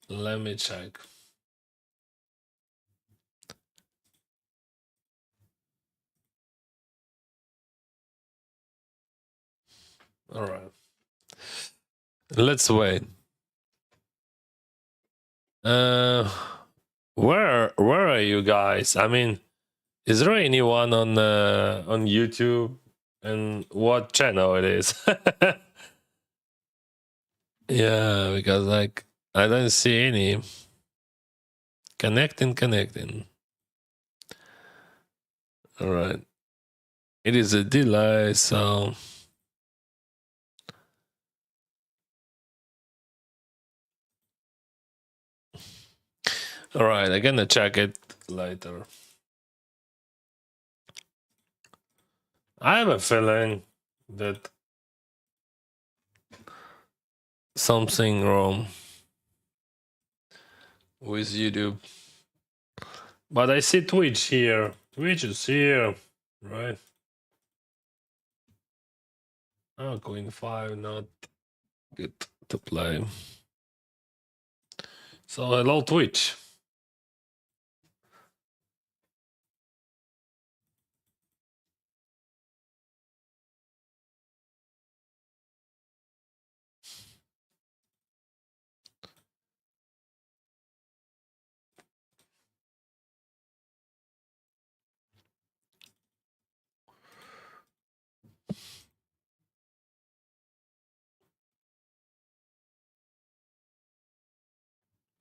Let me check. All right. Let's wait. Uh, where are you guys? I mean, is there anyone on YouTube, and what channel it is? Yeah, because like I don't see any. Connecting. All right. It is a delay, so all right. I'm gonna check it later. I have a feeling that something wrong with YouTube. But I see Twitch here. Twitch is here, right? Oh, Queen 5, not good to play. So, hello, Twitch.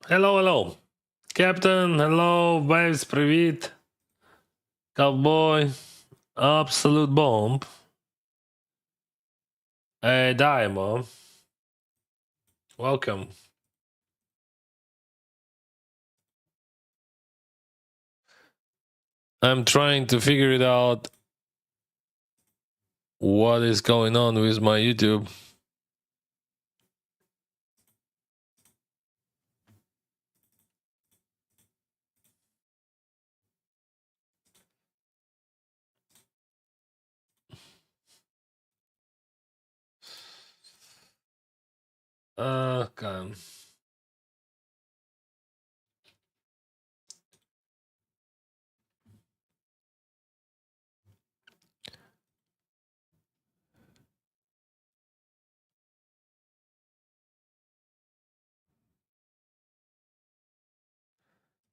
Hello. Captain, hello. Waves, привет. Cowboy, absolute bomb. Hey, Daimo. Welcome. I'm trying to figure it out what is going on with my YouTube. Okay.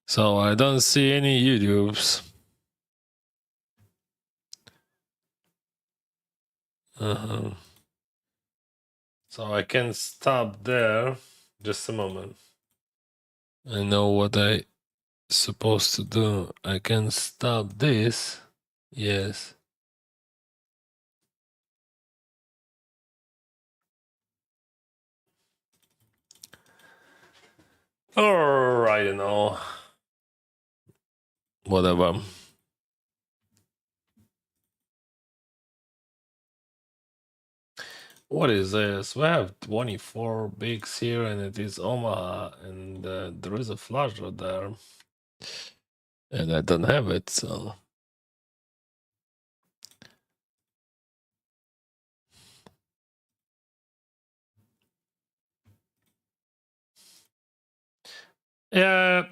So I don't see any YouTubes. So I can stop there. Just a moment. I know what I supposed to do. I can stop this. Yes. Or I don't know. Whatever. What is this? We have 24 bigs here, and it is Omaha, and there is a flash right there, and I don't have it. So yeah,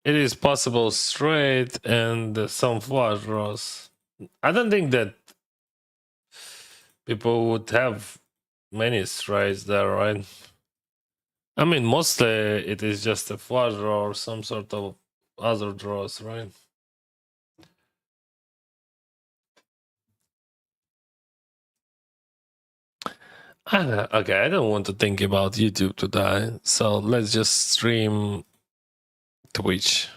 it is possible straight and some flush draws. I don't think that people would have many straights there, right? I mean, mostly it is just a flush draw or some sort of other draws, right? Okay, I don't want to think about YouTube today, so let's just stream Twitch.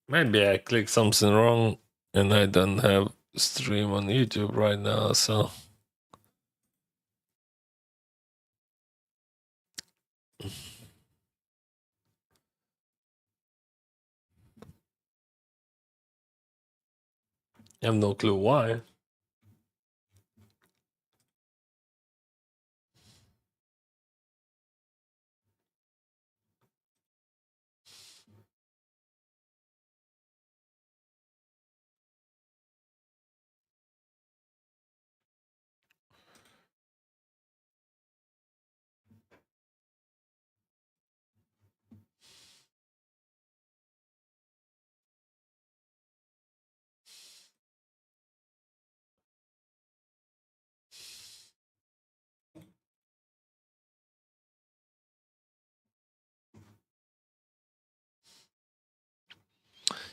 Maybe I clicked something wrong and I don't have stream on YouTube right now, so I have no clue why.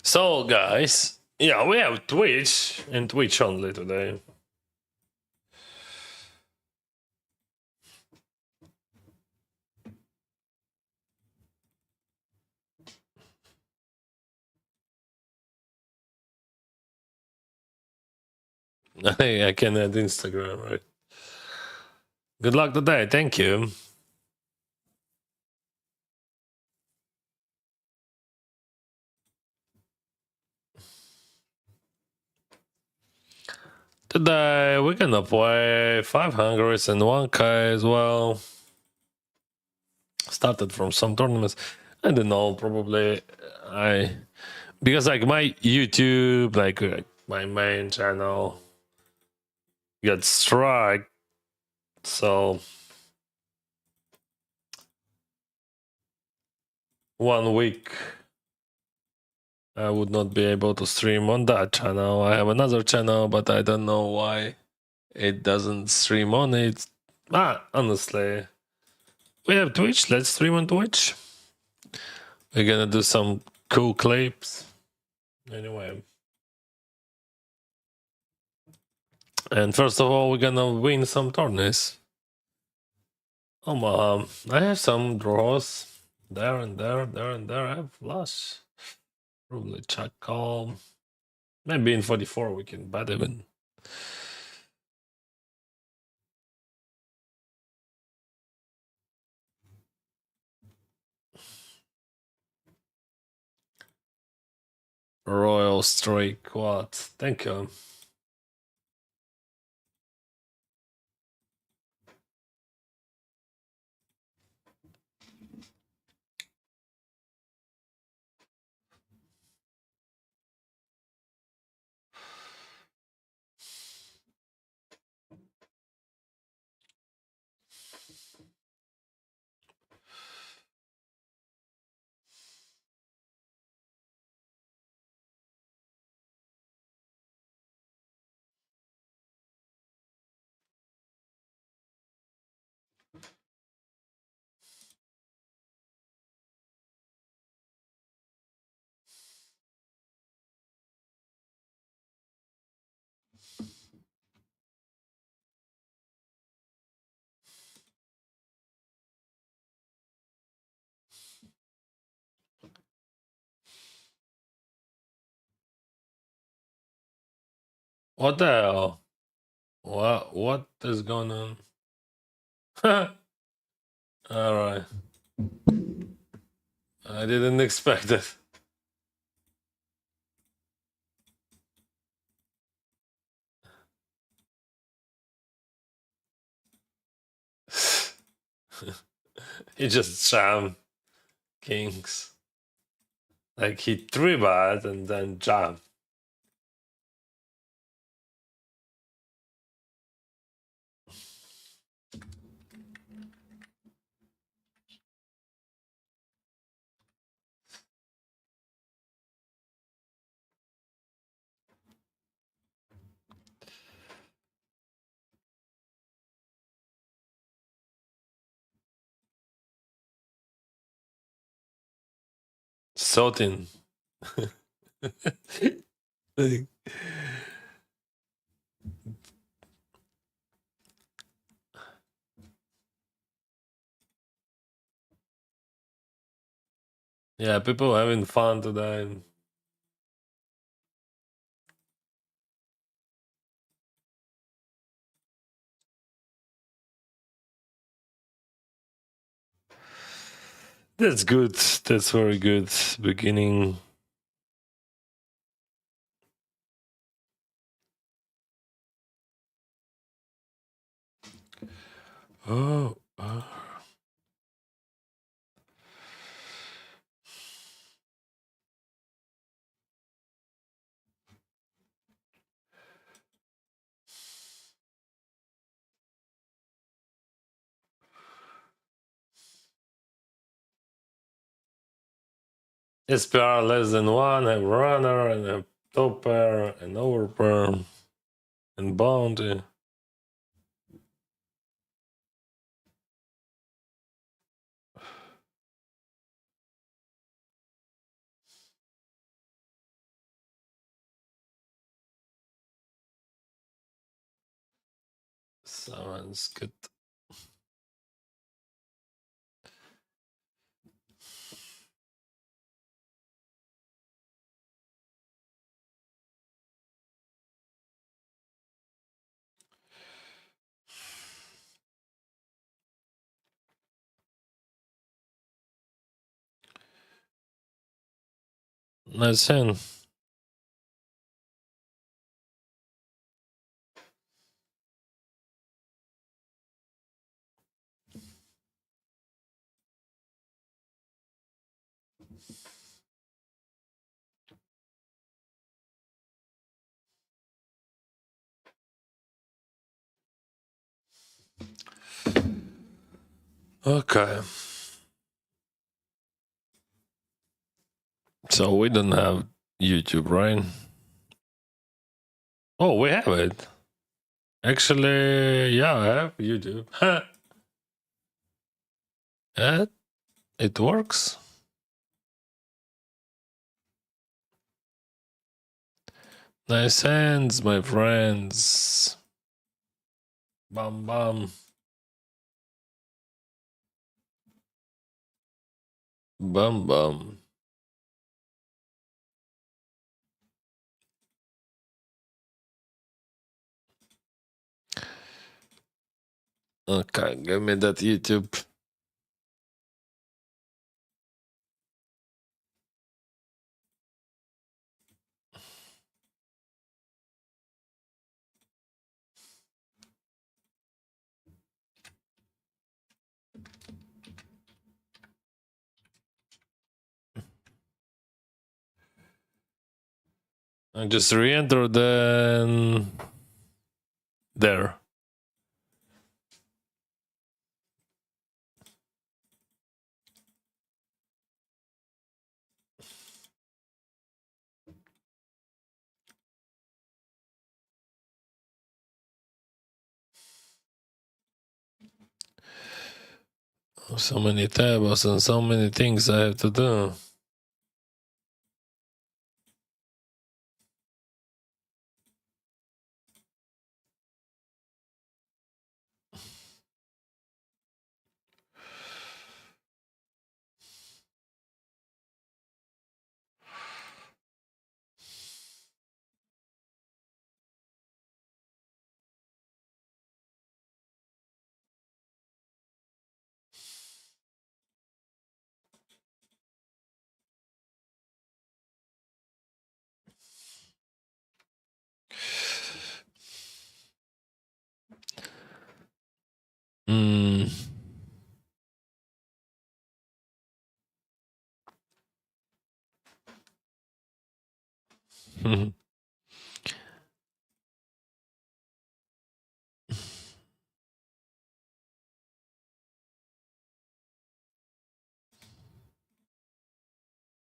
So, guys, yeah, we have Twitch and Twitch only today. I can add Instagram, right? Good luck today. Thank you. Today we're gonna play 500s and 1K as well. Started from some tournaments. I don't know, probably because like my YouTube, like my main channel got struck, so 1 week I would not be able to stream on that channel. I have another channel, but I don't know why it doesn't stream on it. Honestly, we have Twitch. Let's stream on Twitch. We're gonna do some cool clips. Anyway. And first of all, we're gonna win some tourneys. I have some draws. There and there, there and there. I have flush. Probably check call. Maybe in 44 we can bet even. Royal Strike, what? Thank you. What the hell? What is going on? Alright. I didn't expect it. He just jam kings. Like he 3-bet and then jam. Sotin. Yeah, people having fun today. That's good. That's very good beginning. Oh. SPR less than one, have runner and a top pair and over pair and bounty. Sounds good. Nice hand. Okay. So we don't have YouTube, right? Oh, we have it. Actually, yeah, I have YouTube. It works. Nice hands, my friends. Bam bam. Bam bam. Okay, give me that YouTube. I just re-enter then there. So many tabs and so many things I have to do. Mm.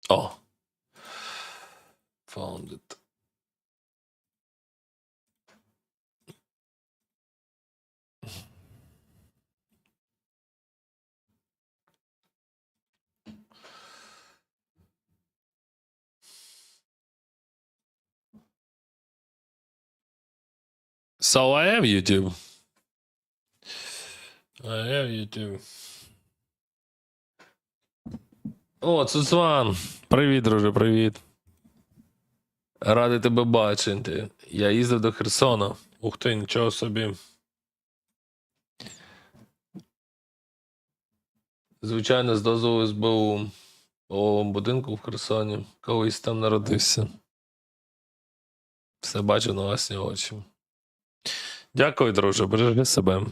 Oh, found it. So I have YouTube. I have YouTube. О, Цуцван! Привіт, друже, привіт. Радий тебе бачити. Я їздив до Херсона. Ух ти, нічого собі. Звичайно, з дозволу СБУ у будинку в Херсоні. Колись там народився. Все бачу на власні очі. Дякую, друже, бережи себе.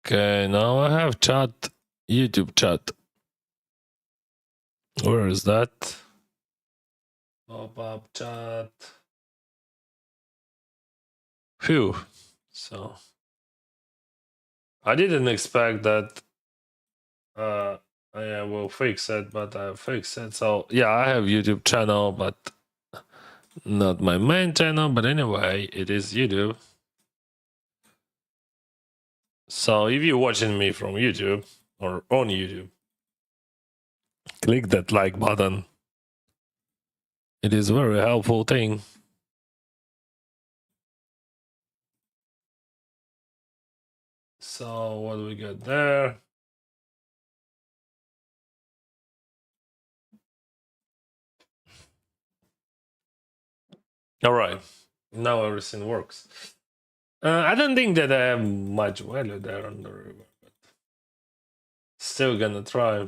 Okay, now I have chat, YouTube chat. Where is that? Pop-up chat. Phew. So I didn't expect that I will fix it, but I fixed it. So yeah, I have YouTube channel, but not my main channel. But anyway, it is YouTube. So if you're watching me from YouTube or on YouTube, click that like button. It is a very helpful thing. So what do we got there? All right, now everything works. I don't think that I have much value there on the river, but still gonna try.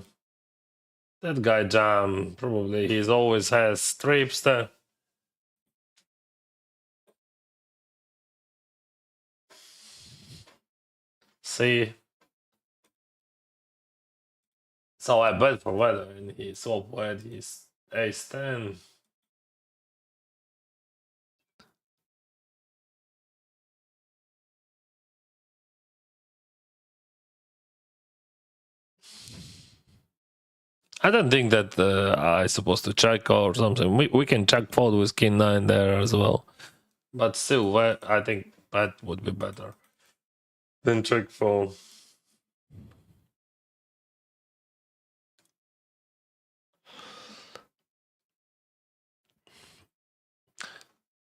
That guy Jam, probably he's always has strips there. See, so I bet for weather, and he's so bad. He's ace 10. I don't think that I supposed to check or something. We can check fold with king 9 there as well, but still, I think that would be better than check fold.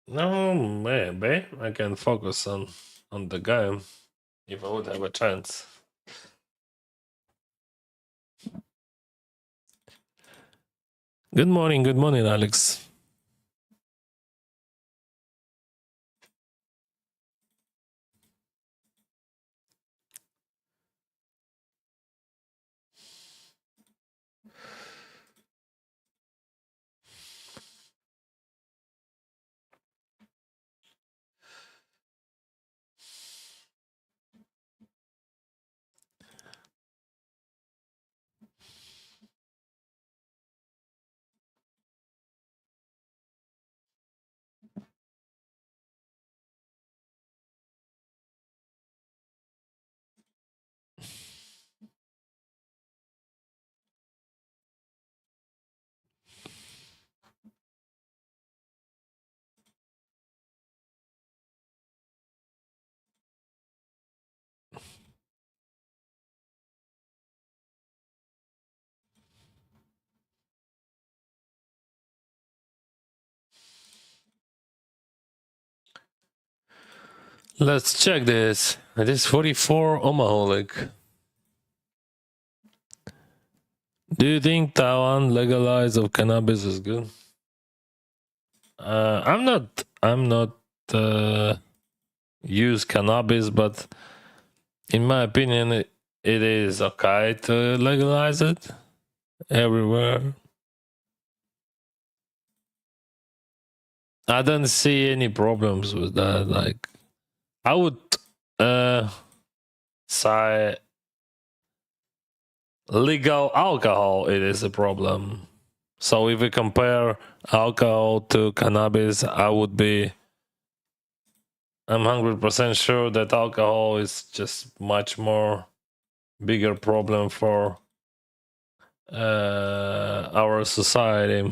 No, maybe I can focus on the game if I would have a chance. Good morning, Alex. Let's check this. It is 44 Omaholic. Do you think Taiwan legalize of cannabis is good? I'm not use cannabis, but in my opinion, it is okay to legalize it everywhere. I don't see any problems with that. Like, I would say legal alcohol, it is a problem. So if we compare alcohol to cannabis, I'm 100% sure that alcohol is just much more bigger problem for our society.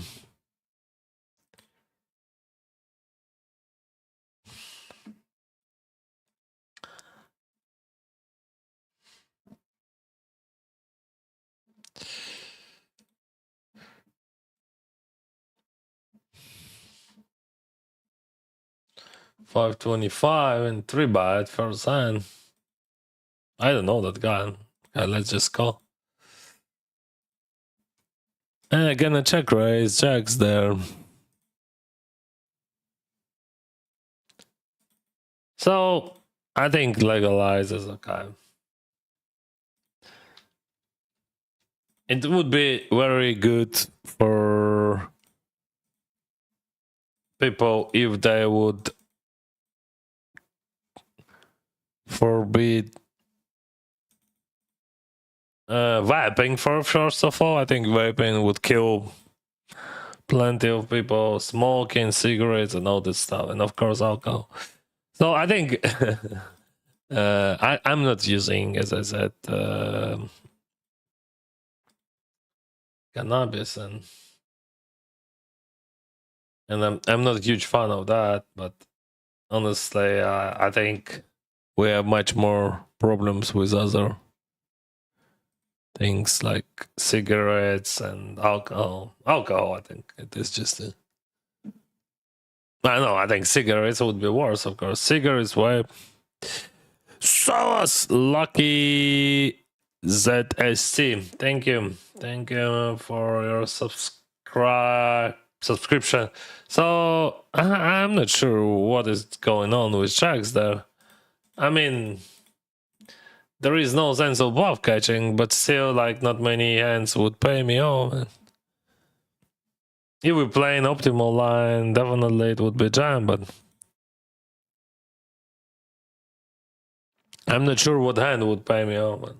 $5.25 and 3 bet first hand. I don't know that guy. Okay, let's just call. And gonna check raise, checks there. So I think legalize is okay. It would be very good for people if they would forbid vaping first of all. I think vaping would kill plenty of people smoking cigarettes and all this stuff, and of course alcohol. So I think I'm not using, as I said, cannabis, and I'm not a huge fan of that. But honestly, I think we have much more problems with other things like cigarettes and alcohol. Alcohol, I think it is just I don't know. I think cigarettes would be worse, of course. Cigarettes, vape. Sauce Lucky ZST. Thank you for your subscription. So I'm not sure what is going on with Shax there. I mean, there is no sense of buff catching, but still, like, not many hands would pay me off. If we play an optimal line, definitely it would be jam, but I'm not sure what hand would pay me off. But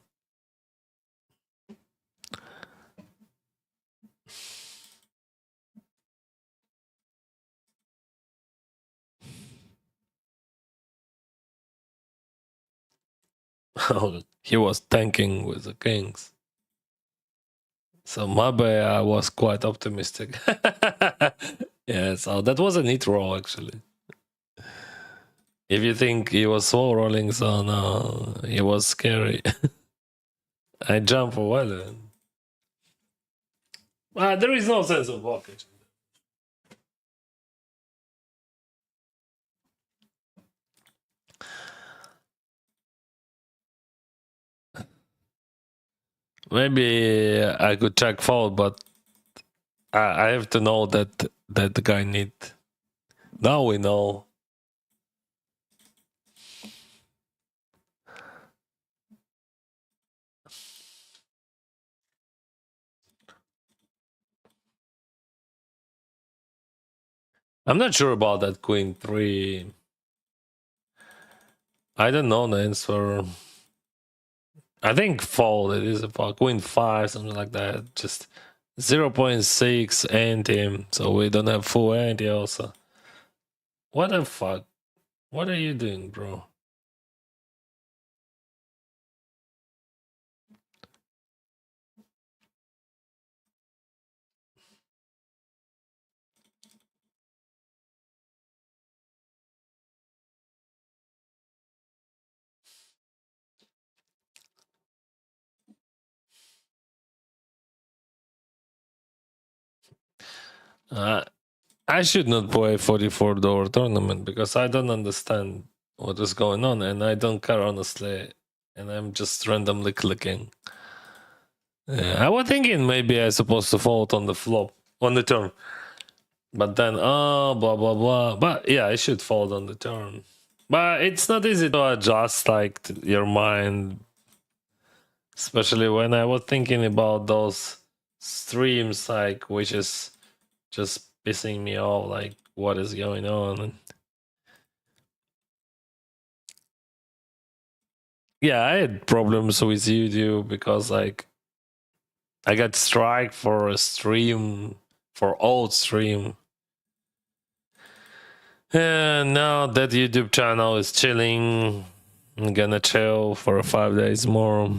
he was tanking with the kings. So maybe I was quite optimistic. Yeah, so that was a neat roll actually. If you think he was slow rolling, so no, he was scary. I jump for well. There is no sense of walking. Maybe I could check fold, but I have to know that the guy need. Now we know. I'm not sure about that queen 3. I don't know the answer. I think fold. It is a fold. Queen 5, something like that. Just 0.6 anti, so we don't have full anti also. What the fuck? What are you doing, bro? I should not play $44 tournament because I don't understand what is going on and I don't care honestly. And I'm just randomly clicking. I was thinking maybe I supposed to fold on the flop, on the turn. But then, blah, blah, blah. But yeah, I should fold on the turn. But it's not easy to adjust like your mind. Especially when I was thinking about those streams, like, which is just pissing me off, like, what is going on? Yeah, I had problems with YouTube because, like, I got strike for a stream, for old stream. And now that YouTube channel is chilling, I'm gonna chill for 5 days more.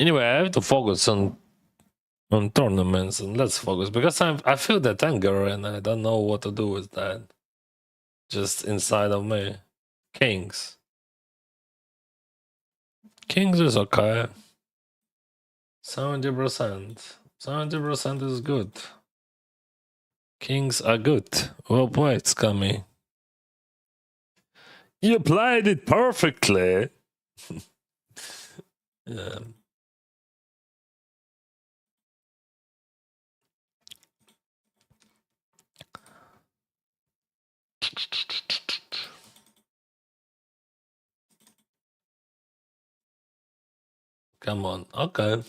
Anyway, I have to focus on tournaments, and let's focus because I feel that anger and I don't know what to do with that. Just inside of me. Kings. Kings is okay. 70%. 70% is good. Kings are good. Well played, Scummy. You played it perfectly. Yeah. Come on. Okay.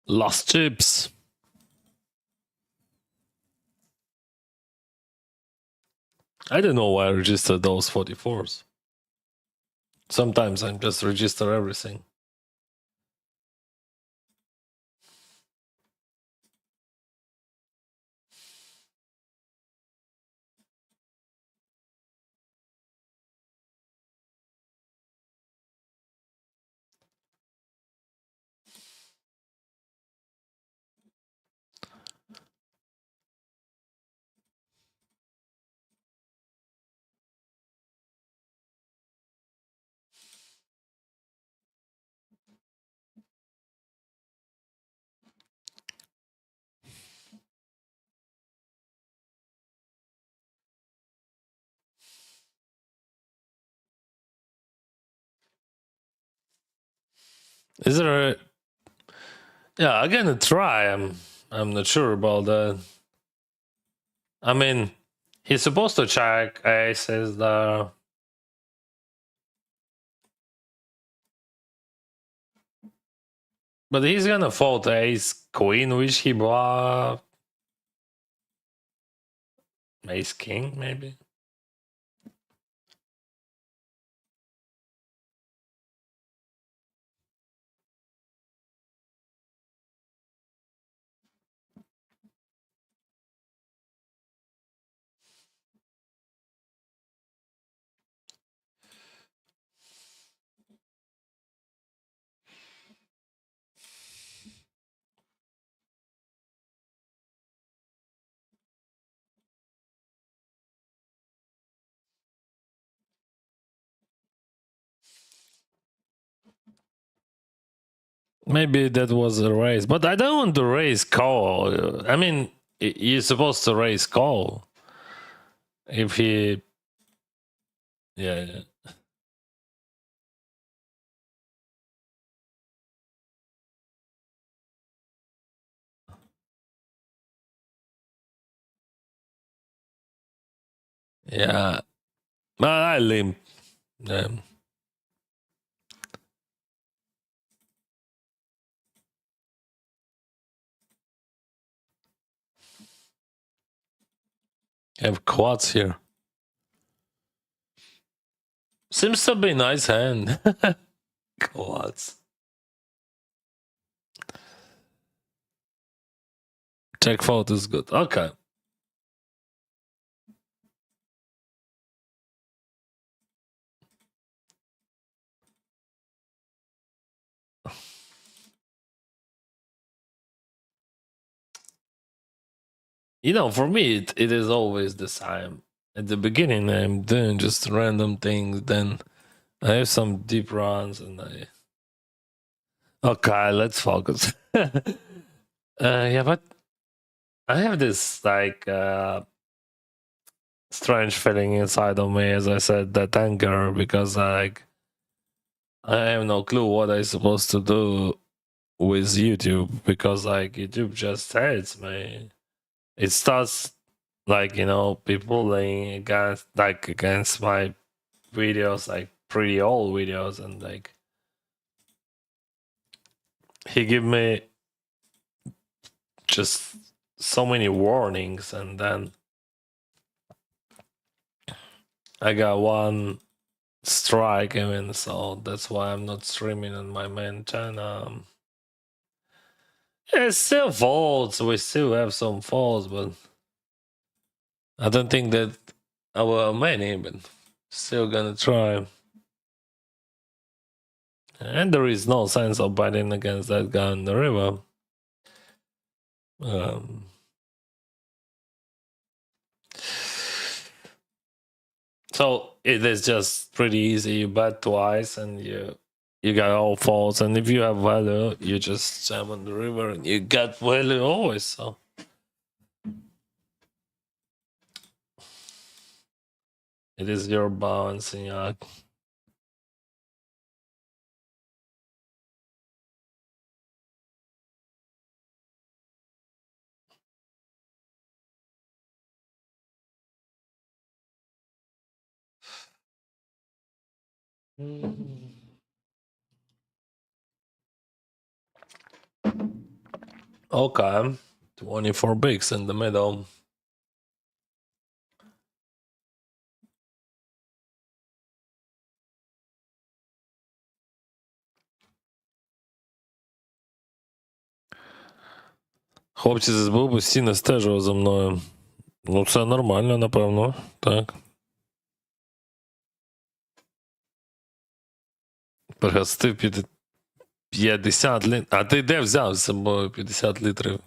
Lost chips. I don't know why I registered those 44s. Sometimes I just register everything. Is there a... Yeah, I'm gonna try. I'm not sure about that. I mean, he's supposed to check aces there. But he's gonna fold ace queen, which he bluffed. Ace king, maybe. Maybe that was a raise, but I don't want to raise call. I mean, you're supposed to raise call if he... Yeah. Yeah. But I limp. Yeah. Have quads here. Seems to be a nice hand. Quads. Check fold is good. Okay. You know, for me, it is always the same. At the beginning, I'm doing just random things. Then I have some deep runs, and I... Okay, let's focus. Yeah, but I have this like strange feeling inside of me, as I said, that anger, because like I have no clue what I'm supposed to do with YouTube, because like YouTube just hates me. It starts like, you know, people laying against my videos, like pretty old videos, and like he give me just so many warnings, and then I got one strike even, so that's why I'm not streaming on my main channel. It's still faults, we still have some faults, but I don't think that I will many, but still gonna try. And there is no sense of biting against that guy in the river. So it is just pretty easy. You bet twice and you got all faults, and if you have value, you just jam on the river and you get value always. So it is your balancing act. Okay, 24 bigs in the middle. Хлопці з СБУ постійно стежили за мною. Ну, це нормально, напевно, так. Пригостив 50 літрів. А ти де взяв з собою 50 літрів?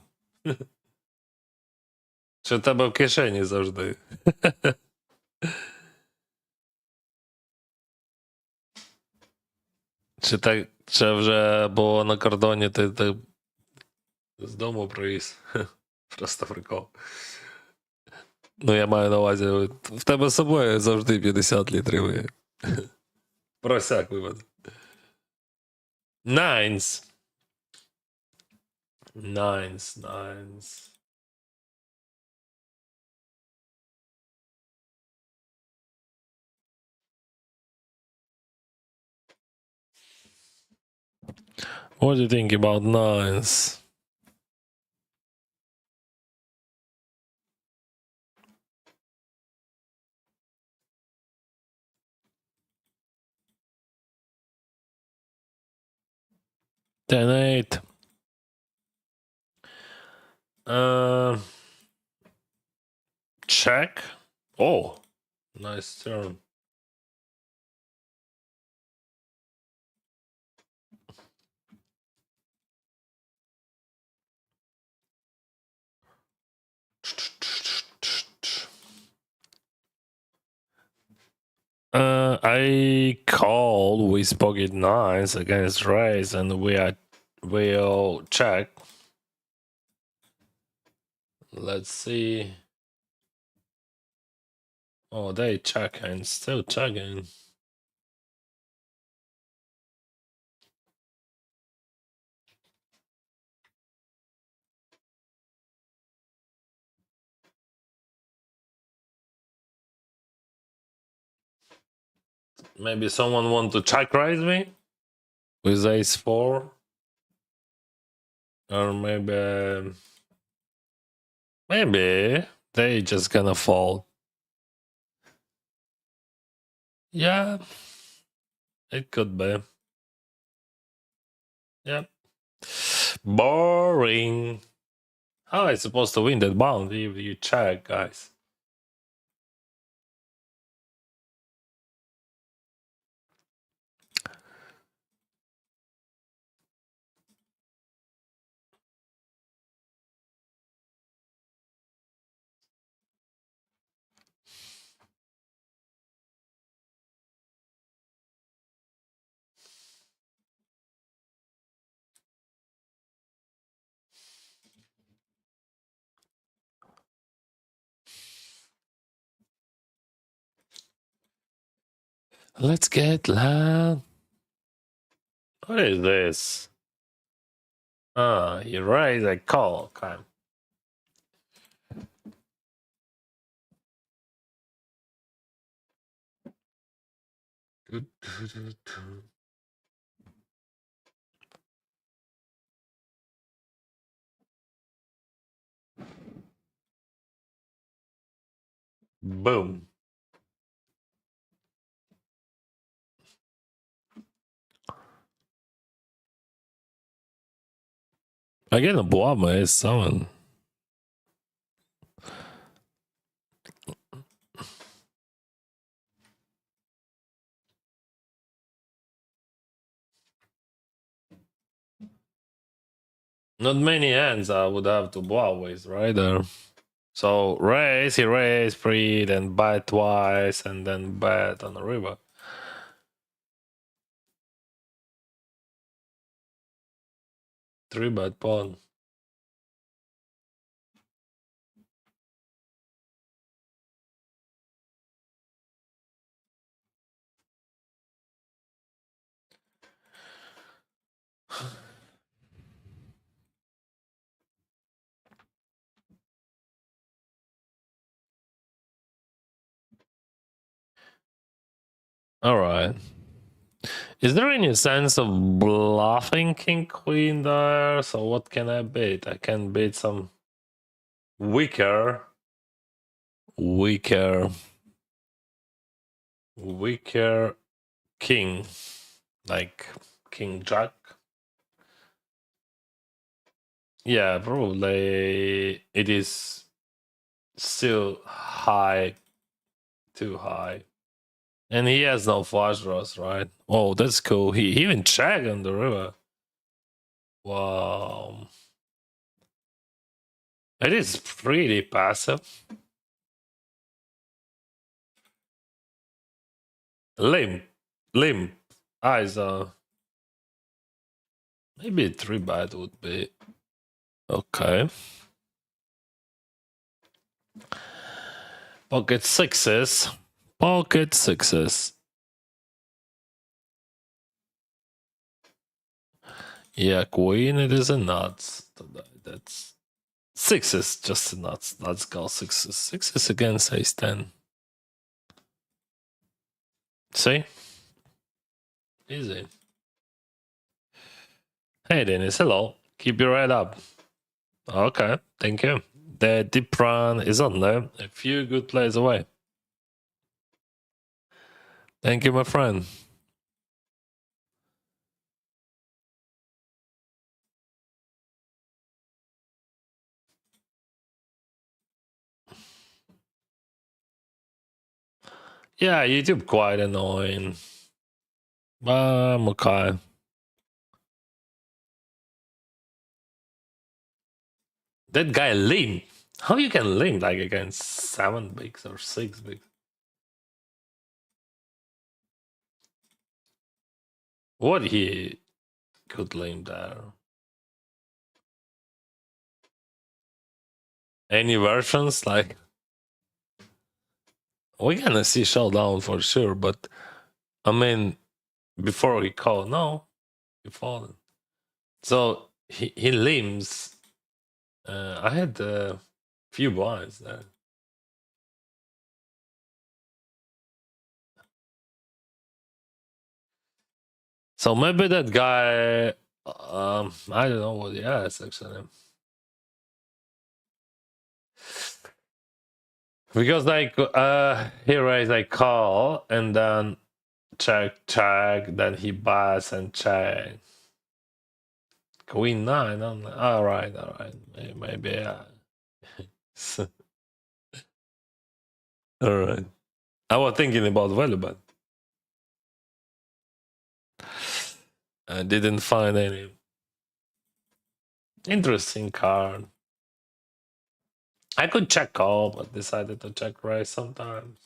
Чи в тебе в кишені завжди? Чи вже було на кордоні, ти з дому привіз? Просто прикол. Ну, я маю на увазі, в тебе з собою завжди 50 літрів. Про всяк випадок. Nines. Nines. What do you think about nines? Ten eight. Check. Oh, nice turn. I call with pocket nines against raise, and we'll check. Let's see. Oh, they checking, still checking. Maybe someone want to check raise me with ace four, or maybe they just gonna fold. Yeah, it could be. Yep. Boring. How am I supposed to win that bound if you check, guys? Let's get loud. What is this? Ah, you raise a call. Okay. Boom. Again, a Boama is someone. Not many hands I would have to blow with, right there. So raise, he raise, free, then bet twice, and then bet on the river. Three bet pawn. All right. Is there any sense of bluffing king queen there? So what can I beat? I can beat some weaker king, like king jack. Yeah, probably it is still high, too high. And he has no flush draws, right? Oh, that's cool. He even checked on the river. Wow. It is pretty passive. Limp. Eyes maybe 3 bet would be okay. Pocket sixes. Yeah, queen, it is a nuts. That's sixes, just a nuts. Let's go sixes. Sixes against ace 10. See? Easy. Hey, Dennis, hello. Keep your head up. Okay, thank you. The deep run is on there. A few good plays away. Thank you, my friend. Yeah, YouTube quite annoying. But I'm okay. That guy limp. How you can limp like against 7 bigs or 6 bigs? What he could limp there? Any versions? Like, we're gonna see showdown for sure, but I mean, before he called, no, he fallen. So he limps. I had a few blinds there. So maybe that guy, I don't know what he has actually. Because like he raised a call and then check, then he buys and check. Queen 9, all right, maybe yeah. All right. I was thinking about value, but I didn't find any interesting card. I could check call, but decided to check raise sometimes.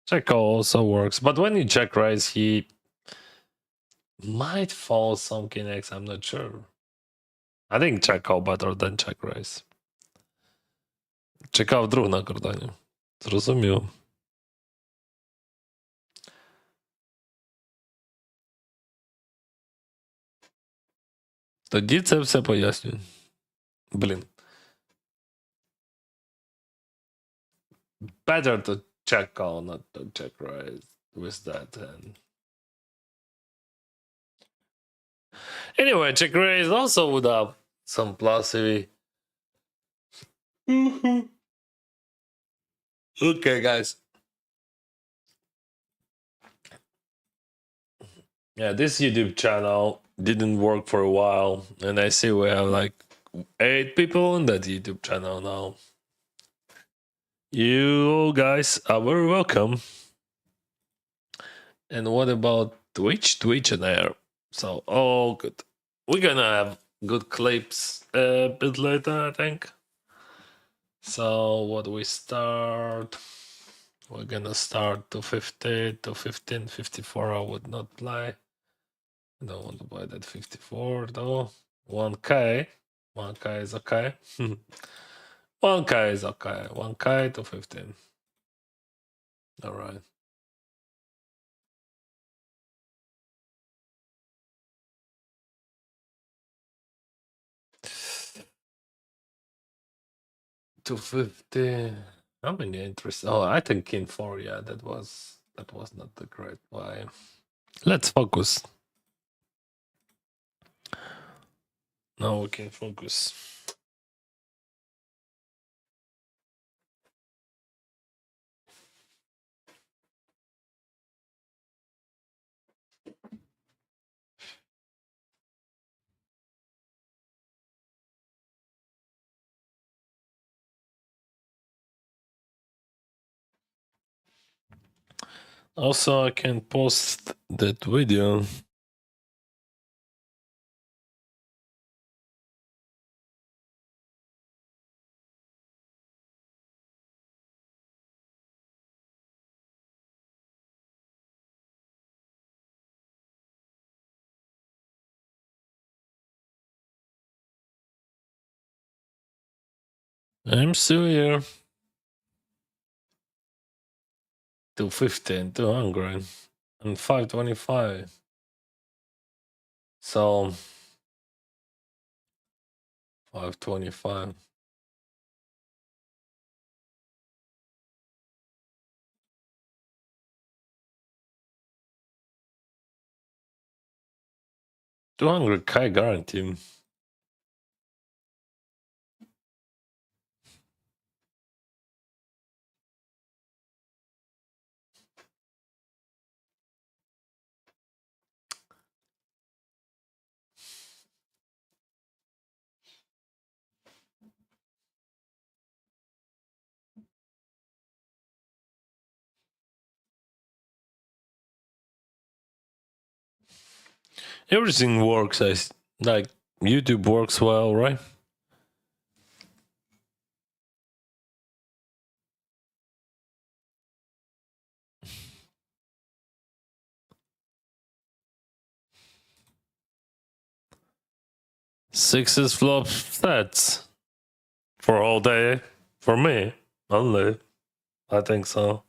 Check call also works, but when you check raise, he might fall some king X, I'm not sure. I think check call better than check raise. Чекав друг на кордоні. Зрозумів. Тоді це все пояснює. Блін. Better to check call, not to check raise with that hand. Anyway, check raise also would have some plus EV. Okay, guys. Yeah, this YouTube channel didn't work for a while, and I see we have like 8 people on that YouTube channel now. You guys are very welcome. And what about Twitch? Twitch and Air. So, all good. We're gonna have good clips a bit later, I think. So, what we start? We're gonna start to 50, to 15, 54. I would not play. I don't want to buy that 54 though. 1k. 1k is okay. 1k is okay. 1k to 15. All right. To 50. How many interests? Oh, I think king 4. Yeah, that was not the great play. Let's focus. Now we can focus. Also, I can post that video. I'm still here. 250 and 200 and 525. So 525. $200K guarantee. Everything works. Like YouTube works well, right? Sixes flop sets for all day. For me, only. I think so.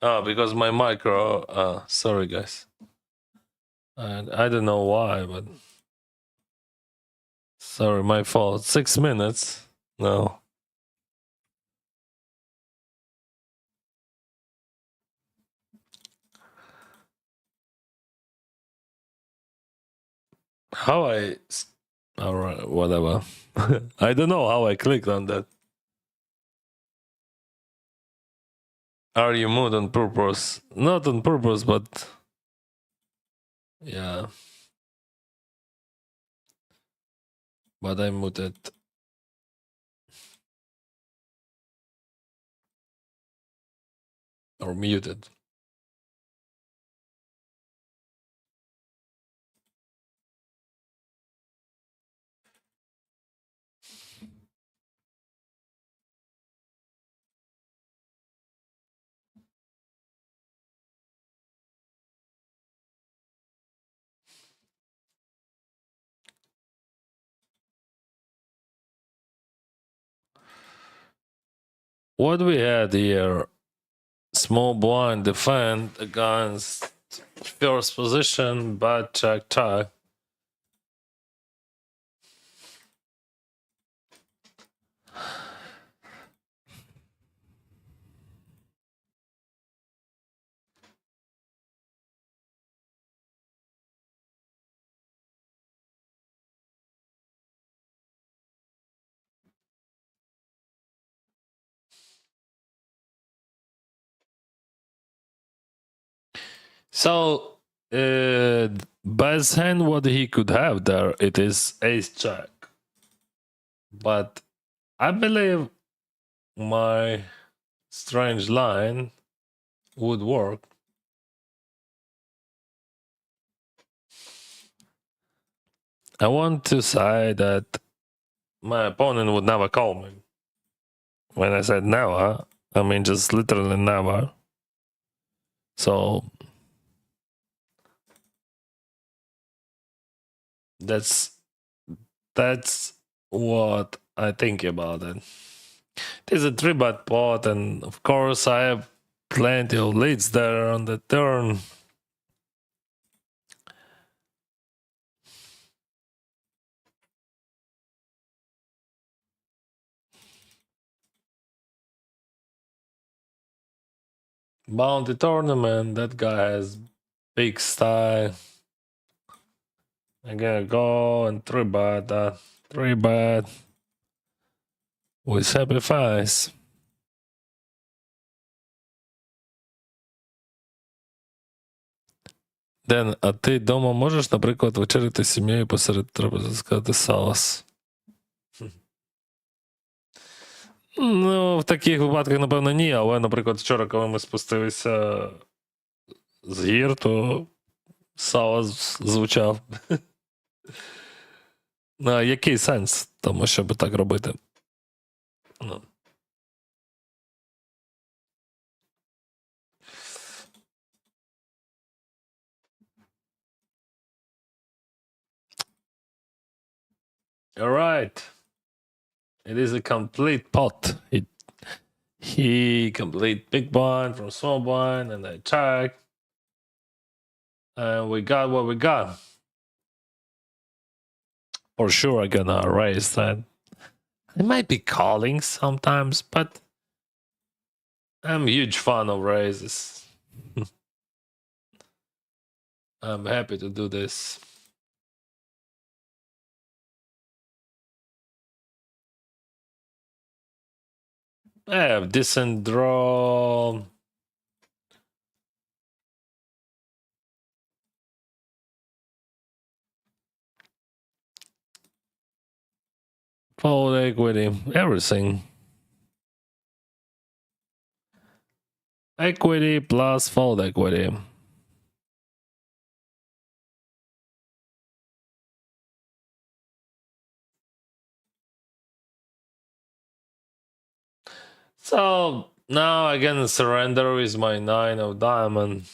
Oh, because my micro. Sorry, guys. I don't know why, but sorry, my fault. 6 minutes. No. How I. Alright, whatever. I don't know how I clicked on that. Are you moved on purpose? Not on purpose, but. Yeah. But I muted. Or muted. What we had here? Small blind defend against first position, bad check check. So, best hand, what he could have there, it is ace jack. But I believe my strange line would work. I want to say that my opponent would never call me. When I said never, I mean just literally never. So that's what I think about it. It is a 3-bet pot, and of course I have plenty of leads there on the turn. Bounty tournament, that guy has big style. I'm gonna go and 3-bet that. 3-bet with happy face. Ден, а ти дома можеш, наприклад, вечеряти з сім'єю посеред, треба сказати, салас? Ну, в таких випадках, напевно, ні, але, наприклад, вчора, коли ми спустилися з гір, то салас звучав. А який сенс тому, щоб так робити? Ну. All right. It is a complete pot. He complete big blind from small blind, and I check. And we got what we got. For sure, I'm gonna raise that. I might be calling sometimes, but I'm a huge fan of raises. I'm happy to do this. I have decent draw. Fold equity, everything. Equity plus fold equity. So now I can surrender with my 9 of diamond.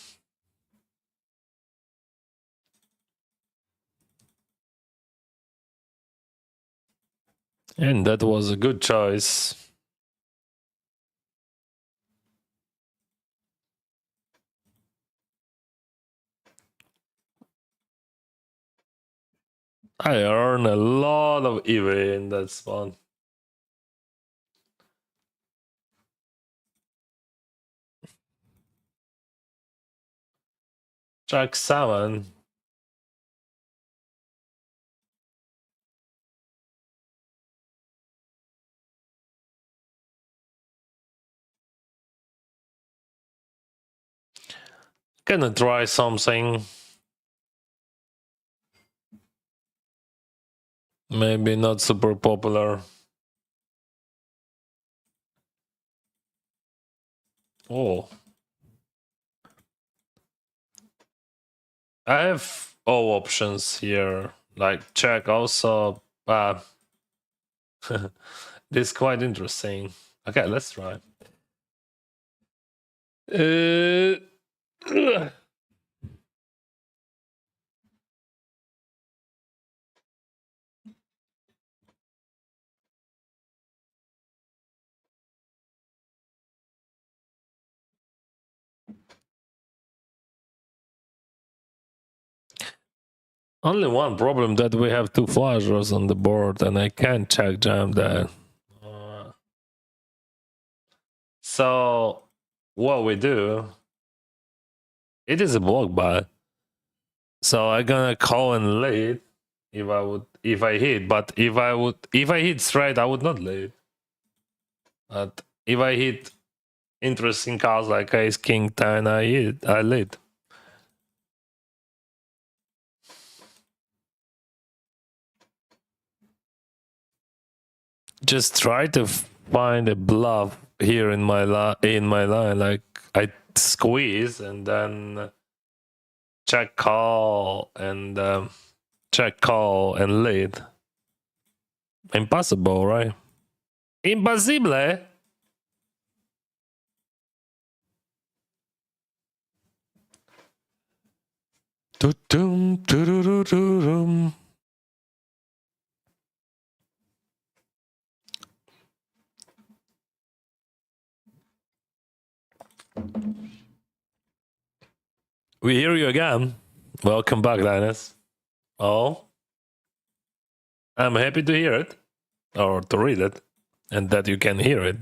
And that was a good choice. I earn a lot of EV in that spot. Jack 7. Gonna try something. Maybe not super popular. Oh. I have all options here. Like check also. This is quite interesting. Okay, let's try. Ugh. Only one problem that we have two flush draws on the board and I can't check jam that. So what we do, it is a block buy. So I'm gonna call and lead if I hit, but if I hit straight, I would not lead. But if I hit interesting cards like ace, king, 10, I lead. Just try to find a bluff here in my line. Like I squeeze and then check call and lead. Impossible, right? Impossible. We hear you again. Welcome back, Linus. Oh, I'm happy to hear it or to read it and that you can hear it.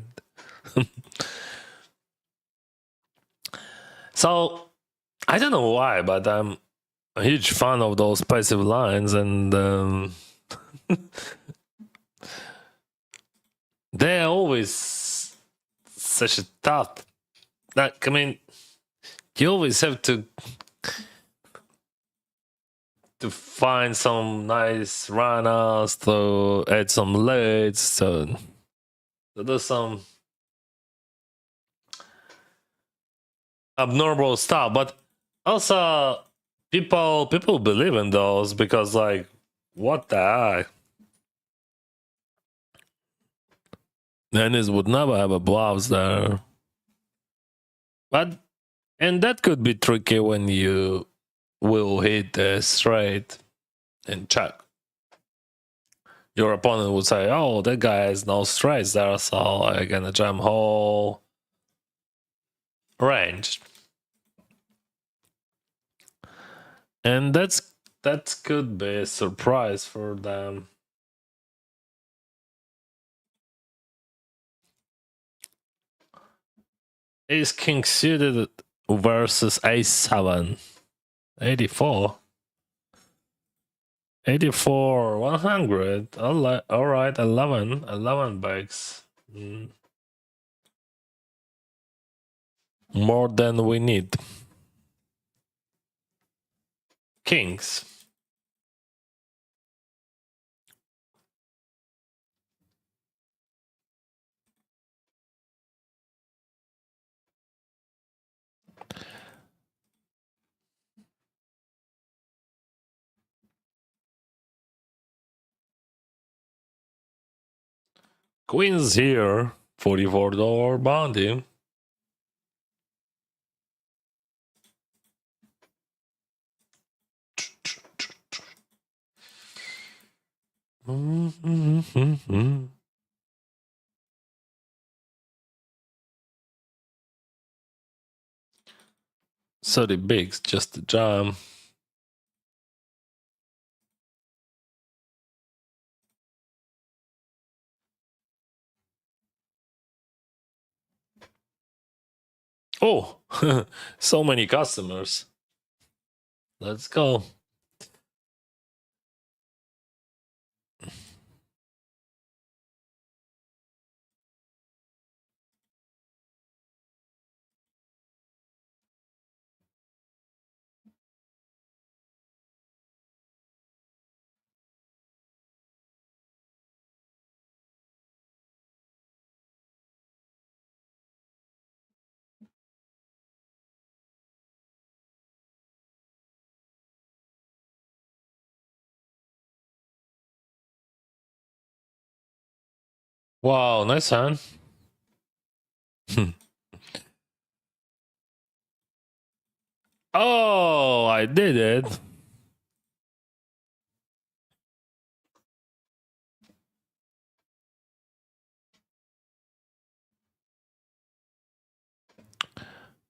So, I don't know why, but I'm a huge fan of those passive lines and they're always such a tough. Like, I mean, you always have to find some nice runners to add some leads to do some abnormal stuff. But also, people believe in those because, like, what the heck? Dennis would never have a bluffs there. But and that could be tricky when you will hit straight and check. Your opponent would say, "Oh, that guy has no straights there, so I'm gonna jam whole range." And that could be a surprise for them. Ace King suited versus Ace 7. 84. 84, 100. All right, 11 bags. More than we need. Kings. Queens here. $44 bounty. So the bigs just a jam. Oh, so many customers. Let's go. Wow, nice hand. Oh, I did it.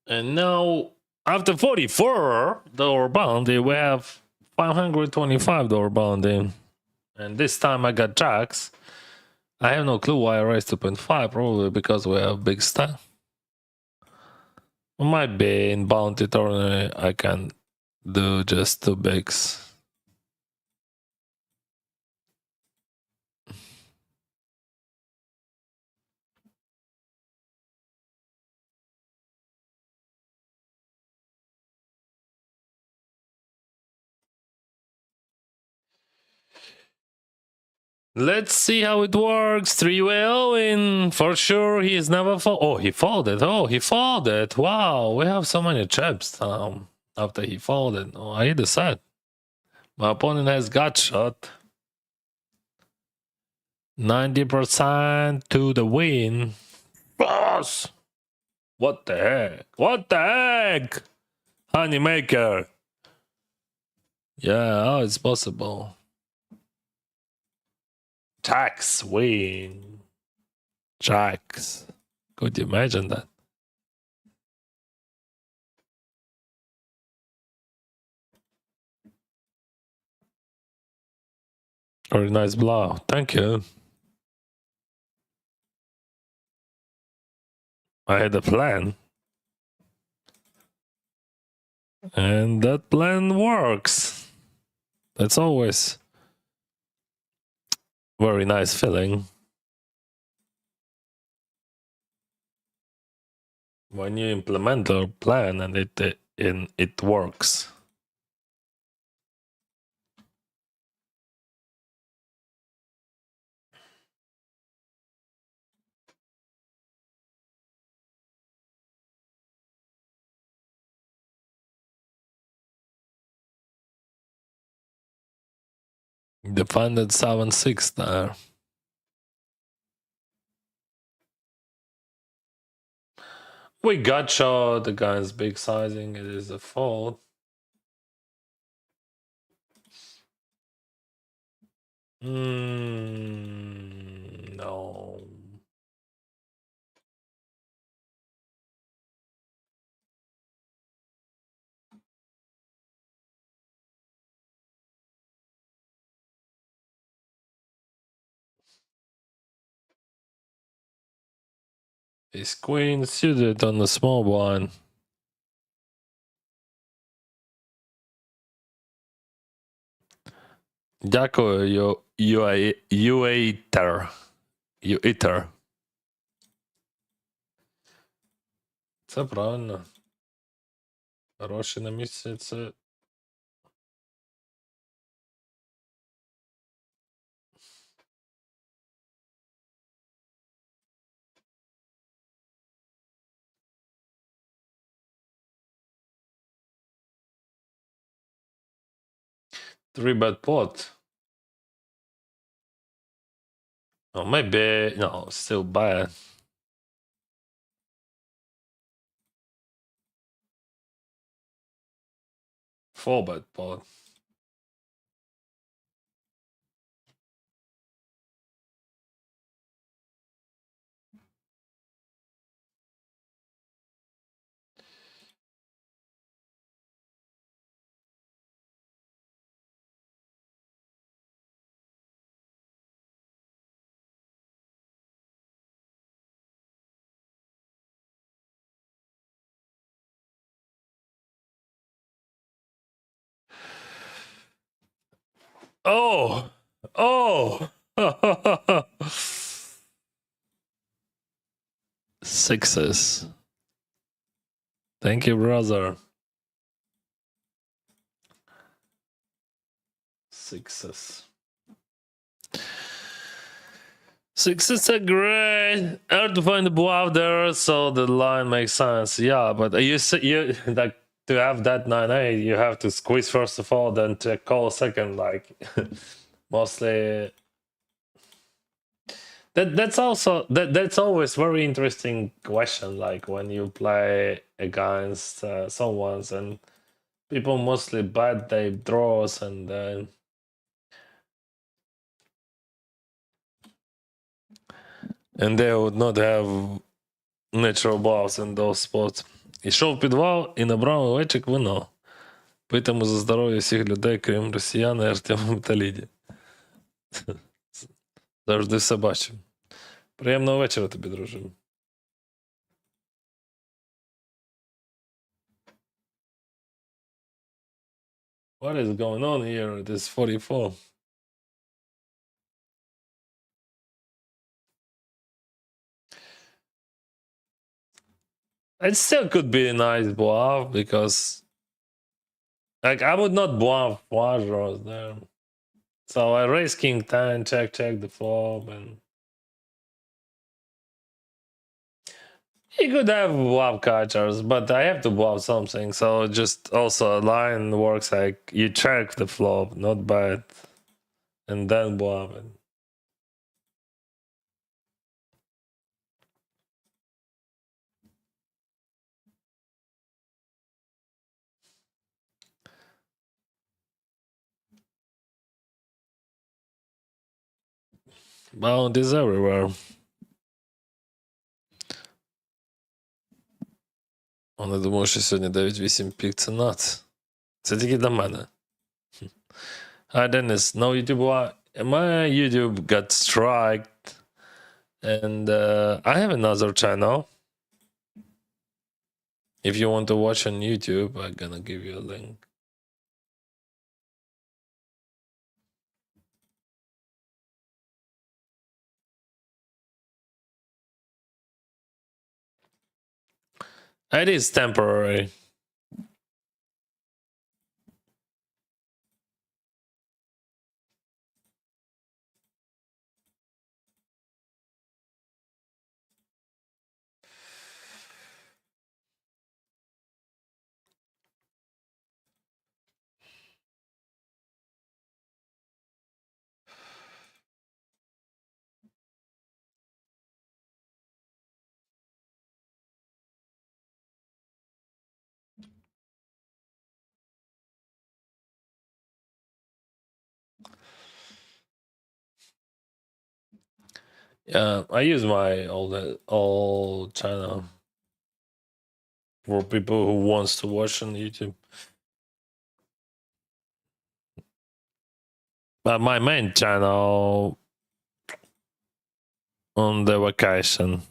And now, after 44 dollar bounty, we have $525 bounty. And this time I got jacks. I have no clue why I raised 2.5, probably because we have big stack. Might be in bounty tournament I can do just 2 bigs. Let's see how it works. 3-way Owen. For sure, he's never fold. Oh, he folded. Oh, he folded. Wow, we have so many chips after he folded. Oh, I hit the set. My opponent has gut shot. 90% to the win. Boss! What the heck? What the heck? Honeymaker. Yeah, how it's possible? Jacks win. Jacks. Could you imagine that? Very nice blow. Thank you. I had a plan. And that plan works. That's always very nice feeling. When you implement a plan and it works. Defended 7-6 there. We got shot against big sizing. It is a fault. No. His queen suited on the small one. Дякую, you eater. You eater. Це правильно. Гроші на місці це. Three bet pot. Oh, maybe no, still bad. Four bet pot. Oh! Oh! Sixes. Thank you, brother. Sixes. Sixes are great. Hard to find the bluff there, so the line makes sense. Yeah, but you like to have that 9-8, you have to squeeze first of all, then to call second. Like mostly that's always very interesting question. Like when you play against someone's and people mostly bet they draws and they would not have natural bluffs in those spots. Ішов в підвал і набрав овечок вино. Питимо за здоров'я всіх людей, крім росіян і Артема та Ліді. Завжди все бачив. Приємного вечора тобі, друже. What is going on here? It is 44. It still could be a nice bluff because, like, I would not bluff flush draws there. So I raise king 10, check the flop, and he could have bluff catchers, but I have to bluff something. So just also a line works like you check the flop, not bet, and then bluff it. Bounties everywhere. Не думав, що сьогодні 9-8 пік це нац. Це тільки для мене. Hi Dennis, no YouTube. My YouTube got striked, and I have another channel. If you want to watch on YouTube, I'm gonna give you a link. It is temporary. Yeah, I use my old channel for people who wants to watch on YouTube. But my main channel on the vacation.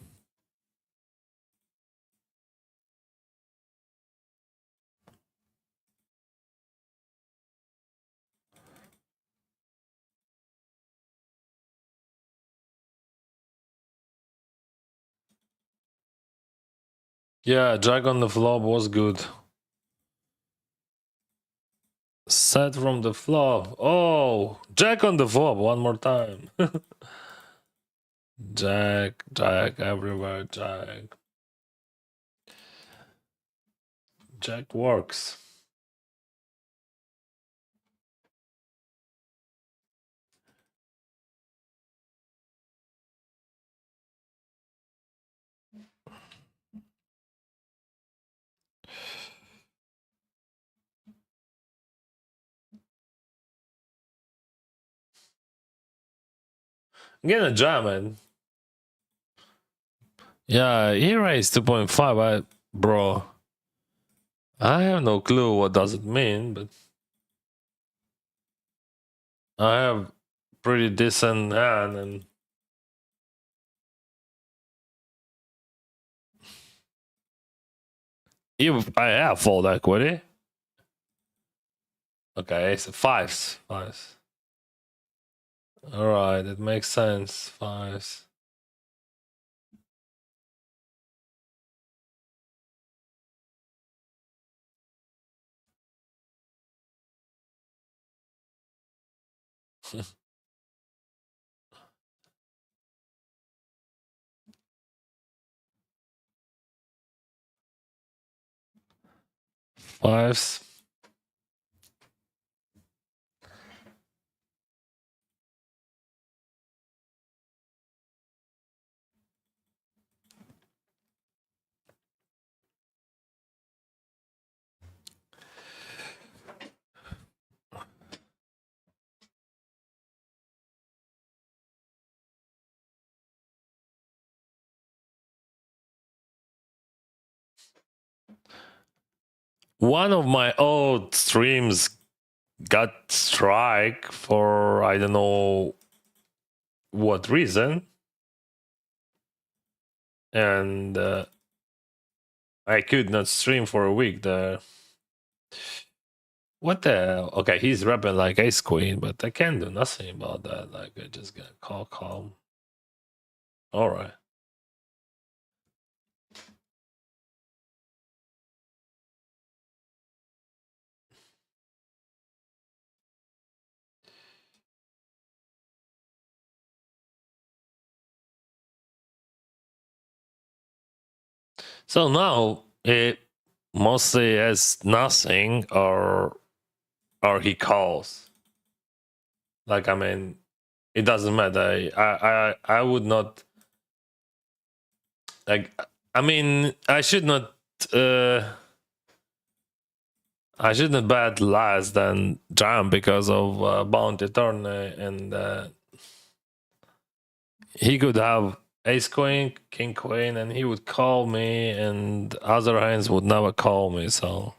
Yeah, Jack on the flop was good. Set from the flop. Oh, Jack on the flop one more time. Jack everywhere, Jack. Jack works. I'm gonna jam it. Yeah, he raised 2.5. Bro, I have no clue what does it mean, but I have pretty decent hand and if I have fold equity. Okay, it's fives. Alright, it makes sense. Fives. Fives. One of my old streams got strike for I don't know what reason, and I could not stream for a week there. What the hell? Okay, he's rapping like Ace Queen, but I can't do nothing about that. Like, I just gotta call calm. Alright. So now it mostly has nothing or he calls. Like, I mean, it doesn't matter. I would not like, I mean, I should not bet less than jam because of bounty turn, and he could have ace queen, king queen, and he would call me, and other hands would never call me. So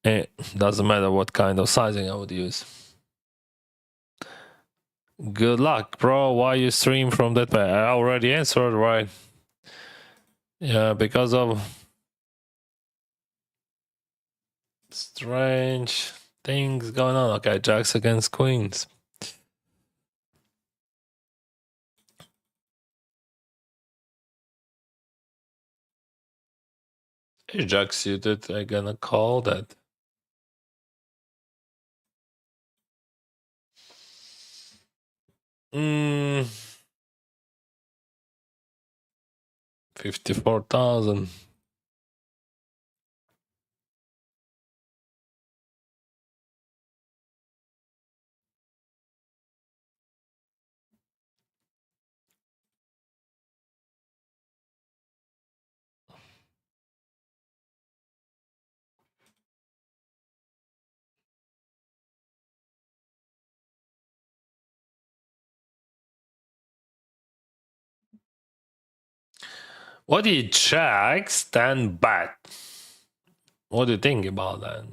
it doesn't matter what kind of sizing I would use. Good luck, bro. Why you stream from that way? I already answered, right? Yeah, because of strange things going on. Okay, jacks against queens. Hey, jack suited. I gonna call that. Hmm. 54,000. What do you check? Stand back. What do you think about that?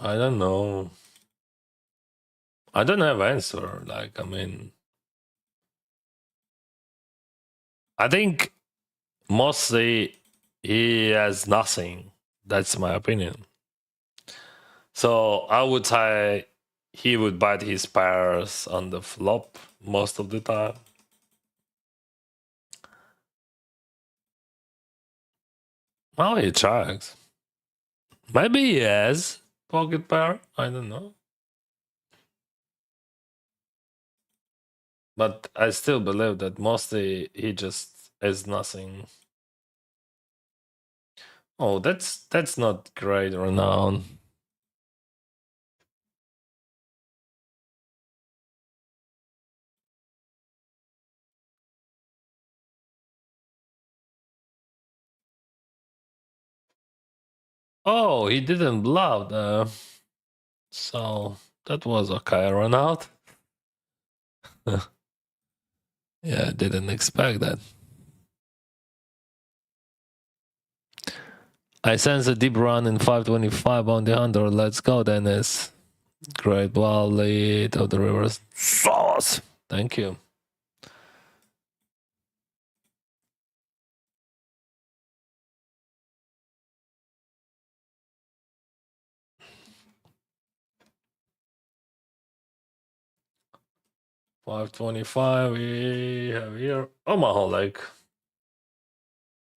I don't know. I don't have answer. Like, I mean, I think mostly he has nothing. That's my opinion. So I would say he would bite his pairs on the flop most of the time. Well, he checks. Maybe he has pocket pair. I don't know. But I still believe that mostly he just has nothing. Oh, that's not great renown. Oh, he didn't bluff there. So that was okay run out. Yeah, didn't expect that. I sense a deep run in 525 on the 100. Let's go, Dennis. Great ball lead of the reverse sauce. Thank you. 525 we have here. Omaha Lake.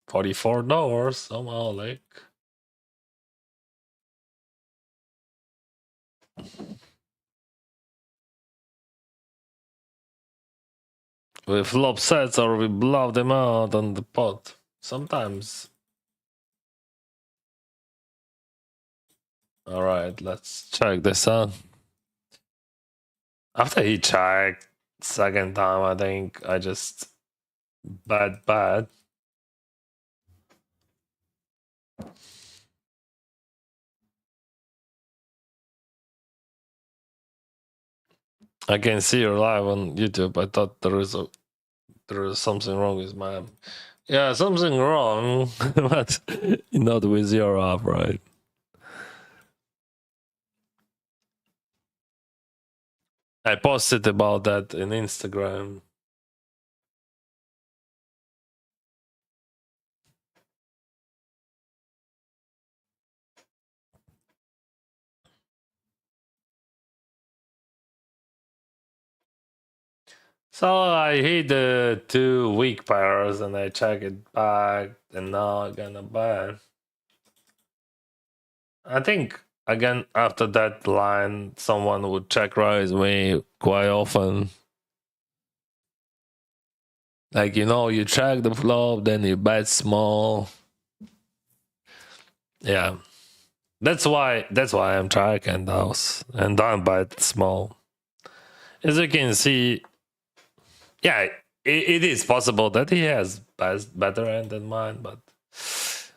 $44. Omaha Lake. We flop sets or we blow them out on the pot. Sometimes. Alright, let's check this out. After he checked second time, I think I just bad. I can see you're live on YouTube. I thought there is something wrong with my app. Yeah, something wrong, but not with your app, right? I posted about that in Instagram. So I hit the 2 weak pairs and I check it back and now I'm gonna buy. I think again after that line someone would check raise me quite often. Like you check the flop, then you bet small. Yeah. That's why I'm tracking those and don't bet small. As you can see, yeah, it is possible that he has better end than mine, but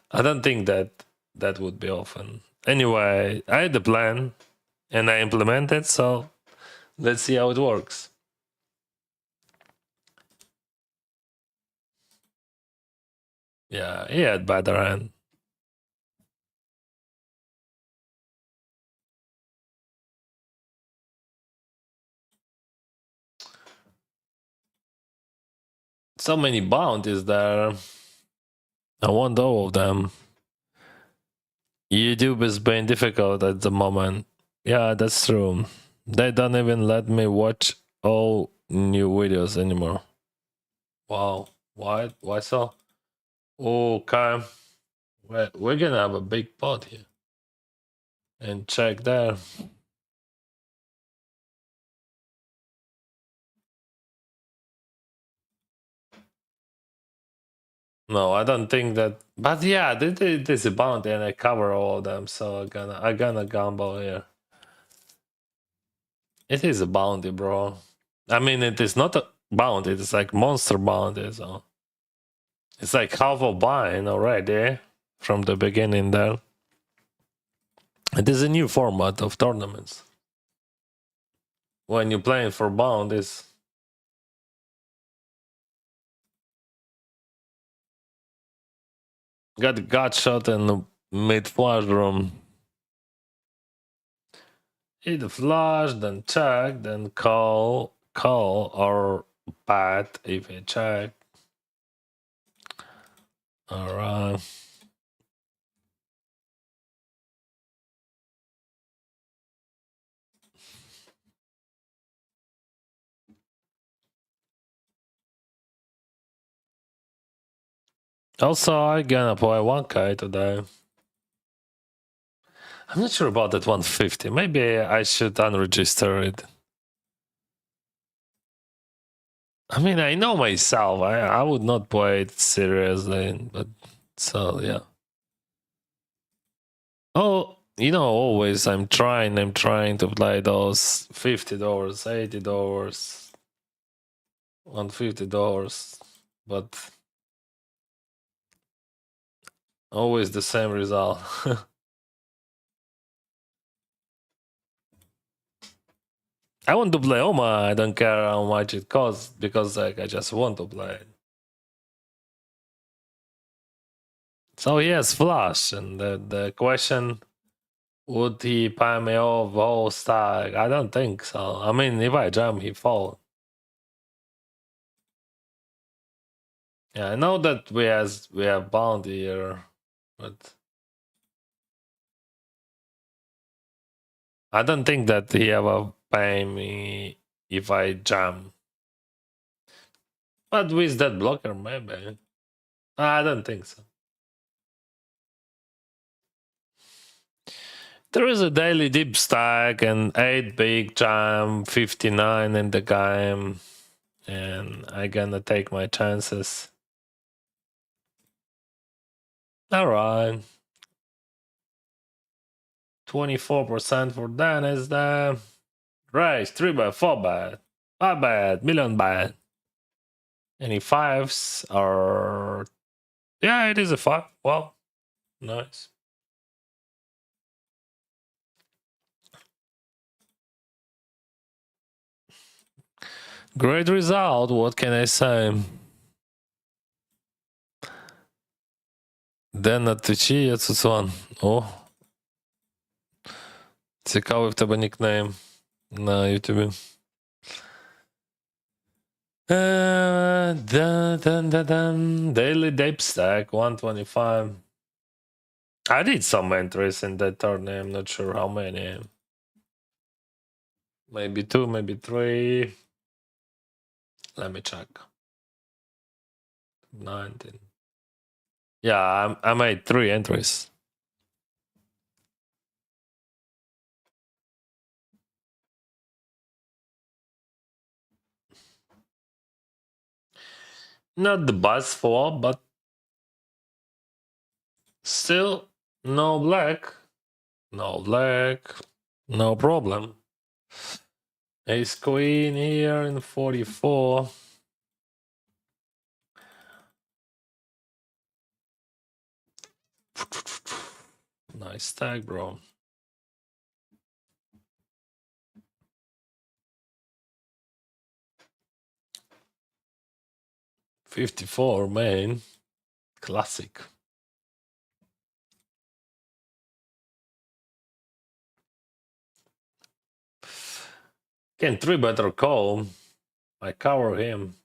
I don't think that would be often. Anyway, I had the plan and I implemented, so let's see how it works. Yeah, he had better end. So many bounties there. I want all of them. YouTube is being difficult at the moment. Yeah, that's true. They don't even let me watch all new videos anymore. Wow. Why? Why so? Okay. We're gonna have a big pot here. And check there. No, I don't think that. But yeah, this is a bounty, and I cover all of them, so I'm gonna gamble here. It is a bounty, bro. I mean, it is not a bounty. It's like monster bounty, so it's like half a bind already from the beginning there. It is a new format of tournaments. When you're playing for bounties. Got the gut shot in the mid flush room. Hit the flush, then check, then call, or bat if you check. Alright. Also, I gonna play 1K today. I'm not sure about that 150. Maybe I should unregister it. I mean, I know myself. I would not play it seriously, but so yeah. Oh, always I'm trying to play those $50, $80, $150, but always the same result. I want to play Oma. I don't care how much it costs because like I just want to play it. So he has flush, and the question, would he pay me off whole stack? I don't think so. I mean, if I jam, he fold. Yeah, I know that we have bounty here, but I don't think that he ever pay me if I jam. But with that blocker, maybe. I don't think so. There is a daily deep stack and 8 big jam, 59 in the game. And I gonna take my chances. Alright. 24% for Dennis there. Raise 3 by 4 bet. 5 bet, million bet. Any fives or yeah, it is a 5. Well, nice. Great result, what can I say? Ден на Твічі є Цуцуан. О. Цікавий в тебе нікнейм на Ютубі. Daily Dape Stack 125. I did some entries in that tournament. I'm not sure how many. Maybe 2, maybe 3. Let me check. 19. Yeah, I made 3 entries. Not the best for, but still no black. No black. No problem. Ace queen here in 44. Nice stack, bro. $54 main. Classic. Can 3-bet or call. I cover him.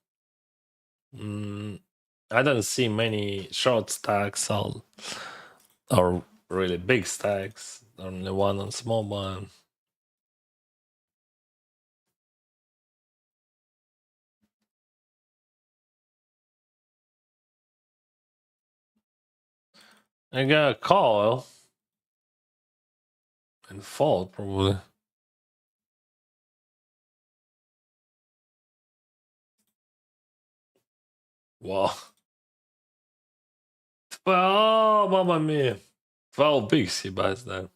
I don't see many short stacks or really big stacks. Only one on small one. I got a call and fold probably. Wow. 12, mamma mia. 12 bigs he buys now.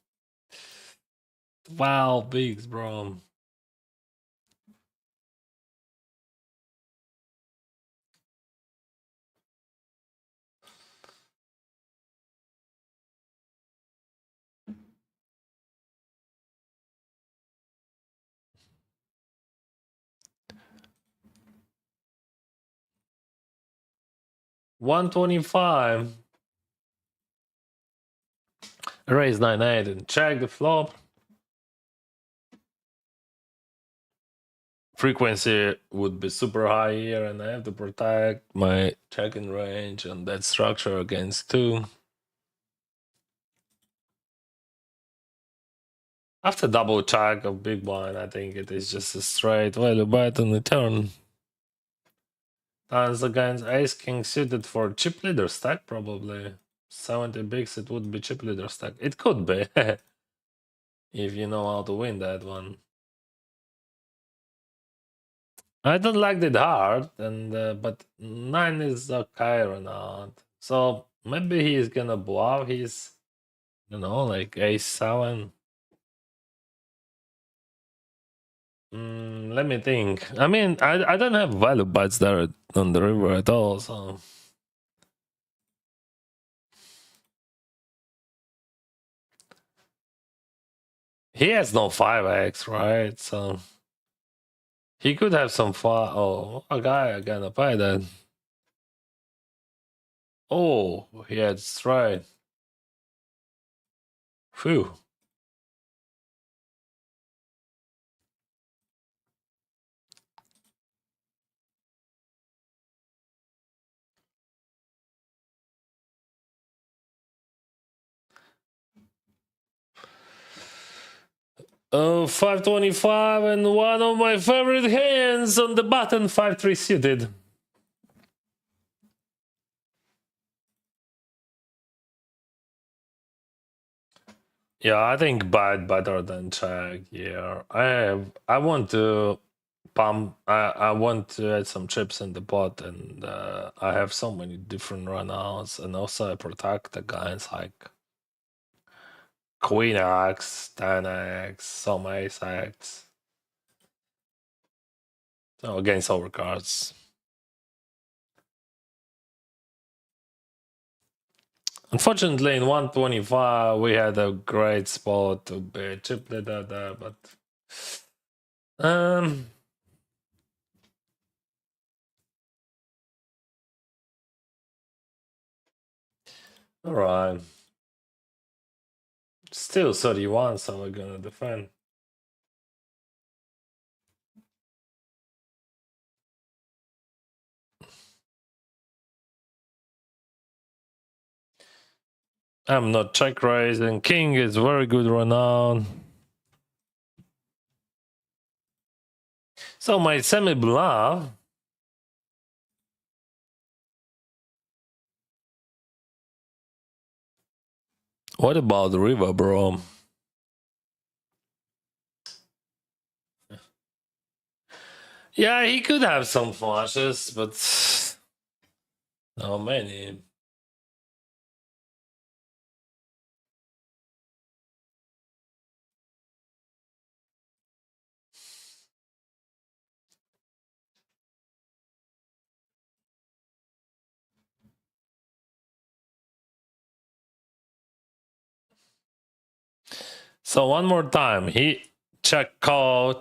12 bigs, bro. $125. Raise 9-8 and check the flop. Frequency would be super high here, and I have to protect my checking range and that structure against 2. After double check of big blind, I think it is just a straight value bet on the turn. Turns against ace king suited for chip leader stack, probably. 70 bigs, it would be chip leader stack. It could be. If you know how to win that one. I don't like that hard, and but 9 is okay or not. So maybe he is gonna bluff his, like ace 7. Let me think. I mean, I don't have value bets there on the river at all, so. He has no 5x, right? So he could have some fun. Oh, a guy gonna play that. Oh, he had straight. Phew. Oh, 525 and one of my favorite hands on the button, 5-3 suited. Yeah, I think bite better than check here. I want to pump. I want to add some chips in the pot, and I have so many different runouts, and also I protect against like Queen X, 10x, some Ace X. So against overcards. Unfortunately, in 125, we had a great spot to be chip leader there, but all right. Still 31, so we're gonna defend. I'm not check raising. King is very good renown. So my semi bluff. What about the river, bro? Yeah, he could have some flushes, but not many. So one more time, he check call,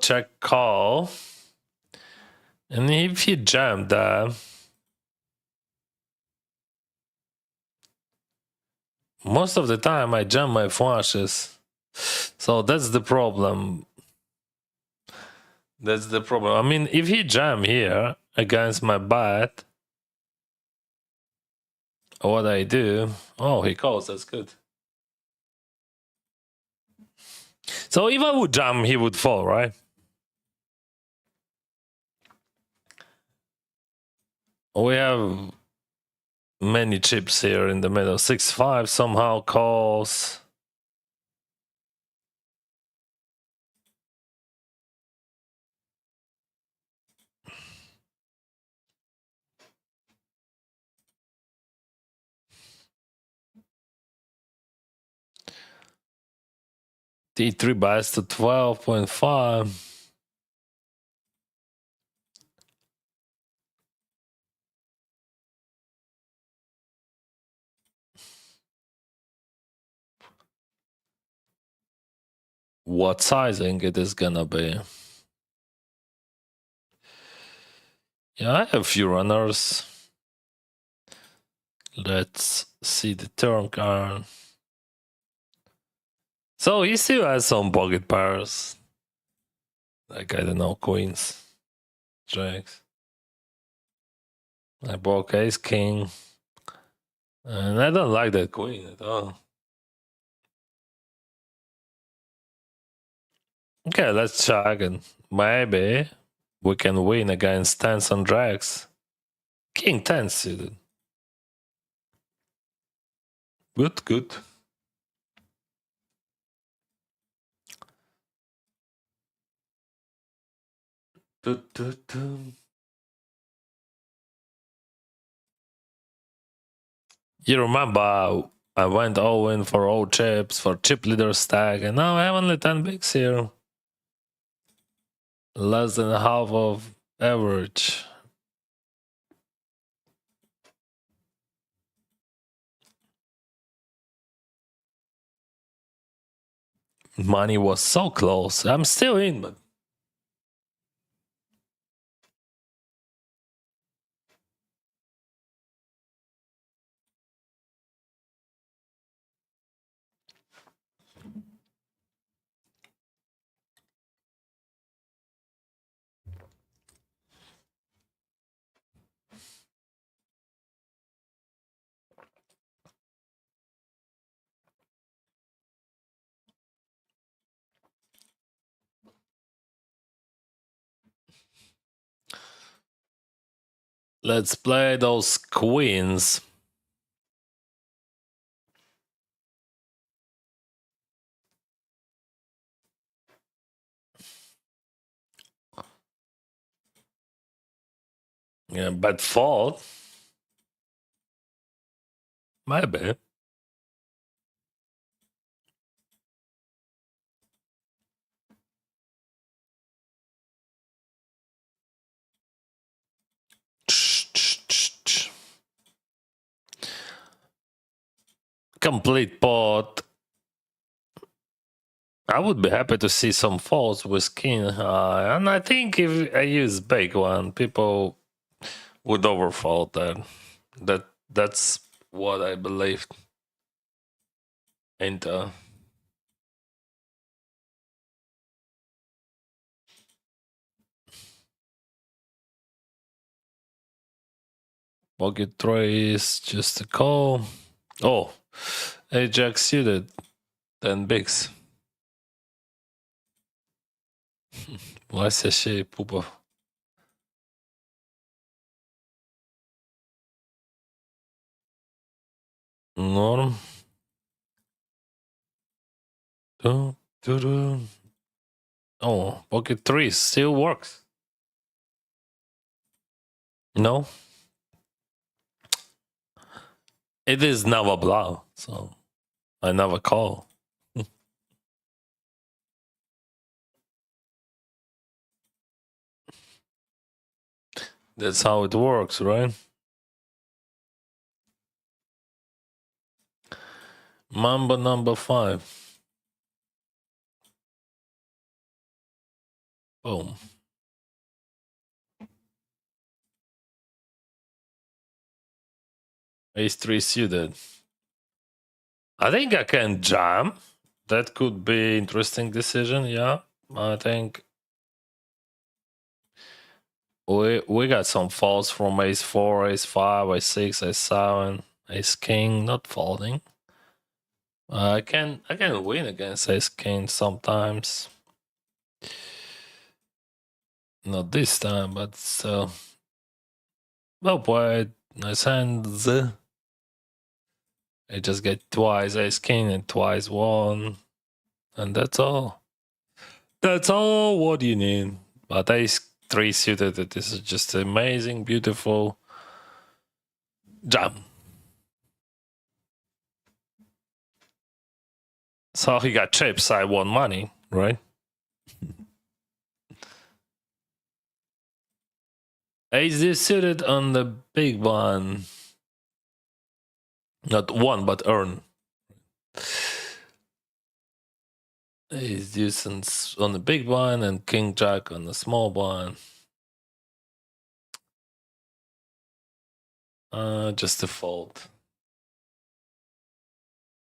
and if he jammed that, most of the time I jam my flushes. So that's the problem. That's the problem. I mean, if he jam here against my bat, what I do? Oh, he calls. That's good. So if I would jam, he would fall, right? We have many chips here in the middle. 6-5 somehow calls. T3 buys to 12.5. What sizing it is gonna be? Yeah, I have a few runners. Let's see the turn card. So he still has some pocket pairs. Like, I don't know, queens, jacks. I broke ace king. And I don't like that queen at all. Okay, let's check and maybe we can win against tens and jacks. King 10 suited. Good, good. You remember I went all in for all chips, for chip leader stack, and now I have only 10 bigs here. Less than half of average. Money was so close. I'm still in, but let's play those queens. Yeah, but fault. Maybe. Complete pot. I would be happy to see some faults with king high, and I think if I use big one, people would overfold that. That's what I believed into. Pocket tray is just a call. Oh, Ajax suited. 10 bigs. Vai ser cheio, pupa. Norm. Dun, dun, dun. Oh, pocket three still works. No, it is never blah, so I never call. That's how it works, right? Mamba number 5. Boom. Ace 3 suited. I think I can jam. That could be interesting decision, yeah. I think we got some faults from ace 4, ace 5, ace 6, ace 7, ace king, not folding. I can win against ace king sometimes. Not this time, but still. Well played. Nice hands. I just get twice ace king and twice one. And that's all. That's all what you need. But ace 3 suited, this is just amazing, beautiful jam. So he got chips, I won money, right? Ace is suited on the big one. Not one, but earn. Ace deuce on the big one and king jack on the small one. Just a fold.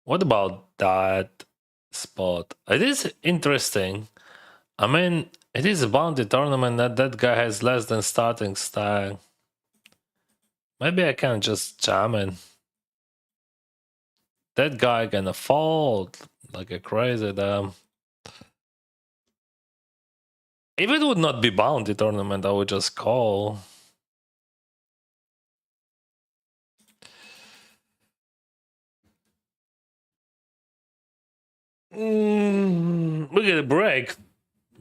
What about that spot? It is interesting. I mean, it is a bounty tournament that guy has less than starting stack. Maybe I can just jam in. That guy gonna fold like a crazy damn. If it would not be bounty tournament, I would just call. We get a break.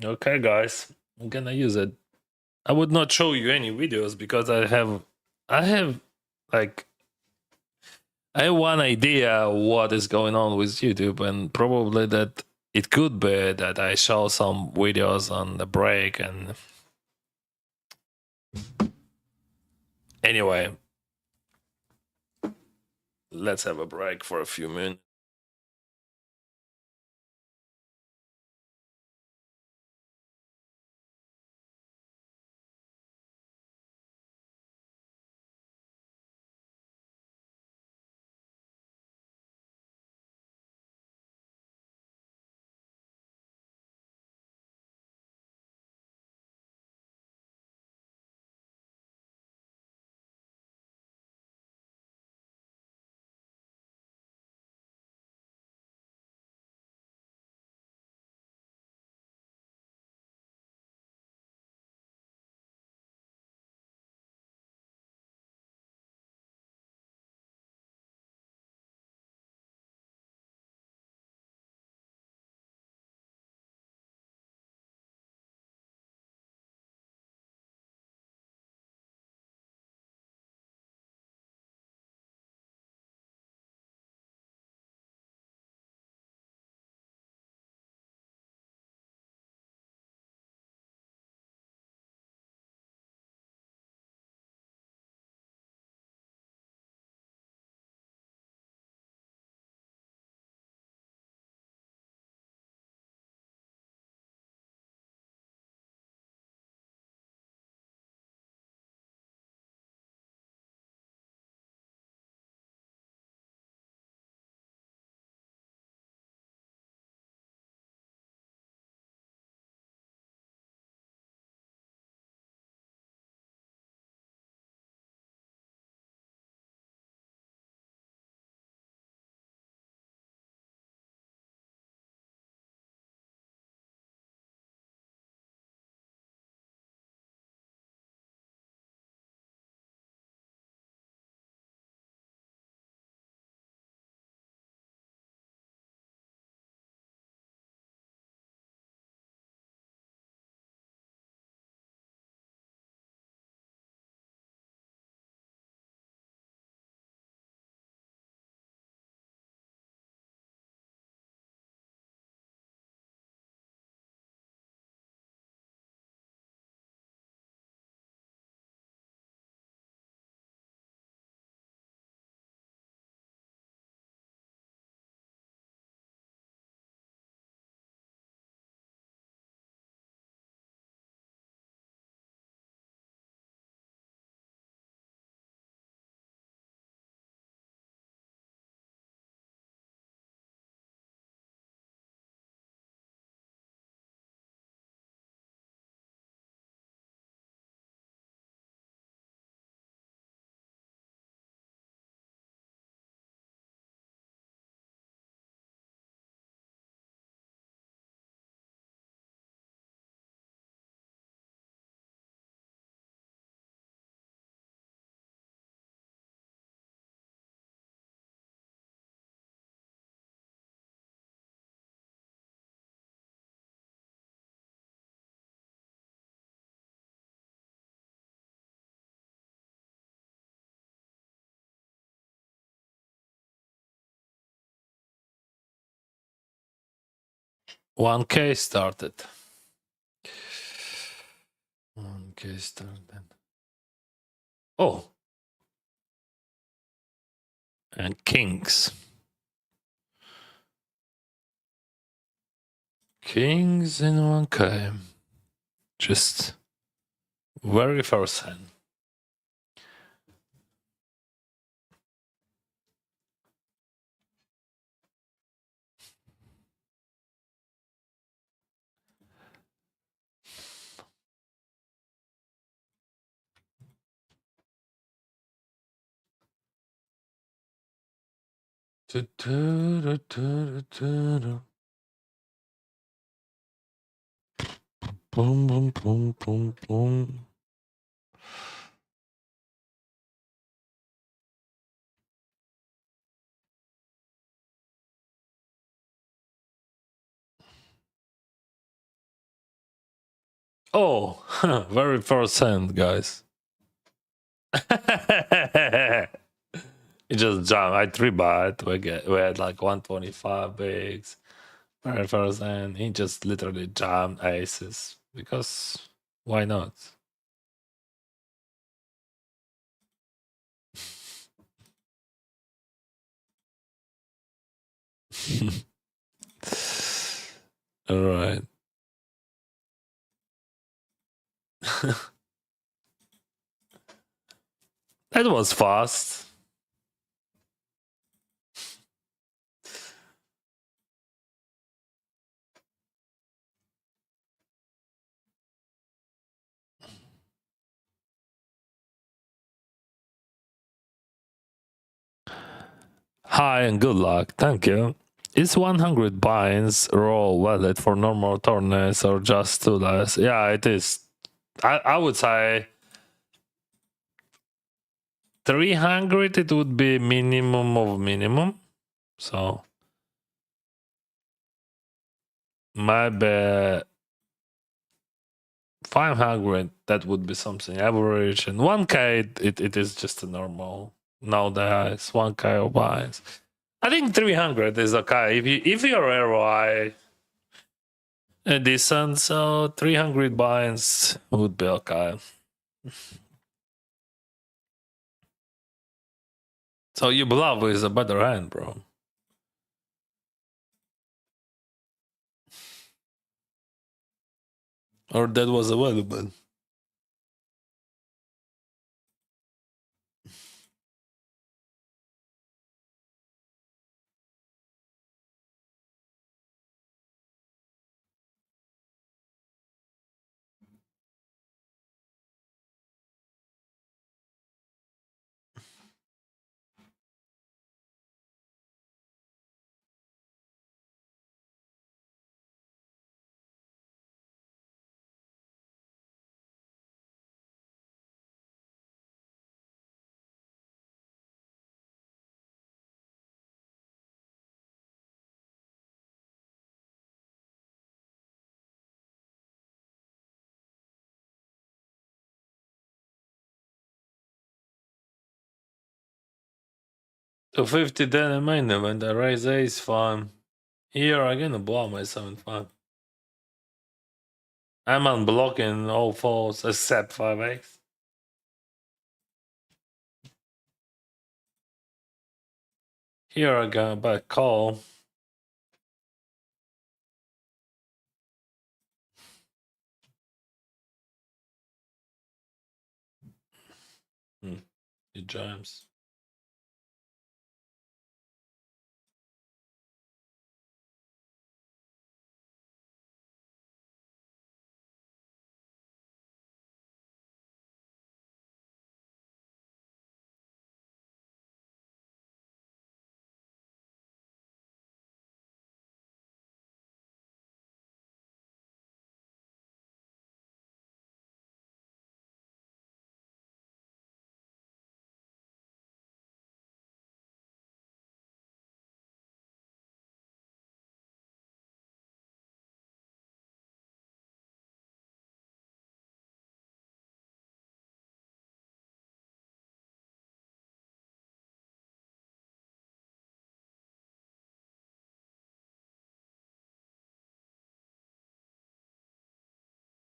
Okay, guys, I'm gonna use it. I would not show you any videos because I have like I have one idea what is going on with YouTube, and probably that it could be that I show some videos on the break. And anyway, let's have a break for a few minutes. 1K started. 1K started. Oh. And kings. Kings in 1K. Just very first hand. Boom, boom, boom, boom, boom. Oh, very first hand, guys. It just jumped. I 3-bet. We had like 125 bigs. Very first hand. He just literally jammed aces because why not? All right. That was fast. Hi and good luck. Thank you. Is 100 binds roll valid for normal tournaments or just two less? Yeah, it is. I would say 300 it would be minimum of minimum. So maybe 500 that would be something average, and 1K it is just a normal nowadays 1K or binds. I think 300 is okay if your ROI decent, so 300 binds would be okay. So you bluff is a better hand, bro. Or that was available. So 50 then a main event, I raise ace 5. Here I'm gonna blow my 7-5. I'm unblocking all fours except 5x. Here I got back call. He jams.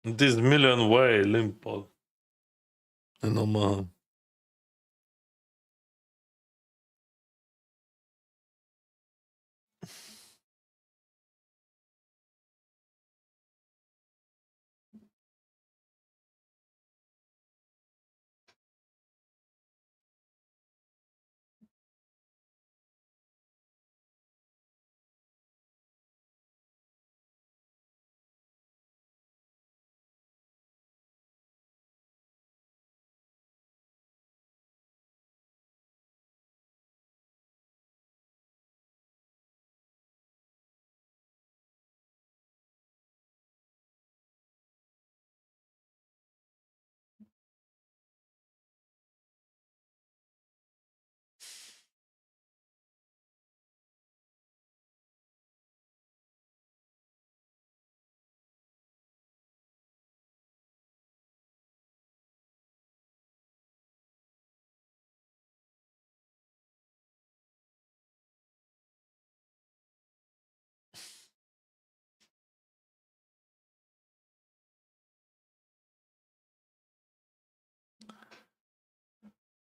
This million way Limpol in Omaha.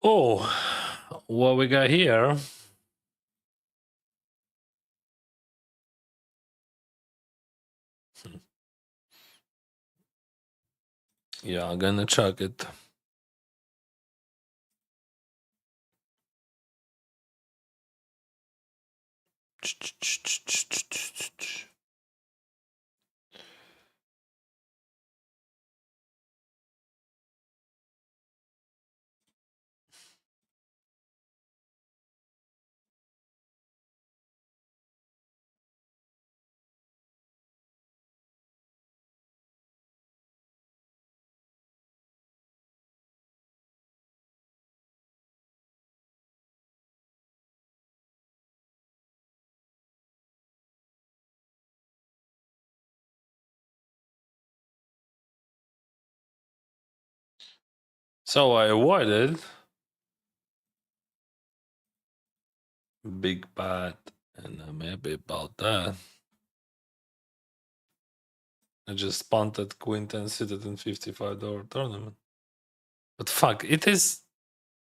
Oh, what we got here? Yeah, I'm gonna check it. So I avoided big bad, and I'm happy about that. I just punted Quinten seated in $55 tournament. But fuck, it is.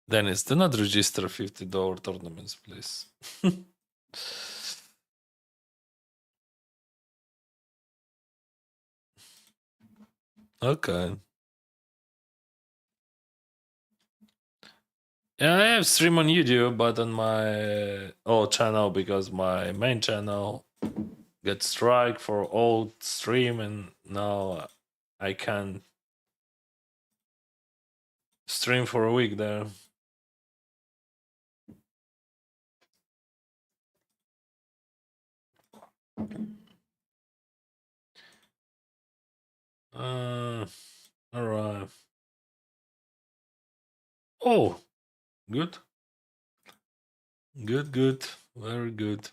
Dennis, do not register $50 tournaments, please. Okay. Yeah, I have stream on YouTube, but on my old channel because my main channel get strike for old stream, and now I can stream for a week there. All right. Oh, good, good, very good.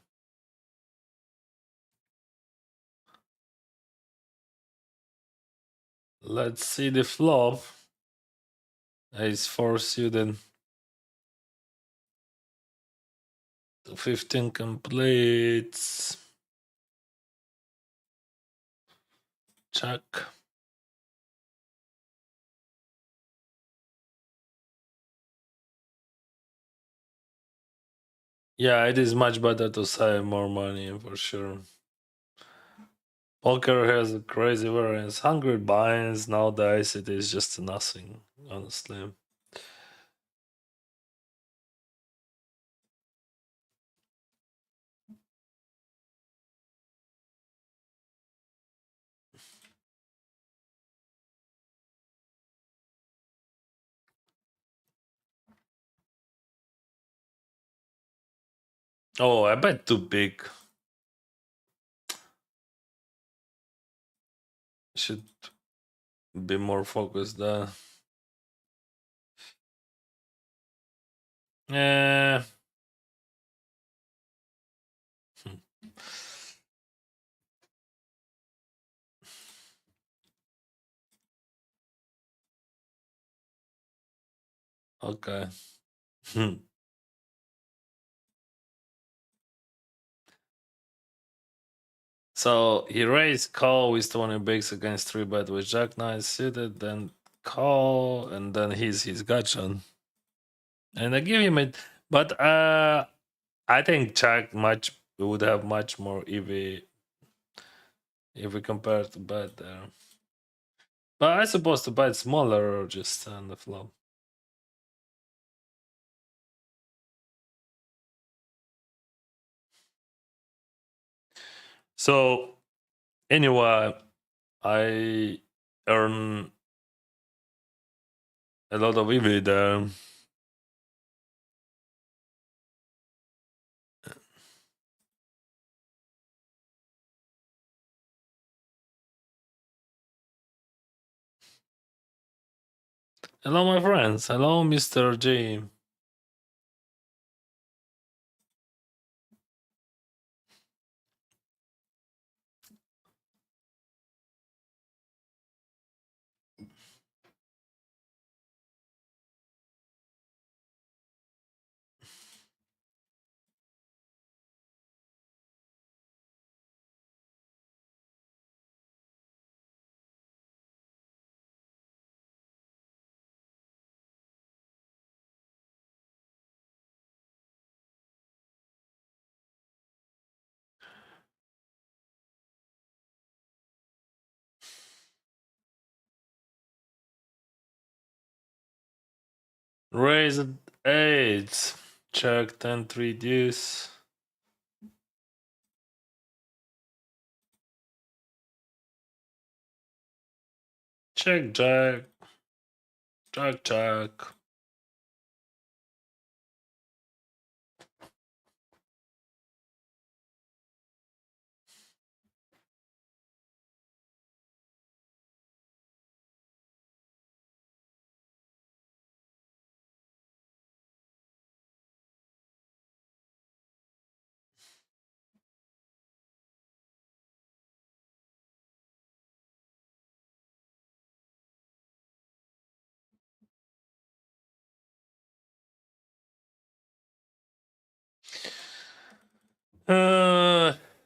Let's see the flop. Ace 4 suited. 15 completes. Check. Yeah, it is much better to save more money for sure. Poker has a crazy variance. 100 buy-ins nowadays, it is just nothing, honestly. Oh, I bet too big. Should be more focused there. Yeah. Okay. So he raised call with 20 bigs against 3-bet with Jack 9 suited, then call, and then he's gotcha. And I give him it, but I think Jack would have much more EV if we compare to bet there. But I suppose to bet smaller or just on the flop. So anyway, I earn a lot of EV there. Hello, my friends. Hello, Mr. G. Raise at 8. Check 10-3 deuce. Check jack. Jack jack.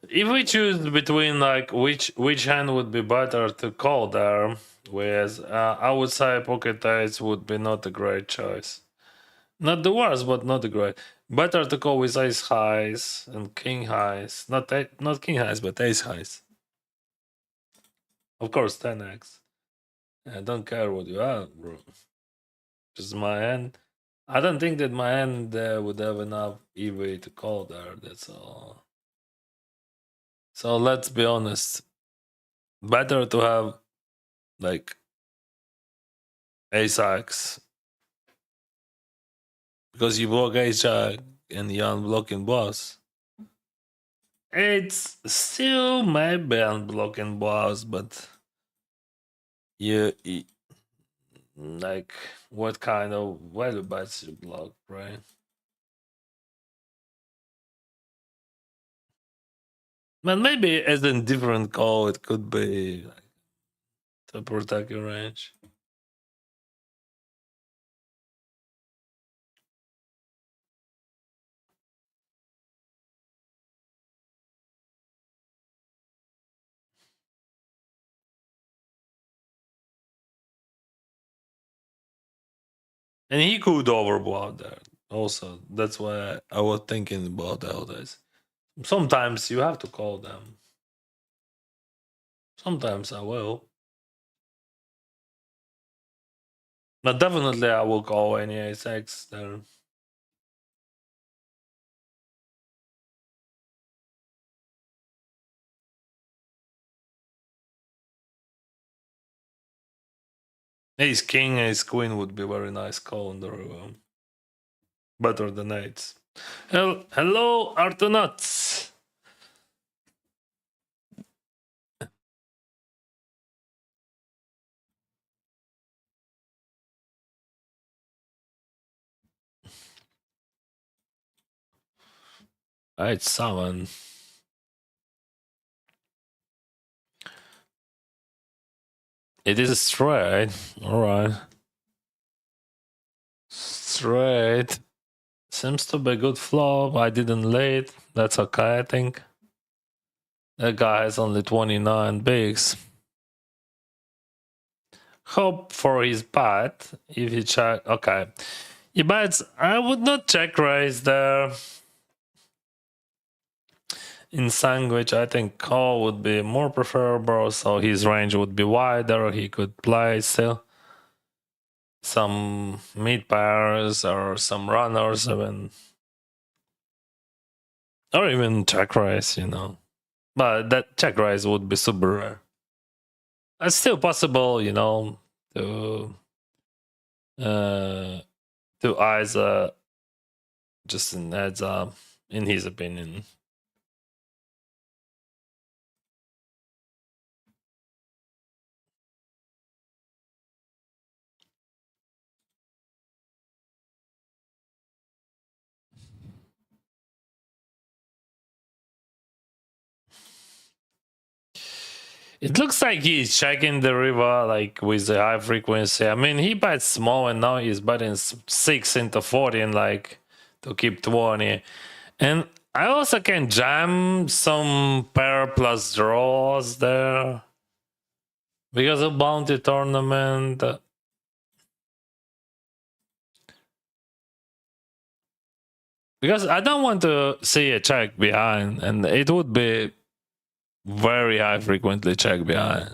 If we choose between like which hand would be better to call there with, I would say pocket ace would be not a great choice. Not the worst, but not the great. Better to call with ace highs and king highs. Not king highs, but ace highs. Of course, 10x. I don't care what you have, bro. Just my hand. I don't think that my hand would have enough EV to call there. That's all. So let's be honest. Better to have like ace x because you block ace jack and you're unblocking boss. It's still maybe unblocking boss, but you like what kind of value bets you block, right? But maybe as a different call, it could be like to protect your range. And he could overblow there also. That's why I was thinking about all this. Sometimes you have to call them. Sometimes I will. But definitely I will call any ace x there. Ace king, ace queen would be very nice call on the river. Better than eights. Hello, Artonauts. It's 7. It is straight. Alright. Straight. Seems to be a good flop. I didn't late. That's okay, I think. That guy has only 29 bigs. Hope for his bet if he check. Okay. He bets. I would not check raise there. In sandwich, I think call would be more preferable, so his range would be wider. He could play still some mid pairs or some runners, even, or even check raise, you know. But that check raise would be super rare. It's still possible, you know, to Isa, just an heads up, in his opinion. It looks like he's checking the river like with the high frequency. I mean, he bets small and now he's betting 6 into 14 like to keep 20. And I also can jam some pair plus draws there because of bounty tournament. Because I don't want to see a check behind, and it would be very high frequently check behind.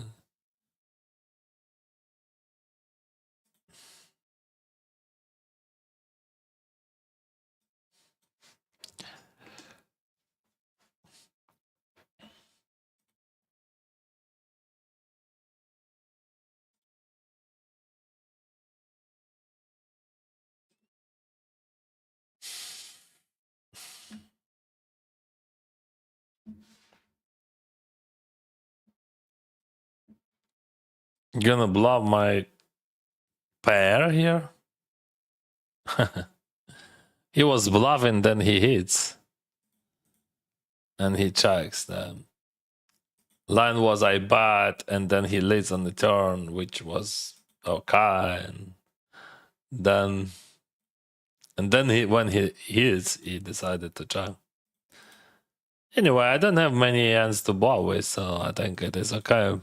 Gonna bluff my pair here. He was bluffing, then he hits. And he checks them. Line was I bet, and then he leads on the turn, which was okay. And then he, when he hits, he decided to check. Anyway, I don't have many hands to bluff with, so I think it is okay.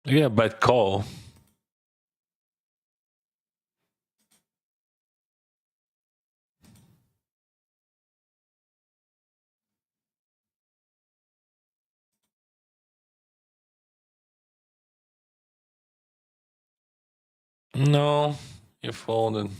Yeah, but call. No, you folded.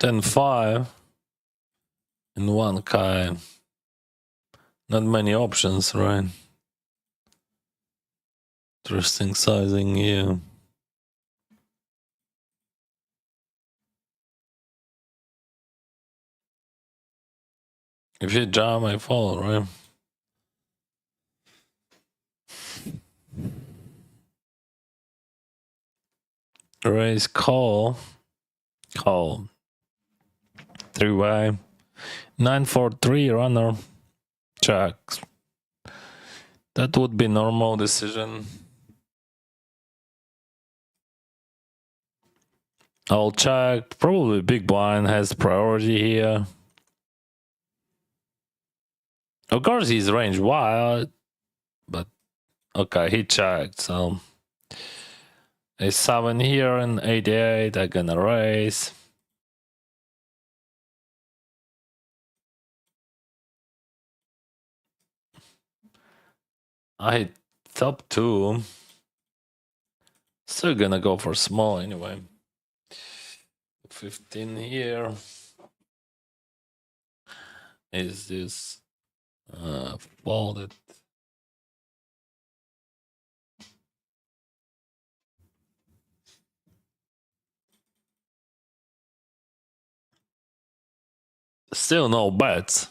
Then 5 in one kind. Not many options, right? Interesting sizing here. If you jam, I follow, right? Raise call. Call. 3-way. 9-4-3 runner. Check. That would be normal decision. I'll check. Probably big blind has priority here. Of course he's range wide, but okay, he checked, so A7 here and 88. I'm gonna raise. I top 2. Still gonna go for small anyway. 15 here. Is this folded? Still no bets.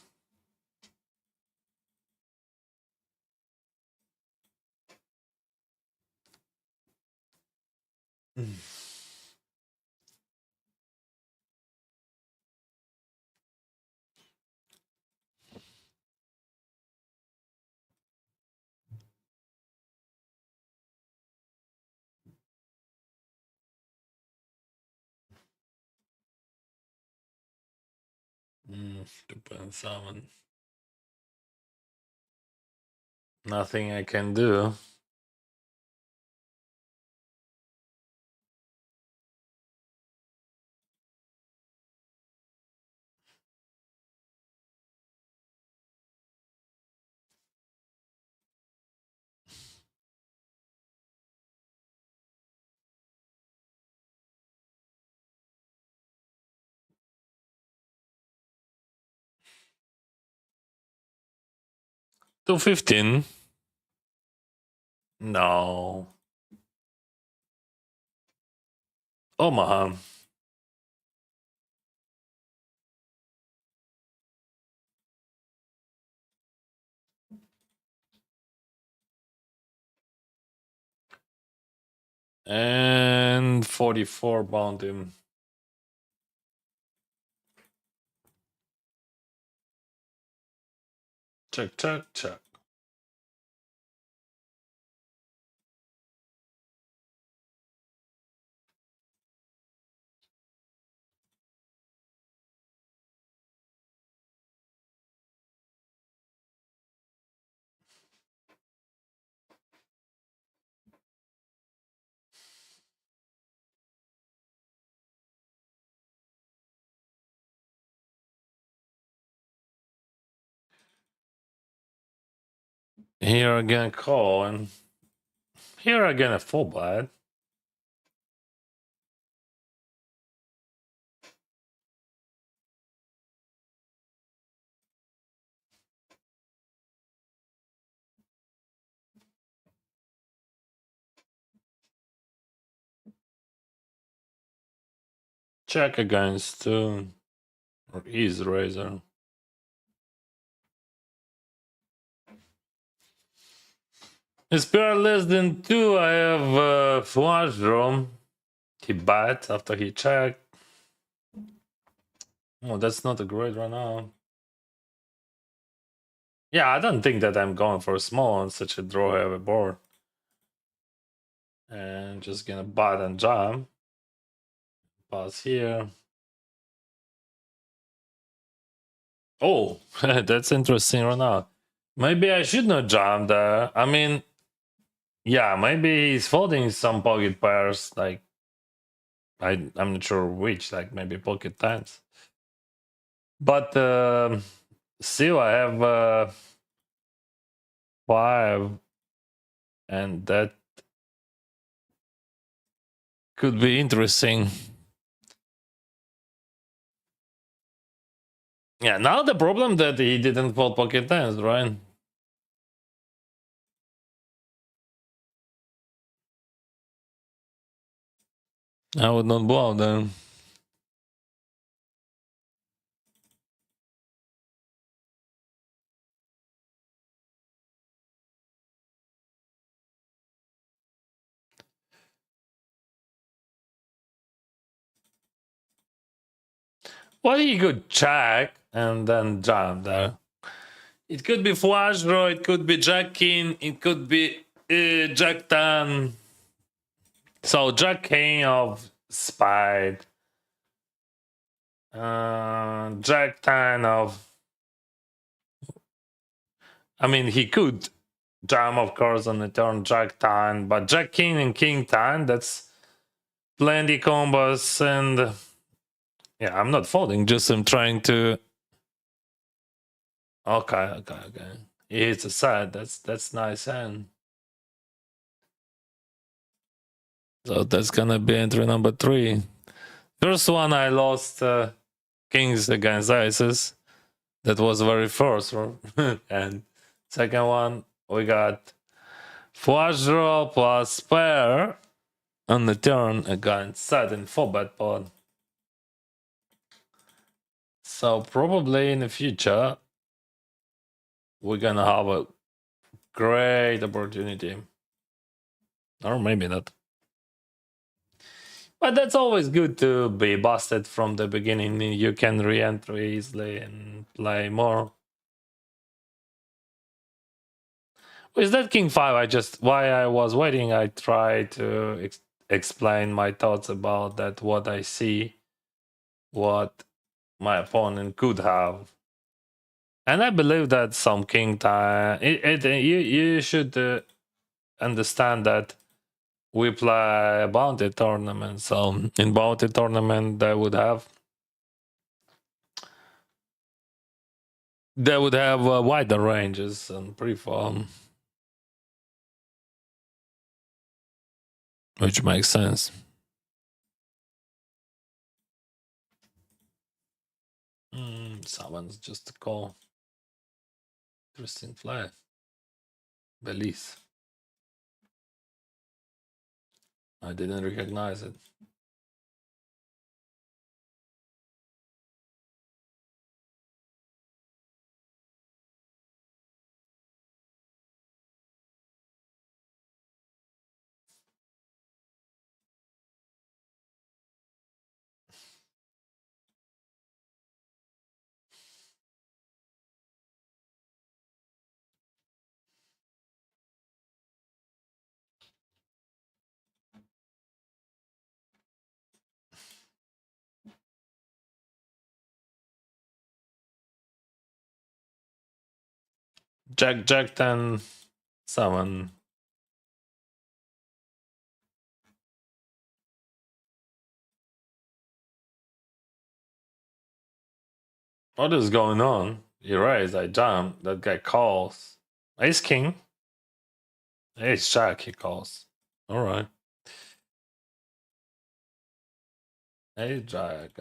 Mm, 2.7. Nothing I can do. $2.15. No. Omaha. And 44 bound him. Check, check, check. Here again, call, and here again a full blind. Check against or is razor. SPR less than 2. I have flush draw. He bet after he checked. Oh, that's not a great run now. Yeah, I don't think that I'm going for a small on such a draw heavy board. And just gonna butt and jump. Pause here. Oh, that's interesting right now. Maybe I should not jump there. I mean, yeah, maybe he's folding some pocket pairs. Like, I'm not sure which. Like maybe pocket tens. But still, I have 5, and that could be interesting. Yeah, now the problem that he didn't fold pocket tens, right? I would not blow then. Well, he could check and then jump there. It could be flush draw, it could be jack king, it could be jack 10. So jack king of spade. Jack 10 of... I mean, he could jam, of course, on the turn jack 10, but jack king and king 10, that's plenty combos, and yeah, I'm not folding, just I'm trying to. Okay. It's a sad. That's nice hand. So that's gonna be entry number 3. First one I lost kings against aces. That was very first, and second one we got flush draw plus pair on the turn against set in 4-bet pot. So probably in the future we're gonna have a great opportunity, or maybe not. But that's always good to be busted from the beginning. You can re-enter easily and play more. With that king 5, while I was waiting, I tried to explain my thoughts about that, what I see, what my opponent could have. And I believe that some king time, you should understand that we play a bounty tournament. So in bounty tournament, they would have wider ranges and pre-form, which makes sense. Someone's just a call. Interesting play. Belize. I didn't recognize it. Jack 10 7. What is going on? You raise, I jump. That guy calls. Ace king. Ace jack, he calls. All right. Ace jack.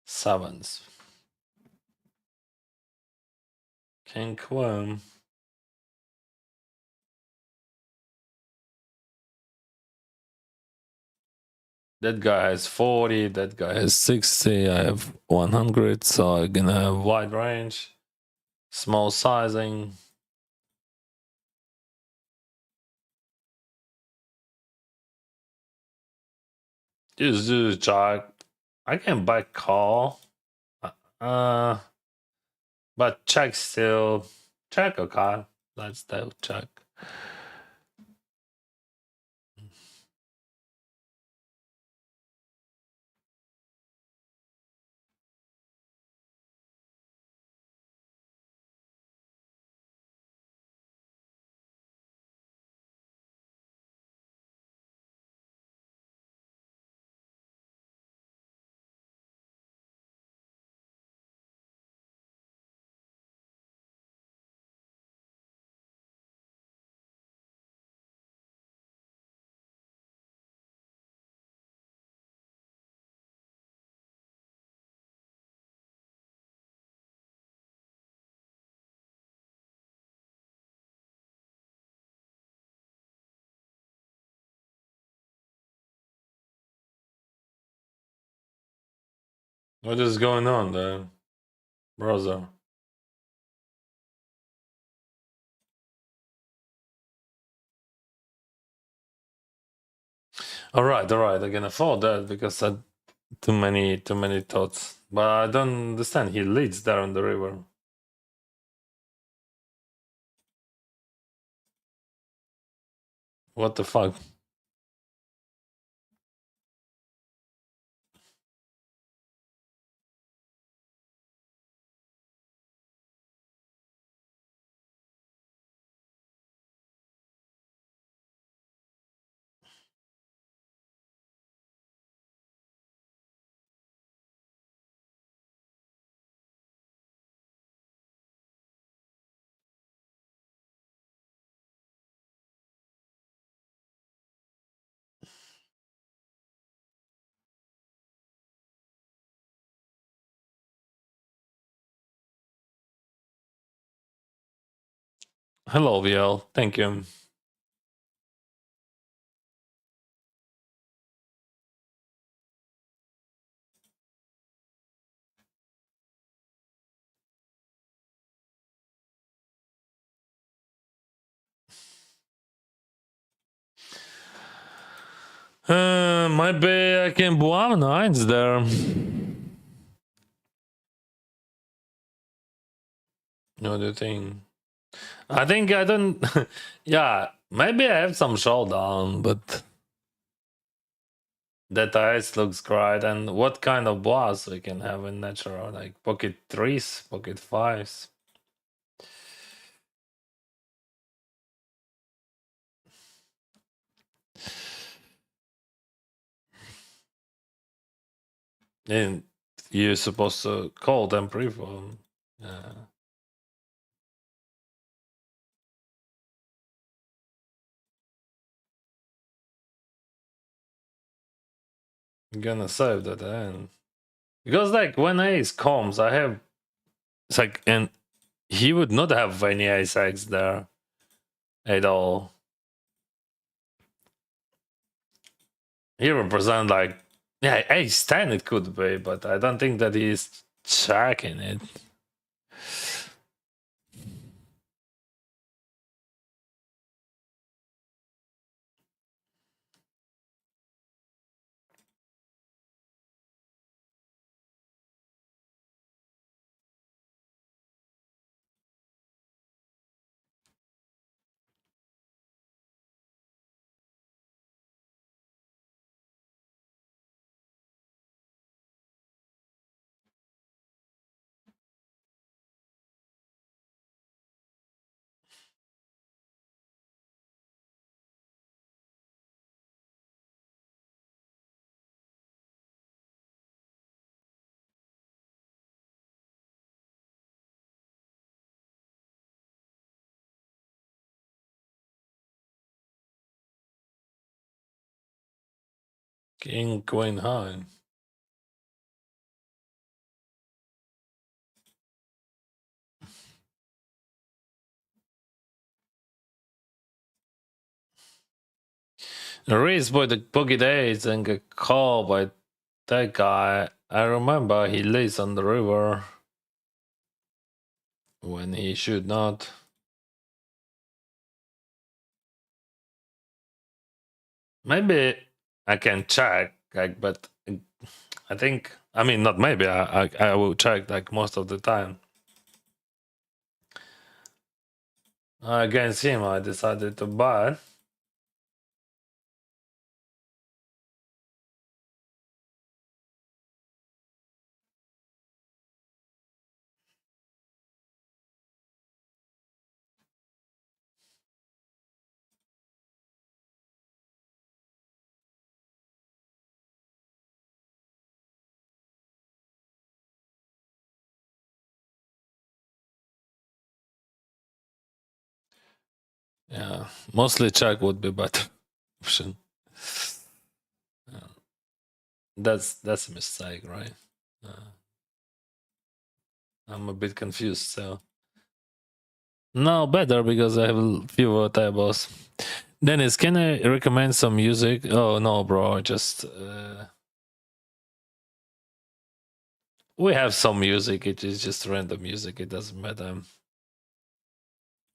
Sevens. King queen. That guy has 40, that guy has 60, I have 100, so I'm gonna have wide range, small sizing. Just do jack. I can back call. But check still. Check, okay. Let's still check. What is going on there, brother? All right, I can afford that because I too many thoughts. But I don't understand. He leads there on the river. What the fuck? Hello, VL. Thank you. Maybe I can buy nines there. What do you think? I think I don't. Yeah, maybe I have some showdown, but that ice looks great. And what kind of boss we can have in natural? Like pocket threes, pocket fives. And you're supposed to call them pre-phone. Yeah. I'm gonna save that end. Because like when ace comes, I have it's like and he would not have any ace X there at all. He represent like yeah, ace 10 it could be, but I don't think that he's checking it. King, queen high. Raised by the pocket ace and get called by that guy. I remember he lays on the river when he should not. Maybe I can check, like, but I think I mean not maybe I will check like most of the time. Against him, I decided to buy. Yeah, mostly check would be better option. Yeah. That's a mistake, right? I'm a bit confused. So no, better because I have fewer tables. Dennis, can I recommend some music? Oh no, bro, just we have some music. It is just random music. It doesn't matter.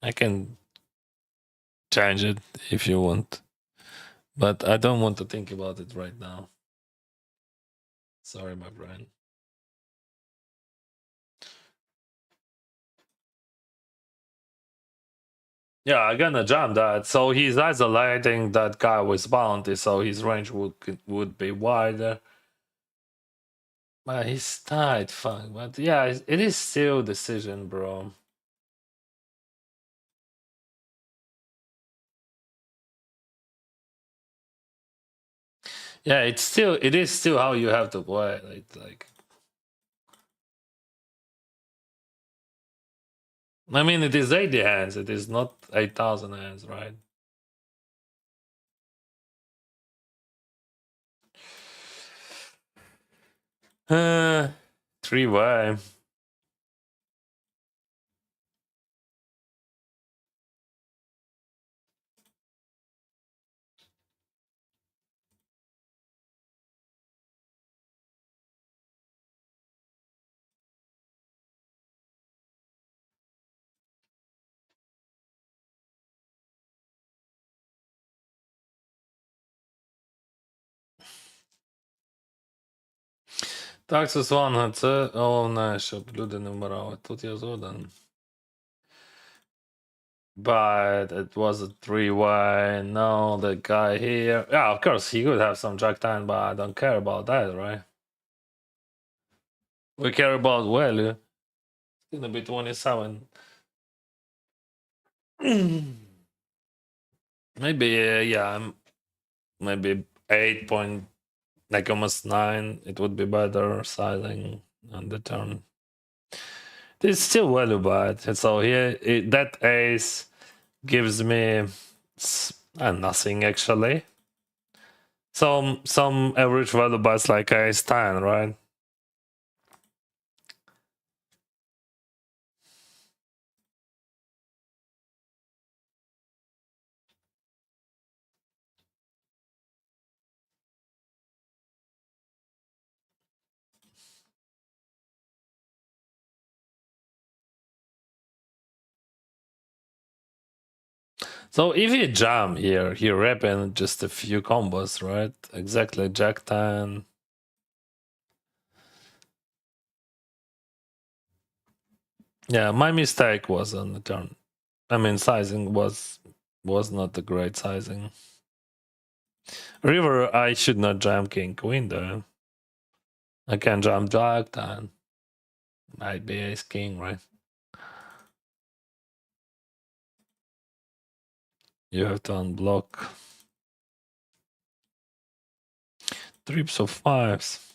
I can change it if you want. But I don't want to think about it right now. Sorry, my brain. Yeah, I'm gonna jump that. So he's isolating that guy with bounty, so his range would be wider. But he's tight, fine. But yeah, it is still decision, bro. Yeah, it is still how you have to play. Like I mean, it is 80 hands. It is not 8,000 hands, right? Three-way. Так så Svan, це... Головне, щоб люди не вмирали. Тут я згоден. But it was a three-way. No, the guy here... Yeah, of course, he could have some Jack 10, but I don't care about that, right? We care about value. It's gonna be 27. Maybe, yeah, maybe 8 point... Like almost 9. It would be better sizing on the turn. It's still value, but so here that ace gives me nothing actually. Some average value buys like ace 10, right? So if you jam here, you're wrapping just a few combos, right? Exactly, Jack 10. Yeah, my mistake was on the turn. I mean, sizing was not a great sizing. River, I should not jam king queen though. I can jam Jack 10. Might be ace king, right? You have to unblock. Trips of fives.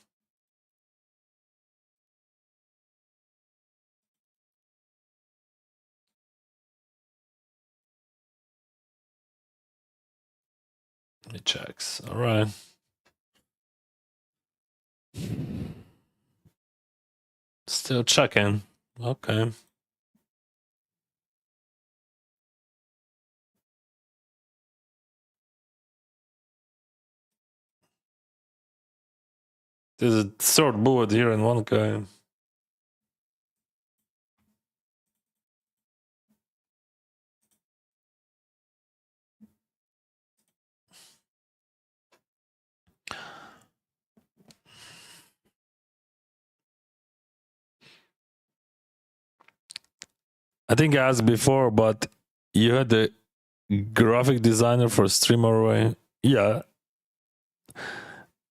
It checks. All right. Still checking. Okay. There's a third bullet here in one guy. I think I asked before, but you had the graphic designer for Streamerway. Yeah.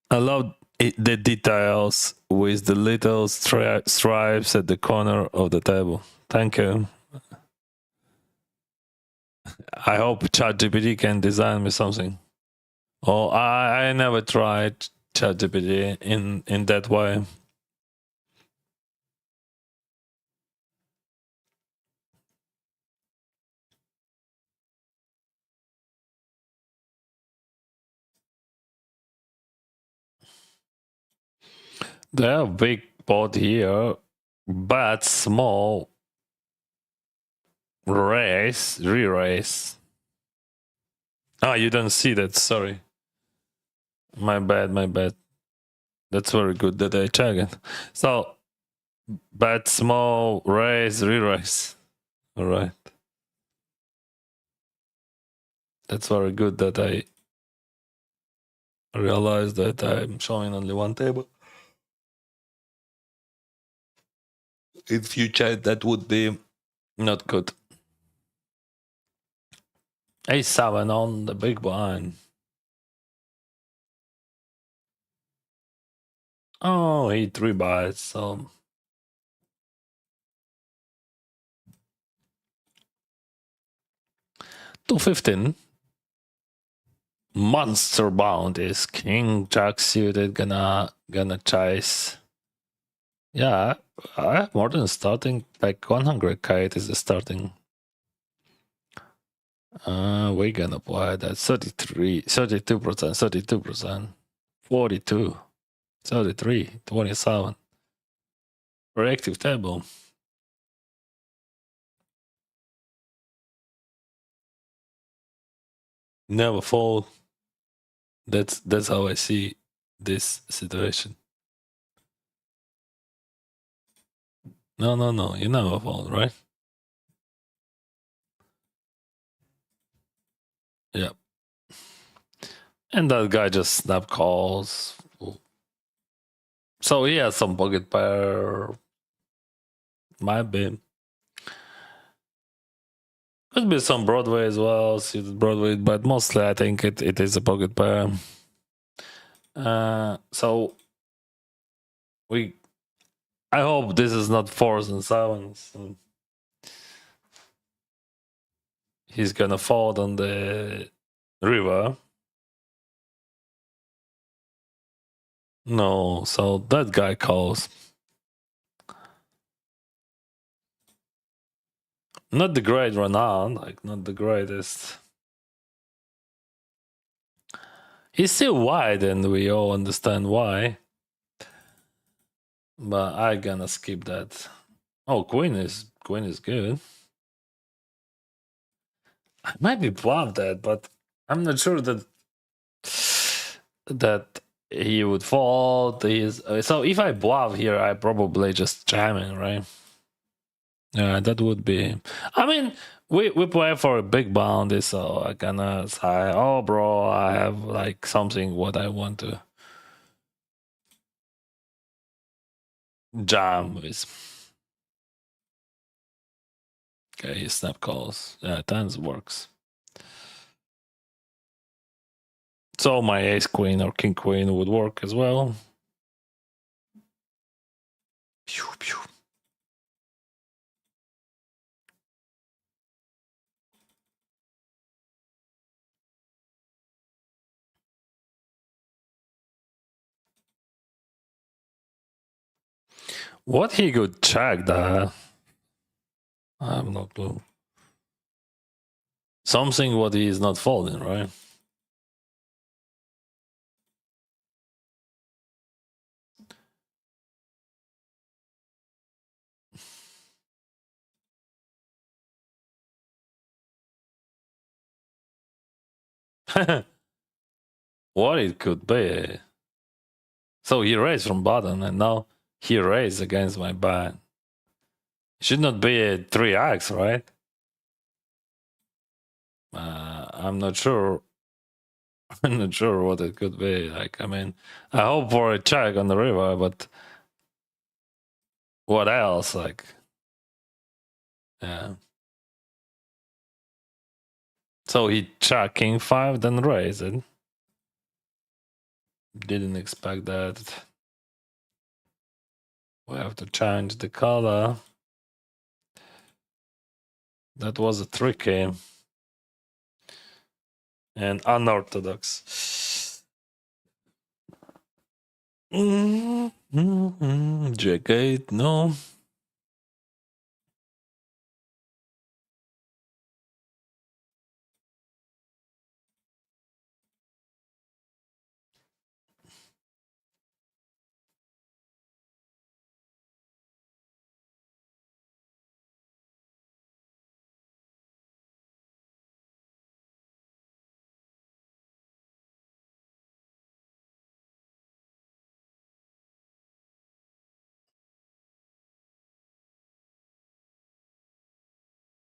I love the details with the little stripes at the corner of the table. Thank you. I hope ChatGPT can design me something. Oh, I never tried ChatGPT in that way. They have big board here, but small re-raise. Ah, you don't see that, sorry. My bad. That's very good that I check it. So, bet small, raise, re-raise. All right. That's very good that I realize that I'm showing only one table. In future, that would be not good. A7 on the big blind. Oh, he 3 bites, so 215. Monster bound is king jack suited gonna chase. Yeah, I have more than starting, like 100k. It is the starting. We're gonna play that 33, 32%, 32%, 42, 33, 27. Reactive table. Never fold. That's how I see this situation. No. You never fold, right? Yeah. And that guy just snap calls. So he has some pocket pair. Might be. Could be some Broadway as well, suited Broadway, but mostly I think it is a pocket pair. So I hope this is not 4s and 7s. So he's gonna fold on the river. No, so that guy calls. Not the great run on, like not the greatest. He's still wide, and we all understand why. But I gonna skip that. Oh, queen is good. I might be bluff that, but I'm not sure that he would fold. So if I bluff here, I probably just jamming, right? Yeah, that would be. I mean, we play for a big bounty, so I gonna say, "Oh, bro, I have like something what I want to jam with." Okay, he snap calls. Yeah, tens works. So my ace queen or king queen would work as well. Pew, pew. What he could check that? I have no clue. Something what he is not folding, right? What it could be. So he raised from bottom, and now he raised against my band. Should not be a 3x, right? I'm not sure. I'm not sure what it could be. Like, I mean, I hope for a check on the river, but what else? Like, yeah. So he checked king 5, then raised it. Didn't expect that. We have to change the color. That was a tricky and unorthodox. Jack 8, no.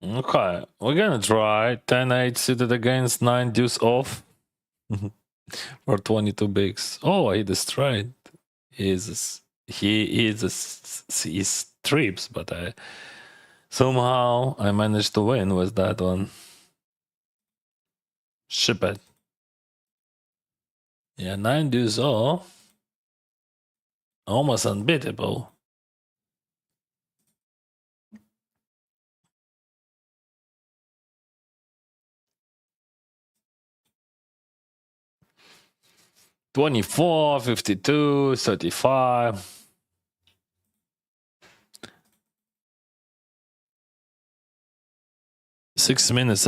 Okay, we're gonna try 10-8 suited against 9 deuce off. for 22 bigs. Oh, he destroyed. He strips, but I somehow I managed to win with that one. Ship it. Yeah, 9 deuce all. Almost unbeatable. $24, $52, $35. 6 minutes,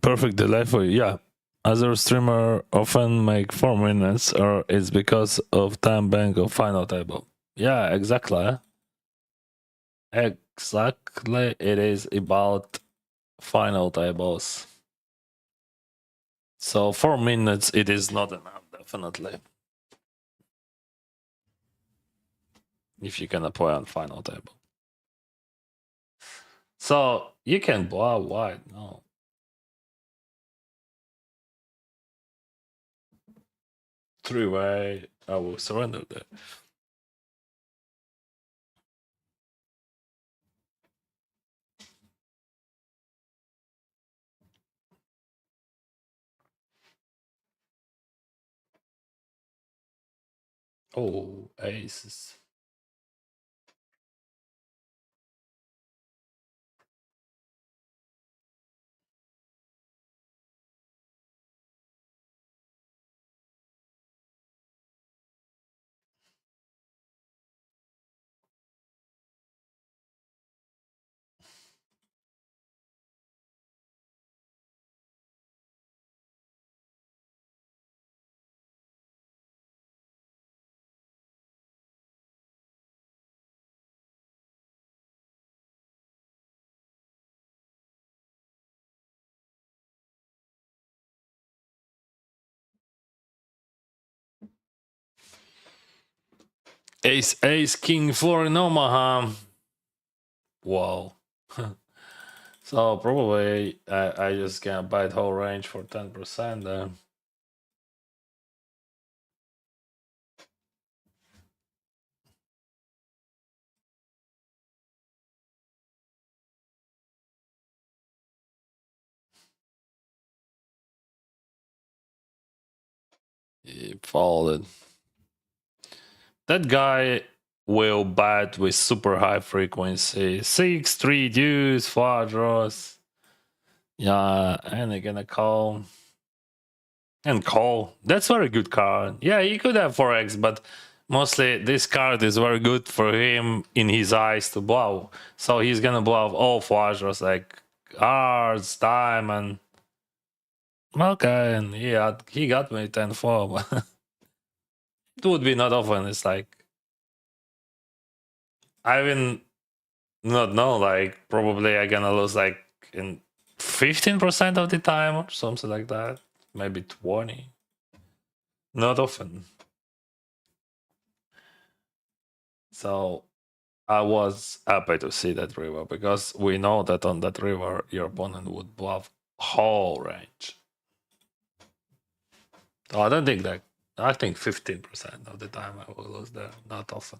perfect delay for you. Yeah. Other streamer often make 4 minutes, or it's because of time bank of final table. Yeah, exactly. Exactly. It is about final tables. So 4 minutes, it is not enough, definitely. If you can apply on final table. So you can blow wide, no. Three-way, I will surrender that. Oh, aces. Ace, king, 4 in Omaha. Wow. So probably I just gonna buy the whole range for 10% then. He folded. That guy will bet with super high frequency. 6, 3 deuce, 4 draws. Yeah, and they're gonna call. And call. That's very good card. Yeah, he could have 4x, but mostly this card is very good for him in his eyes to blow. So he's gonna blow all flush draws like hearts, diamond. Okay, and he got me 10-4, but it would be not often. It's like I even not know, like probably I'm gonna lose like in 15% of the time or something like that. Maybe 20. Not often. So I was happy to see that river because we know that on that river your opponent would bluff whole range. So I don't think that. I think 15% of the time I will lose there. Not often.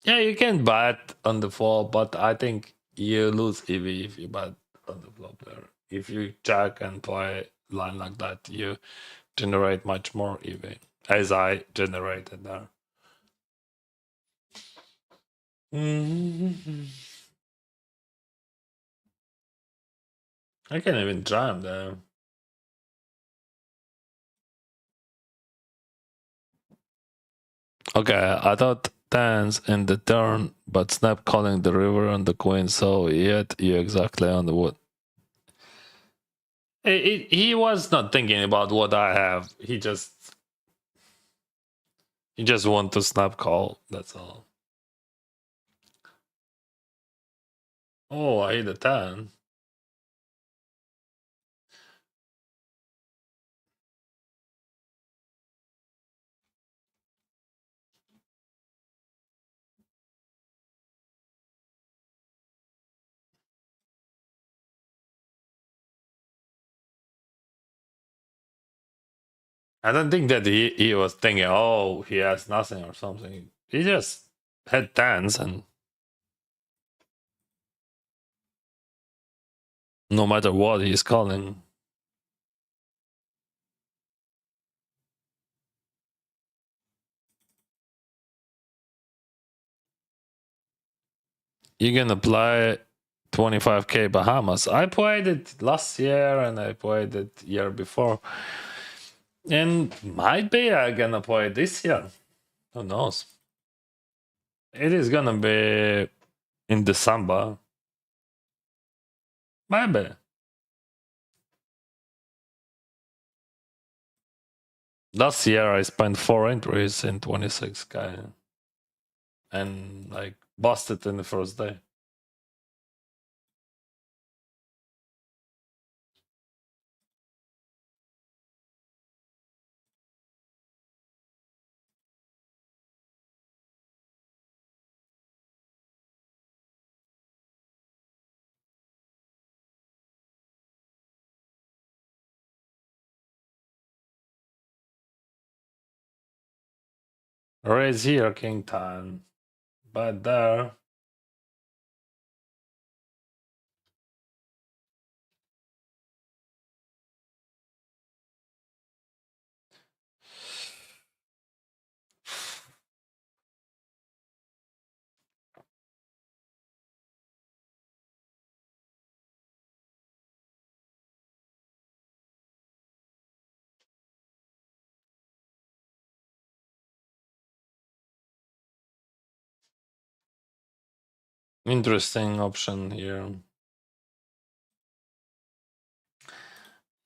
Yeah, you can bet on the fall, but I think you lose EV if you bet on the flop there. If you check and play line like that, you generate much more EV, as I generated there. I can even jam there. Okay, I thought tens in the turn, but snap calling the river on the queen, so yet you exactly on the wood. He was not thinking about what I have. He just want to snap call. That's all. Oh, I hit a 10. I don't think that he was thinking, oh, he has nothing or something. He just had tens, and no matter what he's calling. You can apply 25k Bahamas. I played it last year and I played it year before. And might be I'm gonna play it this year. Who knows? It is gonna be in December. Maybe. Last year I spent 4 entries in 26k and like busted in the first day. Raise here, King Tan. But there. Interesting option here.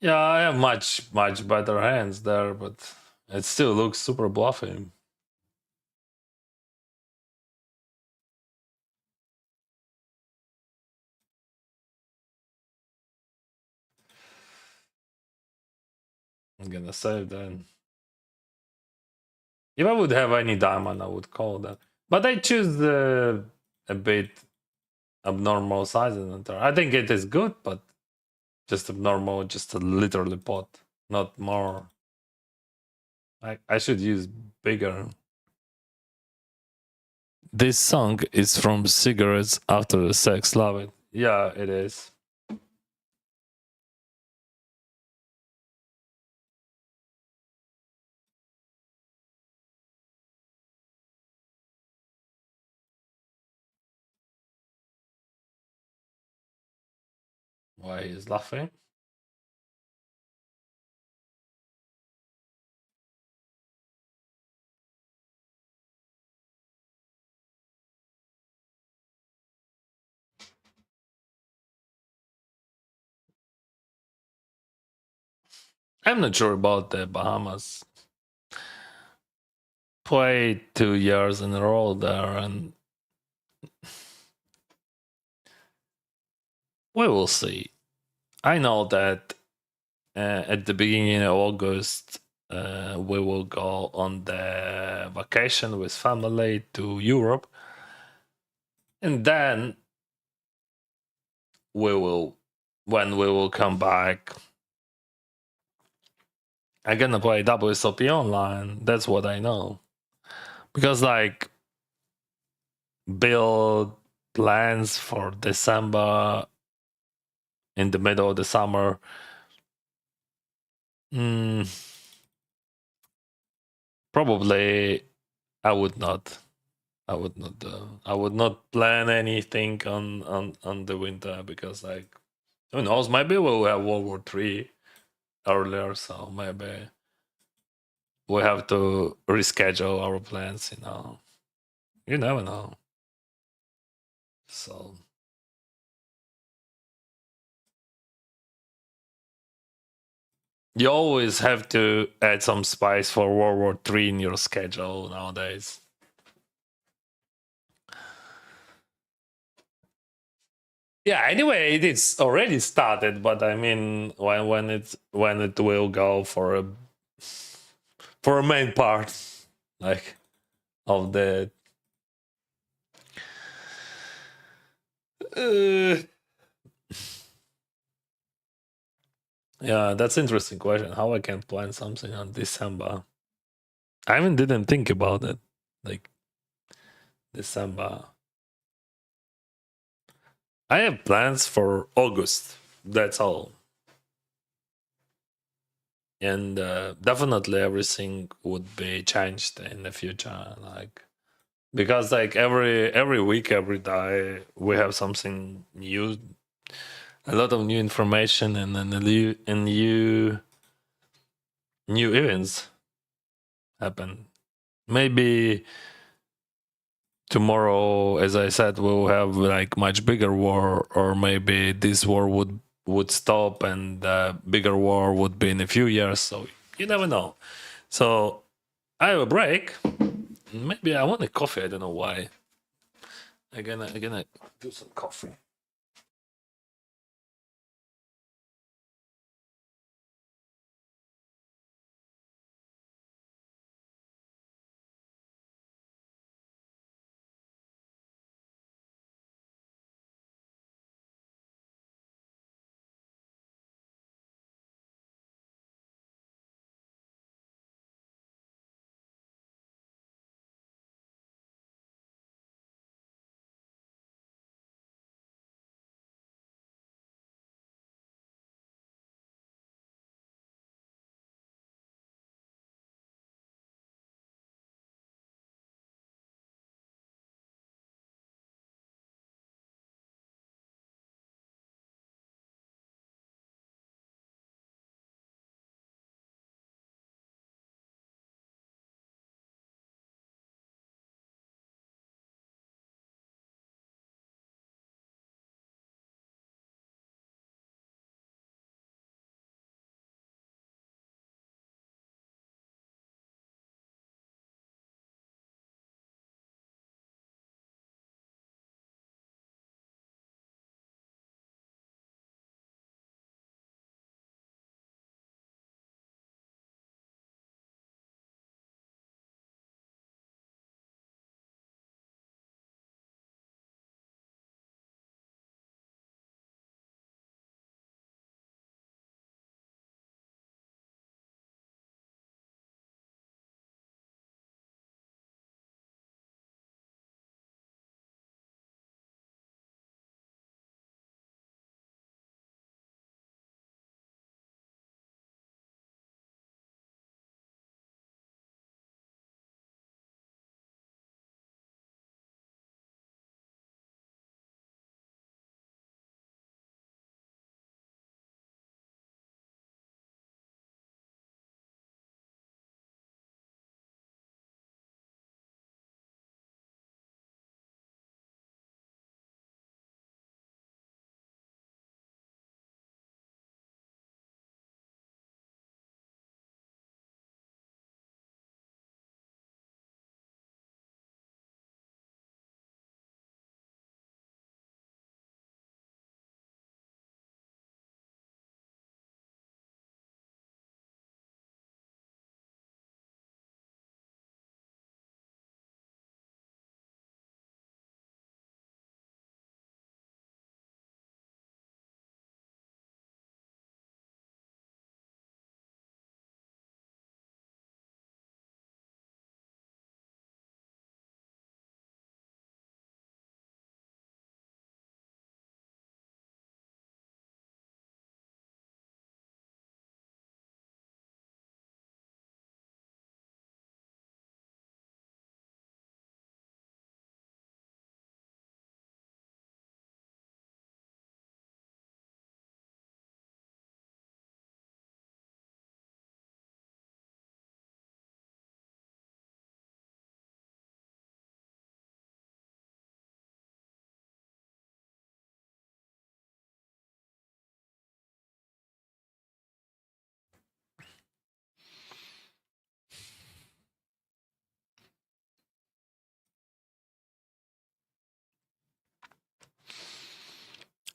Yeah, I have much better hands there, but it still looks super bluffy. I'm gonna save that. If I would have any diamond, I would call that. But I choose a bit abnormal size in the turn. I think it is good, but just abnormal, just a literally pot, not more. I should use bigger. This song is from Cigarettes After the Sex. Love it. Yeah, it is. Why he's laughing? I'm not sure about the Bahamas. Played 2 years in a row there, and we will see. I know that at the beginning of August, we will go on the vacation with family to Europe, and then when we will come back, I'm gonna play WSOP online. That's what I know, because like build plans for December in the middle of the summer. Probably I would not. I would not do. I would not plan anything on the winter because like who knows? Maybe we'll have World War III earlier, so maybe we have to reschedule our plans. You never know. So you always have to add some spice for World War III in your schedule nowadays. Yeah. Anyway, it is already started, but I mean, when it will go for a main part, like of the. Yeah, that's interesting question. How I can plan something on December? I even didn't think about it. Like December. I have plans for August. That's all. And definitely everything would be changed in the future. Like because like every week, every day, we have something new, a lot of new information, and then new events happen. Maybe tomorrow, as I said, we'll have like much bigger war, or maybe this war would stop and the bigger war would be in a few years. So you never know. So I have a break. Maybe I want a coffee. I don't know why. I'm gonna do some coffee.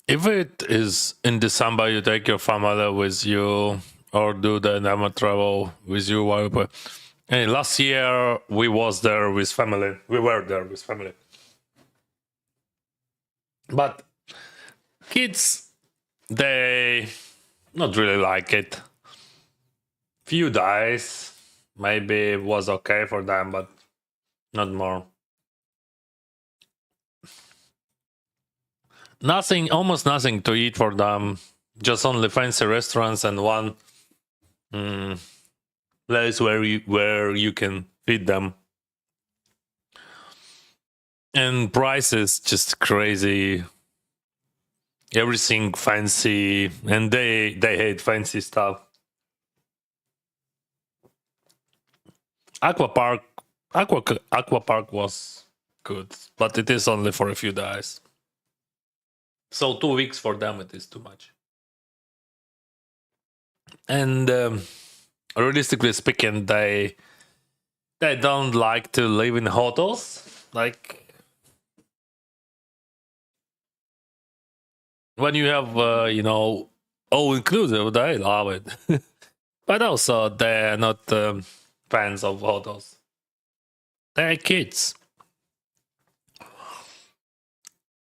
If it is in December, you take your family with you, or do the Nema travel with you. And last year we was there with family. We were there with family, but kids they Not really like it. Few dice, maybe was okay for them, but not more. Nothing, almost nothing to eat for them. Just only fancy restaurants and one place where you can feed them. And prices just crazy. Everything fancy, and they hate fancy stuff. Aqua Park was good, but it is only for a few days. So 2 weeks for them it is too much. And realistically speaking, they don't like to live in hotels. Like when you have all inclusive, they love it. But also they're not fans of hotels. They're kids.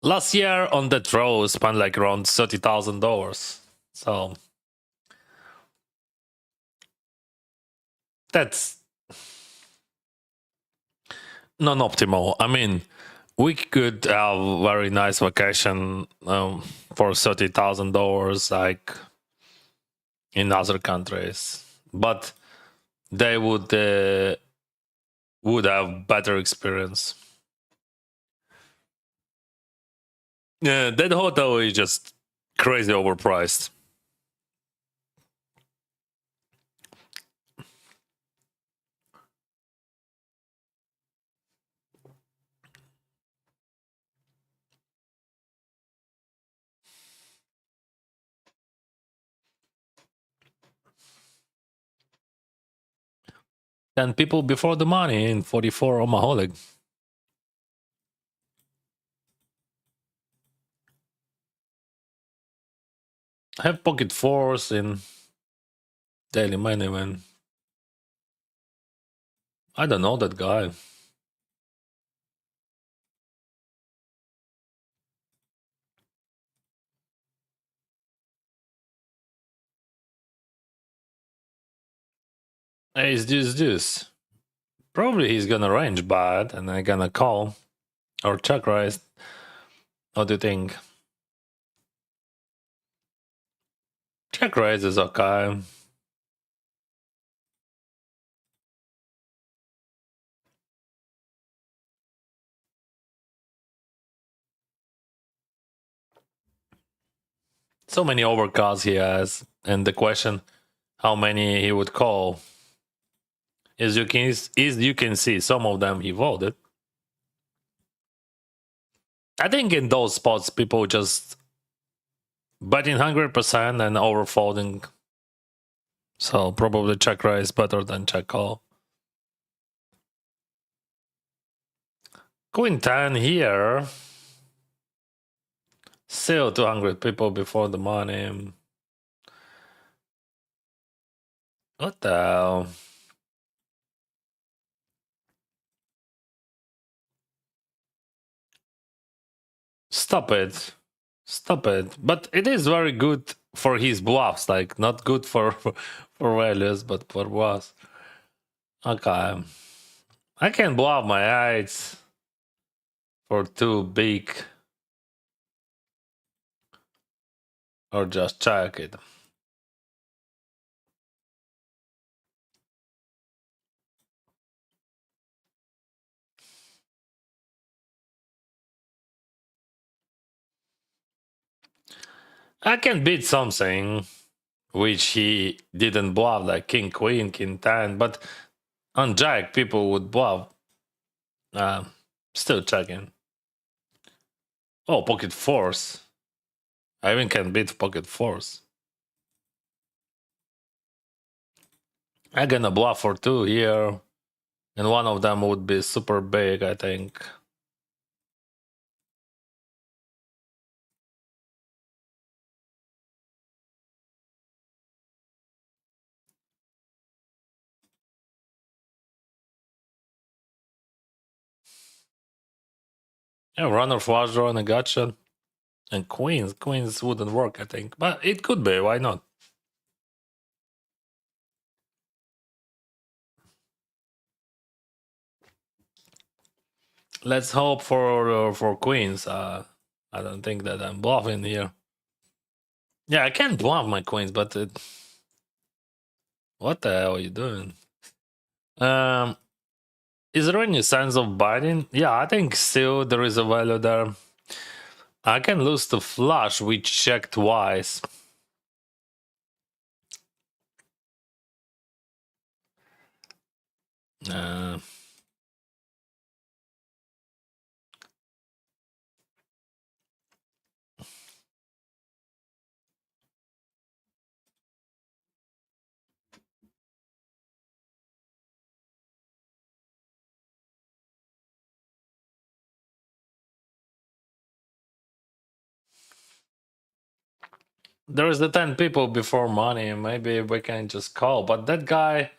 Last year on that row spent like around $30,000. So that's non-optimal. I mean, we could have a very nice vacation for $30,000 like in other countries, but they would have better experience. Yeah, that hotel is just crazy overpriced. And people before the money in 44 Omaholic. I have pocket fours in Daily Money, man. I don't know that guy. Hey, is this? Probably he's gonna range bad and I'm gonna call or check raise. What do you think? Check raise is okay. So many overcards he has, and the question how many he would call. As you can see, some of them he voted. I think in those spots people just betting 100% and overfolding. So probably check raise better than check call. Queen 10 here. Still 200 people before the money. What the hell? Stop it. Stop it. But it is very good for his bluffs. Like, not good for values, but for bluffs. Okay. I can bluff my eights for too big. Or just check it. I can beat something which he didn't bluff, like king, queen, king 10, but on jack, people would bluff. Still checking. Oh, pocket fours. I even can beat pocket fours. I'm gonna bluff for two here, and one of them would be super big, I think. Yeah, runner, flush draw, and a gotcha. And queens. Queens wouldn't work, I think. But it could be, why not? Let's hope for queens. I don't think that I'm bluffing here. Yeah, I can bluff my queens, but what the hell are you doing? Is there any signs of biting? Yeah, I think still there is a value there. I can lose the flush. We check twice. There is the 10 people before money. Maybe we can just call. But that guy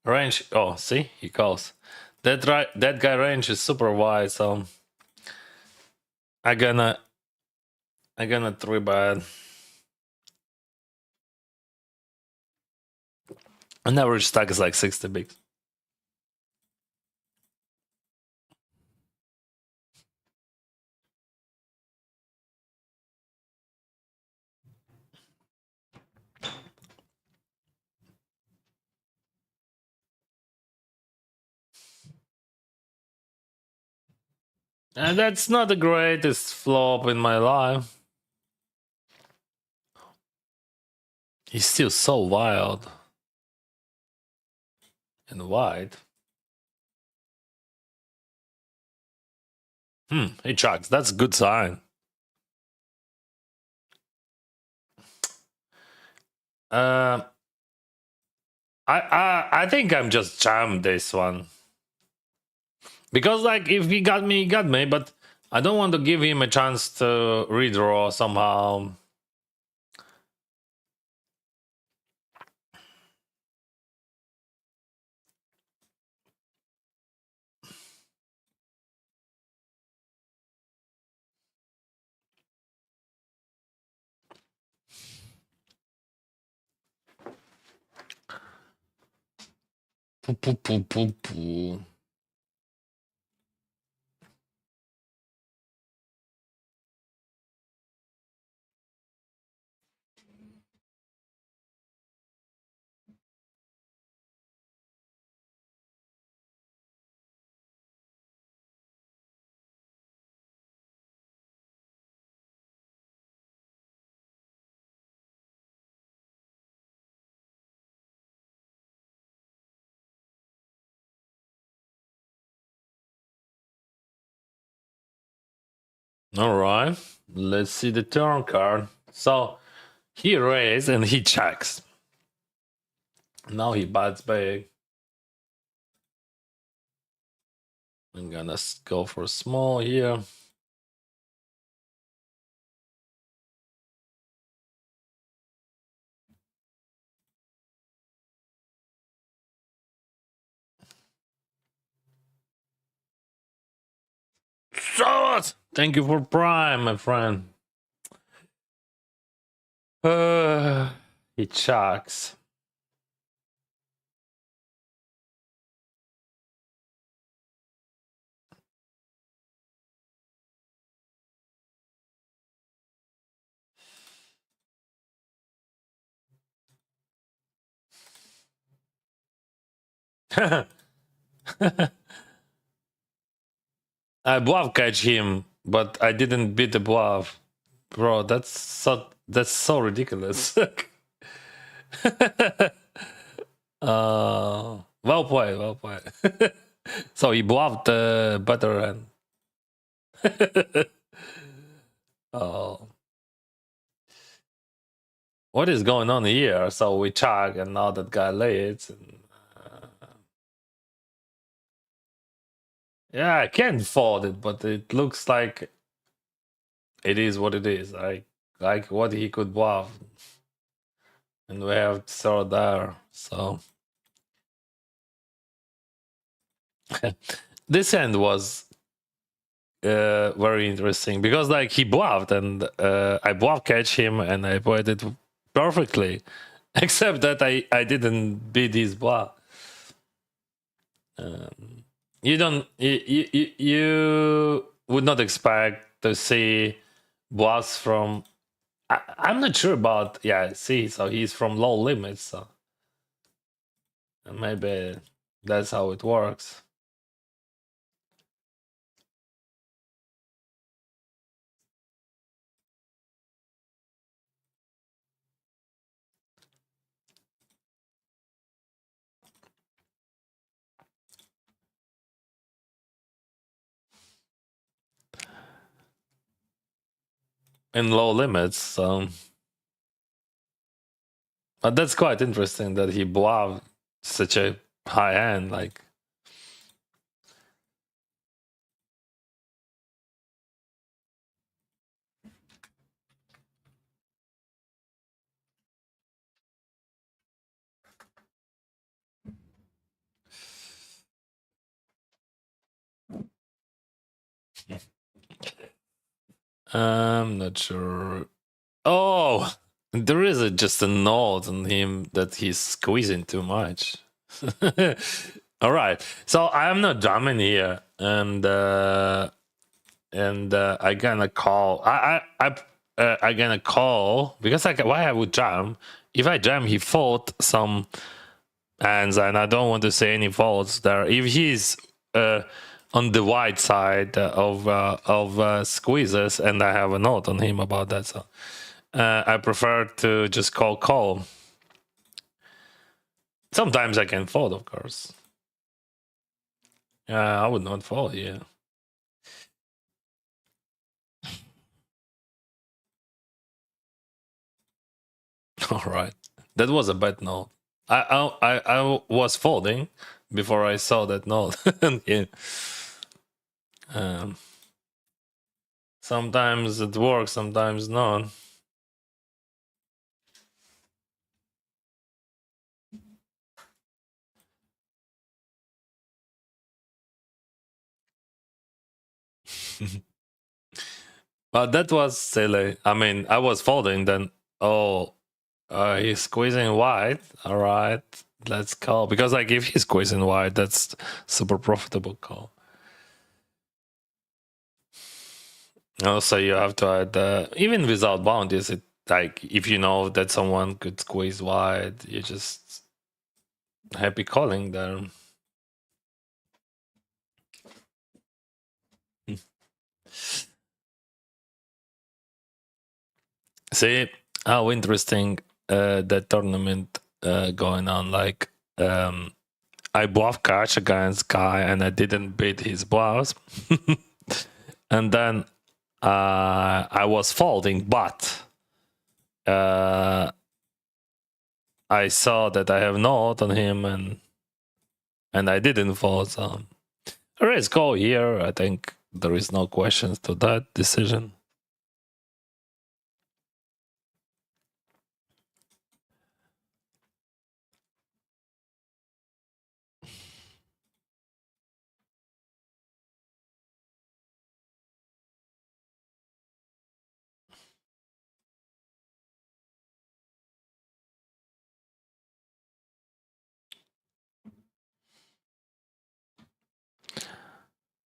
range. Oh, see, he calls. That guy range is super wide. So I gonna 3-bet. An average stack is like 60 bigs. And that's not the greatest flop in my life. He's still so wild and wide. He chucks. That's a good sign. I think I'm just jammed this one. Because like if he got me, he got me, but I don't want to give him a chance to redraw somehow. All right, let's see the turn card. So he raised and he checks. Now he bets big. I'm gonna go for small here. So thank you for Prime, my friend. He checks. I bluff catch him, but I didn't beat the bluff. Bro, that's so ridiculous. Well played, well played. So he bluffed the better end. Oh. What is going on here? So we check and now that guy leads. And, yeah, I can't fold it, but it looks like it is what it is. Like what he could bluff. And we have to throw there. So this end was very interesting because like he bluffed and I bluff catch him and I played it perfectly, except that I didn't beat his bluff. You don't you would not expect to see boss from. I'm not sure about, yeah. See, so he's from low limits, so maybe that's how it works. In low limits, so but that's quite interesting that he bluffed such a high end, like. I'm not sure. Oh, there is just a note on him that he's squeezing too much. All right, so I'm not jamming here, and I gonna call. I gonna call because why I would jam? If I jam, he fault some hands, and I don't want to say any faults there. If he's on the wide side of squeezes, and I have a note on him about that, so I prefer to just call. Sometimes I can fold, of course. I would not fold here. All right, that was a bad note. I was folding before I saw that note. Yeah. Um, sometimes it works, sometimes not. But that was silly. I mean, I was folding, then he's squeezing wide. All right, let's call, because like if he's squeezing wide, that's super profitable call. Also, you have to add even without bounties. It like if you know that someone could squeeze wide, you just happy calling there. See how interesting that tournament going on. Like I bluff catch against guy and I didn't beat his bluffs, and then I was folding, but I saw that I have note on him and I didn't fold. So raise call here. I think there is no questions to that decision.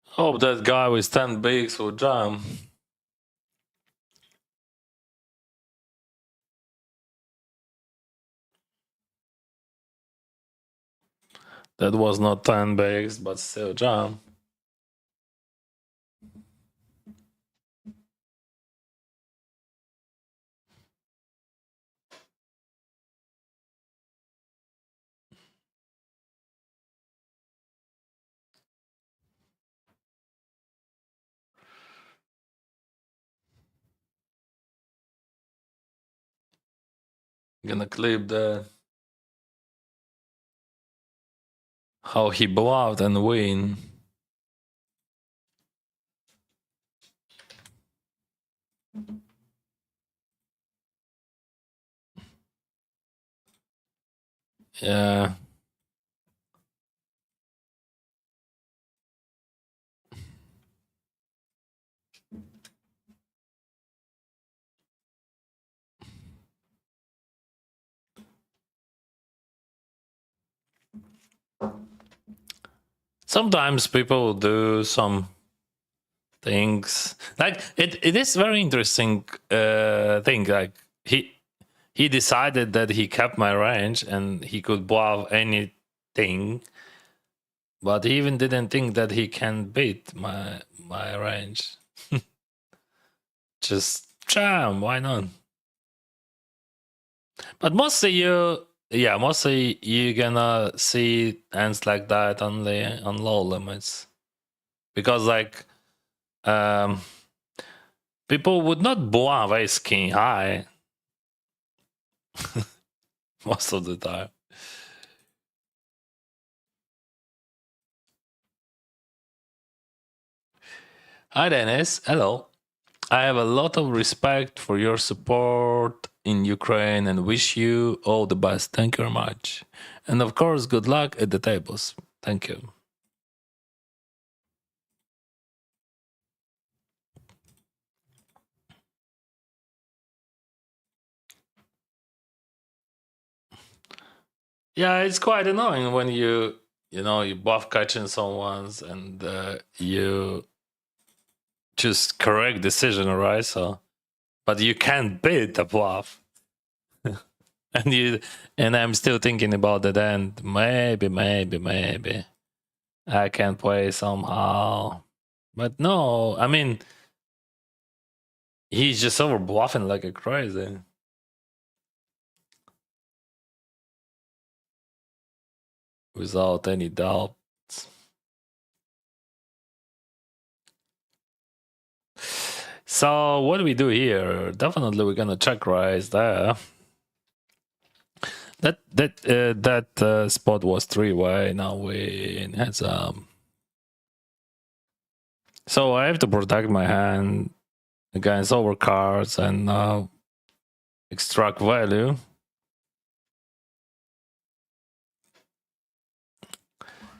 Hope that guy with 10 bigs will jam. That was not 10 bigs, but still jam. Gonna clip the how he bluffed and win. Yeah. So Sometimes people do some things like it is very interesting thing. Like he decided that he kept my range and he could bluff anything, but he even didn't think that he can beat my range. Just jam, why not? But mostly you're gonna see hands like that only on low limits, because like um people would not bluff ace king high most of the time. Hi Dennis, hello. I have a lot of respect for your support in Ukraine and wish you all the best. Thank you very much. And of course, good luck at the tables. Thank you. Yeah, it's quite annoying when you bluff catching someone's and you just correct decision, right? So, but you can't beat the bluff. And I'm still thinking about that end. Maybe I can play somehow. But no, I mean, he's just over bluffing like a crazy. Without any doubt. So what do we do here? Definitely we're gonna check raise there. That spot was 3-way. Now we in heads up. So I have to protect my hand against overcards and extract value.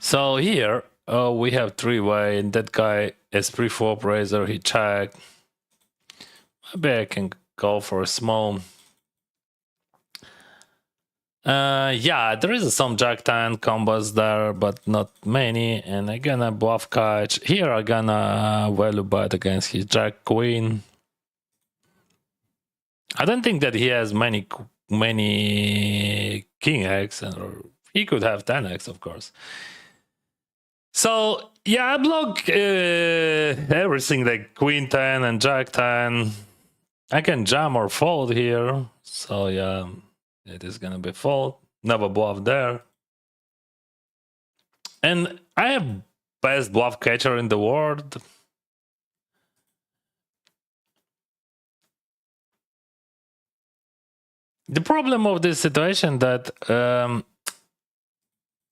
So here we have 3-way, and that guy is pre-flop raiser. He checked. Maybe I can go for a small. Yeah, there is some Jack 10 combos there, but not many. And I'm gonna bluff catch. Here I'm gonna value bet against his Jack Queen. I don't think that he has many King X, or he could have 10X, of course. So yeah, I block everything like Queen 10 and Jack 10. I can jam or fold here. So yeah, it is gonna be fold. Never bluff there. And I have best bluff catcher in the world. The problem of this situation that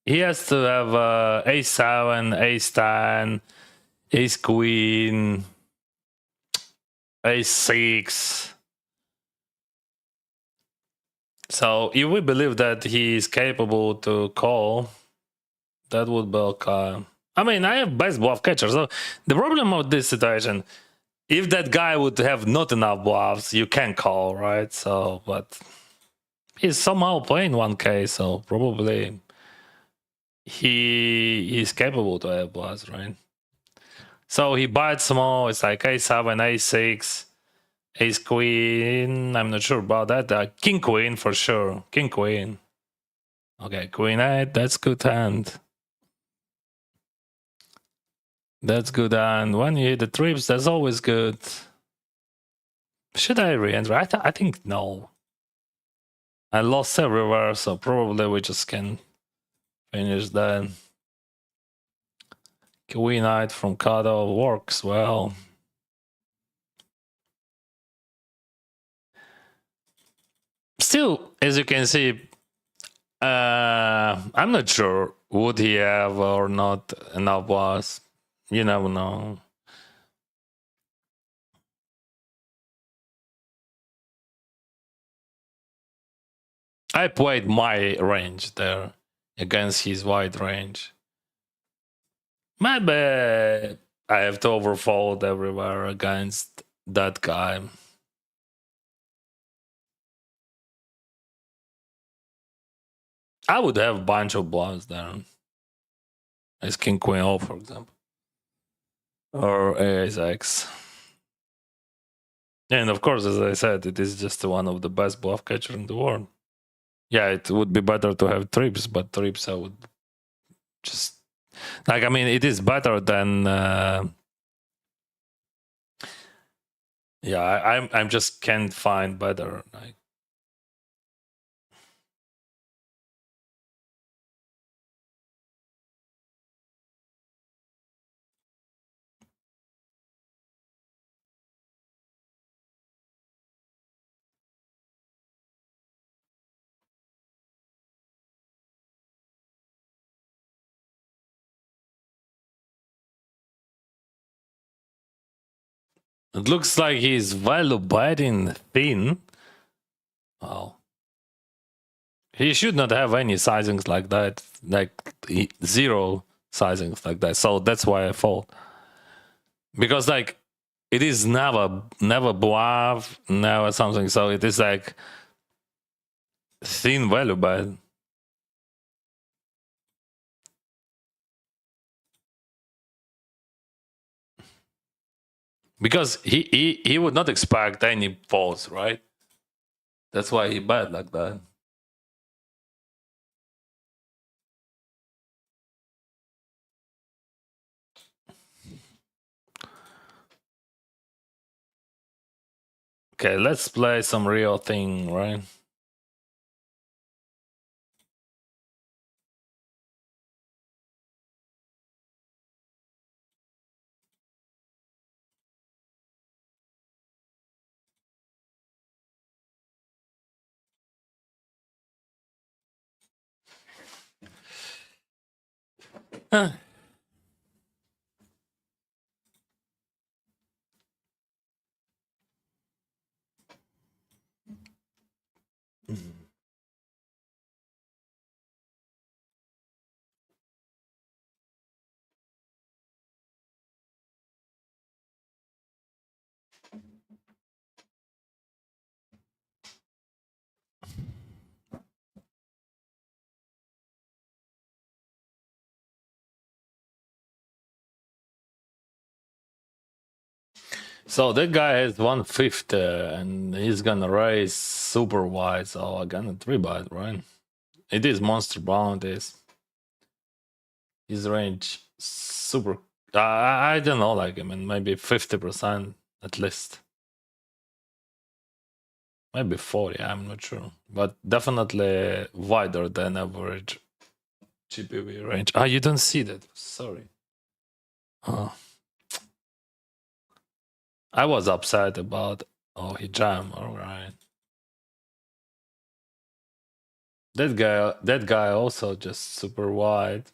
he has to have ace 7, ace 10, ace queen, ace 6. So if we believe that he is capable to call, that would be okay. I mean, I have best bluff catcher. So the problem of this situation, if that guy would have not enough bluffs, you can call, right? So, but he's somehow playing 1K, so probably he is capable to have bluffs, right? So he bites small. It's like a7, a6, ace queen. I'm not sure about that. King queen for sure. King queen. Okay, queen 8. That's good hand. That's good hand. When you hit the trips, that's always good. Should I re-enter? I think no. I lost everywhere, so probably we just can finish that. Queen 8 from Kado works well. Still, as you can see, I'm not sure would he have or not enough bluffs. You never know. I played my range there against his wide range. Maybe I have to overfold everywhere against that guy. I would have a bunch of bluffs there. as king queen O, for example, or ace x. And of course, as I said, it is just one of the best bluff catcher in the world. Yeah, it would be better to have trips, but trips I would just like. I mean, it is better than. Yeah, I'm just can't find better. Like, it looks like he's value betting thin. Wow. He should not have any sizings like that, like zero sizings like that. So that's why I fold. Because like it is never bluff, never something. So it is like thin value bet. Because he would not expect any folds, right? That's why he bet like that. Okay, let's play some real thing, right? Huh. So that guy has 1/5 and he's gonna raise super wide. So I'm gonna 3-bet, right? It is monster bounties. His range super. I don't know, like I mean, maybe 50% at least. Maybe 40, I'm not sure. But definitely wider than average GPV range. Ah, you don't see that. Sorry. Oh. I was upset about. Oh, he jammed. All right. That guy also just super wide.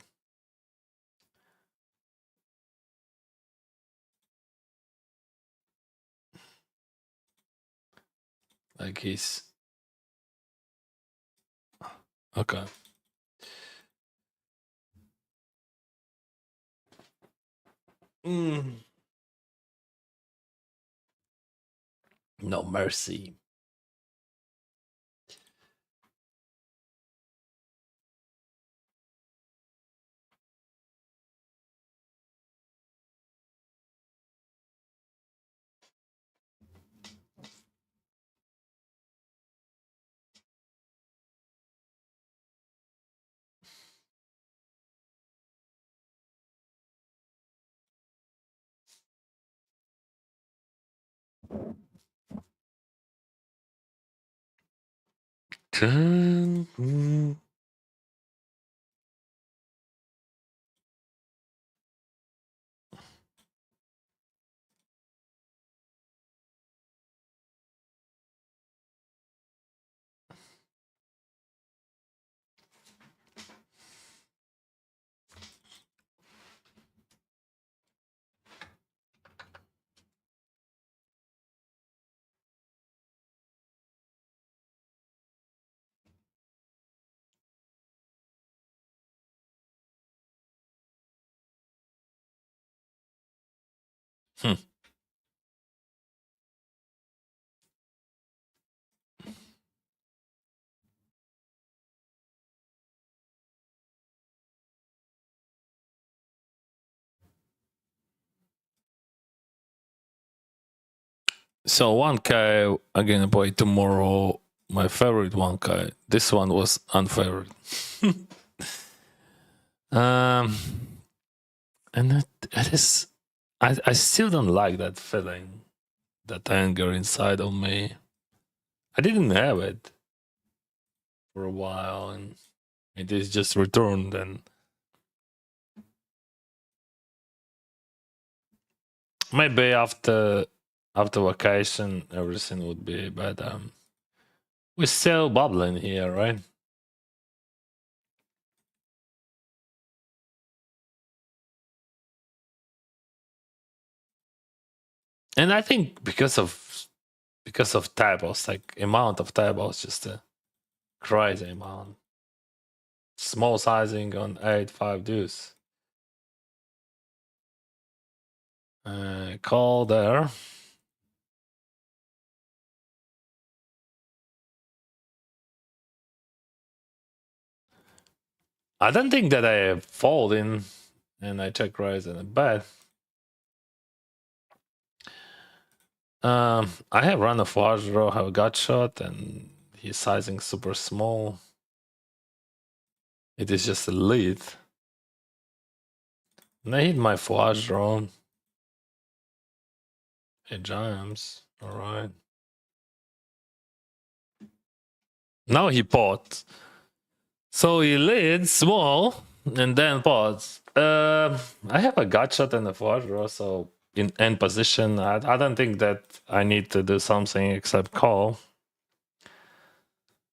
Like he's okay. Mm. No mercy. Hmm. So 1K I'm gonna play tomorrow. My favorite 1K. This one was unfavorite. And it is. I still don't like that feeling, that anger inside of me. I didn't have it for a while, and it is just returned. And maybe after vacation, everything would be. But we're still bubbling here, right? And I think because of tables, like amount of tables, just a crazy amount. Small sizing on 8-5 deuce. Call there. I don't think that I fold in, and I check raise and a bet. I have run a flush draw, have a gut shot, and he's sizing super small. It is just a lead. And I hit my flush draw. It jams. Alright. Now he pots. So he leads small and then pots. I have a gut shot and a flush draw, so in end position, I don't think that I need to do something except call.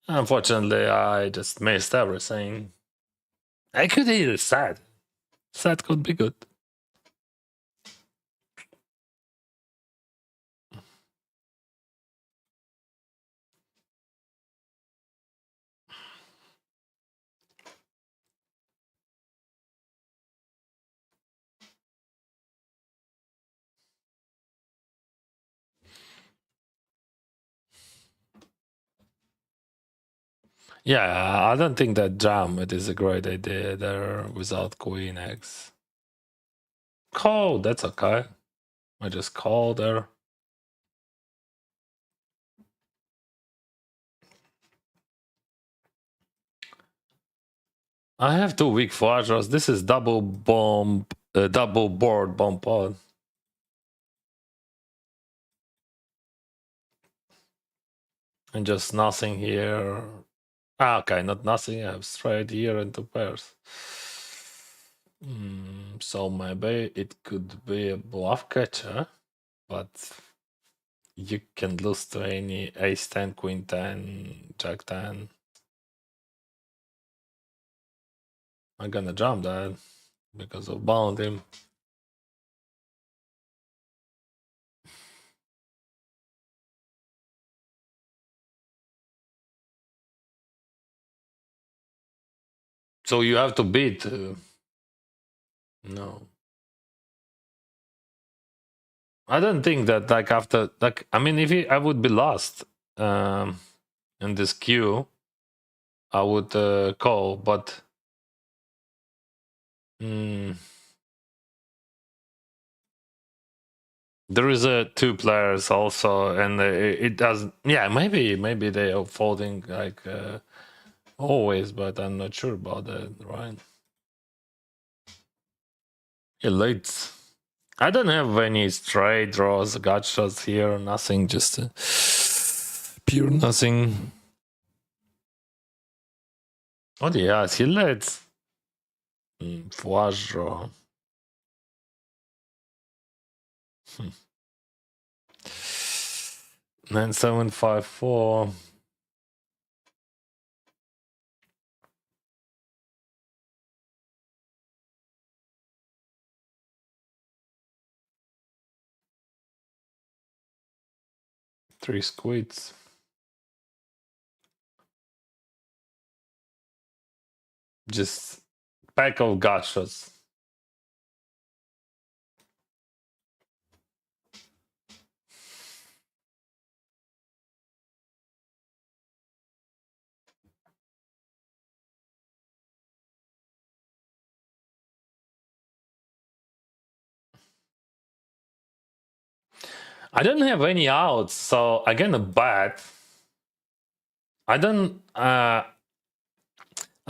Unfortunately, I just missed everything. I could hit a sad. Sad could be good. Yeah, I don't think that jam it is a great idea there without queen X. Call, that's okay. I just call there. I have 2 weak flush draws. This is double bomb, double board bomb pod. And just nothing here. Okay, not nothing. I have straight here and 2 pairs. So maybe it could be a bluff catcher, but you can lose to any ace 10, queen 10, jack 10. I'm gonna jump that because of bound him. So you have to beat. No. I don't think that like after like I mean if I would be lost in this queue, I would call, but there is a 2 players also, and it does. Yeah, maybe they are folding like always, but I'm not sure about that. Right? Yeah, late. I don't have any straight draws, gut shots here. Nothing, just pure nothing. Oh yeah, he lets flush draw. 9754. Three squids. Just pack of gut shots. I don't have any outs, so I'm gonna bet. I don't. I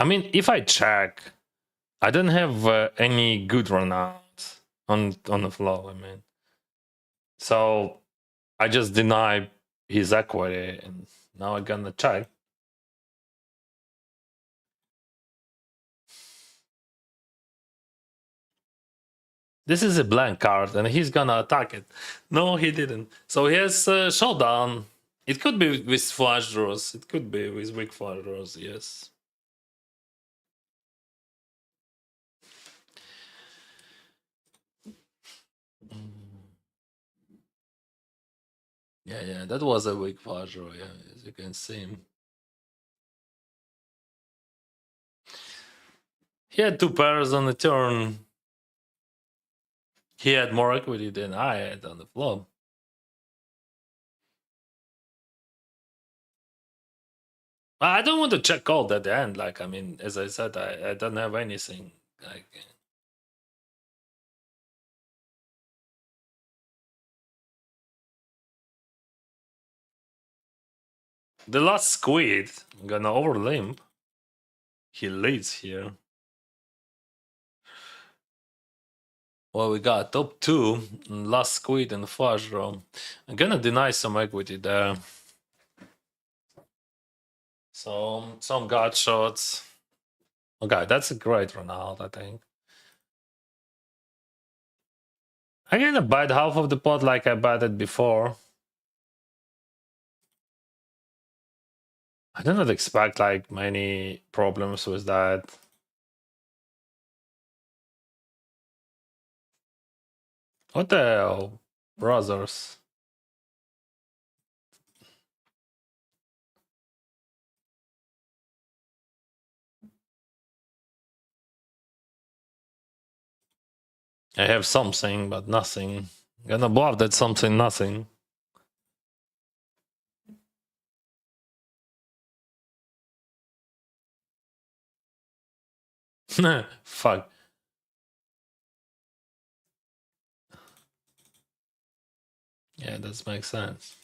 mean, if I check, I don't have any good run outs on the flow. I mean, so I just deny his equity, and now I'm gonna check. This is a blank card, and he's gonna attack it. No, he didn't. So he has showdown. It could be with flash draws. It could be with weak flash draws. Yes. Yeah, that was a weak flash draw. Yeah, as you can see. He had 2 pairs on the turn. He had more equity than I had on the flop. I don't want to check call at the end. Like, I mean, as I said, I don't have anything. Like, the last squid, I'm gonna overlimp. He leads here. Well, we got top 2, last squid and flush draw. I'm gonna deny some equity there. So some gut shots. Okay, that's a great run out, I think. I'm gonna bite half of the pot like I batted before. I do not expect like many problems with that. What the hell, brothers? I have something, but nothing. Gonna bluff that something, nothing. Fuck. Yeah, that makes sense.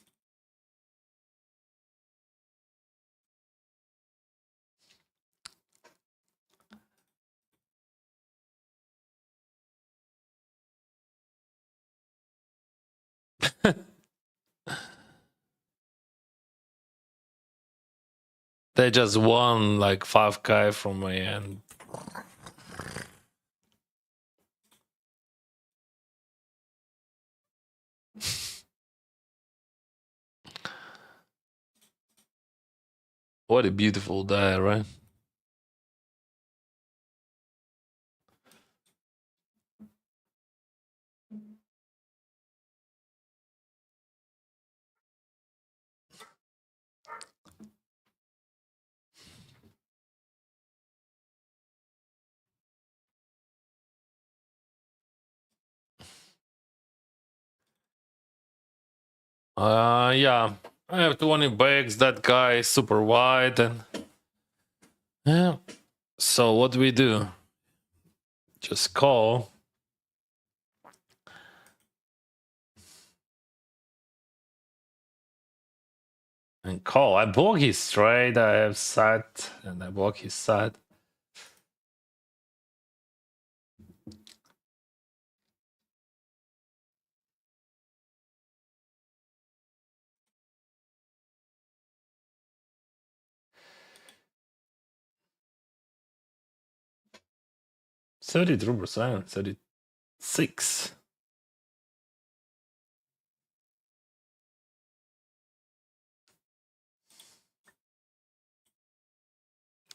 They just won like 5k from me, and what a beautiful day, right? Yeah, I have 20 bags. That guy is super wide, and yeah. So what do we do? Just call. And call. I block his straight. I have sat, and I block his side. %, 36.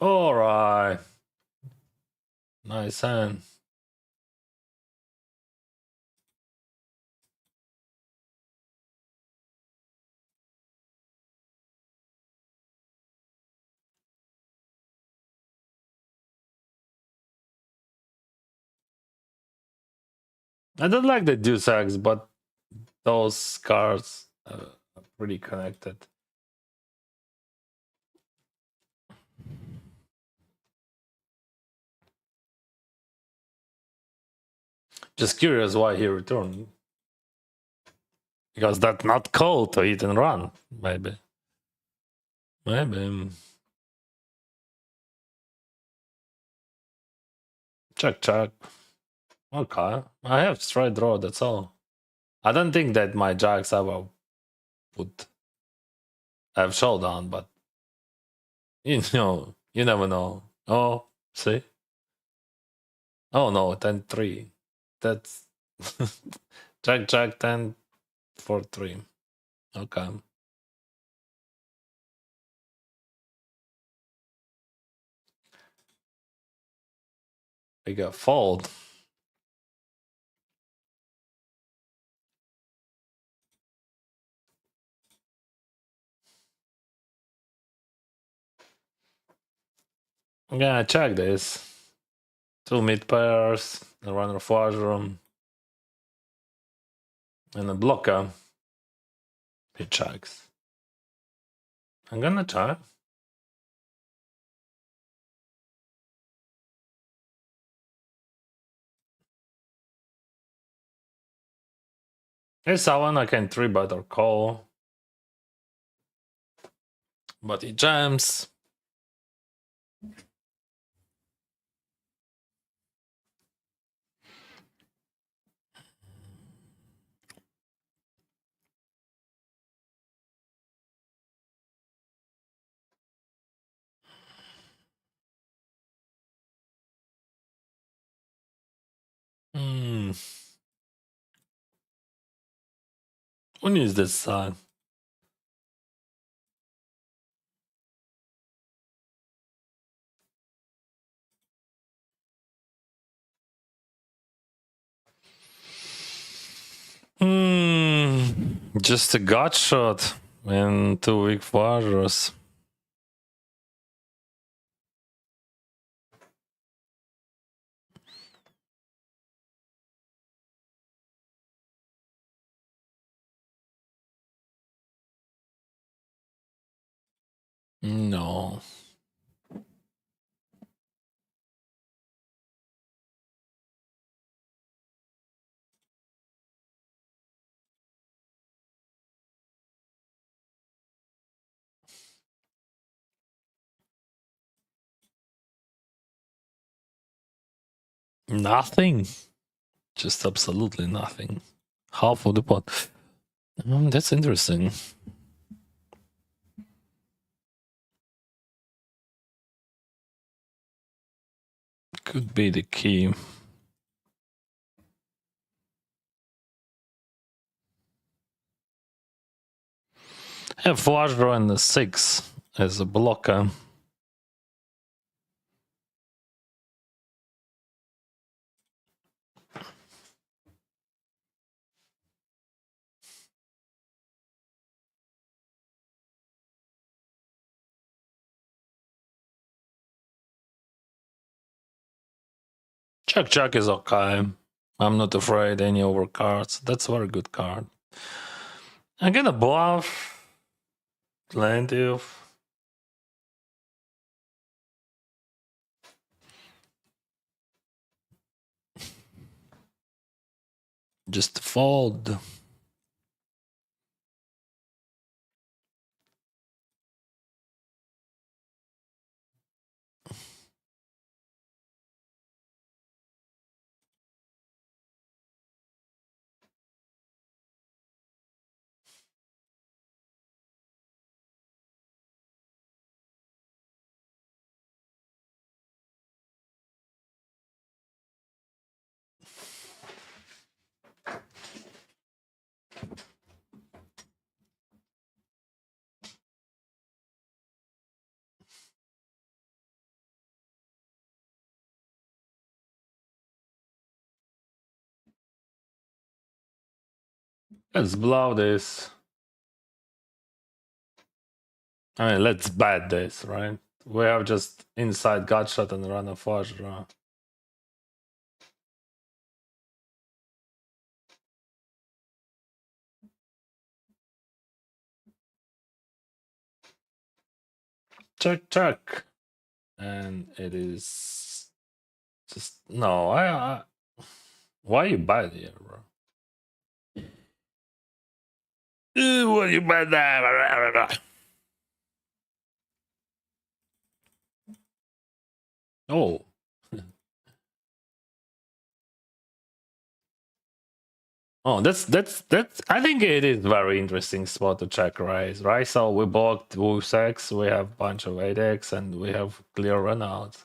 All right. Nice hand. I don't like the deuce X, but those cards are pretty connected. Just curious why he returned. Because that's not call to hit and run, maybe. Maybe. Check, check. Okay. I have straight draw, that's all. I don't think that my jacks ever would have showdown, but you know, you never know. Oh, see? Oh no, 10-3. That's jack, jack, 10-4-3. Okay. We got fold. I'm gonna check this. Two mid pairs, a runner flush room, and a blocker. He checks. I'm gonna check. Here's someone I can 3-bet or call. But he jams. Hmm. Who needs this side? Just a gut shot and 2 weak flushers. No. Nothing. Just absolutely nothing. Half of the pot. That's interesting. Could be the key. Have flush draw and the 6 as a blocker. Check check is okay. I'm not afraid any over cards. That's a very good card. I'm gonna bluff. Plenty of. Just fold. Let's blow this. I mean, let's bet this, right? We have just inside gut shot and run a flush draw. Check, check. And it is just no. I why you buy it here, bro? What you bet that? Oh. Oh, that's I think it is very interesting spot to check raise, right? So we bought Wu 6, we have a bunch of 8x, and we have clear runouts.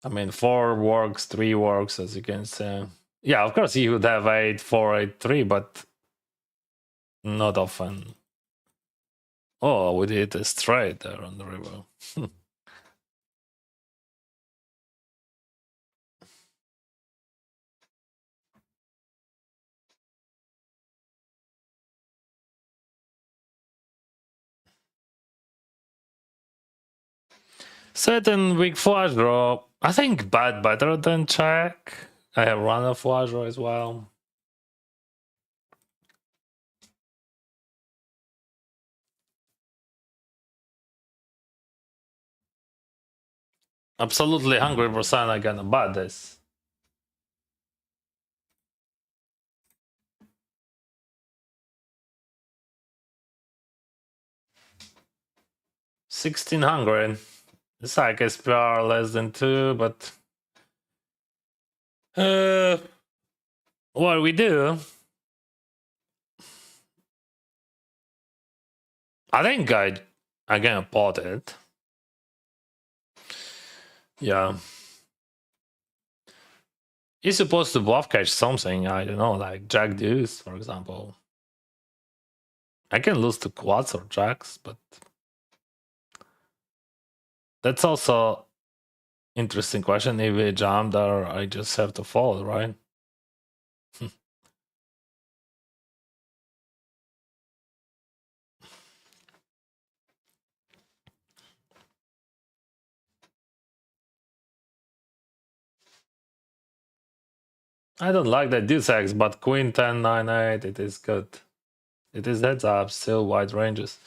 I mean, 4 works, 3 works, as you can see. Yeah, of course you would have 8, 4, 8, 3, but not often. Oh, we did a straight there on the river. Certain weak flush draw. I think bad better than check. I have run a flush draw as well. Absolutely 100% I'm gonna bet this. $1,600. It's like SPR less than 2, but what we do? I think I'm gonna pot it. Yeah. He's supposed to bluff catch something, I don't know, like Jack Deuce, for example. I can lose to quads or jacks, but that's also interesting question. If we jump there, I just have to fold, right? I don't like that deuce X, but queen 10, 9, 8, it is good. It is heads up, still wide ranges.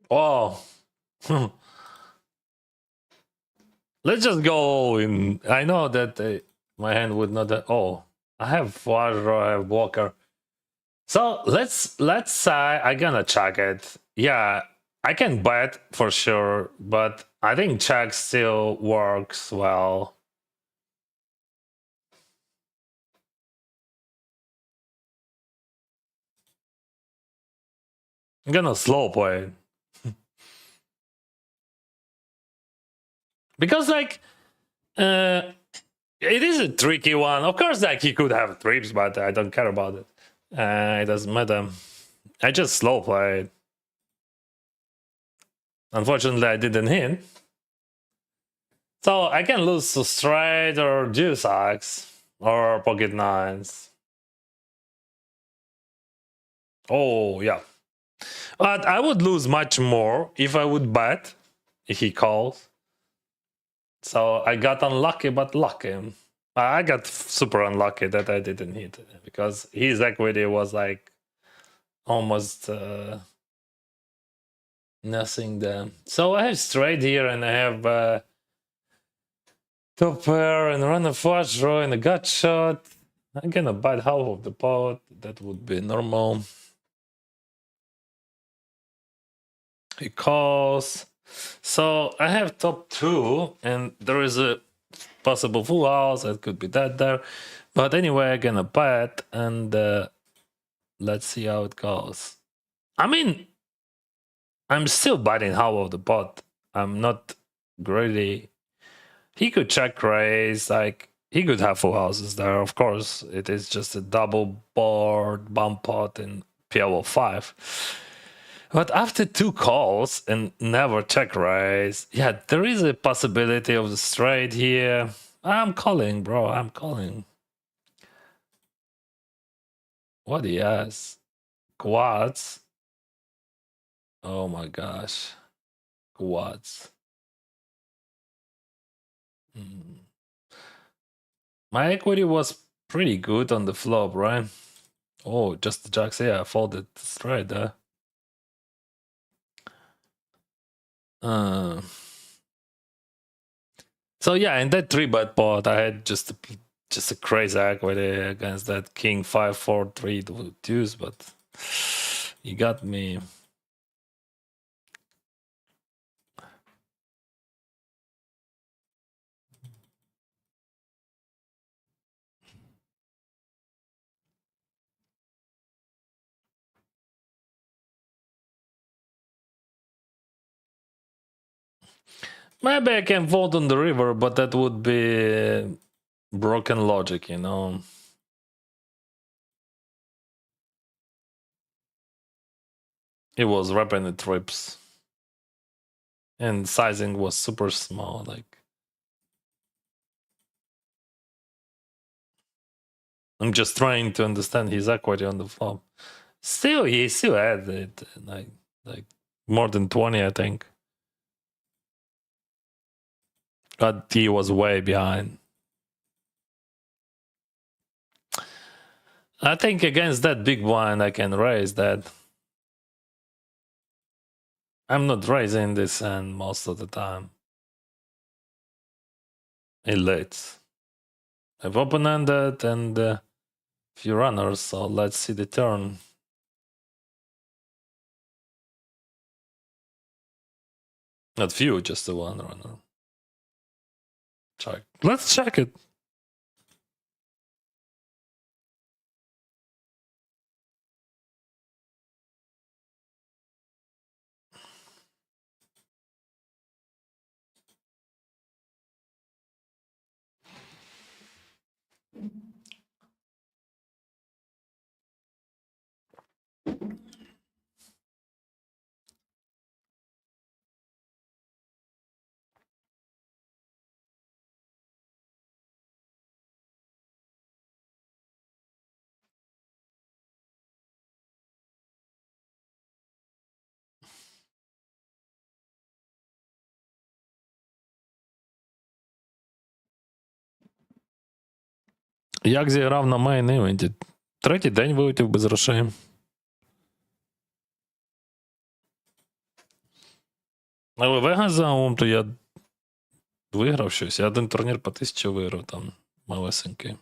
Oh. Let's just go in. I know that my hand would not. Oh, I have Fudge, I have Walker. So let's say I'm gonna check it. Yeah, I can bet for sure, but I think check still works well. I'm gonna slow play. Because like it is a tricky one. Of course, like he could have trips, but I don't care about it. It doesn't matter. I just slow played. Unfortunately, I didn't hit. So I can lose to straight or deuce X or pocket nines. Oh yeah. But I would lose much more if I would bet if he calls. So I got unlucky, but lucky. I got super unlucky that I didn't hit it because his equity was like almost nothing there. So I have straight here and I have top pair and run a flush draw and a gut shot. I'm gonna bite half of the pot. That would be normal. He calls. So I have top 2, and there is a possible full house. It could be that there. But anyway, I'm gonna bet, and let's see how it goes. I mean, I'm still biting half of the pot. I'm not greedy. He could check raise, like he could have full houses there. Of course, it is just a double board bump pot in PL 5. But after 2 calls and never check raise, yeah, there is a possibility of the straight here. I'm calling, bro. I'm calling. What he has? Quads. Oh my gosh. Quads. Mm. My equity was pretty good on the flop, right? Oh, just the jacks. Yeah, I folded straight there. So yeah, in that 3-bet pot, I had just a crazy equity against that king 5-4-3 deuce, but he got me. Maybe I can fold on the river, but that would be broken logic, you know. It was wrapping the trips, and sizing was super small. Like, I'm just trying to understand his equity on the flop. Still, he still had it, like more than 20, I think. But he was way behind. I think against that big one, I can raise that. I'm not raising this hand most of the time. It lets. I've open-ended and a few runners, so let's see the turn. Not few, just the one runner. Check. Let's check it. Як зіграв на мейн івенті? Третій день вилетів без грошей. Але Вегас загалом, то я виграв щось. Я один турнір по 1000 виграв там малесенький.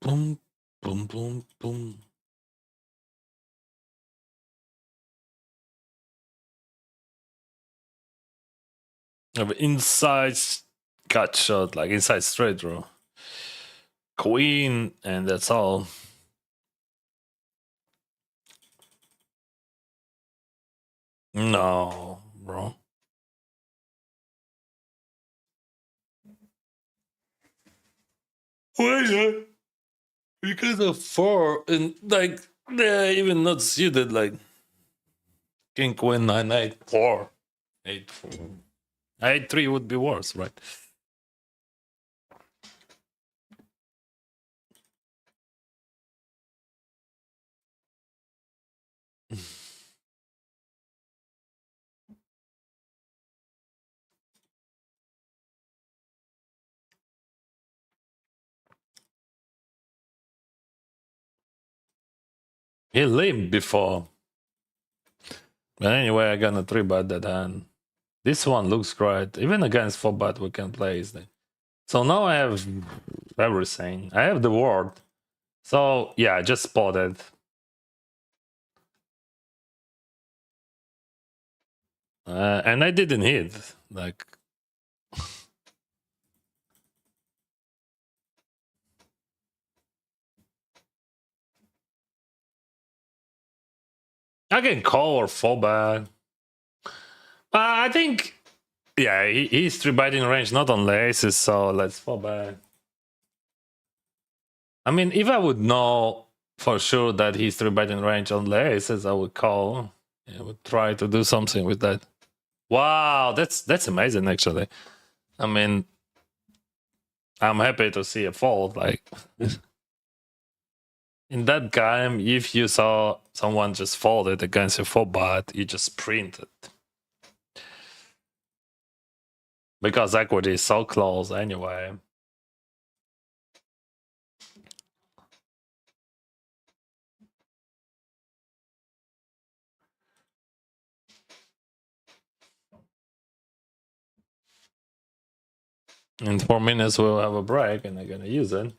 Boom, boom, boom, boom. Inside cut shot, like inside straight draw. Queen, and that's all. No, bro. Why not? Because of 4 and like they're even not suited, like King Queen 9 8 4 8 4. A3 would be worse, right? He limped before. But anyway, I gonna 3-bet that hand. This one looks great. Even against 4-bet we can play his thing. So now I have everything. I have the ward. So yeah, I just spotted. And I didn't hit. Like I can call or 4-bet. I think yeah, he's 3-betting range, not on aces, so let's 4-bet. I mean, if I would know for sure that he's 3-betting range on the aces, I would call. I would try to do something with that. Wow, that's amazing actually. I mean, I'm happy to see a fold. Like in that game, if you saw someone just folded against your 4-bet, you just printed. Because equity is so close anyway. In 4 minutes, we'll have a break and I'm gonna use it.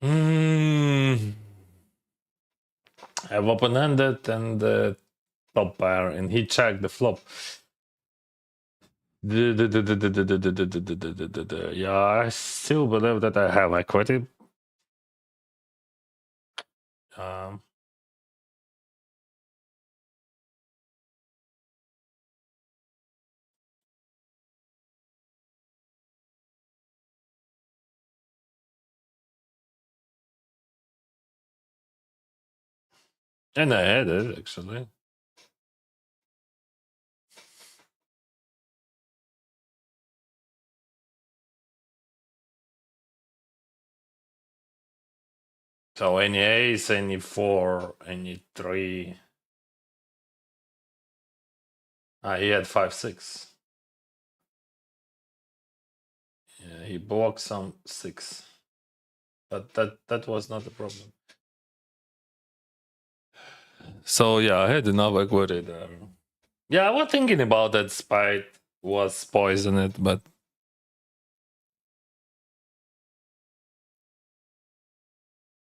I have open-ended and top pair, and he checked the flop. Yeah, I still believe that I have equity. And I had it actually. So any ace, any 4, any 3. He had 5-6. Yeah, he blocked some 6. But that was not the problem. So yeah, I had enough equity there. Yeah, I was thinking about that spite was poisoned, but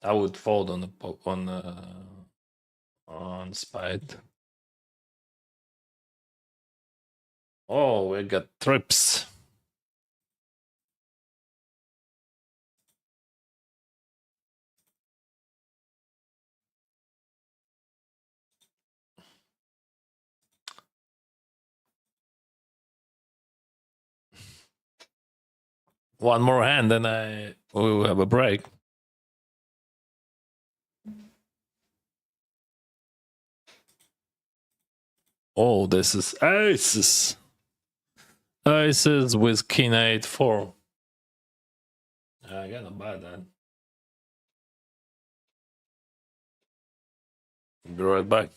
I would fold on the on spite. Oh, we got trips. One more hand, then we will have a break. Oh, this is aces. Aces with king 8-4. I gotta buy that. Be right back.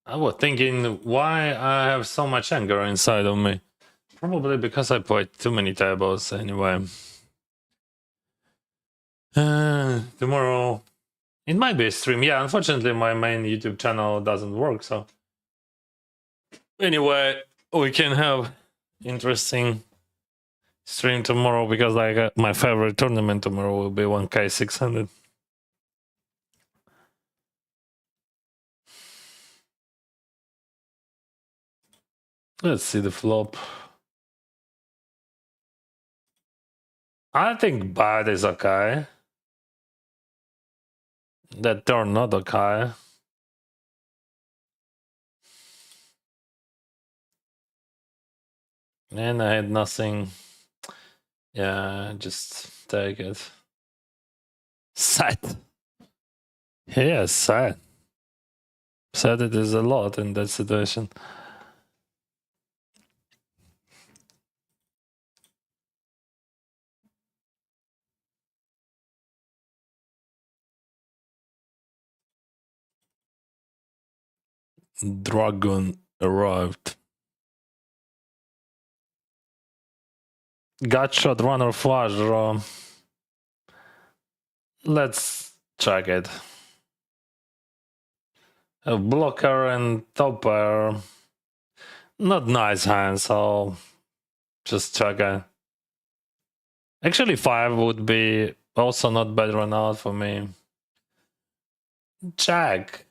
I was thinking why I have so much anger inside of me. Probably because I played too many tables anyway. Tomorrow it might be a stream. Yeah, unfortunately my main YouTube channel doesn't work, so anyway, we can have interesting stream tomorrow because like my favorite tournament tomorrow will be 1K 600. Let's see the flop. I think bad is okay. That turn not okay. And I had nothing. Yeah, just take it. Sad. Yeah, sad. Sad it is a lot in that situation. Dragon arrived. Gut shot, runner, flush draw. Let's check it. A blocker and topper. Not nice hand, so just check it. Actually, 5 would be also not bad run out for me. Check.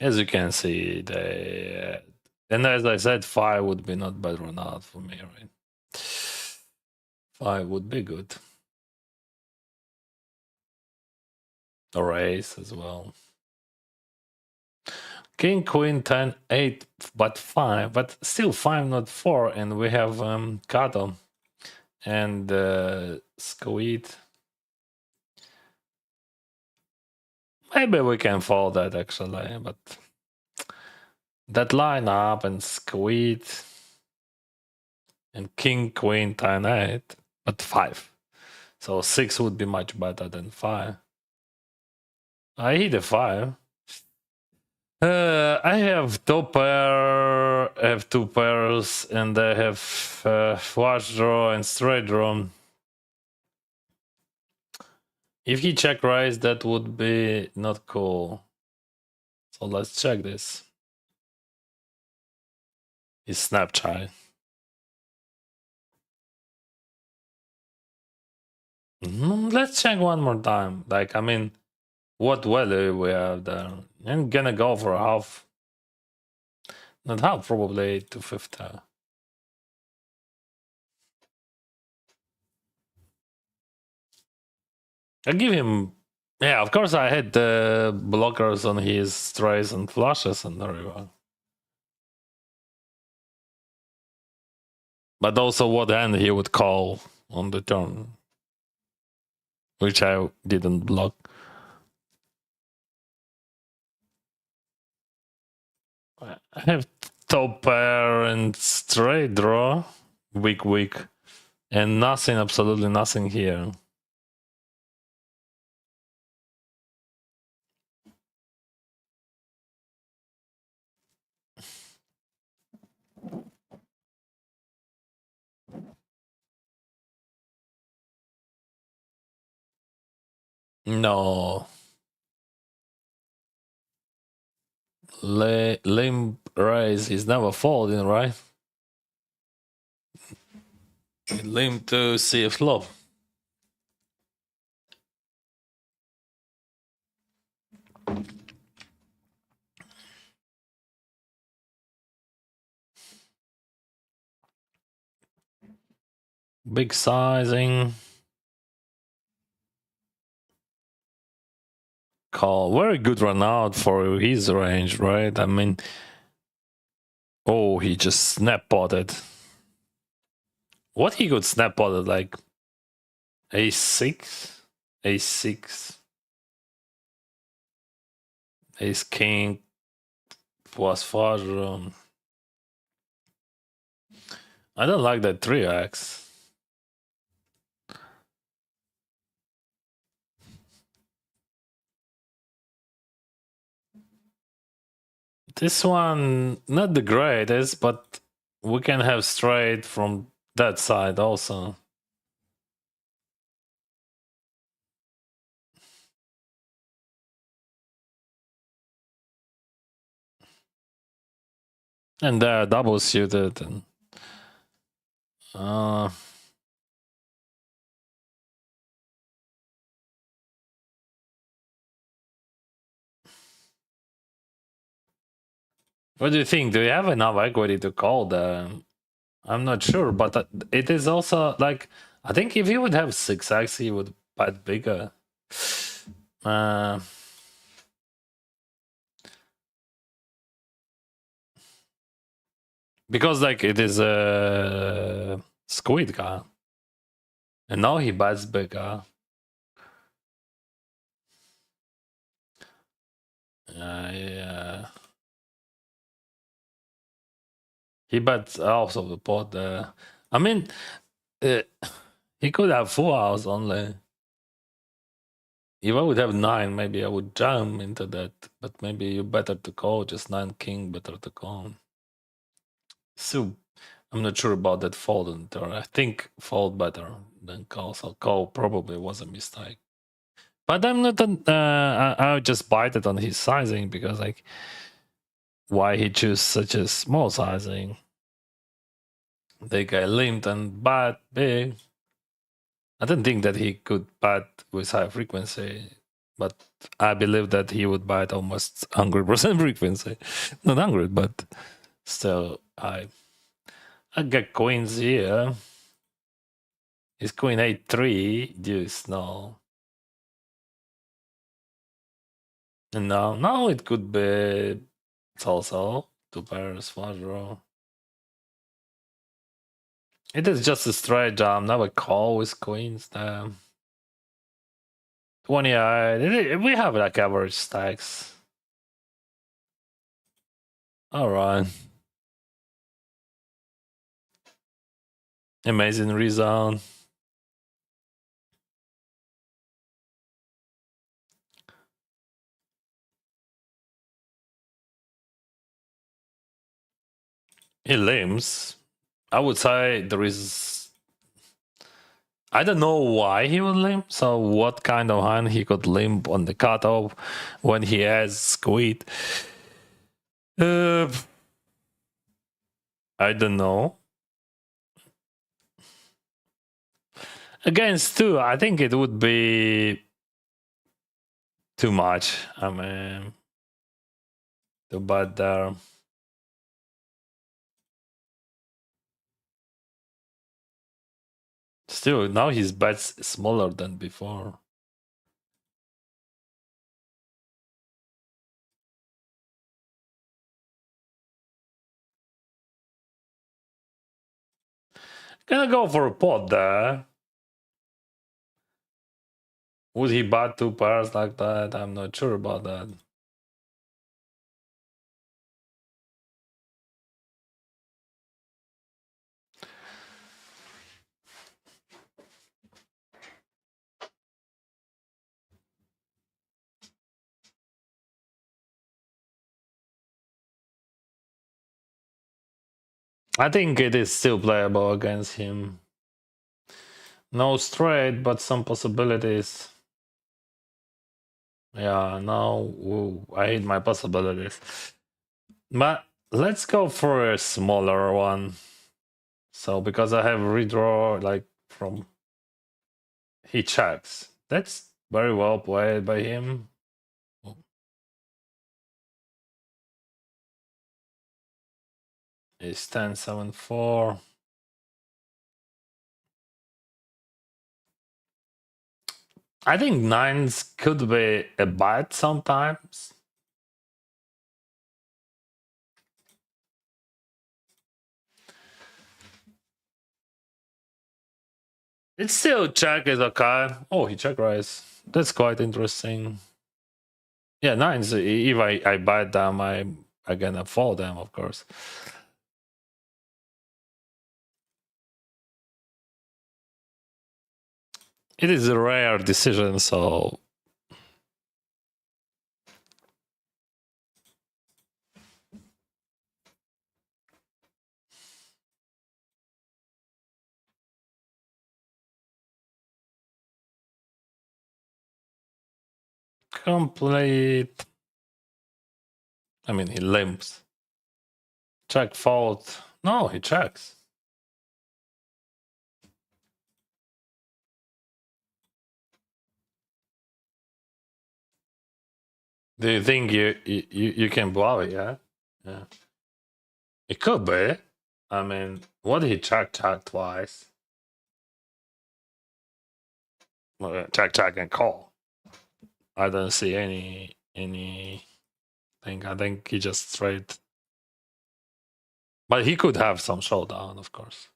As you can see, they and as I said, 5 would be not bad run out for me, right? 5 would be good. Or ace as well. King, queen, 10, 8, but 5, but still 5, not 4, and we have Kato and Squid. Maybe we can fold that actually, but that line up and Squid and king, queen, 10, 8, but 5. So 6 would be much better than 5. I hit a 5. I have top pair, I have 2 pairs, and I have flush draw and straight draw. If he check raise, that would be not cool. So let's check this. He's Snapchat. Let's check one more time. Like, I mean, what value we have there? I'm gonna go for half. Not half, probably 250. I give him. Yeah, of course, I had the blockers on his strays and flushes and everyone. But also, what hand he would call on the turn, which I didn't block. I have top pair and straight draw, weak, and nothing, absolutely nothing here. No. Limp raise is never folding, right? Limp to see a flop. Big sizing. Call. Very good run out for his range, right? I mean, oh, he just snap potted. What he could snap potted, like a6, a6, ace king plus flush. I don't like that 3x. This one, not the greatest, but we can have straight from that side also. And they're double suited. And, what do you think? Do you have enough equity to call them? I'm not sure, but it is also like, I think if he would have 6x, he would bet bigger. Because like it is a squid guy, and now he bets bigger. Yeah. He bets out of the pot. I mean, he could have 4 hours only. If I would have 9, maybe I would jump into that. But maybe you better to call. Just 9 king, better to call. So I'm not sure about that fold in turn. I think fold better than call. So call probably was a mistake. But I'm not. I just bite it on his sizing because like, why he choose such a small sizing? They got limped and bad big. I didn't think that he could bat with high frequency, but I believe that he would bat almost 100% frequency. Not 100, but still high. I got queens here. Is queen 8-3? Deuce, no. No, now it could be. It's also 2 pairs, flush draw. It is just a straight jump, never call with queens there. 28. We have like average stacks. All right. Amazing result. He limps. I would say there is. I don't know why he would limp. So what kind of hand he could limp on the cutoff when he has squid? I don't know. Against two, I think it would be too much. I mean, too bad there. Still, now his bet's smaller than before. Gonna go for a pot there. Would he bet two pairs like that? I'm not sure about that. I think it is still playable against him. No straight, but some possibilities. Yeah, no, I hate my possibilities. But let's go for a smaller one. So because I have redraw like from he checks. That's very well played by him. It's 10-7-4. I think nines could be a bite sometimes. It's still check is okay. Oh, he check raise. That's quite interesting. Yeah, nines. If I bite them, I'm gonna fold them, of course. It is a rare decision, so complete. I mean, he limps. Check fold. No, he checks. Do you think you can blow it? Yeah, yeah. It could be. I mean, what did he check twice? Well, check and call. I don't see any thing. I think he just straight. But he could have some showdown, of course.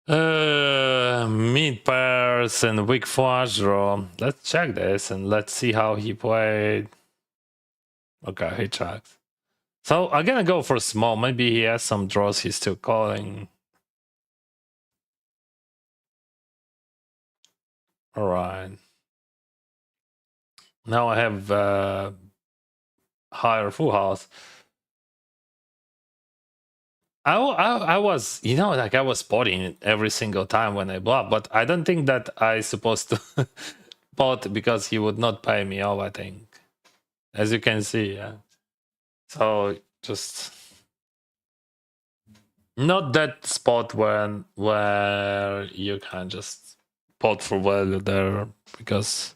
Mid pairs and weak flush draw. Let's check this and let's see how he played. Okay, he checks. So I'm gonna go for small. Maybe he has some draws he's still calling. All right. Now I have higher full house. I was, like I was spotting it every single time when I bluff, but I don't think that I supposed to pot because he would not pay me off, I think. As you can see, yeah. So just not that spot where you can just pot for value there because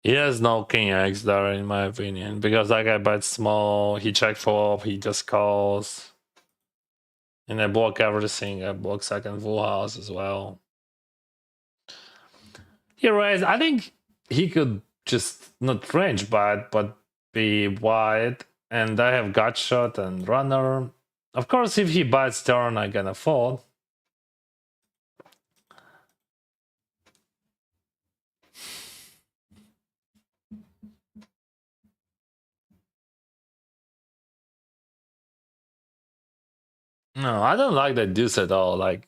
he has no king X there in my opinion. Because like I bet small, he check flop, he just calls. And I block everything. I block second full house as well. He raised. I think he could just not range bad, but be wide. And I have gut shot and runner. Of course, if he bites turn, I'm gonna fold. No, I don't like that deuce at all. Like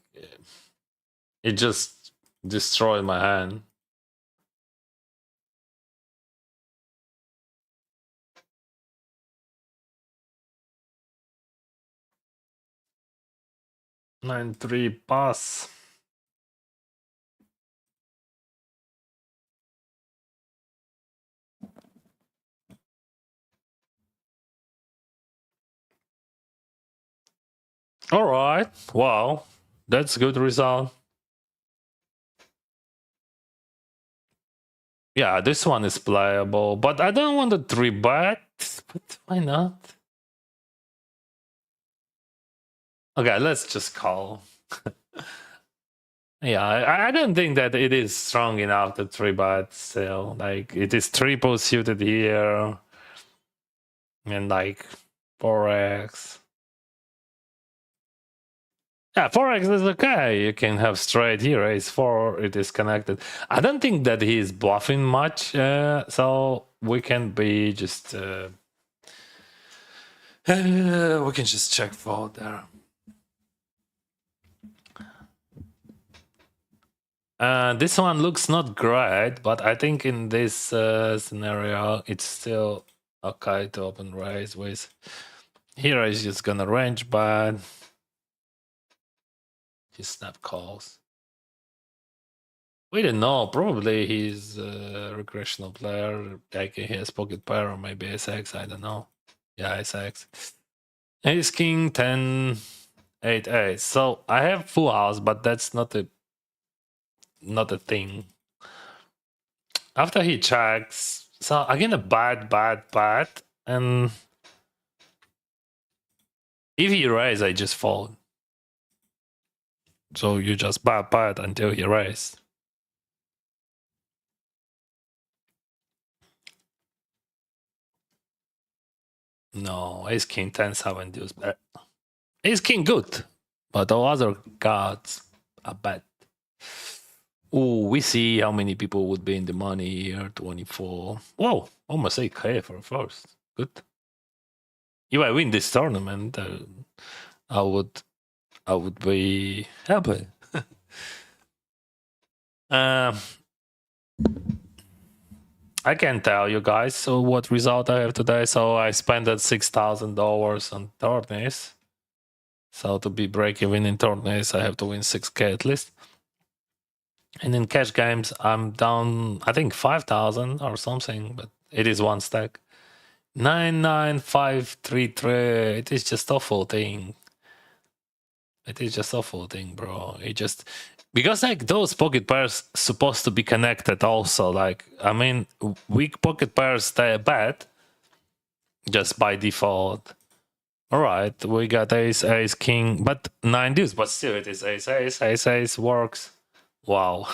it just destroyed my hand. Nine three pass. All right. Wow, that's a good result. Yeah, this one is playable, but I don't want to 3-bet. But why not? Okay, let's just call. Yeah, I don't think that it is strong enough to 3-bet still. Like, it is triple suited here. And like 4x. Yeah, 4x is okay. You can have straight here, ace 4, it is connected. I don't think that he's bluffing much, so we can be just... we can just check fold there. This one looks not great, but I think in this scenario, it's still okay to open raise with. Here is just gonna range, but he snap calls. We don't know. Probably he's a recreational player. Like he has pocket pair or maybe SX. I don't know. Yeah, SX. Ace King 10 8 8. So I have full house, but that's not a thing. After he checks, so again a bad, and if he raise, I just fold. So you just bad until he raise. No, Ace King 10 7 deals bad. Ace King good, but all other cards are bad. Oh, we see how many people would be in the money here. 24. Whoa, almost 8k for first. Good. If I win this tournament, I would be happy. I can tell you guys so what result I have today. So I spent $6,000 on tourneys. So to be break even in tourneys, I have to win 6k at least. And in cash games, I'm down, I think 5,000 or something, but it is one stack. 99533. It is just awful thing. It is just awful thing, bro. It just because like those pocket pairs supposed to be connected also. Like I mean, weak pocket pairs stay bad just by default. All right, we got ace, king, but 9 deuce, but still it is ace works. Wow,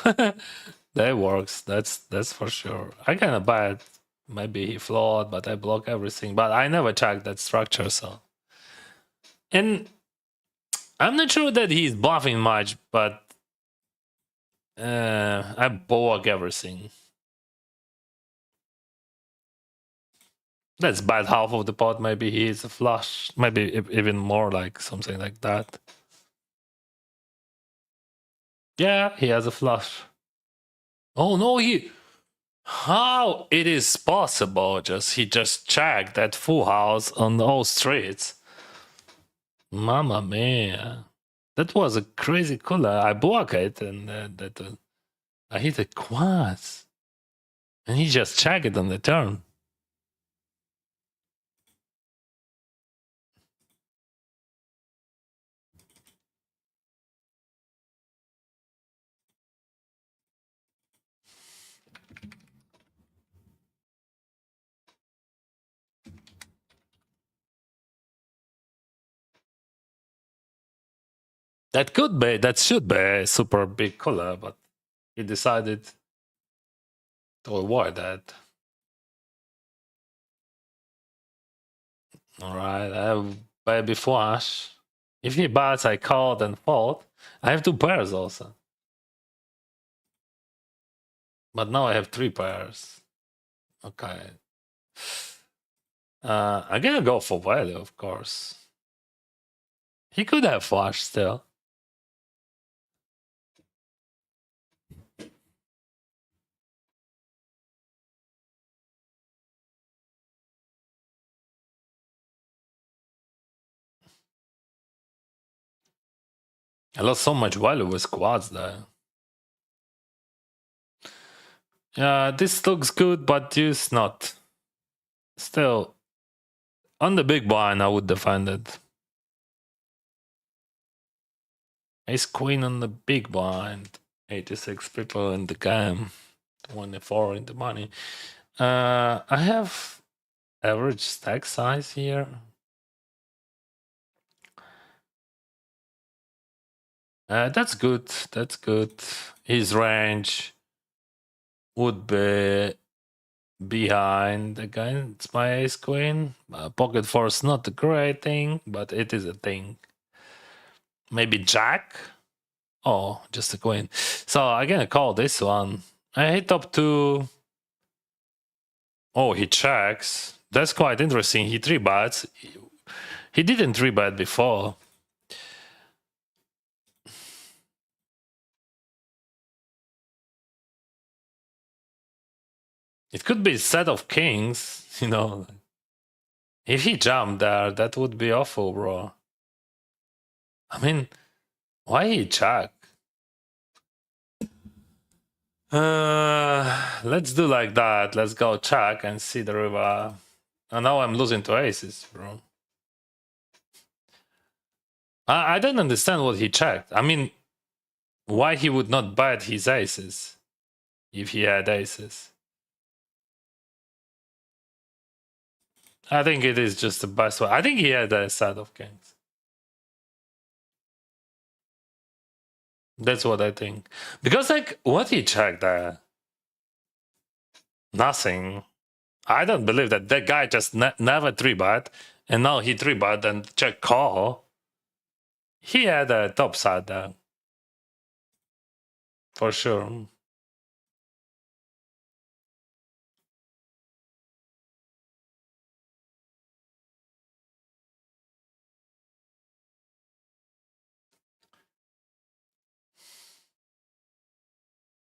that works. That's for sure. I kind of bad. Maybe he flawed, but I block everything. But I never checked that structure, so. And I'm not sure that he's bluffing much, but I block everything. That's bad half of the pot. Maybe he is a flush. Maybe even more, like something like that. Yeah, he has a flush. Oh no, how it is possible? He just checked that full house on all streets. Mamma mia. That was a crazy cooler. I block it and I hit a quads. And he just checked it on the turn. That should be a super big cooler, but he decided to avoid that. Alright, I have baby flush. If he bats, I called and fold. I have 2 pairs also. But now I have 3 pairs. Okay. I'm gonna go for value, of course. He could have flush still. I lost so much value with quads there. Yeah, this looks good, but it's not. Still, on the big blind, I would defend it. Ace queen on the big blind. 86 people in the game. 24 in the money. I have average stack size here. That's good. That's good. His range would be behind against my ace queen. Pocket force not a great thing, but it is a thing. Maybe jack. Oh, just a queen. So I'm gonna call this one. I hit up to. Oh, he checks. That's quite interesting. He 3-bets. He didn't 3-bet before. It could be a set of kings, you know. If he jumped there, that would be awful, bro. I mean, why he check? Let's do like that. Let's go check and see the river. And now I'm losing to aces, bro. I don't understand what he checked. I mean, why he would not bet his aces if he had aces? I think it is just the best way. I think he had a set of kings. That's what I think. Because, like, what he checked there? Nothing. I don't believe that that guy just never 3-bet, and now he 3-bet and check call. He had a top side there. For sure.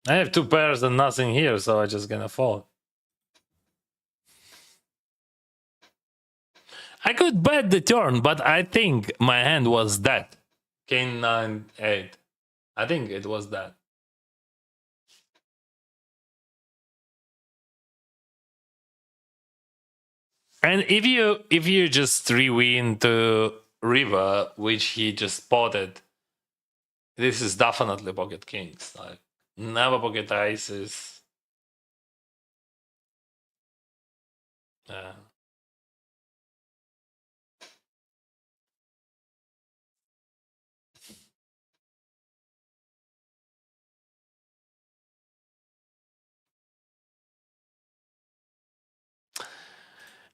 I have 2 pairs and nothing here, so I just gonna fold. I could bet the turn, but I think my hand was that. King 9, 8. I think it was that. And if you just 3-win to river, which he just spotted, this is definitely pocket kings. Like, never pocket aces. Yeah.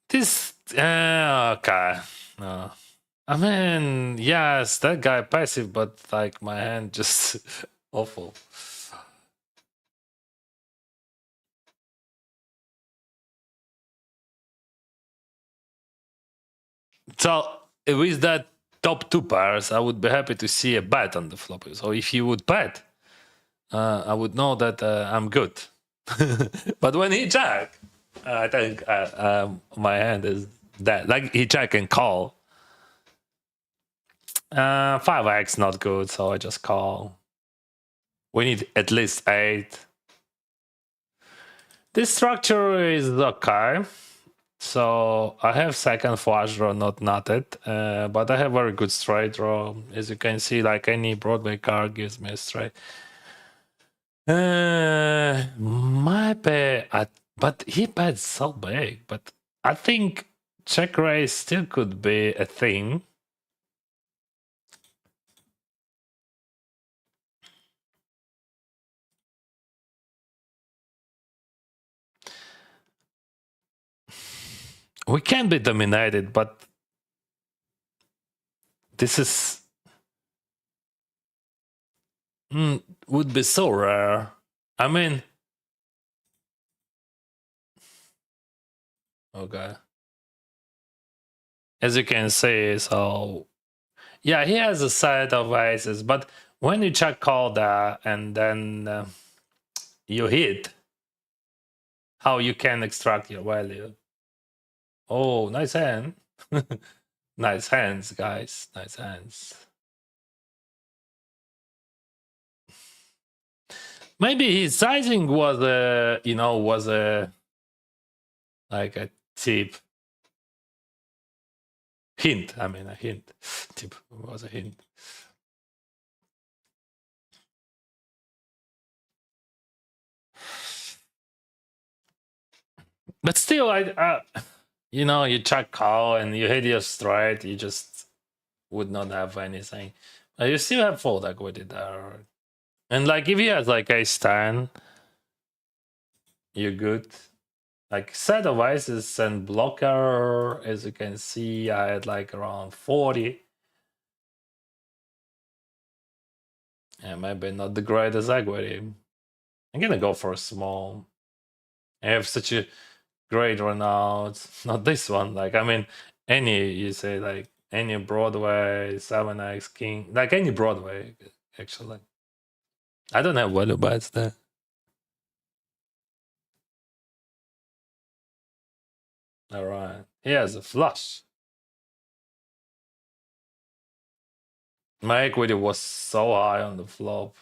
This okay. No. I mean, yes, that guy passive, but like my hand just awful. So with that top 2 pairs, I would be happy to see a bet on the flop. So if he would bet, I would know that I'm good. But when he jack, I think my hand is dead. Like he jack and call. 5x not good, so I just call. We need at least 8. This structure is okay. So I have second flush draw, not nutted, but I have very good straight draw. As you can see, like any Broadway card gives me a straight. My bet, but he bets so big. But I think check raise still could be a thing. We can be dominated, but this is would be so rare. I mean, okay. As you can see, so yeah, he has a set of aces, but when you check call that and then you hit, how you can extract your value? Oh, nice hand. Nice hands, guys. Nice hands. Maybe his sizing was a like a tip hint. I mean, a hint. Tip was a hint. But still, you check call and you hit your straight, you just would not have anything. You still have fold equity there. And like if he has like ace 10, you're good. Like set of ices and blocker, as you can see, I had like around 40. Yeah, maybe not the greatest equity. I'm gonna go for a small. I have such a great run out. Not this one. Like, I mean, you say like any Broadway, 7x King, like any Broadway, actually. I don't have value bets there. All right. He has a flush. My equity was so high on the flop.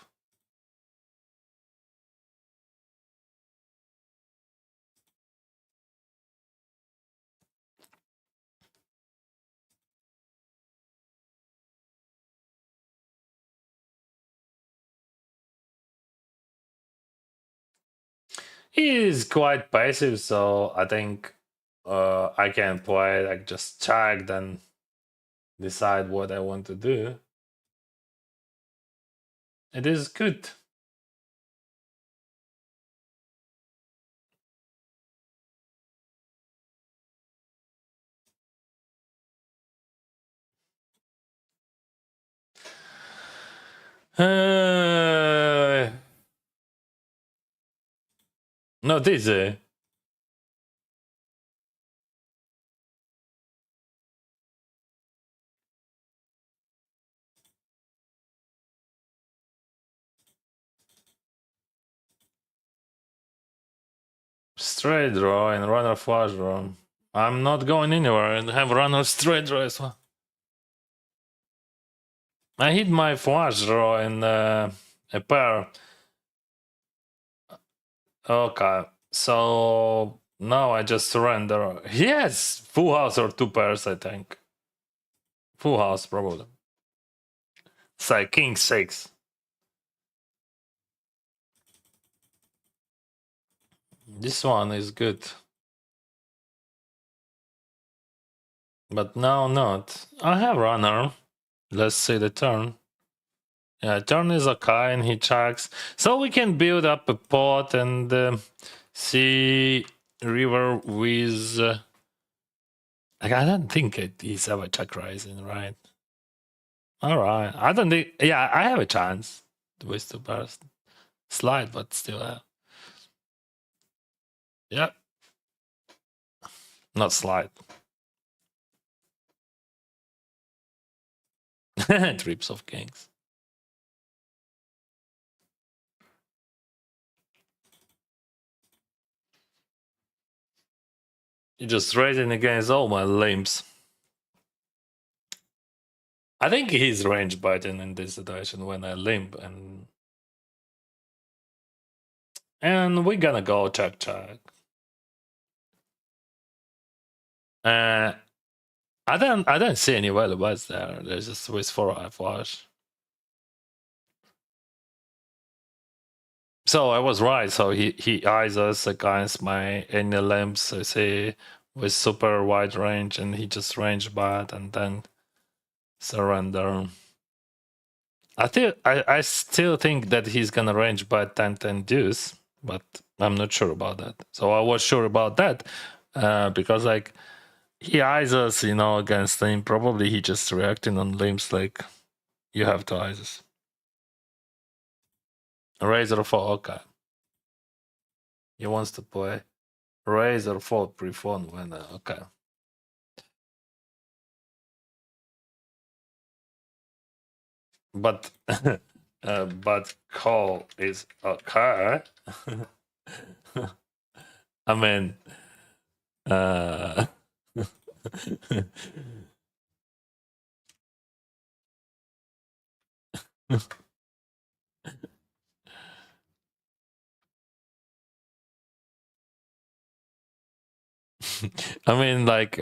He is quite passive, so I think I can play like just check, then decide what I want to do. It is good. Not easy. Straight draw and runner flush draw. I'm not going anywhere and have runner straight draw as well. I hit my flush draw in a pair. Okay, so now I just surrender. Yes, full house or two pairs, I think. Full house, probably. It's like king 6. This one is good. But now not. I have runner. Let's see the turn. Yeah, turn is okay and he checks. So we can build up a pot and see river with... like, I don't think he's ever check raising, right? Alright. I don't think... yeah, I have a chance with two pairs. Slide, but still... yeah. Not slide. Trips of kings. You're just raising against all my limbs. I think he's range biting in this situation when I limp and we're gonna go check. I don't see any value bets there. There's just Swiss 4 flush. So I was right. So he eyes us against my any limps, I say, with super wide range, and he just range bad and then surrender. I still think that he's gonna range by 10-10 deuce, but I'm not sure about that. So I was sure about that because like he eyes us, against him. Probably he just reacting on limbs like you have to eyes us. Razor for okay. He wants to play Razor for pre-phone when okay. But but call is okay. I mean I mean, like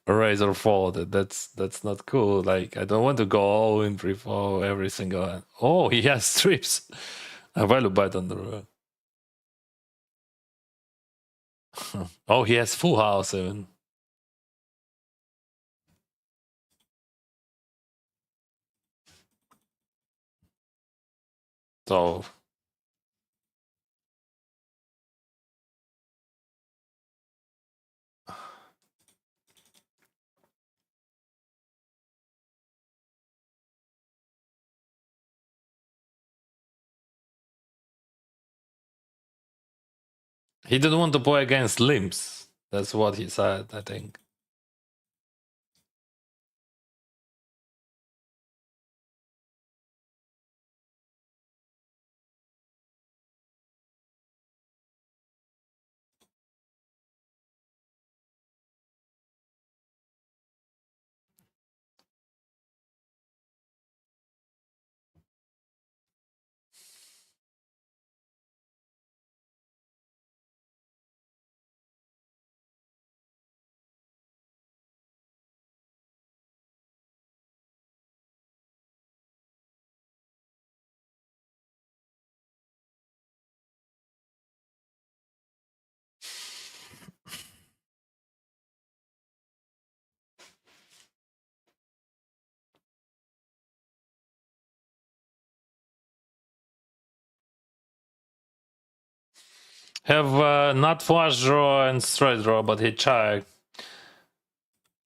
Razor Fold. That's not cool. Like, I don't want to go all in for every single one. Oh, he has strips. A value bet on the river. Oh, he has full house even. So he didn't want to play against limps. That's what he said, I think. Have not flush draw and straight draw, but he checked.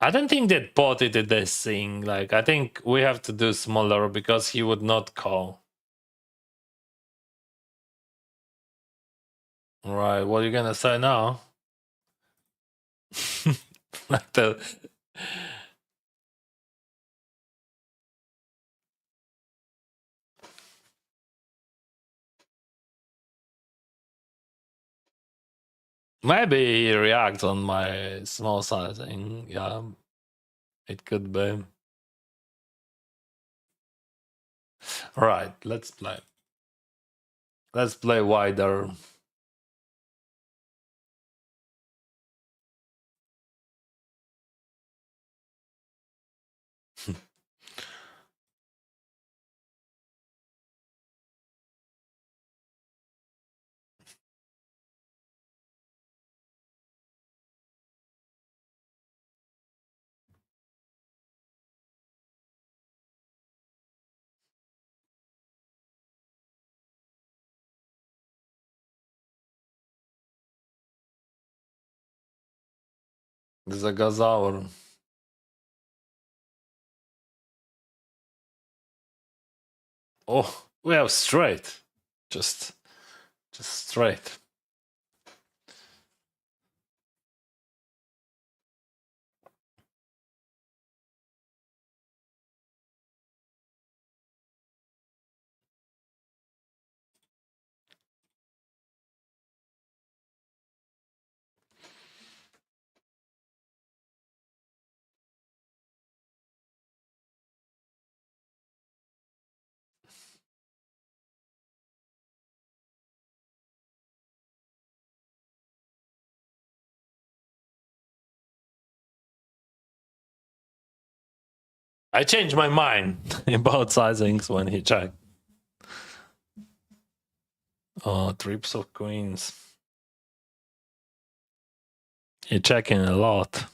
I don't think that pot it did this thing. Like, I think we have to do smaller because he would not call. Right, what are you gonna say now? Like the maybe he reacts on my small sizing. Yeah, it could be. Right, let's play. Let's play wider. There's a Gazaur. Oh, we have straight. Just straight. I changed my mind about sizings when he checked. Oh, trips of queens. He checking a lot.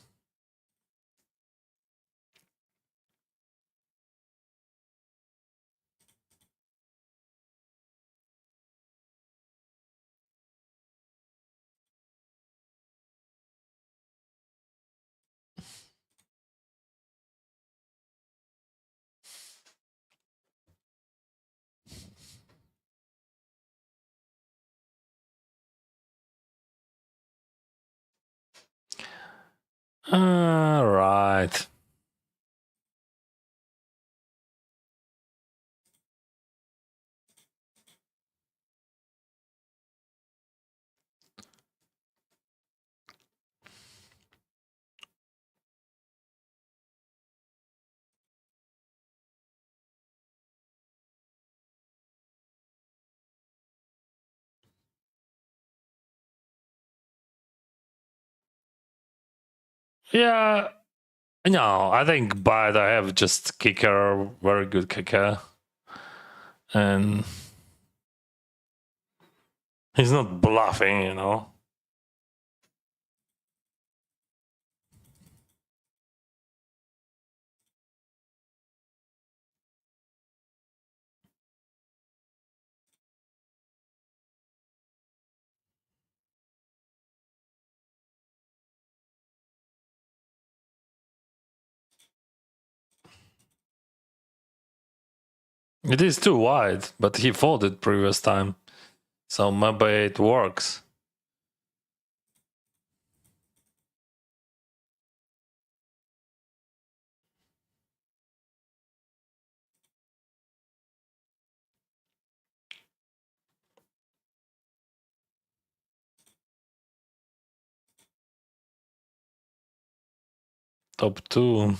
All right. Yeah. No, I think but I have just kicker, very good kicker. And he's not bluffing, you know. It is too wide, but he folded previous time. So maybe it works. Top 2.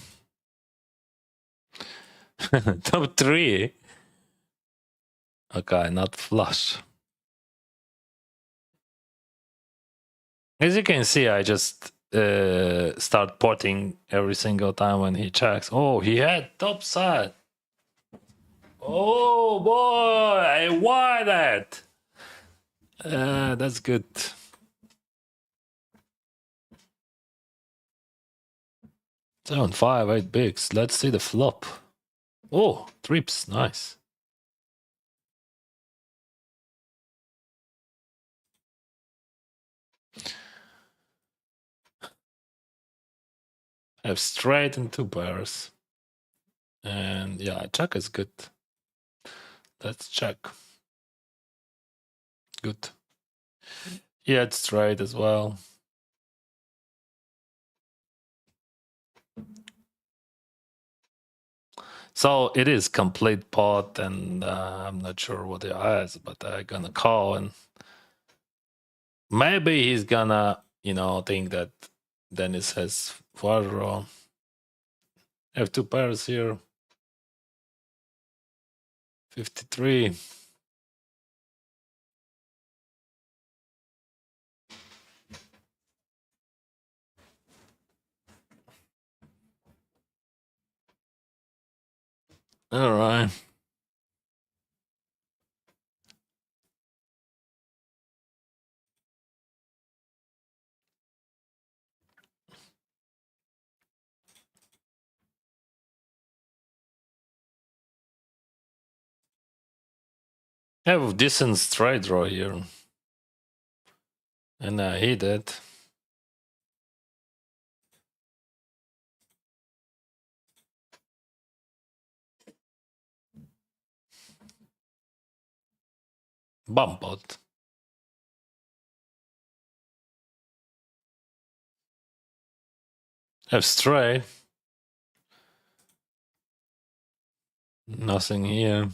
Top 3. Okay, not flush. As you can see, I just start potting every single time when he checks. Oh, he had top side. Oh boy, I won that. That's good. 7, 5, 8 bigs. Let's see the flop. Oh, trips, nice. I have straight and 2 pairs. And yeah, check is good. Let's check. Good. Yeah, it's straight as well. So it is complete pot, and I'm not sure what he has, but I'm gonna call, and maybe he's gonna, you know, think that Dennis has 4 draw. I have 2 pairs here. 53. All right. I have a decent straight draw here. And I hit it. Bump pot. Have straight. Nothing here.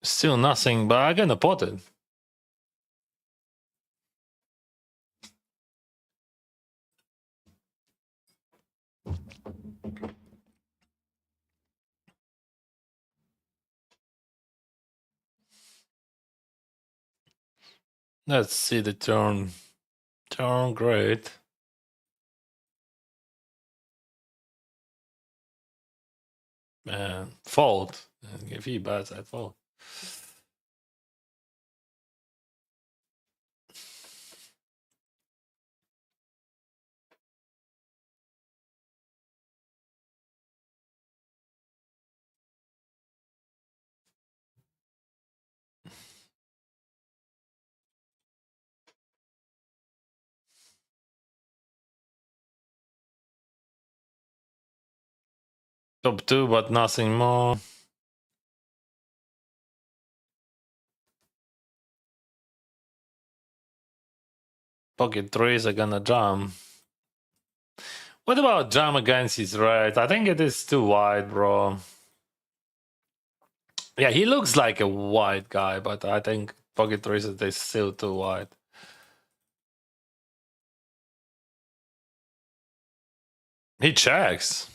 Still nothing, but I'm gonna pot it. Let's see the turn. Turn, great. Man, fold. If he bets, I fold. Top 2, but nothing more. Pocket 3s are gonna jam. What about jam against his right? I think it is too wide, bro. Yeah, he looks like a wide guy, but I think pocket 3s is still too wide. He checks.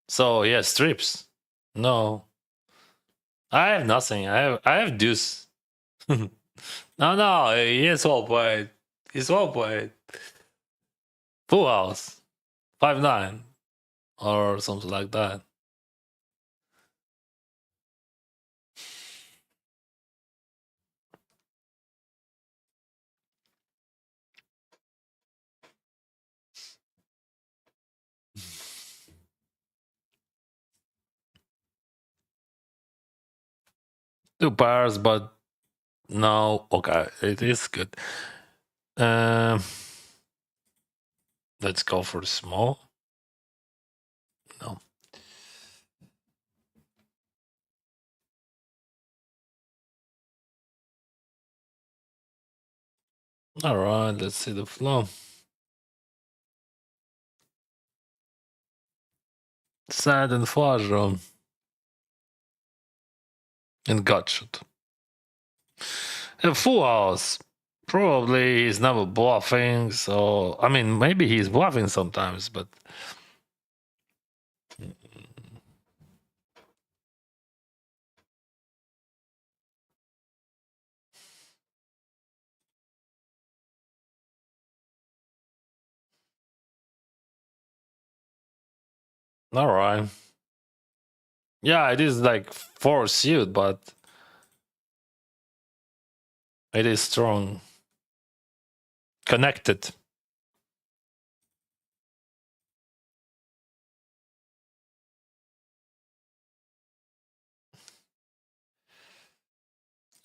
So yeah, strips. No. I have nothing. I have deuce. No, he is all wide. He's well played. Full house. 5-9. Or something like that. Two pairs, but no. Okay, it is good. Let's go for small. No. All right, let's see the flow. Sad and Fajro. And Gutshot. A full house. Probably he's never bluffing, so I mean maybe he's bluffing sometimes, but all right. Yeah, it is like 4 suit, but it is strong. Connected.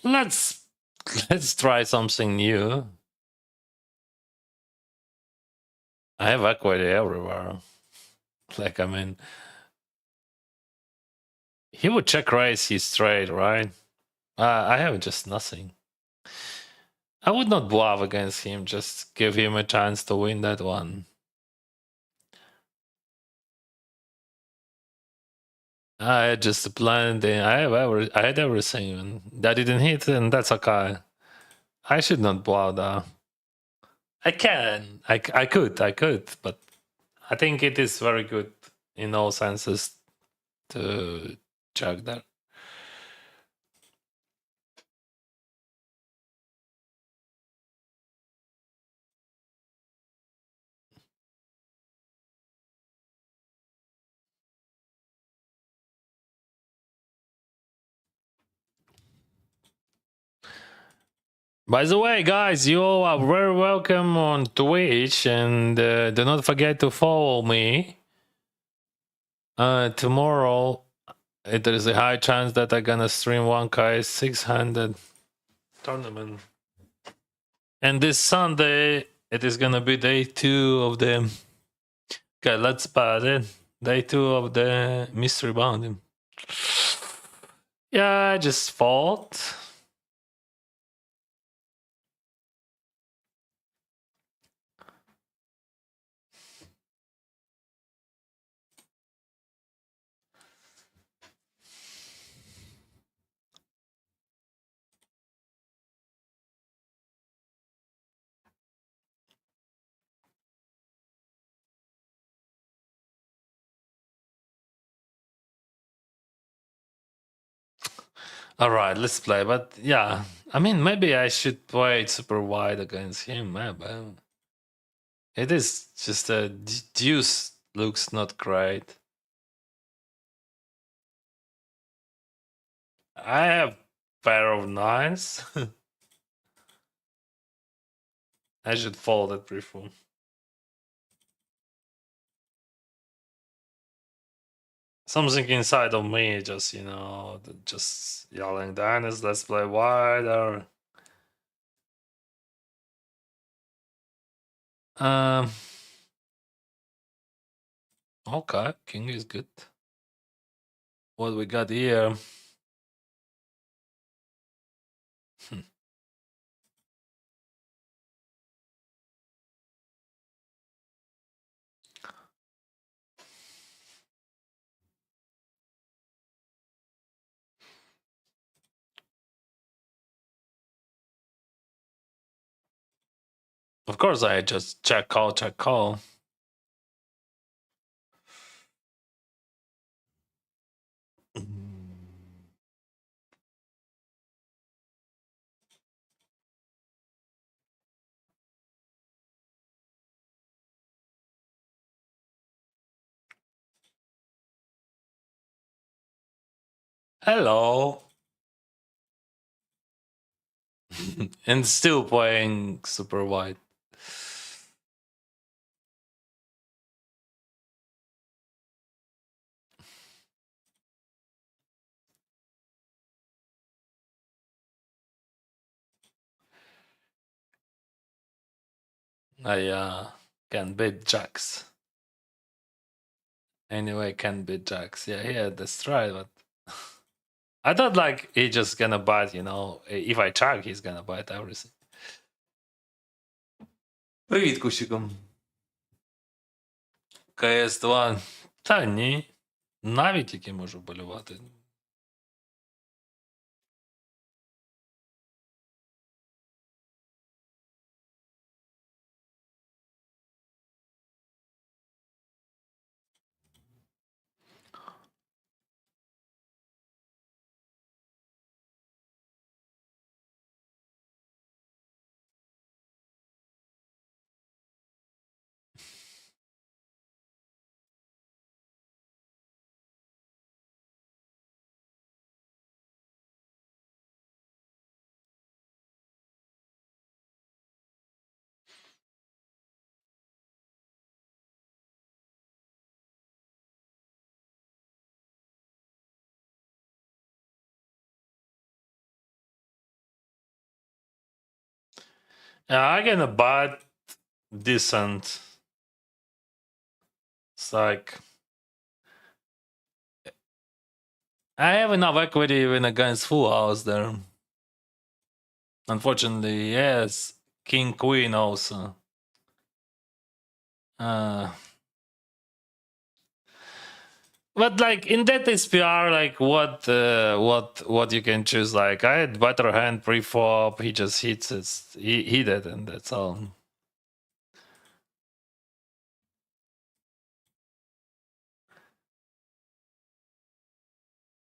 Let's try something new. I have equity everywhere. Like I mean, he would check raise his straight, right? I have just nothing. I would not bluff against him. Just give him a chance to win that one. I had just planned. I had everything, and that didn't hit, and that's okay. I should not bluff though. I can. I could, but I think it is very good in all senses to check that. By the way, guys, you all are very welcome on Twitch, and do not forget to follow me. Tomorrow, there is a high chance that I'm gonna stream 1K 600 tournament. And this Sunday, it is gonna be day 2 of the. Okay, let's pad it. Day 2 of the mystery bounding. Yeah, I just fought. All right, let's play. But yeah, I mean, maybe I should play it super wide against him. Maybe. It is just a deuce looks not great. I have pair of 9s. I should fold it pre-full. Something inside of me just, just yelling, Dennis, let's play wider. Okay, king is good. What we got here? Of course, I just check call, check call. Hello. And still playing super wide. I can beat Jax. Anyway, can beat Jax. Yeah, he had the stride, but I thought like he just gonna bite, you know. If I track, he's gonna bite everything. Привіт, кусиком. КС2. Та ні. Навіть тільки можу болювати. I gonna bite decent. It's like I have enough equity even against full house there. Unfortunately, yes. King Queen also. But like in that SPR, like what you can choose? Like I had better hand pre-flop, he just hits it, he hit it, and that's all.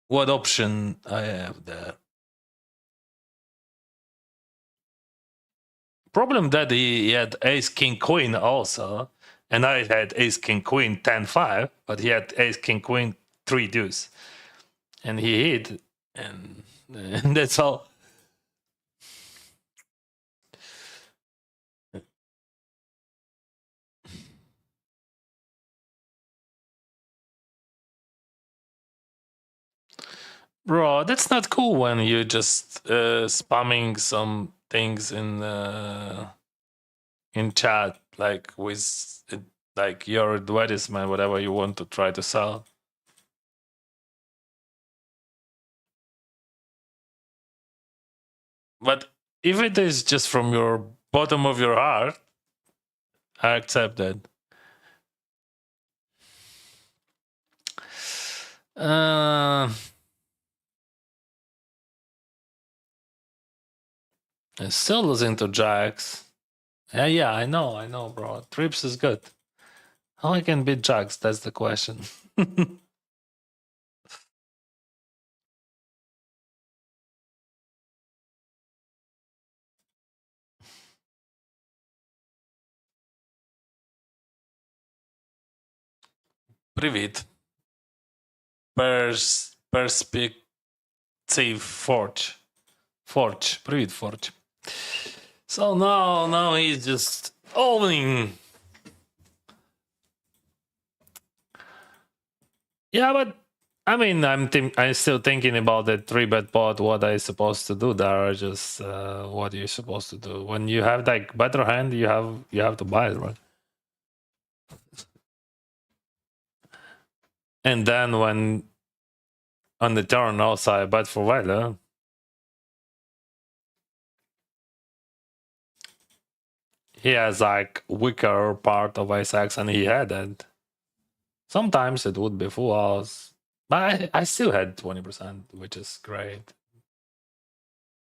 What option I have there? Problem that he had ace king queen also, and I had ace king queen 10-5, but he had ace king queen 3 deuce, and he hit, and that's all. Bro, that's not cool when you just spamming some things in chat, like with like your advertisement, whatever you want to try to sell. But if it is just from your bottom of your heart, I accept that. I'm still losing to Jax. Yeah, I know, bro. Trips is good. How I can beat Jax? That's the question. Привіт. Perspective Forge. Forge. Привіт, Forge. So now he's just owning. Yeah, but I mean, I'm still thinking about the 3-bet pot. What I supposed to do there? Just what you're supposed to do when you have like better hand. You have to buy it, right? And then when on the turn also I bet for Weiler. He has like weaker part of ace X, and he had it. Sometimes it would be full house, but I still had 20%, which is great.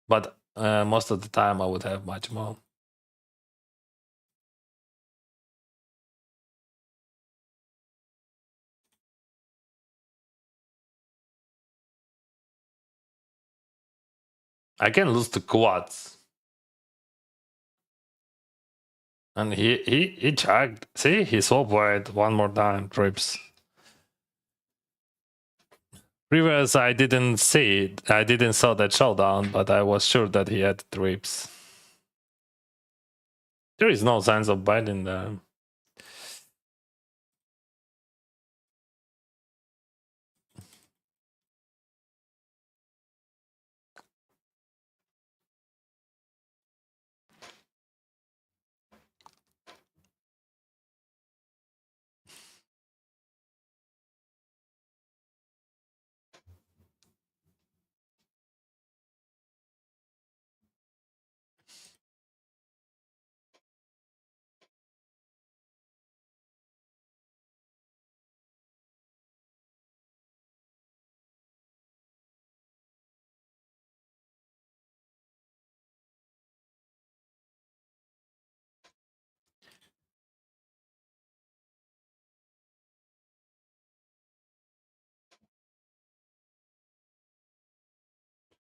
But most of the time I would have much more. I can lose to quads. And he checked. See, he swap wide one more time, trips. Rivers, I didn't see it. I didn't saw that showdown, but I was sure that he had trips. There is no signs of biting there.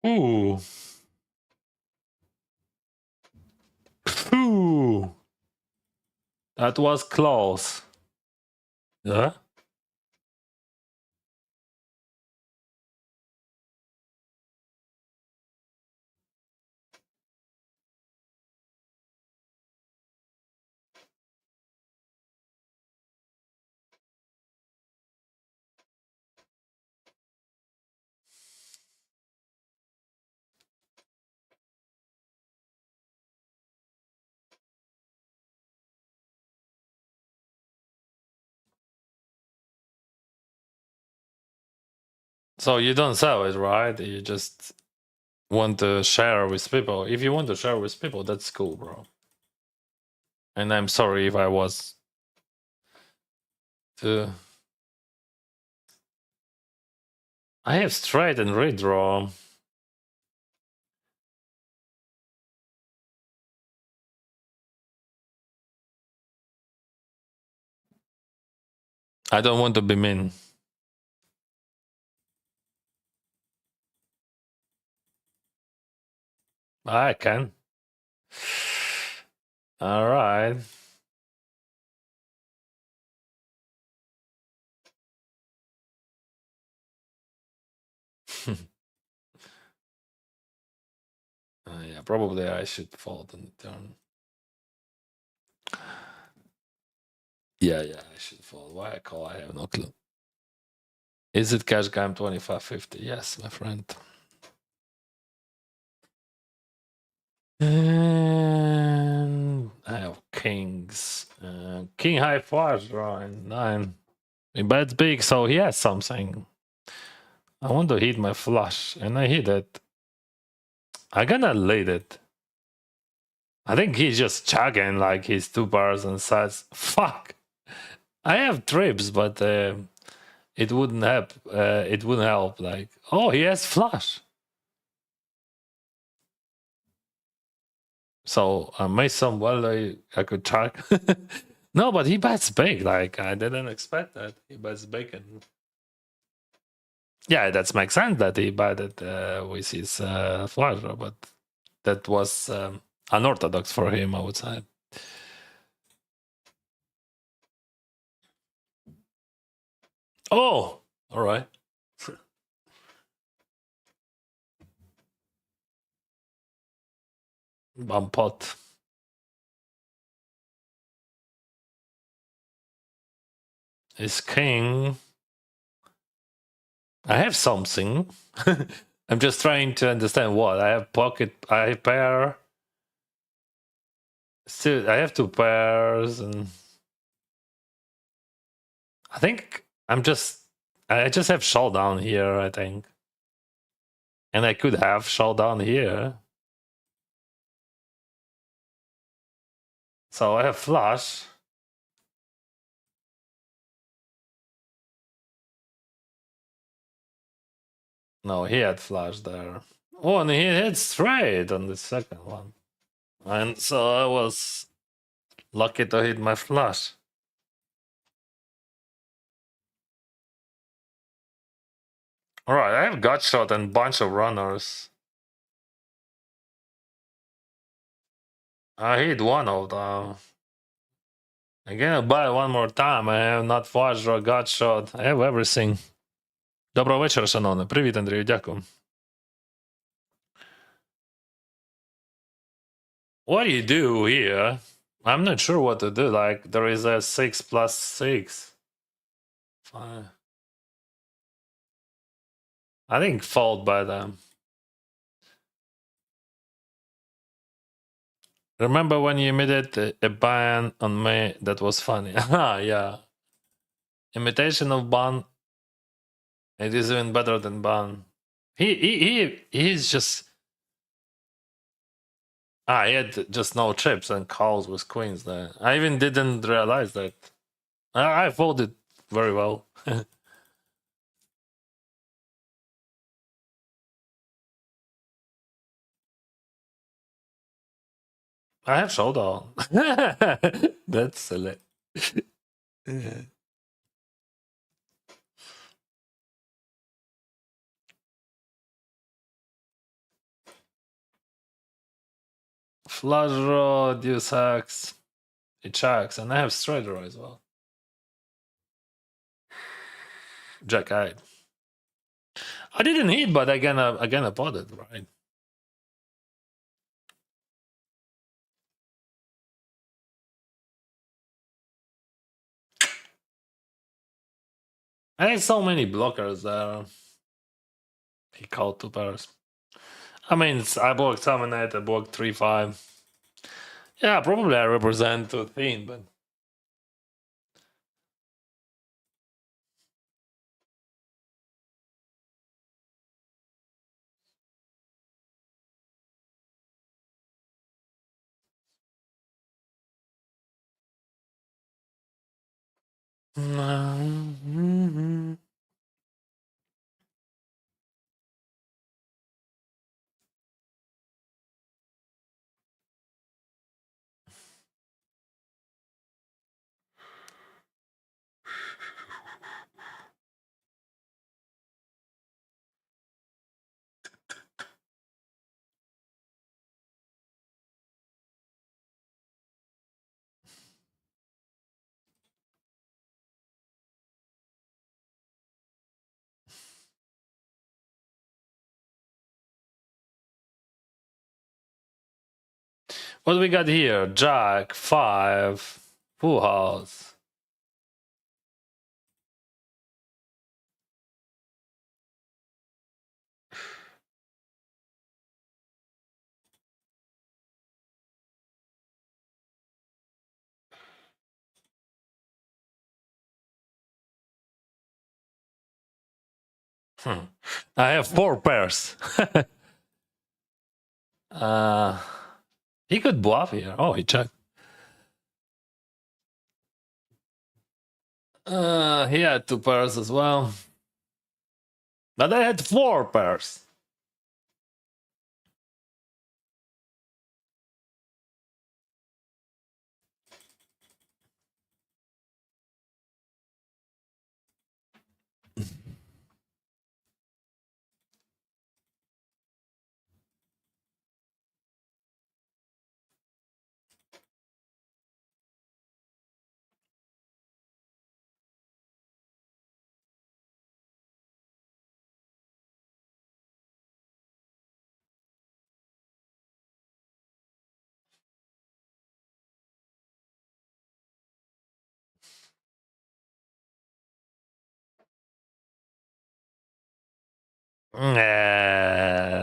Ooh. Ooh. That was close. Yeah? So you don't sell it, right? You just want to share with people. If you want to share with people, that's cool, bro. And I'm sorry if I was too. I have straight and redraw. I don't want to be mean. I can. All right. Yeah, probably I should fold on the turn. Yeah, I should fold. Why I call? I have no clue. Is it cash game 2550? Yes, my friend. And I have kings. King high flush drawing 9. He bets big, so he has something. I want to hit my flush, and I hit it. I'm gonna lead it. I think he's just chugging like his 2 bars and sides. Fuck. I have trips, but it wouldn't help. It wouldn't help. Like, oh, he has flush. So I made some well. I could try. No, but he bets big. Like I didn't expect that. He bets big, and yeah, that makes sense that he betted with his flush, but that was unorthodox for him, I would say. Oh, all right. One pot. Is king. I have something. I'm just trying to understand what. I have pocket, I have pair. Still, I have 2 pairs, and I think I just have showdown here, I think. And I could have showdown here. So I have flush. No, he had flush there. Oh, and he hit straight on the second one. And so I was lucky to hit my flush. Alright, I have gut shot and bunch of runners. I hit one of them. I'm gonna buy one more time. I have not flush or gut shot. I have everything. Доброго вечора, шановне. Привіт, Андрію, дякую. What do you do here? I'm not sure what to do. Like, there is a 6 plus 6. Fine. I think fold by them. Remember when you imitated a ban on me? That was funny. Yeah. Imitation of ban. It is even better than ban. He's just. He had just no chips and calls with queens there. I even didn't realize that. I folded very well. I have showdown. That's silly. Flush draw, deuce X. It checks, and I have straight draw as well. Jack 8. I didn't hit, but I gonna pot it, right? I had so many blockers there. He called 2 pairs. I mean, I blocked 7-8, I blocked 3-5. Yeah, probably I represent too thin, but. What do we got here? Jack, 5, full house. I have 4 pairs. He could bluff here. Oh, he checked. He had 2 pairs as well. But I had 4 pairs. Yeah.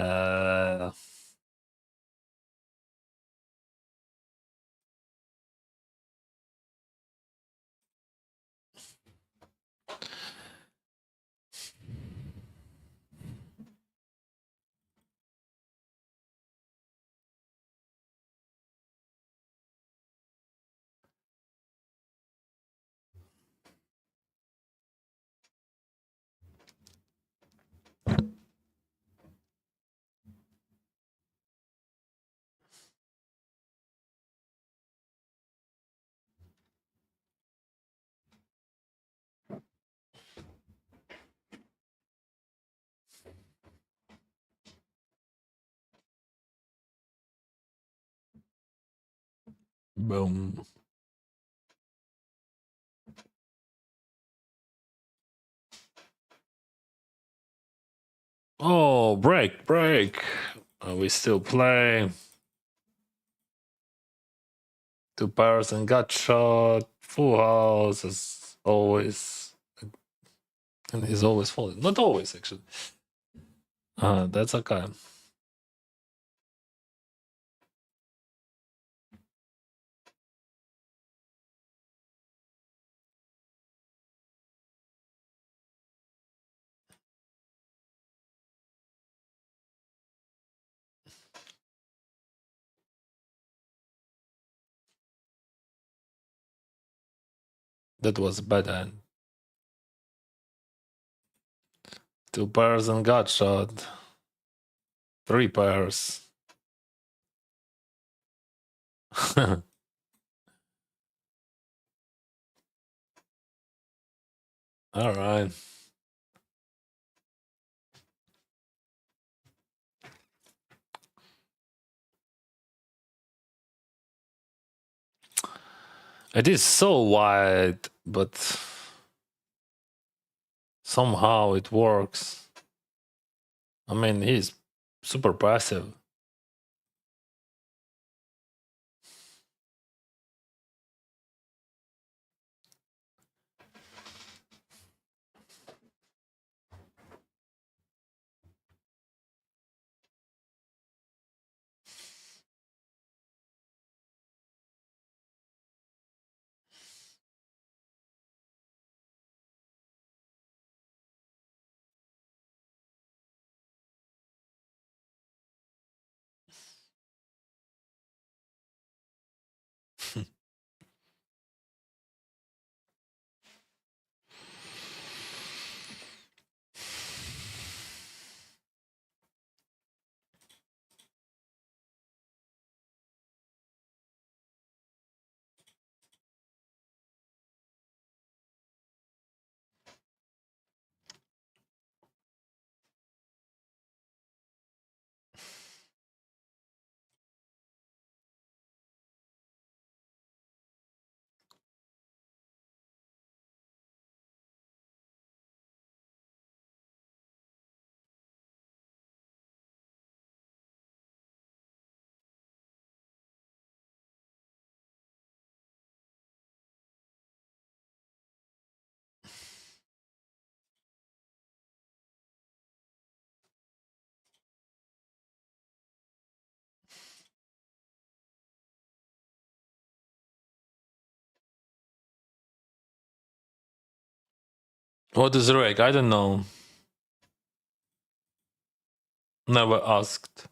Boom. Oh, break. We still play. 2 pairs and got shot. Full house as always. And he's always falling. Not always, actually. That's okay. That was a bad hand. 2 pairs and got shot. 3 pairs. All right. It is so wide, but somehow it works. I mean, he's super passive. What is reg? I don't know. Never asked.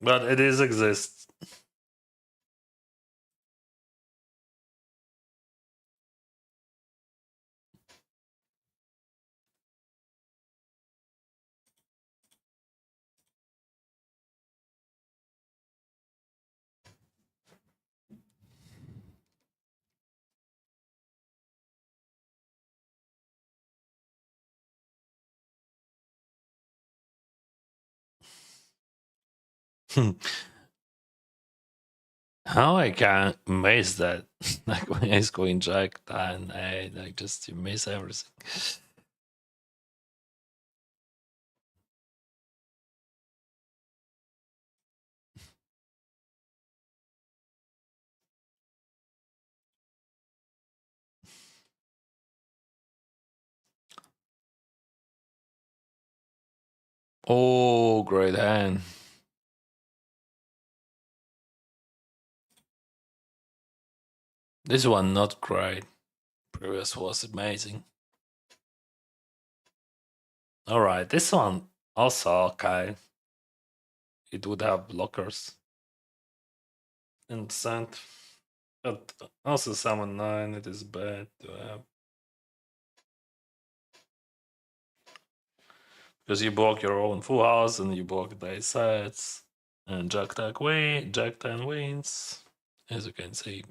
But it is exists. How I can miss that? Like when he's going jack 10, 8, like just you miss everything. Oh, great hand. This one not great. Previous was amazing. Alright, this one also okay. It would have blockers. And sent. But also summon 9, it is bad to have. Because you block your own full house and you block their sets. And Jack 10 wins. As you can see.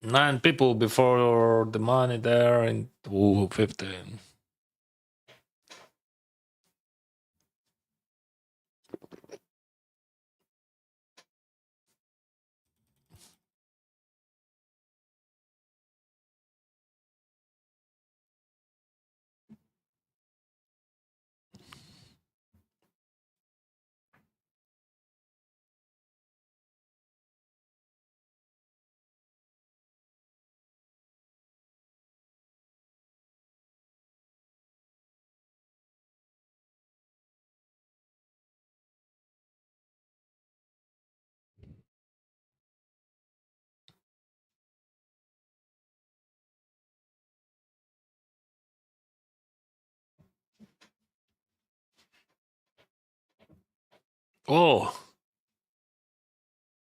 9 people before the money there and 15. Oh,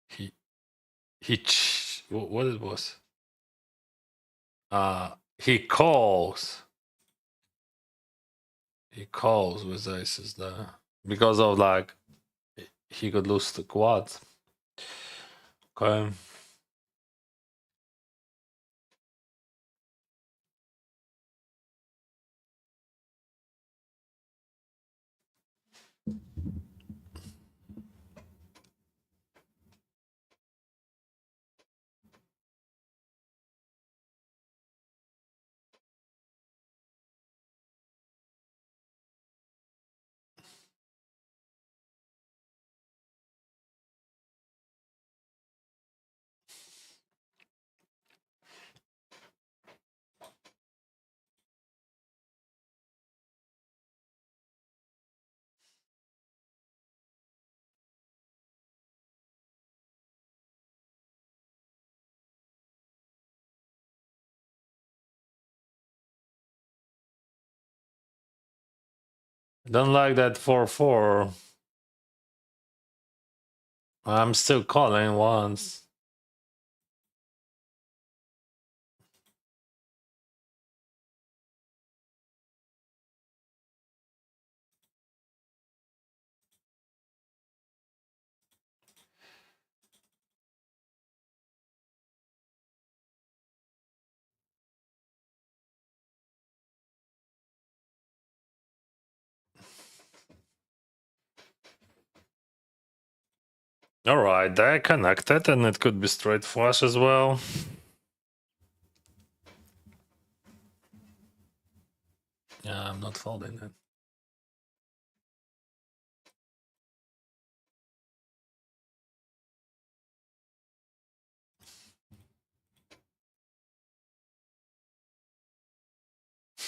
he what it was? He calls. He calls with aces there because of like he could lose the quads. Okay. Don't like that 4-4. I'm still calling once. All right, they're connected, and it could be straight flush as well. Yeah, I'm not folding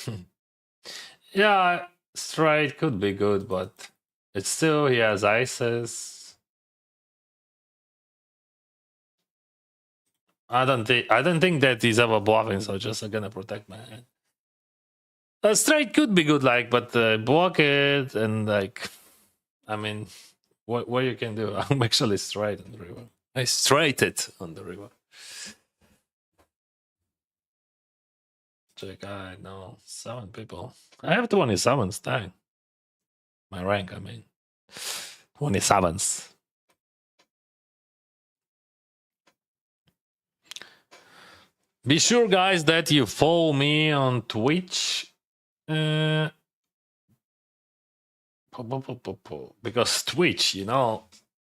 it. Yeah, straight could be good, but it's still he has aces. I don't think that he's ever bluffing, so just gonna protect my hand. Straight could be good, like, but block it and like, I mean, what you can do? I'm actually straight on the river. I straighted on the river. Check, I know 7 people. I have 27s. Dang, my rank. I mean, 27s. Be sure, guys, that you follow me on Twitch. Because Twitch, you know,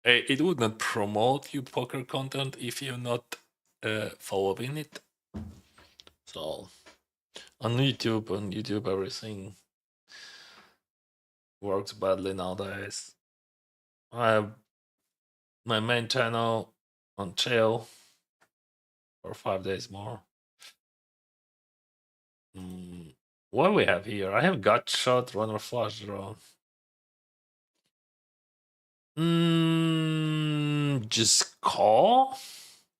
it would not promote you poker content if you're not following it. So on YouTube, everything works badly nowadays. I have my main channel on chill for 5 days more. What do we have here? I have gut shot, runner flush draw. Just call.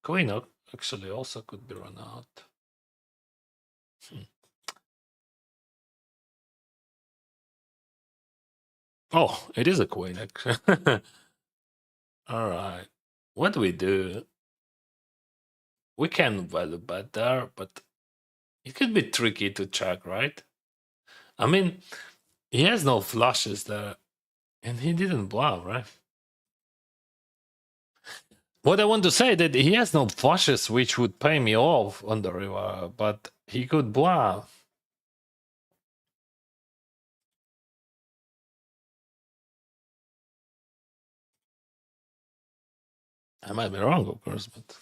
Queen actually also could be run out. Oh, it is a queen actually. All right. What do we do? We can value bet there, but it could be tricky to check, right? I mean, he has no flushes there, and he didn't bluff, right? What I want to say that he has no flushes which would pay me off on the river, but he could bluff. I might be wrong, of course, but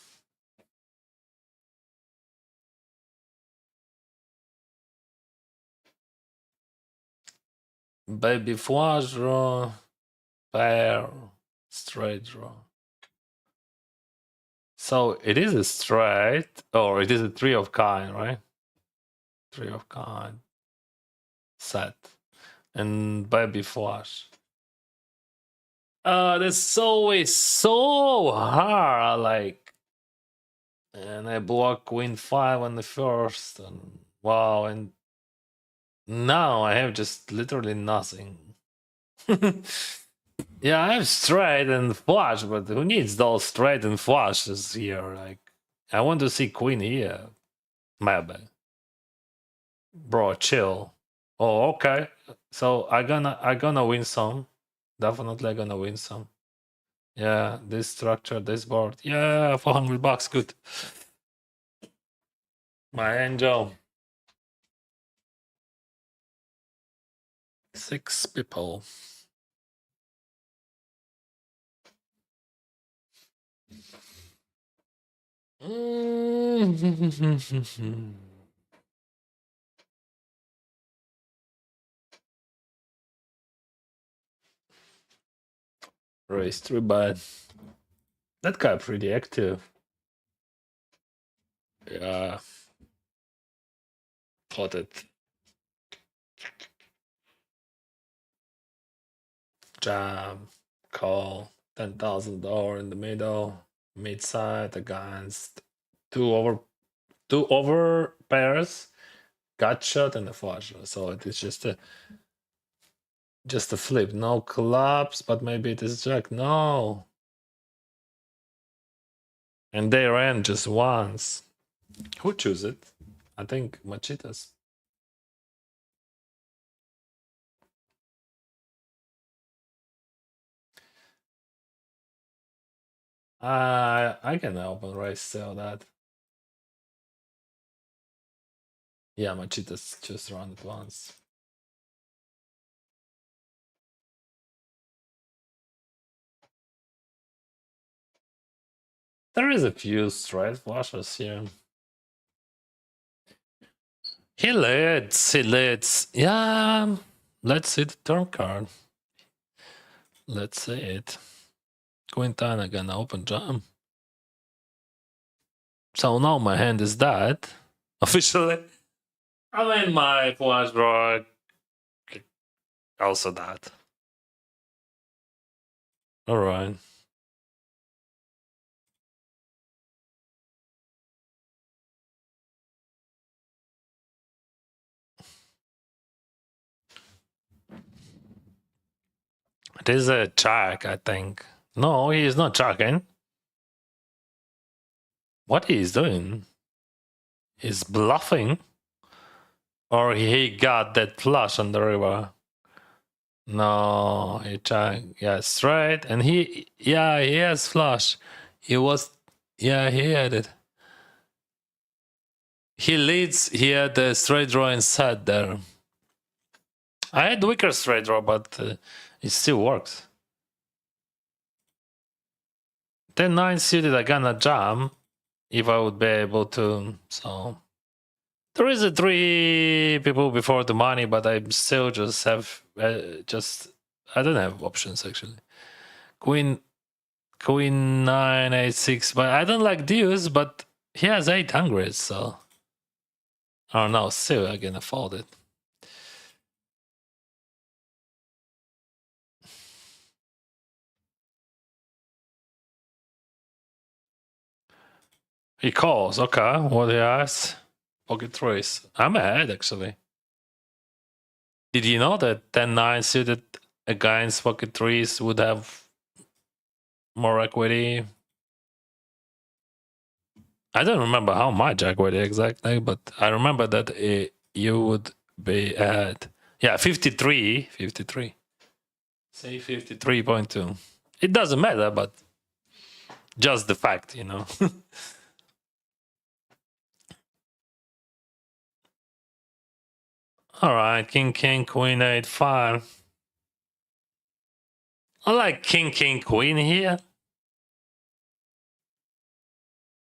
baby flush draw, pair, straight draw. So it is a straight, or it is a three of kind, right? Three of kind set, and baby flush. That's always so hard. Like, and I block queen 5 on the first, and wow, and now I have just literally nothing. Yeah, I have straight and flush, but who needs those straight and flushes here? Like, I want to see queen here. Maybe. Bro, chill. Oh, okay. So I gonna win some. Definitely gonna win some. Yeah, this structure, this board. Yeah, $400, good. My angel. 6 people. Race 3 bad. That guy pretty active. Yeah. Thought it. Jam. Call. $10,000 in the middle. Mid side against two over pairs. Gut shot and a flush. So it is just a flip. No clubs, but maybe it is jack. No. And they ran just once. Who chose it? I think Machitas. I can open race sell that. Yeah, Machitas just run it once. There is a few straight flushes here. He leads. Yeah, let's see the turn card. Let's see it. Queen 10 again, open jam. So now my hand is that officially. I mean, my flush draw also that. All right. It is a check, I think. No, he is not checking. What he is doing? He's bluffing, or he got that flush on the river. No, he tried. Yeah, straight, and he has flush. He had it. He leads. He had the straight draw inside there. I had weaker straight draw, but it still works. 10-9 suited, I gonna jam if I would be able to. So there is a 3 people before the money, but I still just have I don't have options actually. Queen 9 8 6, but I don't like deuce, but he has 800, so I don't know. Still, I can afford it. He calls. Okay, what he has? Pocket threes. I'm ahead actually. Did you know that 10-9 suited against pocket threes would have more equity? I don't remember how much equity exactly, but I remember that you would be at 53. Say 53.2. It doesn't matter, but just the fact, you know. All right, king, king, queen, 8, 5. I like king, king, queen here.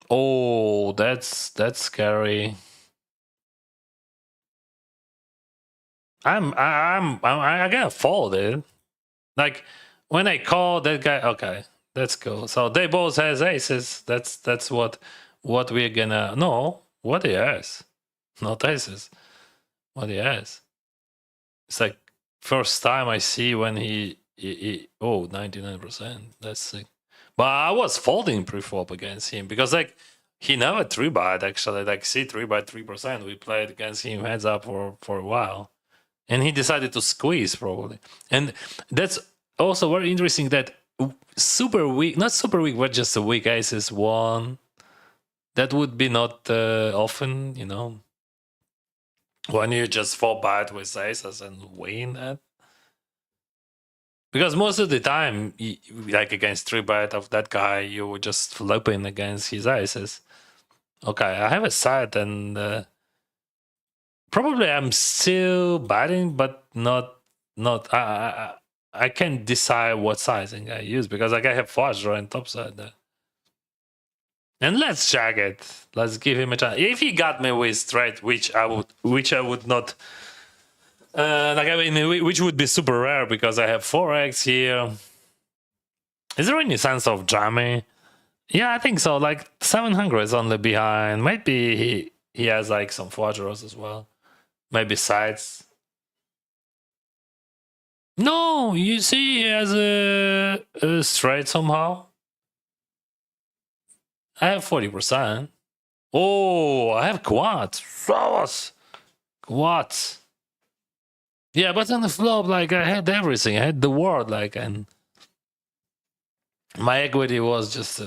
Oh, that's scary. I gotta fold it. Like when I call that guy, okay, let's go. So they both has aces. That's what we're gonna no. What he has, not aces. What he has. It's like first time I see when he oh 99%. That's sick. But I was folding pre-flop against him because like he never three bet actually. Like see 3 by 3%. We played against him heads up for a while, and he decided to squeeze probably. And that's also very interesting that super weak, not super weak, but just a weak aces won. That would be not often, you know, when you just fall bad with aces and win that. Because most of the time, like against 3 bet of that guy, you were just flipping against his aces. Okay, I have a side and probably I'm still batting, but not. I can't decide what sizing I use because like I have flush draw and top side there. And let's check it. Let's give him a chance. If he got me with straight, which I would not. Like I mean, which would be super rare because I have 4x here. Is there any sense of jamming? Yeah, I think so. Like 700 is only behind. Maybe he has like some flush draws as well. Maybe sides. No, you see, he has a straight somehow. I have 40%. Oh, I have quads. Quads. Yeah, but on the flop, like I had everything. I had the world, like, and my equity was just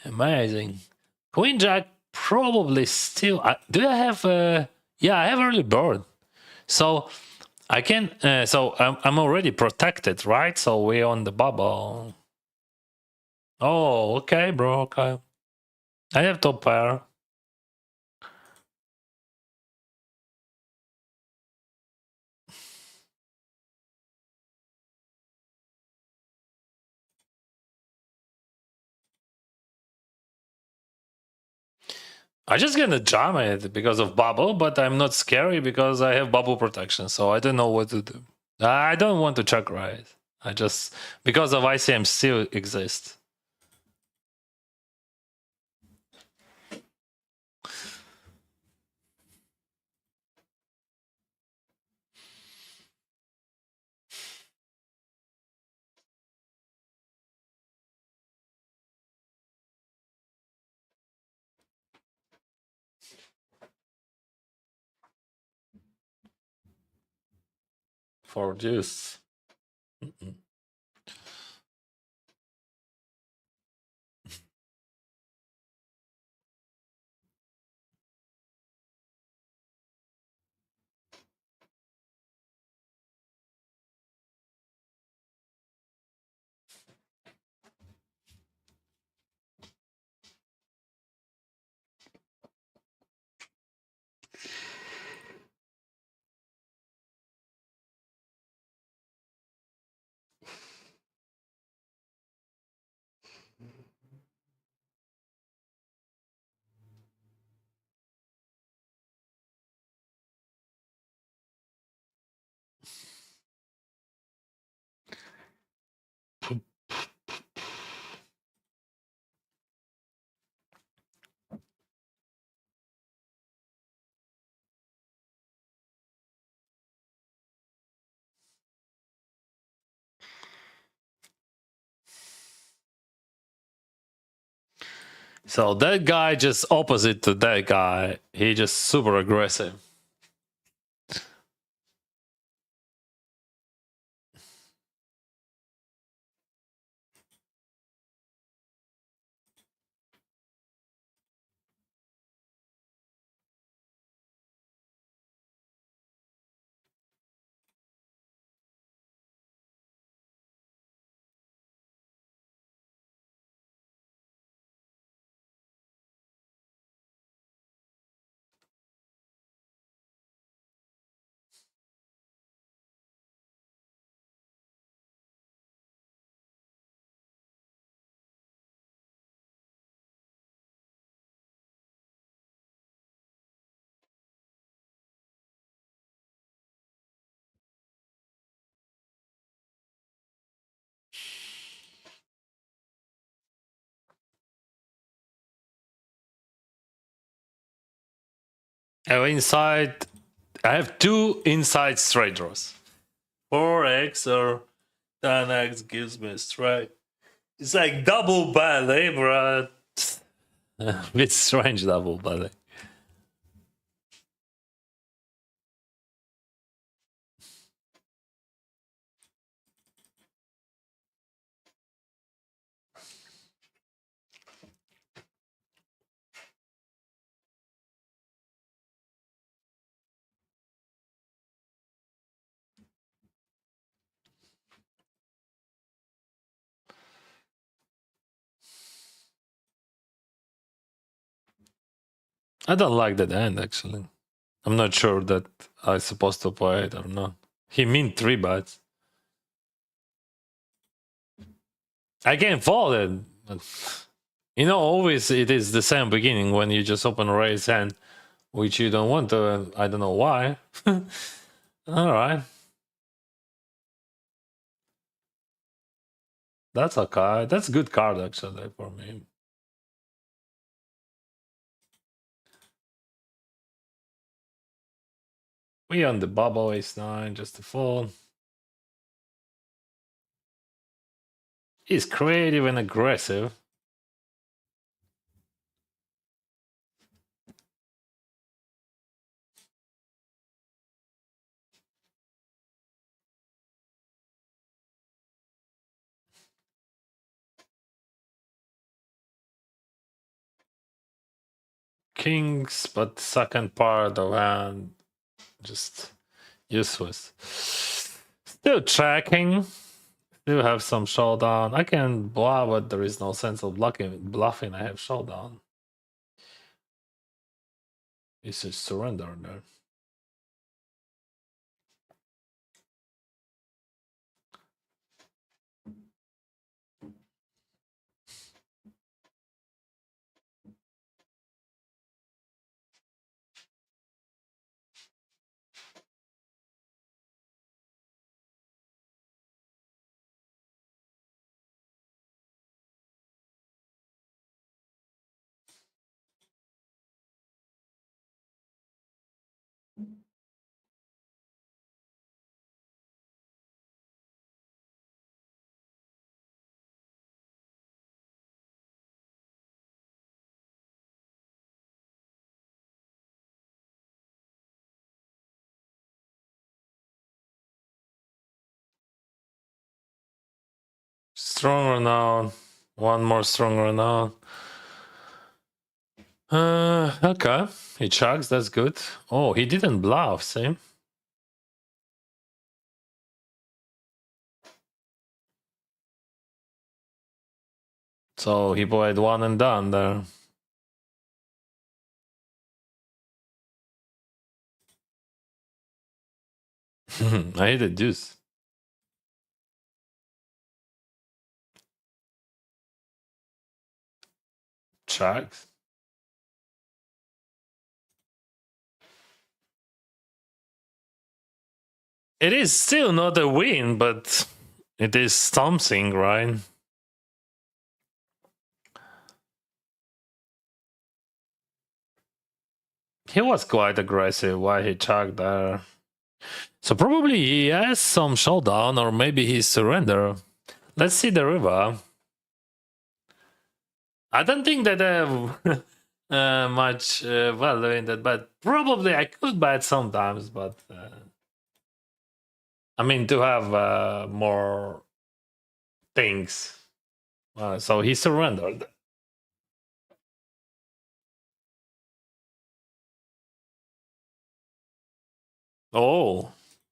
amazing. Queen Jack probably still. Do I have? Yeah, I have early bird, so I can. So I'm already protected, right? So we're on the bubble. Oh, okay, bro. Okay, I have top pair. I just gonna jam it because of bubble, but I'm not scary because I have bubble protection, so I don't know what to do. I don't want to check right. I just because of ICM still exist. For juice. So that guy just opposite to that guy. He just super aggressive. Inside, I have 2 inside straight draws. 4x or 10x gives me a straight. It's like double ballet, but a bit strange double ballet. I don't like that end actually. I'm not sure that I'm supposed to play it or not. He mean 3 bets. I can fold it. But, you know, always it is the same beginning when you just open a raise hand, which you don't want to, and I don't know why. Alright. That's okay. That's a good card actually for me. We on the bubble ace-9 just to fold. He's creative and aggressive. Kings, but second part of hand just useless. Still tracking. Still have some showdown. I can bluff, but there is no sense of bluffing. I have showdown. This is surrender there. Stronger now. One more stronger now. Okay. He chugs, that's good. Oh, he didn't bluff, see? So he played one and done there. I hit a deuce. Chugs. It is still not a win, but it is something, right? He was quite aggressive while he chugged there. So probably he has some showdown or maybe he surrender. Let's see the river. I don't think that I have much value in that, but probably I could bet sometimes, but I mean to have more things. So he surrendered. Oh,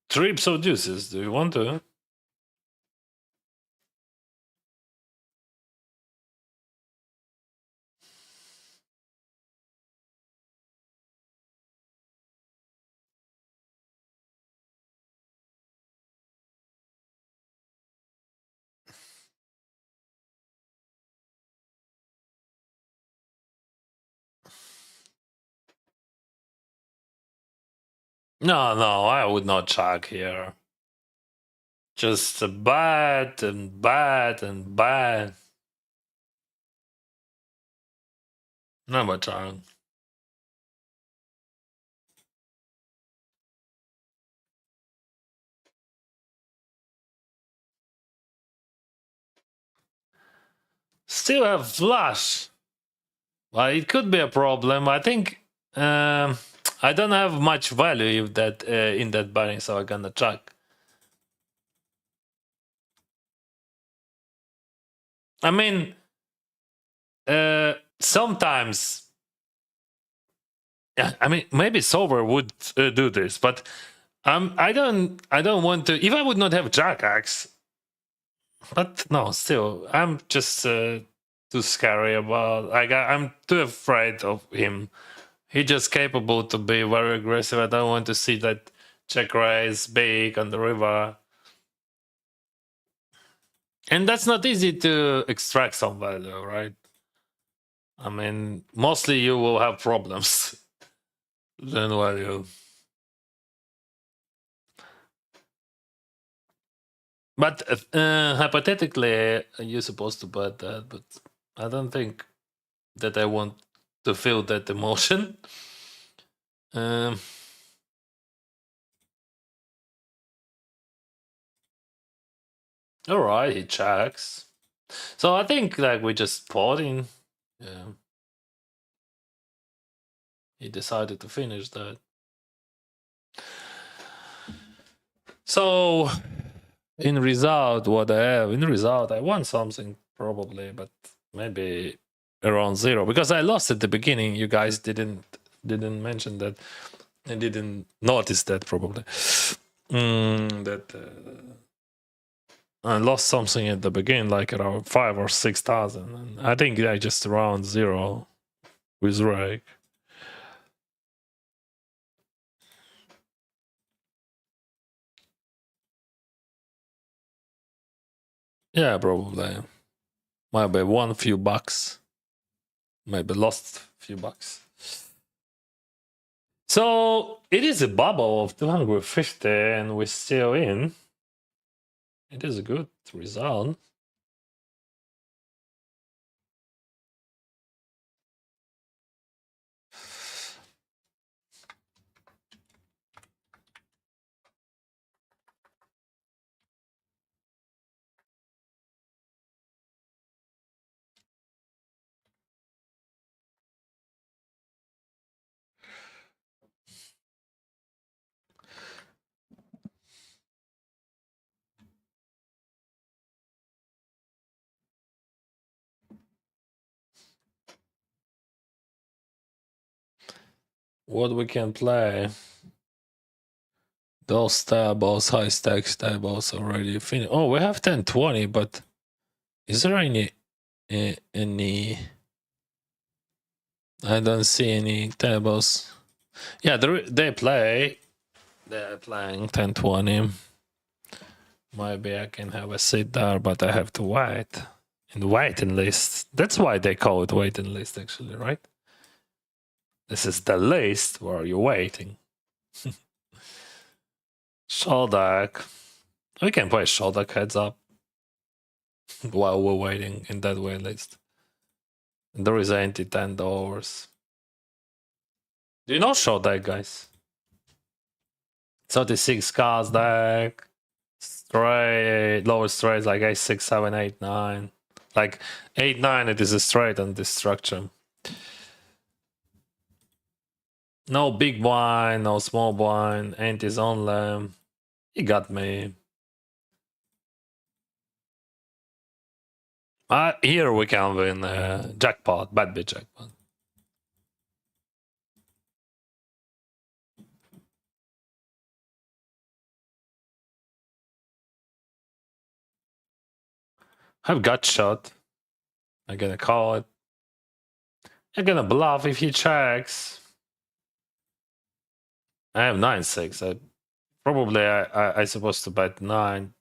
trips of deuces. Do you want to? No, no, I would not check here. Just a bat and bat and bat. Never check. Still have flush. Well, it could be a problem. I think I don't have much value if that in that buying, so I'm gonna check. I mean, sometimes. Yeah, I mean, maybe Solver would do this, but I don't want to. If I would not have Jack Axe, but no, still, I'm just too scary about. I'm too afraid of him. He's just capable to be very aggressive. I don't want to see that check raise big on the river. And that's not easy to extract some value, right? I mean, mostly you will have problems. Then value. But hypothetically, you're supposed to bet that, but I don't think that I want to feel that emotion. All right, he checks. So I think like we just potting. Yeah. He decided to finish that. So in result, what I have in result, I won something probably, but maybe around 0 because I lost at the beginning. You guys didn't mention that. I didn't notice that probably. That I lost something at the beginning, like around 5 or 6,000. And I think I just around 0 with Rake. Yeah, probably. Maybe won a few bucks. Maybe lost a few bucks. So it is a bubble of 250 and we're still in. It is a good result. What we can play? Those stables, high stack stables already finished. Oh, we have 1020, but is there any? I don't see any tables. Yeah, they play. They're playing 1020. Maybe I can have a sit there, but I have to wait in the waiting list. That's why they call it waiting list, actually, right? This is the list where you're waiting. Sholdak. We can play Sholdak heads up while we're waiting in that wait list. There is $10. Do you know Sholdak, guys? 36 cards deck. Straight, lower straight like 8, 6, 7, 8, 9. Like 8, 9, it is a straight on this structure. No big blind, no small blind, antis only. He got me. Here we can win jackpot, bad bit jackpot. I've got shot. I'm gonna call it. I'm gonna bluff if he checks. I have 9-6. I supposed to bet 9-6.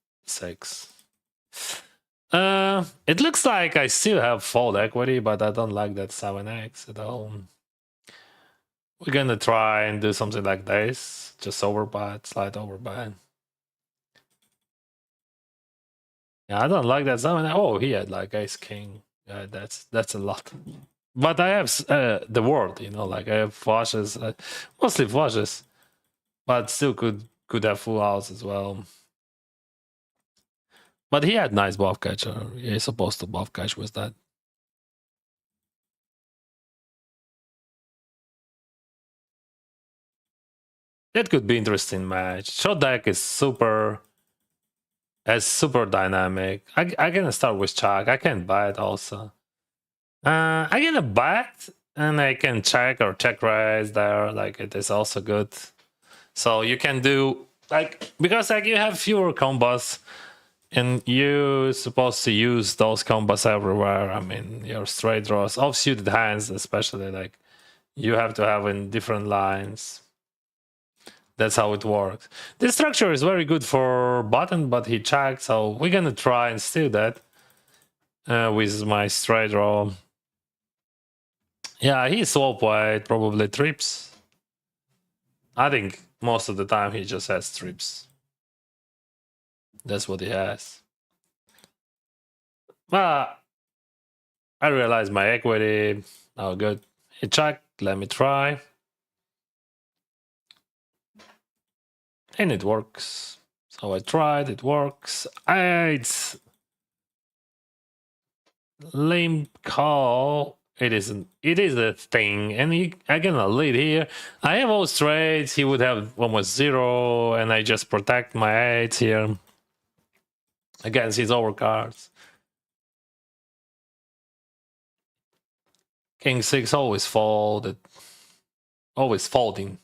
It looks like I still have fold equity, but I don't like that 7x at all. We're gonna try and do something like this. Just overbet, slide overbet. Yeah, I don't like that 7. Oh, he had like ace king. Yeah, that's a lot. But I have the word, like I have flushes, mostly flushes, but still could have full house as well. But he had nice bluff catcher. He's supposed to bluff catch with that. That could be interesting match. Short deck is super dynamic. I can start with Chuck. I can buy it also. I can buy it and I can check or check raise there. Like it is also good. So you can do like because like you have fewer combos and you're supposed to use those combos everywhere. I mean your straight draws, offsuited hands especially, like you have to have in different lines. That's how it works. This structure is very good for button, but he checked, so we're gonna try and steal that with my straight draw. Yeah, he swap white, probably trips. I think most of the time he just has trips. That's what he has. But I realized my equity. Oh, good. He checked. Let me try. And it works. So I tried. It works. It's lame call. It isn't. It is a thing, and I gonna lead here. I have all straights. He would have almost 0, and I just protect my 8 here against his overcards. King 6 always folded, always folding.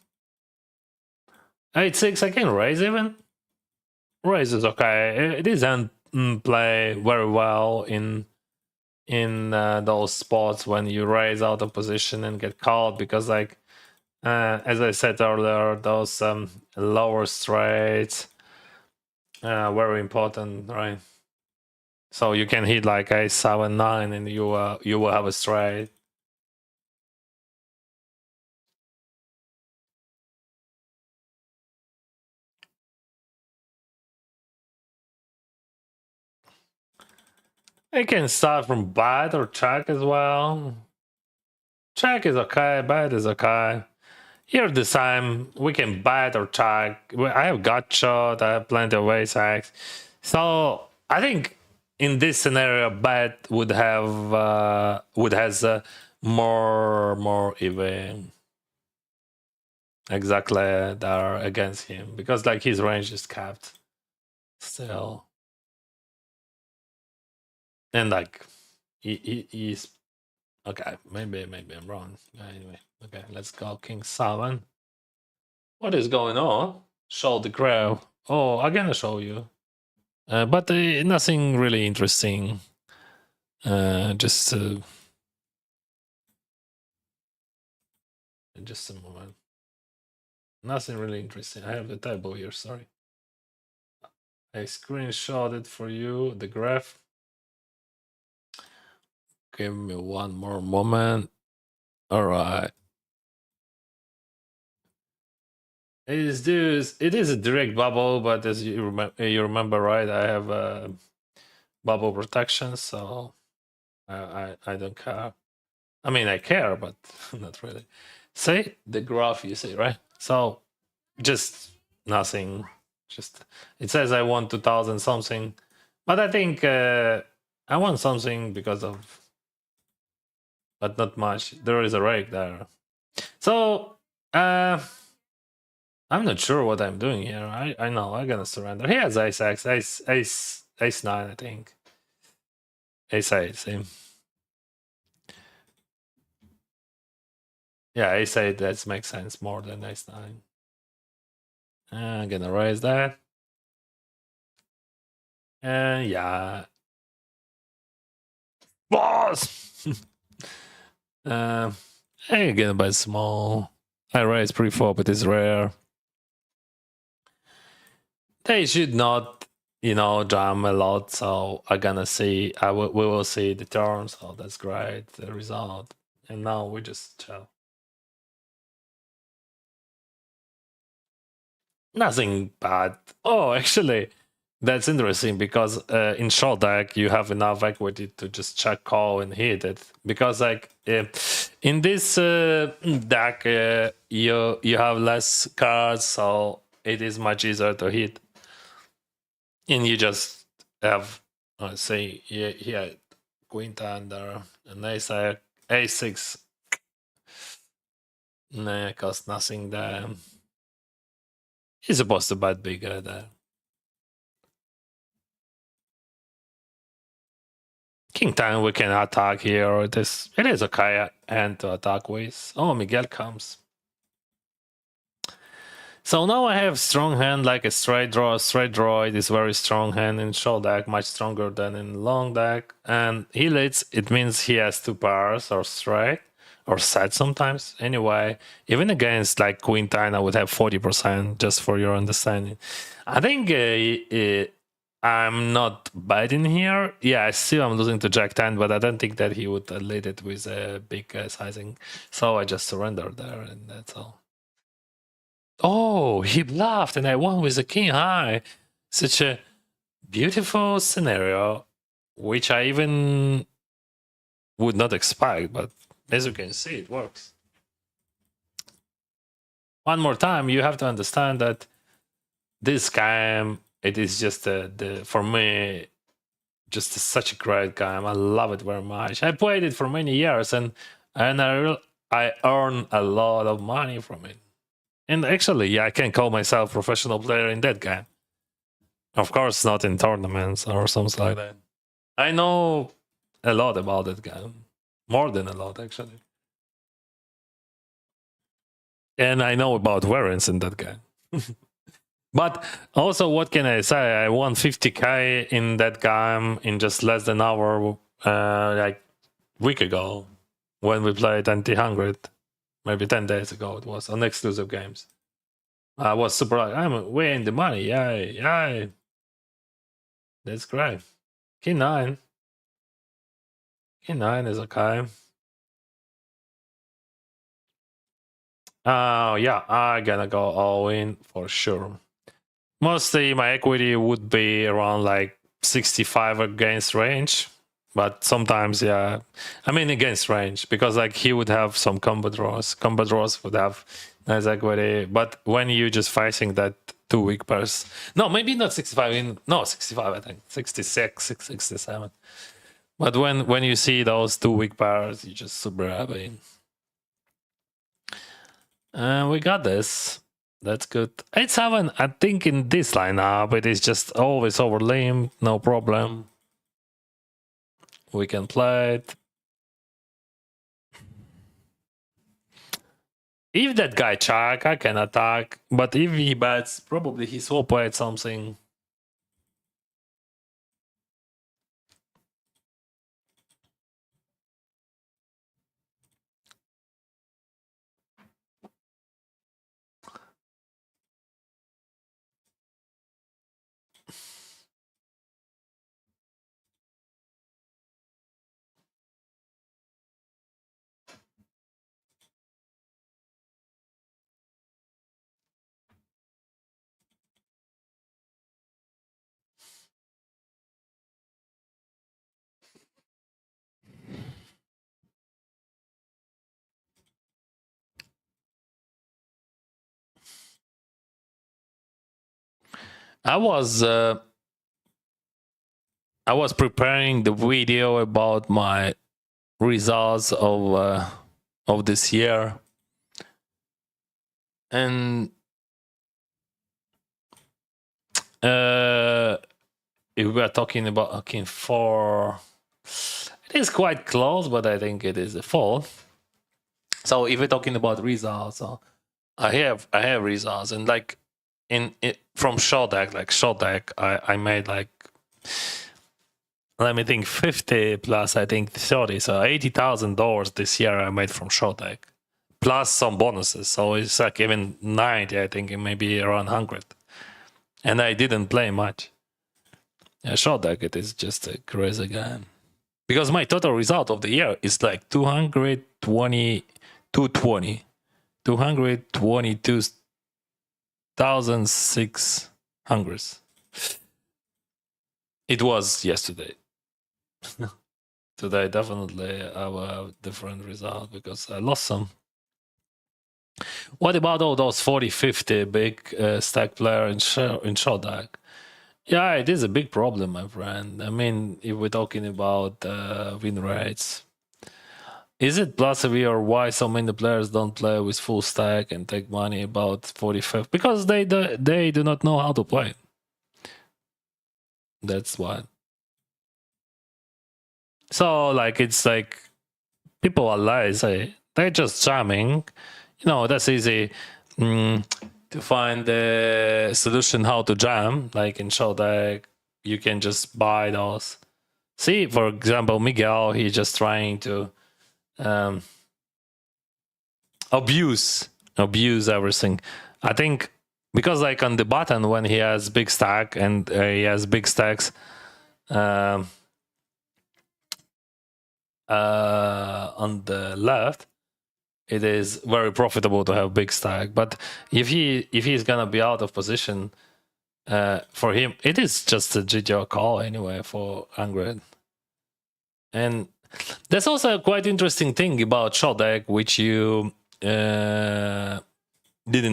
8-6 I can raise even. Raise is okay. It doesn't play very well in those spots when you raise out of position and get called, because like as I said earlier, those lower straights very important, right? So you can hit like a 7-9 and you will have a straight. I can start from bad or check as well. Check is okay, bad is okay. Here this time we can bet or check. I have gut shot, I have plenty of ace X. So I think in this scenario bet would have has more even exactly there against him, because like his range is capped still. And like he's okay, maybe I'm wrong. Anyway, okay, let's go King 7. What is going on? Show the crowd. Oh, I'm gonna show you. But nothing really interesting. Just a moment. Nothing really interesting. I have the table here, sorry. I screenshotted for you the graph. Give me one more moment. All right. It is a direct bubble, but as you remember, right? I have bubble protection, so I don't care. I mean, I care, but not really. Say the graph, you see, right? So just nothing. Just it says I want 2000 something, but I think I want something because of, but not much. There is a rake there, so I'm not sure what I'm doing here. I know I'm gonna surrender. He has ace X, ace 9, I think. Ace 8, same. Yeah, ace 8, that makes sense more than ace 9. I'm gonna raise that. And yeah. Boss! I'm gonna buy small. I raise pre-flop, but it's rare. They should not, jam a lot, so I'm gonna see. We will see the turn, so that's great, the result. And now we just chill. Nothing bad. Oh, actually, that's interesting, because in short deck you have enough equity to just check call and hit it. Because like in this deck you have less cards, so it is much easier to hit. And you just have say here quinta under an ace a6. Nah, cost nothing there. He's supposed to bet bigger there. King 10, we can attack here. It is okay hand to attack with. Oh, Miguel comes. So now I have strong hand like a straight draw. Straight draw, it is very strong hand in short deck, much stronger than in long deck. And he leads, it means he has 2 pairs or straight or set sometimes. Anyway, even against like Queen 10, I would have 40%, just for your understanding. I think I'm not betting here. Yeah, I see I'm losing to Jack 10, but I don't think that he would lead it with a big sizing. So I just surrender there, and that's all. Oh, he bluffed, and I won with the king high. Such a beautiful scenario, which I even would not expect, but as you can see, it works. One more time, you have to understand that this game, it is just for me, just such a great game. I love it very much. I played it for many years, and I earn a lot of money from it. And actually, yeah, I can call myself professional player in that game. Of course, not in tournaments or something like that. I know a lot about that game. More than a lot, actually. And I know about variants in that game. But also, what can I say? I won 50k in that game in just less than an hour, like week ago, when we played anti-100. Maybe 10 days ago it was on exclusive games. I was surprised. I'm way in the money. Yay, yay. That's great. King 9. King 9 is okay. Yeah, I'm gonna go all in for sure. Mostly my equity would be around like 65 against range. But sometimes, yeah, I mean against range, because like he would have some combo draws. Combo draws would have nice equity. But when you just facing that 2 weak pairs, no, maybe not 65. No, 65. I think 66, 67. But when you see those 2 weak pairs, you just super happy. We got this. That's good. 8-7. I think in this lineup it is just always over limp, no problem. We can play it. If that guy check, I can attack. But if he bets, probably he swap at something. I was preparing the video about my results of this year, and if we are talking about King 4, it is quite close, but I think it is a fold. So if we're talking about results, I have results, and like from short deck, I made like, let me think, 50 plus I think 30, so $80,000 this year I made from short deck, plus some bonuses. So it's like even 90, I think, maybe around 100. And I didn't play much. Yeah, short deck, it is just a crazy game. Because my total result of the year is like 222,600. It was yesterday. Today, definitely, I will have a different result because I lost some. What about all those 40, 50 big stack player in short deck? Yeah, it is a big problem, my friend. I mean, if we're talking about win rates, Is it philosophy or why so many players don't play with full stack and take money about 45? Because they do not know how to play. That's why. So like it's like people are lazy. They're just jamming. You know, that's easy to find the solution how to jam. Like in Showdeck, you can just buy those. See, for example, Miguel, he's just trying to abuse everything. I think because like on the button when he has big stack and he has big stacks on the left, it is very profitable to have big stack. But if he's gonna be out of position, for him it is just a GTO call anyway for Angrid. And there's also a quite interesting thing about Showdeck, which you didn't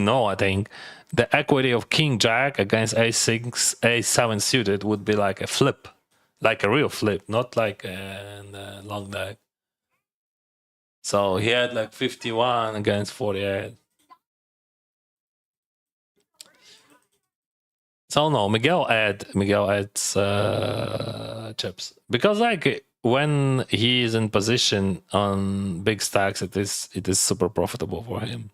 know, I think. The equity of King Jack against A6, A7 suited would be like a flip, like a real flip, not like a long deck. So he had like 51 against 48. So no, Miguel adds chips because like when he is in position on big stacks, it is super profitable for him.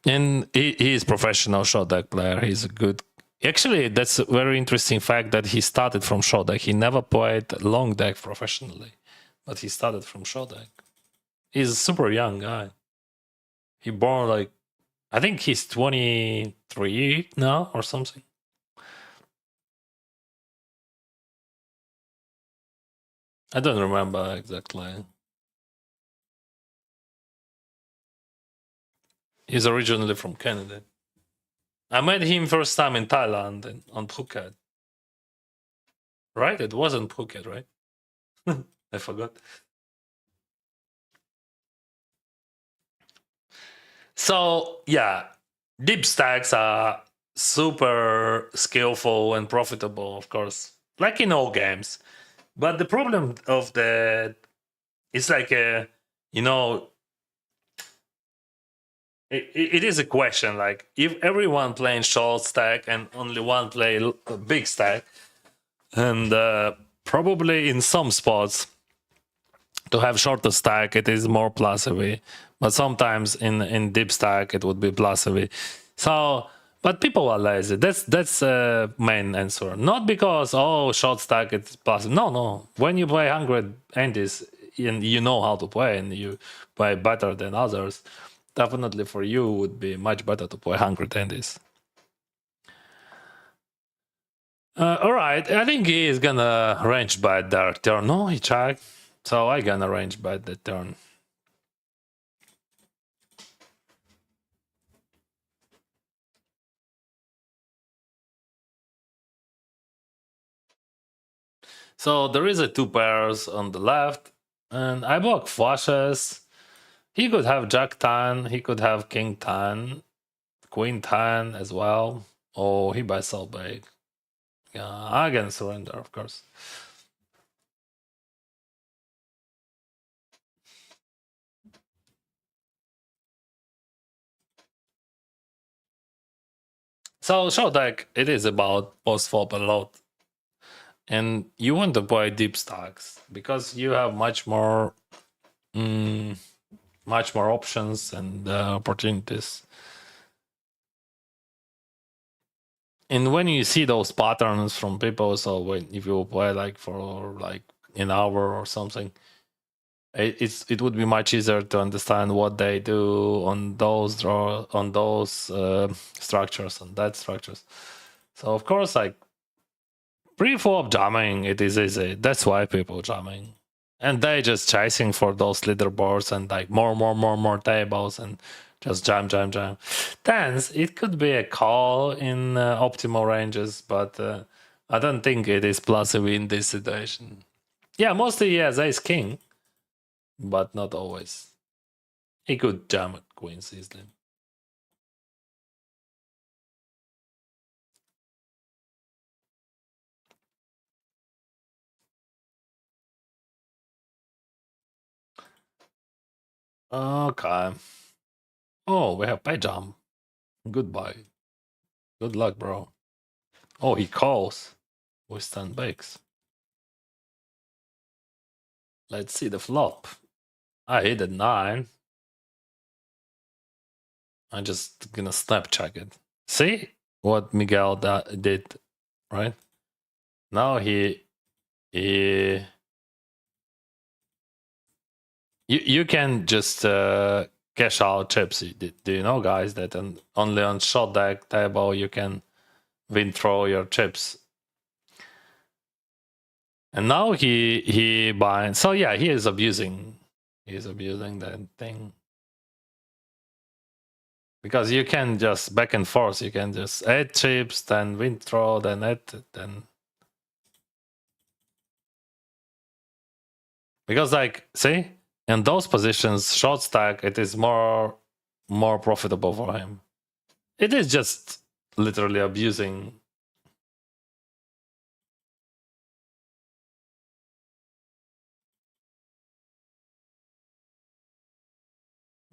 And he is professional short deck player. He's a good. Actually, that's a very interesting fact that he started from short deck. He never played long deck professionally, but he started from short deck. He's a super young guy. He born like, I think he's 23 now or something. I don't remember exactly. He's originally from Canada. I met him first time in Thailand and on Phuket. Right? It wasn't Phuket, right? I forgot. So yeah, deep stacks are super skillful and profitable, of course, like in all games. But the problem of that, it's like you know, it is a question. Like if everyone playing short stack and only one play big stack, and probably in some spots to have shorter stack it is more plus heavy, but sometimes in deep stack it would be plus heavy. So but people are lazy. That's main answer. Not because short stack it's plus. No. When you play 100 Andes and you know how to play and you play better than others, definitely for you would be much better to play 100 Andes. All right, I think he is gonna range by their turn. No, he checked, so I gonna range by the turn. So there is a two pairs on the left, and I block flushes. He could have Jack 10, he could have King 10, Queen 10 as well. Oh, he buys so big. Yeah, I can surrender, of course. So show deck, it is about post flop a lot. And you want to play deep stacks because you have much more options and opportunities. And when you see those patterns from people, so when if you play like for like an hour or something, it would be much easier to understand what they do on those structures and that structures. So of course, like pre-flop jamming, it is easy. That's why people jamming, and they just chasing for those leaderboards and like more tables and just jam. Tens, it could be a call in optimal ranges, but I don't think it is plus in this situation. Yeah, mostly he has ace king, but not always. He could jam at queens easily. Okay. Oh, we have pay jump. Goodbye. Good luck, bro. Oh, he calls. We stand backs. Let's see the flop. I hit a 9. I'm just gonna snap check it. See what Miguel did, right? Now he you can just cash out chips. Do you know, guys, that only on shot deck table you can withdraw your chips? And now he buying. So yeah, he is abusing. He's abusing that thing. Because you can just back and forth. You can just add chips, then withdraw, then add, then. Because like, see, in those positions, short stack, it is more profitable for him. It is just literally abusing.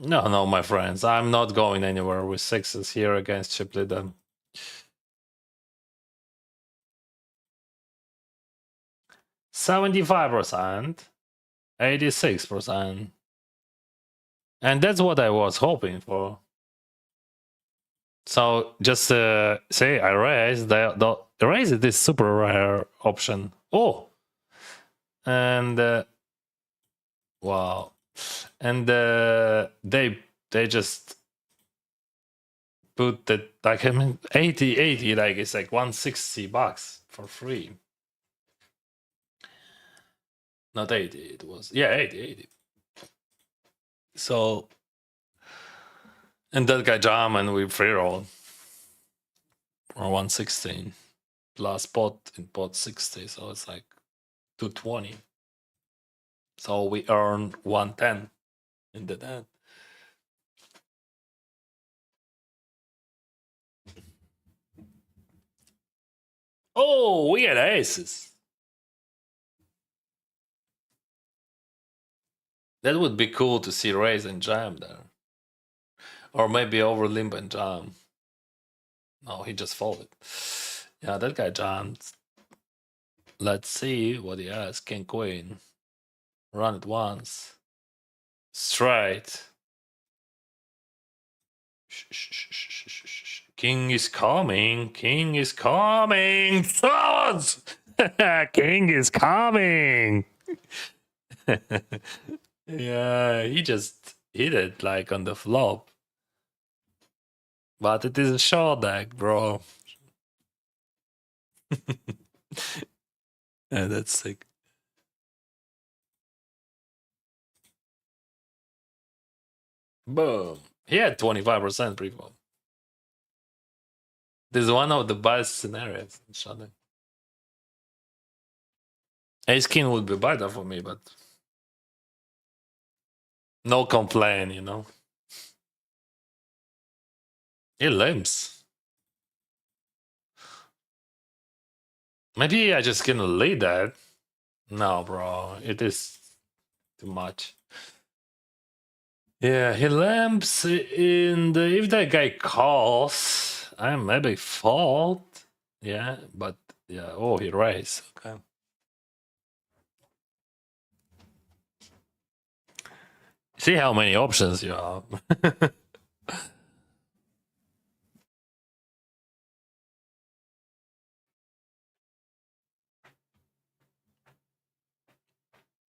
No, my friends, I'm not going anywhere with sixes here against chip leader. 75%, 86%. And that's what I was hoping for. So just say I raise the raise this super rare option. Oh, and wow, and they just put that, like, I mean 80 like it's like $160 for free. Not 80, it was, yeah, 80. So, and that guy jam and we free roll for 116 plus pot in pot 60, so it's like 220. So we earn 110 in the end. Oh, we had aces. That would be cool to see raise and jam there. Or maybe over limp and jam. No, he just folded. Yeah, that guy jammed. Let's see what he has. King, queen. Run it once. Straight. King is coming. King is coming. Thoughts! King is coming. Yeah, he just hit it like on the flop. But it is a short deck, bro. Yeah, that's sick. Boom. He had 25% pre-flop. This is one of the best scenarios in shotdeck. Ace king would be better for me, but no complaint, you know. He limps. Maybe I just gonna lead that. No, bro, it is too much. Yeah, he limps in the, if that guy calls, I maybe fault. Yeah, but yeah, oh, he raised. Okay. See how many options you have.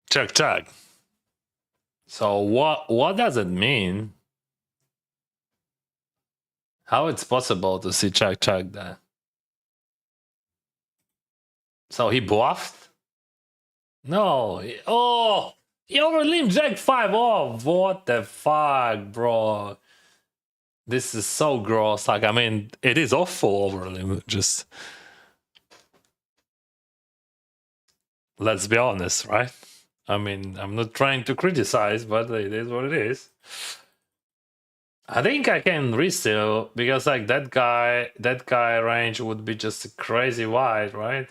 Check. So what does it mean? How it's possible to see check there? So he bluffed? No. He overlimmed Jack 5 off. What the fuck, bro? This is so gross. Like, I mean, it is awful overlimit. Just let's be honest, right? I mean, I'm not trying to criticize, but it is what it is. I think I can restill because like that guy range would be just crazy wide, right?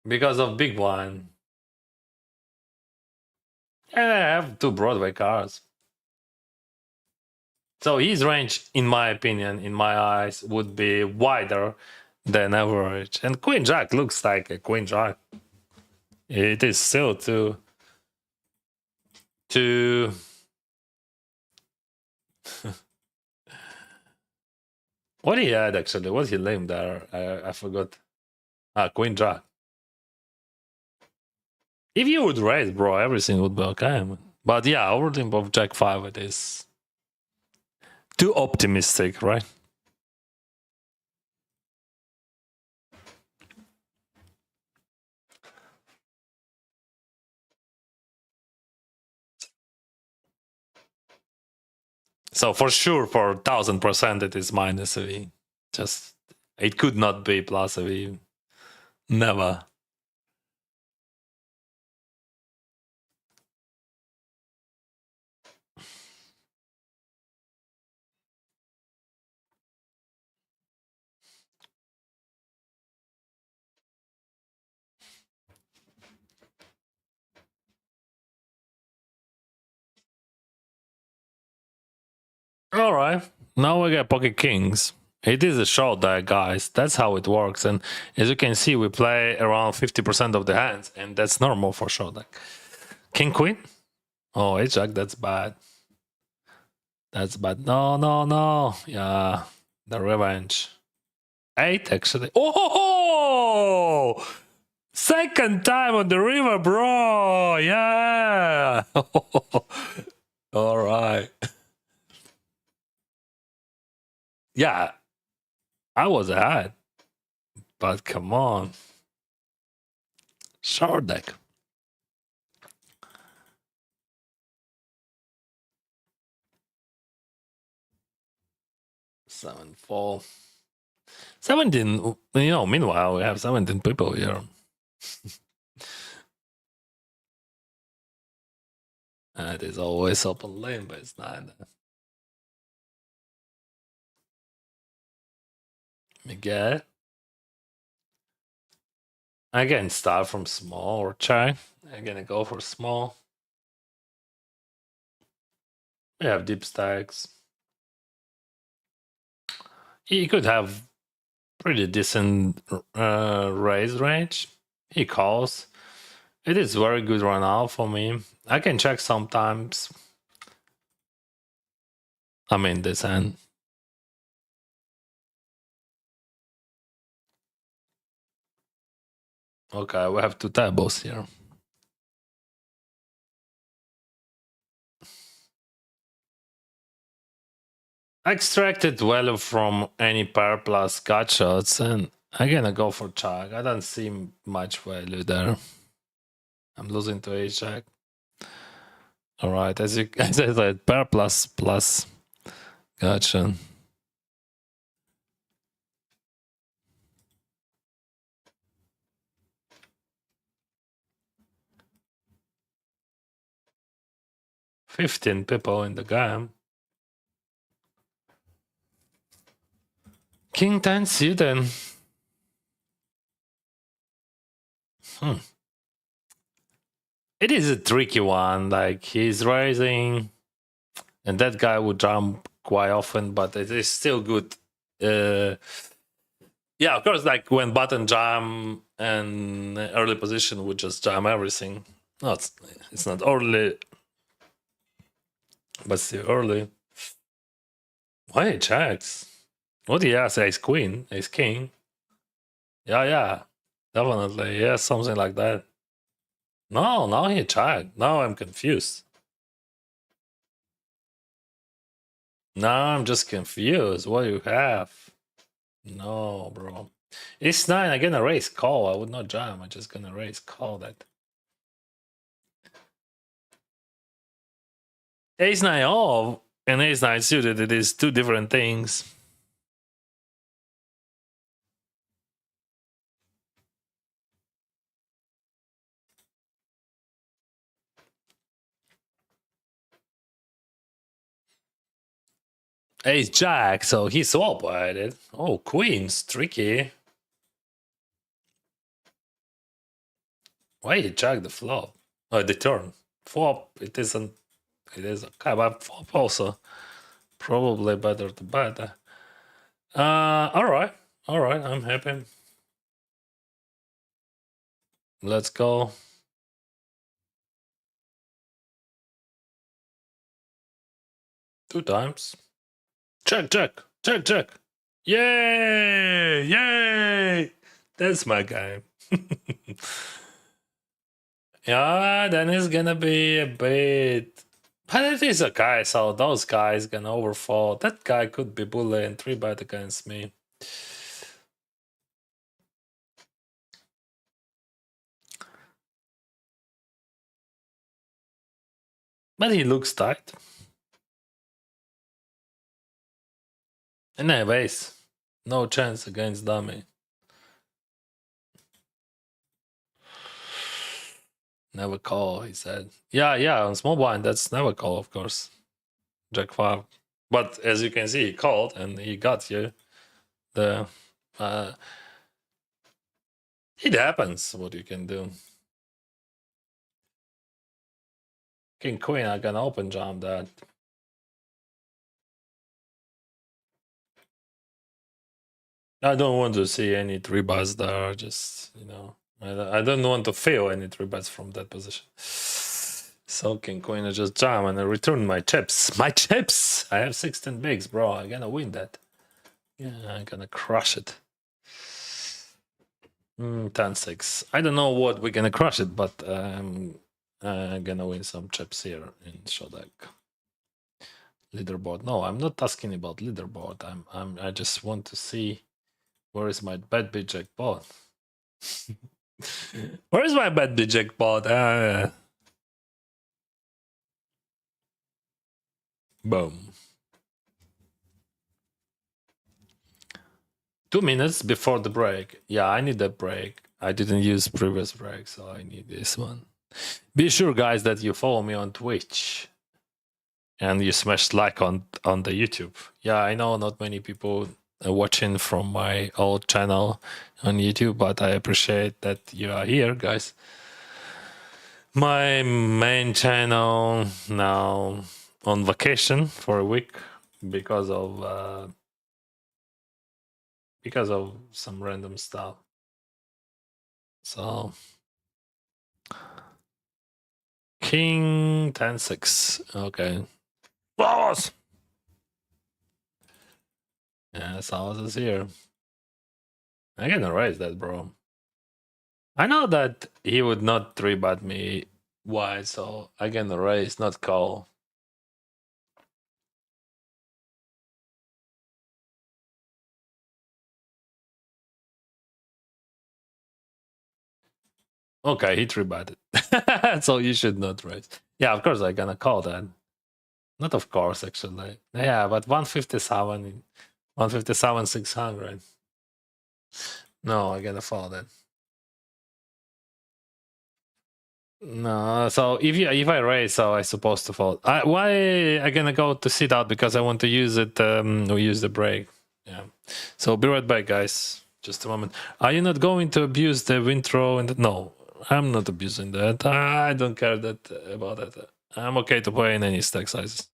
Because of big blind. And I have 2 Broadway cards. So his range, in my opinion, in my eyes, would be wider than average. And Queen Jack looks like a Queen Jack. It is still too what he had actually? What he named there? I forgot. Queen Jack. If you would raise, bro, everything would be okay. But yeah, overthink of Jack 5, it is too optimistic, right? So for sure, for 1000%, it is minus a V. Just it could not be plus a V. Never. All right. Now we get pocket kings. It is a short deck, guys. That's how it works. And as you can see, we play around 50% of the hands, and that's normal for short deck. King queen. Oh, ace jack. That's bad. That's bad. No, no, no. Yeah, the revenge. 8 actually. Oh, second time on the river, bro. Yeah. All right. Yeah, I was ahead, but come on. Short deck. Seven fall. 17. Meanwhile, we have 17 people here. It is always open lane, but it's not. Miguel. I can start from small or check. I'm gonna go for small. We have deep stacks. He could have pretty decent raise range. He calls. It is very good right now for me. I can check sometimes. I mean this hand. Okay, we have 2 tables here. I extracted value from any pair plus gut shots, and I'm gonna go for check. I don't see much value there. I'm losing to ace jack. All right, as I said, pair plus. Gotcha. $15 people in the game. King 10 suited. It is a tricky one. Like, he's raising, and that guy would jump quite often, but it is still good. Yeah, of course, like when button jam and early position would just jam everything. No, it's not early, but still early. Why he checks? What do you ask? Ace queen, ace king? Yeah, definitely. Yeah, something like that. No, now he checked. Now I'm confused. Now I'm just confused. What do you have? No, bro. Ace 9, I'm gonna raise call. I would not jam. I'm just gonna raise call that. Ace 9 off and ace 9 suited. It is 2 different things. Ace jack, so he swap at it. Oh, queen's tricky. Why he jack the flop? Oh, the turn. Flop, it isn't. It is okay, but flop also probably better to bet. All right, I'm happy. Let's go. Two times. Check. Yay! That's my game. Yeah, then it's gonna be a bit. But it is okay, so those guys can overfold. That guy could be bully and 3-bet against me. But he looks tight. And I have ace. No chance against dummy. Never call, he said. Yeah, on small blind, that's never call, of course. Jack 5. But as you can see, he called and he got you. The it happens, what you can do. King Queen, I can open jump that. I don't want to see any 3-bets there, just, I don't want to feel any 3-bets from that position. So King Queen, I just jam and I return my chips. My chips! I have 16 bigs, bro. I'm gonna win that. Yeah, I'm gonna crush it. 10-6. I don't know what we're gonna crush it, but I'm gonna win some chips here in Shodak. Leaderboard. No, I'm not asking about leaderboard. I just want to see where is my bad bid jackpot. Where is my bad bid jackpot? Boom. 2 minutes before the break. Yeah, I need that break. I didn't use previous break, so I need this one. Be sure, guys, that you follow me on Twitch and you smash like on the YouTube. Yeah, I know not many people are watching from my old channel on YouTube, but I appreciate that you are here, guys. My main channel now on vacation for a week because of some random stuff. So King 10-6. Okay. Flowers! Yeah, Salas is here. I can erase that, bro. I know that he would not 3-bet me wide, so I can erase, not call. Okay, he 3-betted. So you should not raise. Yeah, of course I'm gonna call that. Not of course, actually. Yeah, but 157, 600. No, I gotta follow that. No, so if I raise, so I supposed to fold. Why I gonna go to sit out because I want to use it. We use the break. Yeah. So be right back, guys. Just a moment. Are you not going to abuse the wind throw? And no, I'm not abusing that. I don't care about that. I'm okay to play in any stack sizes.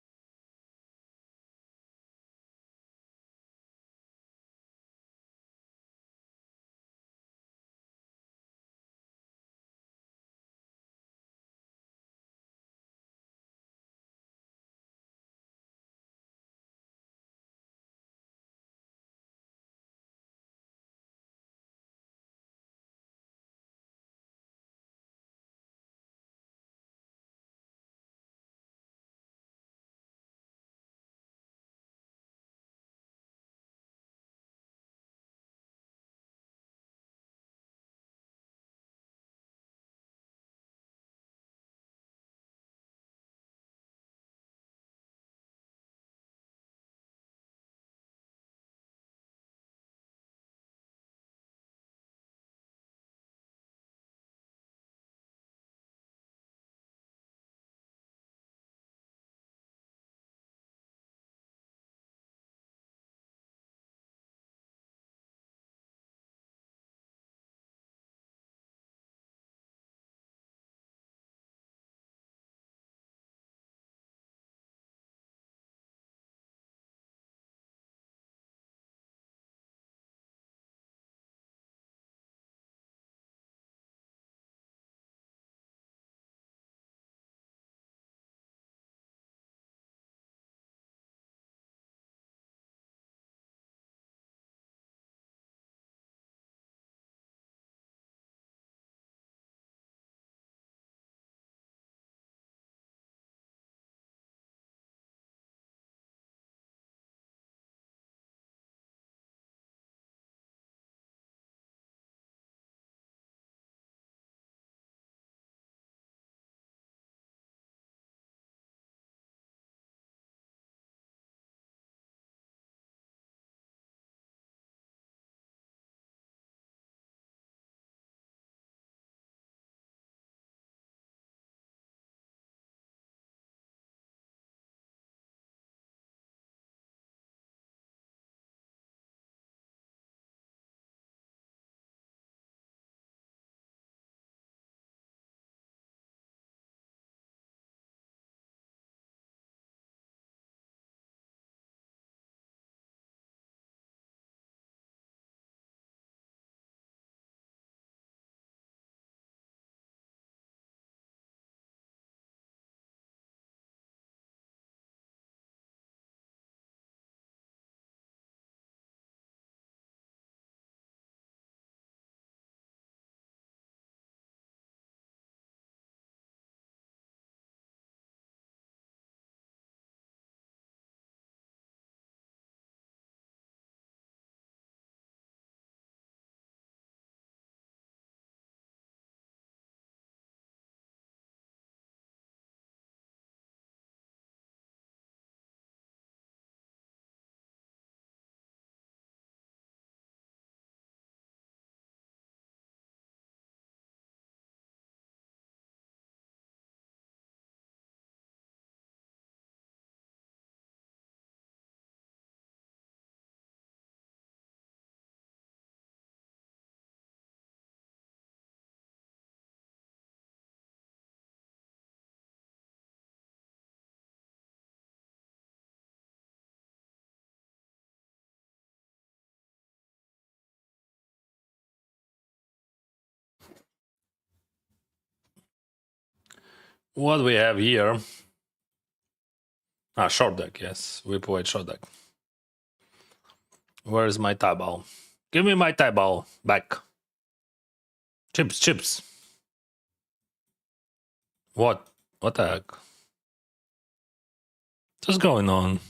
what we have here. Ah, short deck, yes. Whip away short deck. Where is my tie ball? Give me my tie ball back. Chips, chips. What? What the heck? What's going on?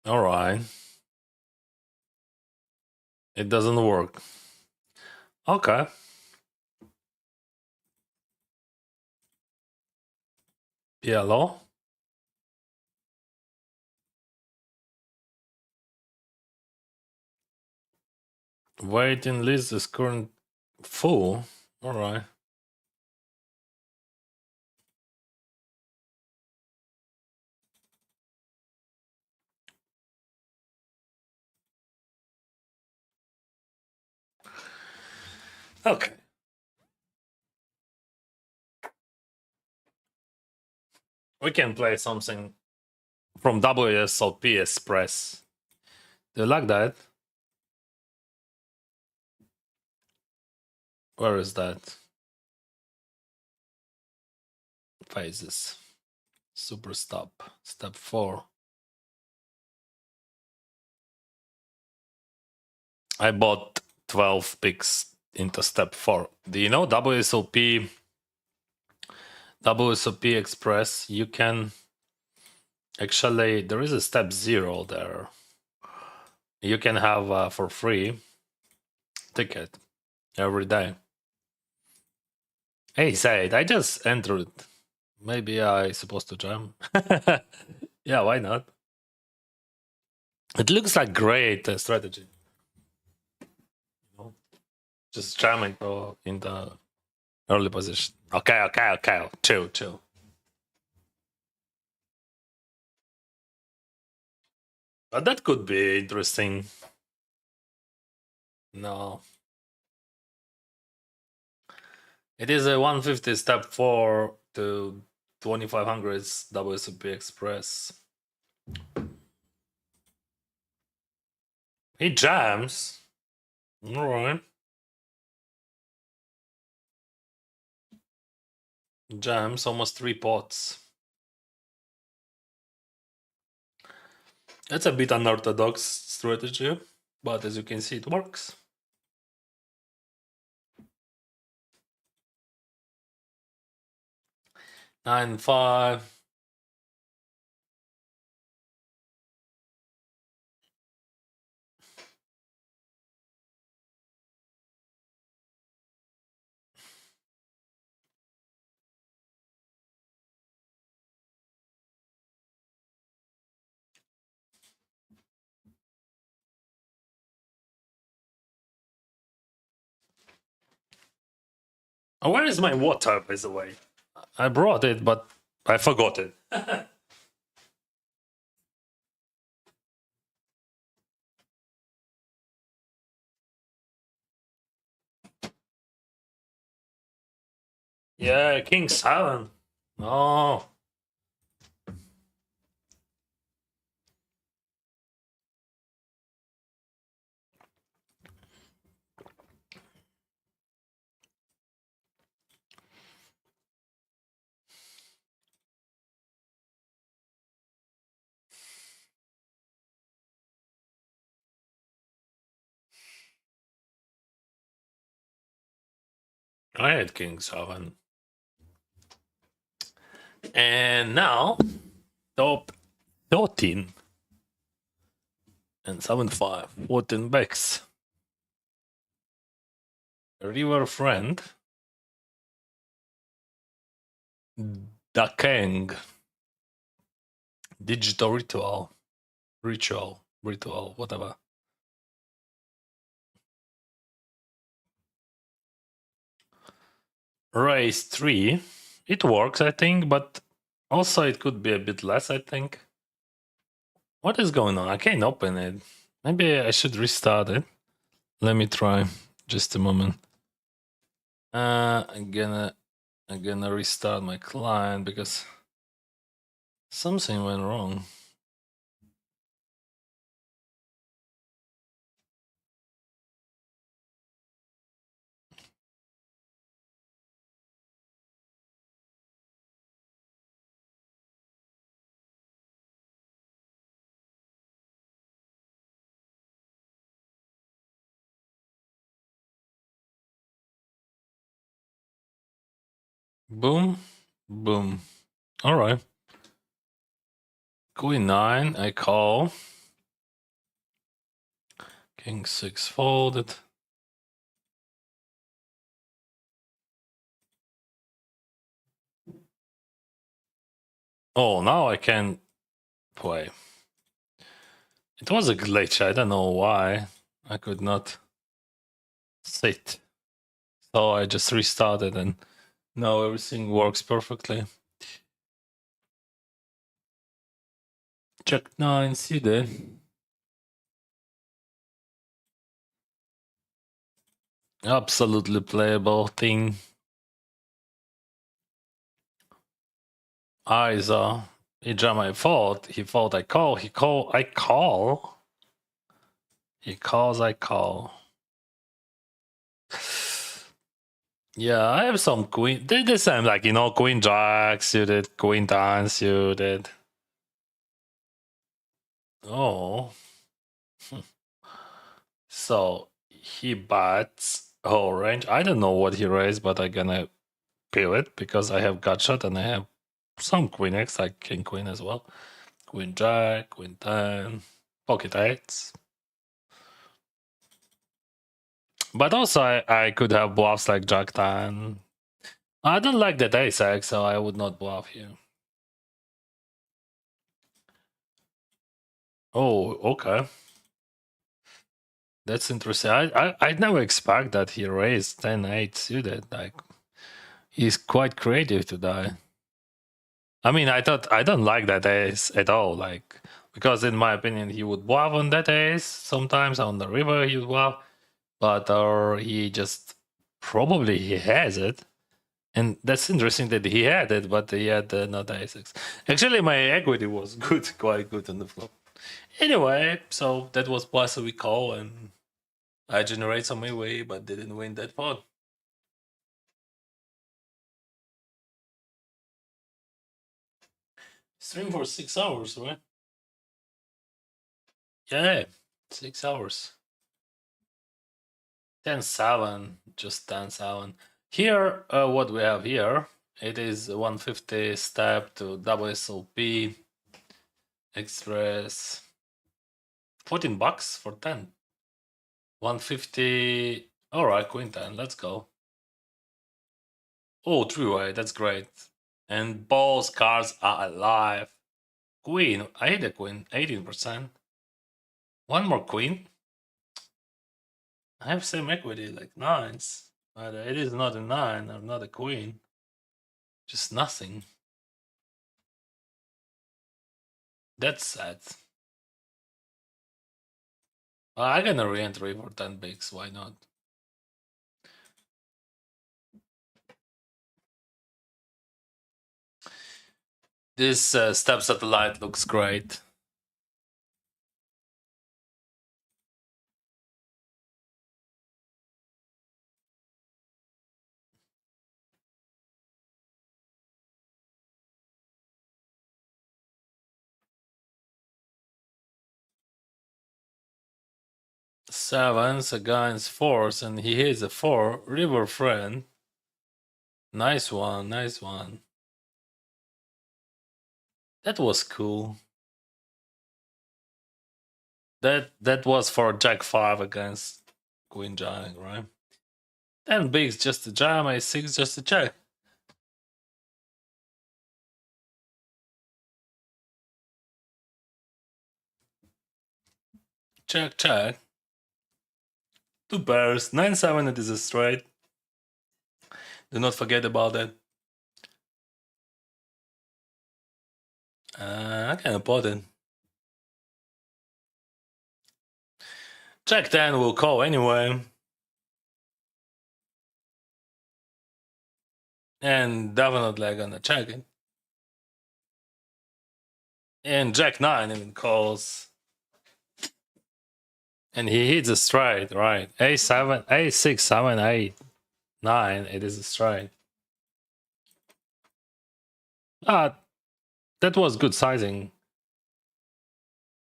All right. It doesn't work. Okay. PLO. Waiting list is current full. All right. Okay. We can play something from WSOP Express. Do you like that? Where is that? Phases. Super stop. Step 4. I bought 12 picks into step 4. Do you know WSOP Express? You can actually, there is a step 0 there. You can have for free ticket every day. Hey, Said, I just entered. Maybe I supposed to jam. Yeah, why not? It looks like great strategy. You know, just jam in the early position. Okay. Chill. But that could be interesting. No. It is a 150 step 4 to 2500's WSOP Express. He jams. All right. Jams almost 3 pots. That's a bit unorthodox strategy, but as you can see, it works. Nine, 5. Oh, where is my water, by the way? I brought it, but I forgot it. Yeah, King 7. No. I had King 7. And now, top 13 and 7-5, 14 backs. River Friend. Dakeng. Digital Ritual, whatever. Race 3. It works, I think, but also it could be a bit less, I think. What is going on? I can't open it. Maybe I should restart it. Let me try. Just a moment. I'm gonna I'm gonna restart my client because something went wrong. Boom, boom. All right. Queen 9, I call. King 6 folded. Oh, now I can play. It was a glitch. I don't know why. I could not sit. So I just restarted and now everything works perfectly. Check 9 suited. Absolutely playable thing. Isa. He jammed my fault. He thought I call. He call. I call. He calls. I call. Yeah, I have some queen. They're the same, like, you know, queen jack suited, queen 10 suited. Oh. So he bats whole range. I don't know what he raised, but I'm gonna peel it because I have gutshot and I have some queen X, like king queen as well. Queen jack, queen 10, pocket eights. But also I could have bluffs like jack 10. I don't like that ace X, so I would not bluff here. Oh, okay. That's interesting. I never expect that he raised 10-8 suited. Like, he's quite creative to die. I mean, I thought I don't like that ace at all. Like, because in my opinion, he would bluff on that ace sometimes on the river. He would bluff, but or he just probably he has it, and that's interesting that he had it, but he had not ace X. Actually, my equity was good, quite good on the flop. Anyway, so that was plus a weak call, and I generate some way, but didn't win that pot. Stream for 6 hours, right? Yeah, 6 hours. 10-7, just 10-7. Here, what we have here, it is 150 step to WSOP Express. 14 bucks for 10. 150. All right, Queen 10, let's go. Oh, three-way, that's great. And both cards are alive. Queen, I hit a queen, 18%. One more queen. I have same equity, like nines, but it is not a 9 or not a queen. Just nothing. That's sad. I'm gonna re-entry for 10 bigs, why not? This step satellite looks great. Sevens against fours, and he hits a 4. River friend. Nice one, nice one. That was cool. That was for Jack 5 against Queen Jack, right? 10 bigs just a jam, A6 just a check. Check, check. 2 pairs, 9-7, it is a straight. Do not forget about that. I can pot it. Jack 10 will call anyway. And definitely I'm gonna check it. And Jack 9 even calls. And he hits a straight, right? A7, A6, 7, A9, it is a straight. That was good sizing.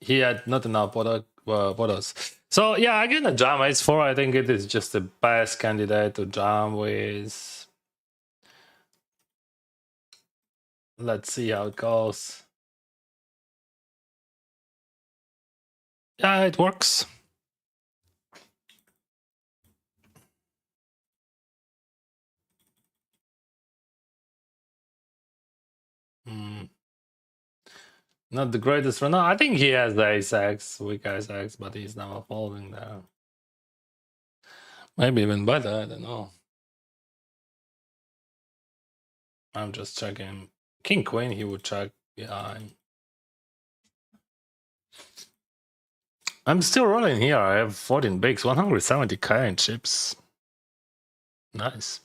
He had not enough borders. So yeah, again, a jam Ace4, I think it is just the best candidate to jam with. Let's see how it goes. Yeah, it works. Not the greatest run. No, I think he has the ace-x, weak ace-x, but he's never folding there. Maybe even better, I don't know. I'm just checking. King Queen, he would check behind. I'm still rolling here. I have 14 bigs, 170k in chips. Nice.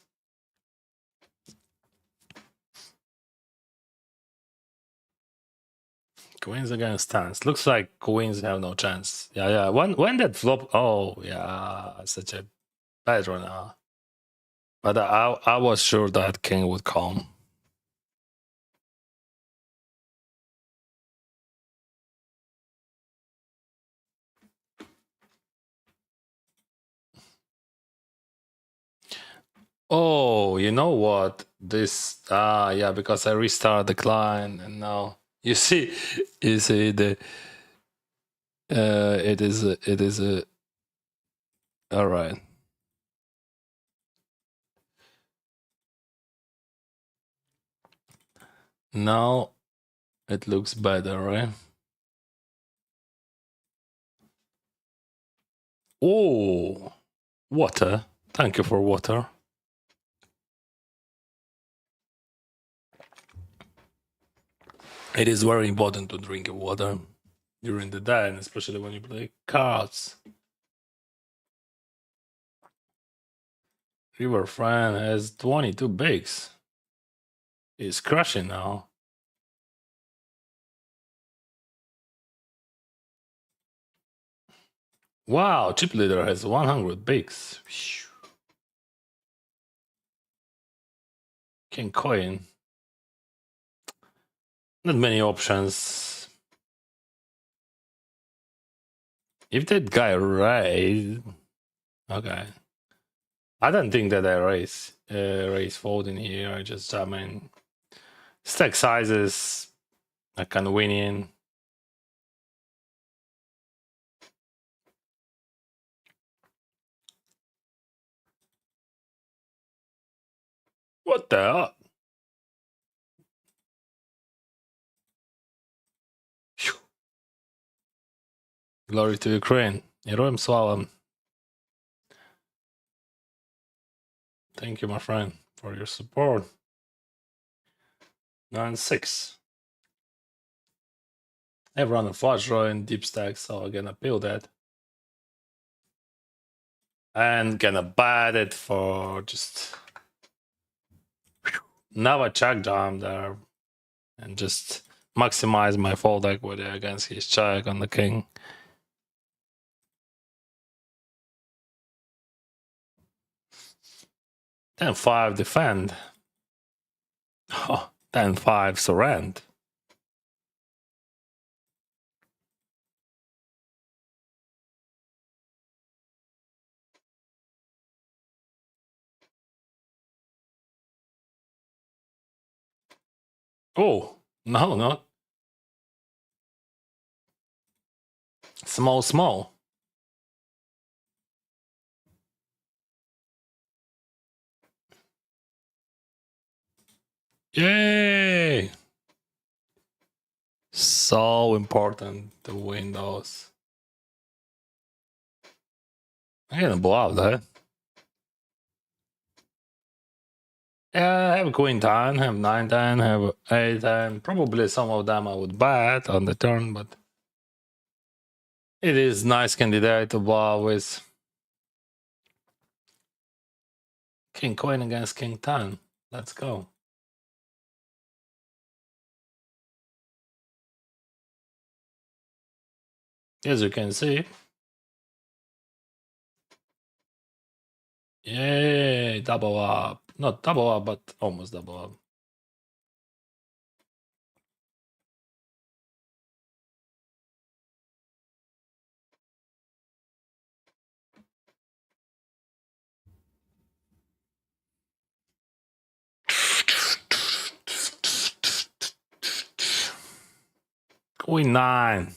Queens against tens. Looks like queens have no chance. Yeah. When that flop? Oh, yeah. Such a bad run now. But I was sure that king would come. Oh, you know what? This yeah, because I restart the client and now you see the it is a all right. Now it looks better, right? Oh, water. Thank you for water. It is very important to drink water during the day, and especially when you play cards. River Fran has 22 bigs. He's crushing now. Wow, chip leader has 100 bigs. King coin. Not many options. If that guy raise, okay. I don't think that I raise fold in here. I just jam in. Stack sizes. I can win in. What the hell? Phew. Glory to Ukraine. Героям слава. Thank you, my friend, for your support. 9-6. I've run a flush draw in deep stack, so I'm gonna peel that. And gonna bat it for just now a check jam there. And just maximize my fold equity against his check on the king. Then 5 defend. Oh, 10-5 surrender. Oh, no, not. Small. Yay! So important to win those. I'm gonna blow out that. Yeah, I have queen 10, have 9-10, have 8-10. Probably some of them I would bet on the turn, but it is nice candidate to blow with. King queen against king 10. Let's go. As you can see. Yay, double up. Not double up, but almost double up. Queen 9.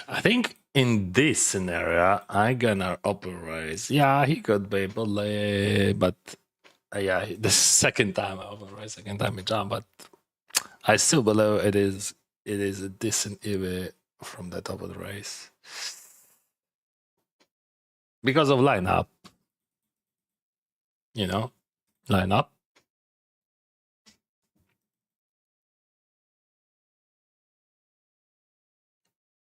I think in this scenario, I gonna open raise. Yeah, he could be bully, but yeah, the second time I open raise, second time he jump, but I still believe it is a decent EV from the top of the race because of lineup. You know, lineup.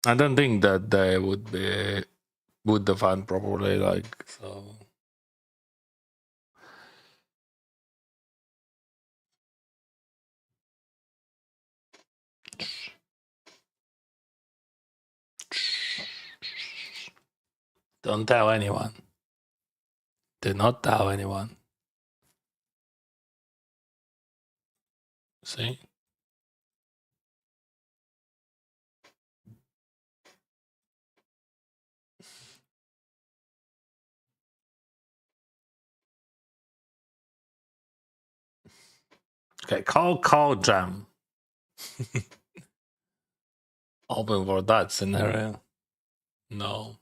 I don't think that they would define properly, like so. Don't tell anyone. Do not tell anyone. See? Okay, call jam. Open for that scenario. No.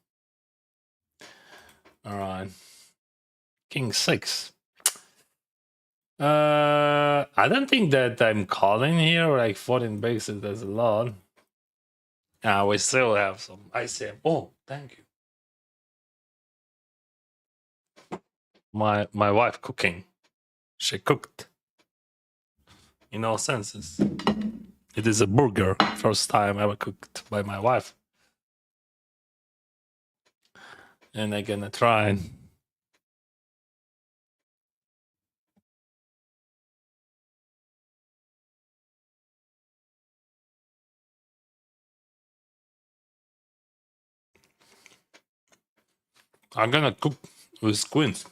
Alright. King 6. I don't think that I'm calling here, like 14 bases, that's a lot. We still have some ICM. Oh, thank you. My wife cooking. She cooked. In all senses. It is a burger. First time ever cooked by my wife. And I'm gonna try. I'm gonna cook with queens.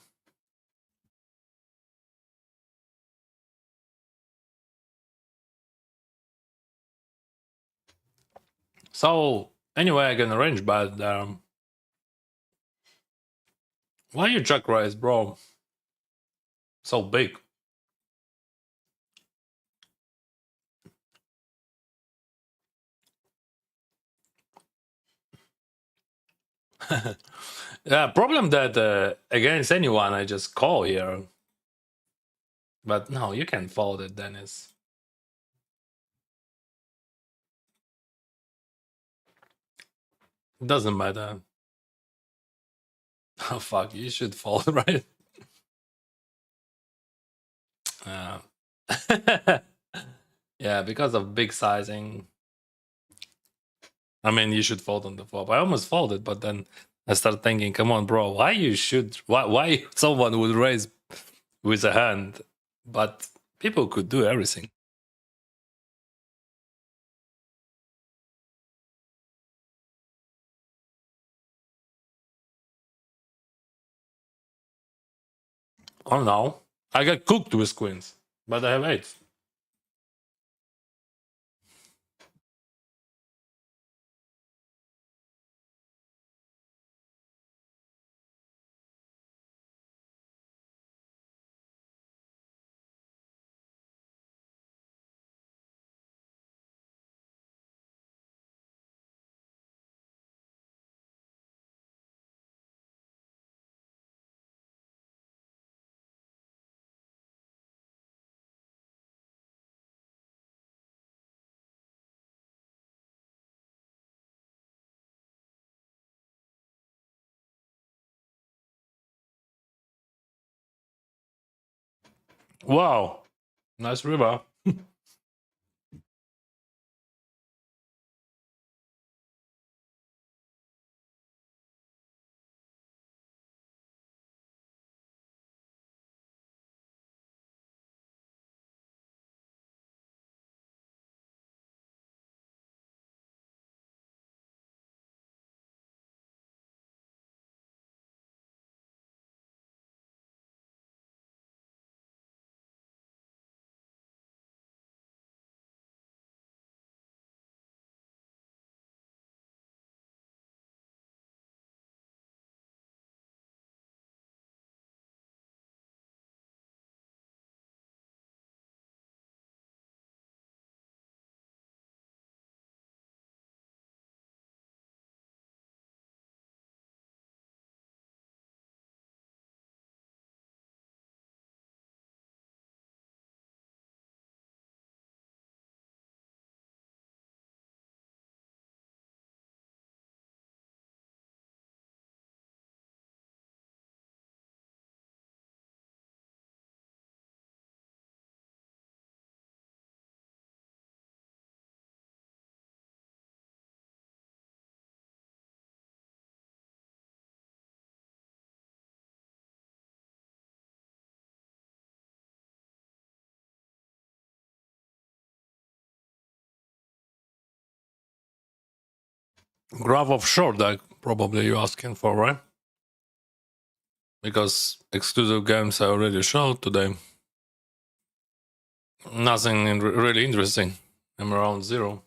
So anyway, I can arrange, but why you jack raise, bro? So big. Yeah, problem that against anyone I just call here. But no, you can fold it, Dennis. Doesn't matter. Oh fuck, you should fold, right? Yeah, because of big sizing. I mean, you should fold on the flop. I almost folded, but then I start thinking, come on, bro, why someone would raise with a hand? But people could do everything. I don't know. I got cooked with queens, but I have eights. Wow, nice river. Graph of short deck, probably you're asking for, right? Because exclusive games I already showed today. Nothing really interesting. I'm around 0.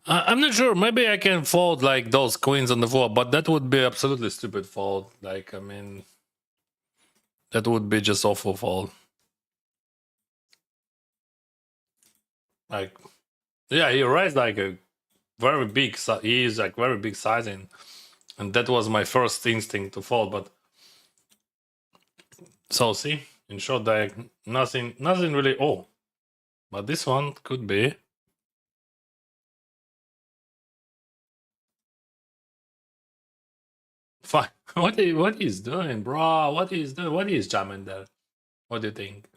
I'm not sure. Maybe I can fold like those queens on the floor, but that would be absolutely stupid fold. Like, I mean, that would be just awful fold. Like, yeah, he raised like a very big. He is like very big sizing, and that was my first instinct to fold. But so see, in short deck, nothing really. Oh, but this one could be. Fuck! What he's doing, bro? What he's doing? What is jamming there? What do you think?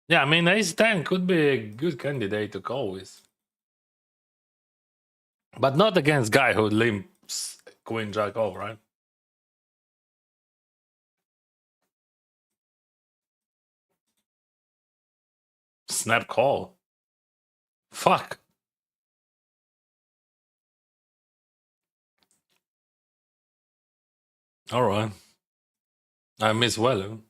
Yeah, I mean, ace 10 could be a good candidate to call with. But not against guy who limps queen jack off, right? Snap call. Fuck. Alright. I miss well.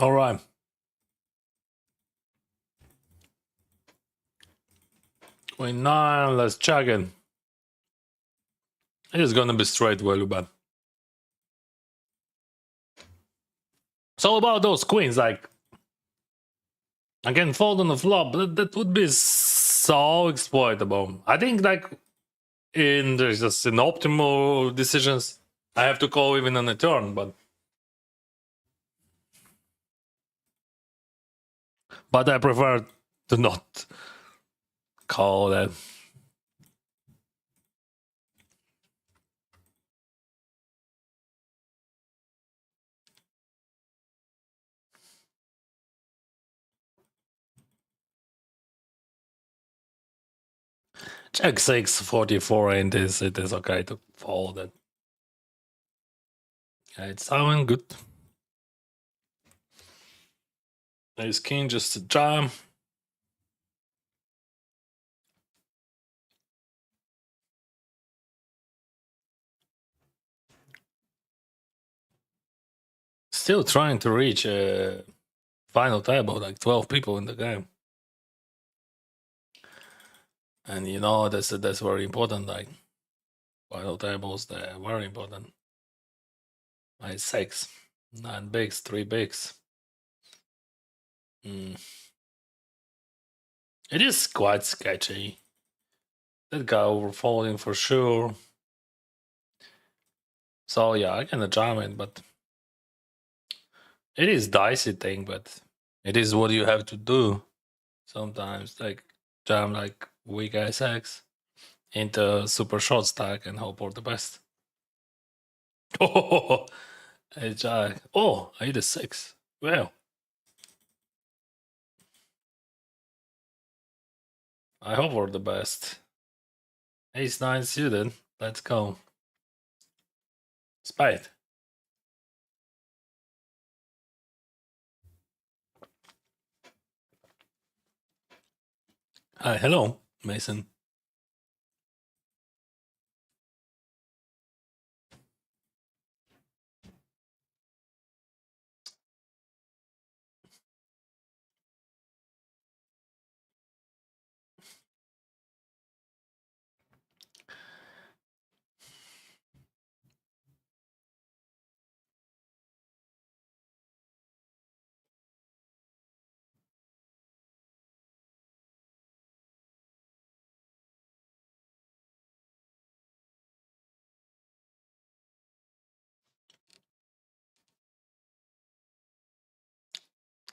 Alright. Queen 9, let's check it. It's gonna be straight value bet. So about those queens, like I can fold on the flop, but that would be so exploitable. I think like there's just in optimal decisions, I have to call even on a turn, but I prefer to not call that. Check 644 and it is okay to fold it. Yeah, it's sounding good. Ace king just a jam. Still trying to reach a final table, like 12 people in the game. And you know, that's very important. Like final tables, they're very important. Like 6, 9 bigs, 3 bigs. It is quite sketchy. That guy overfolding for sure. So yeah, I can jam it, but it is dicey thing, but it is what you have to do sometimes. Like jam like weak ass X into super short stack and hope for the best. Oh, a jack. Oh, I hit a 6. Well, I hope for the best. Ace 9 suited. Let's go. Spade. Hi, hello, Mason.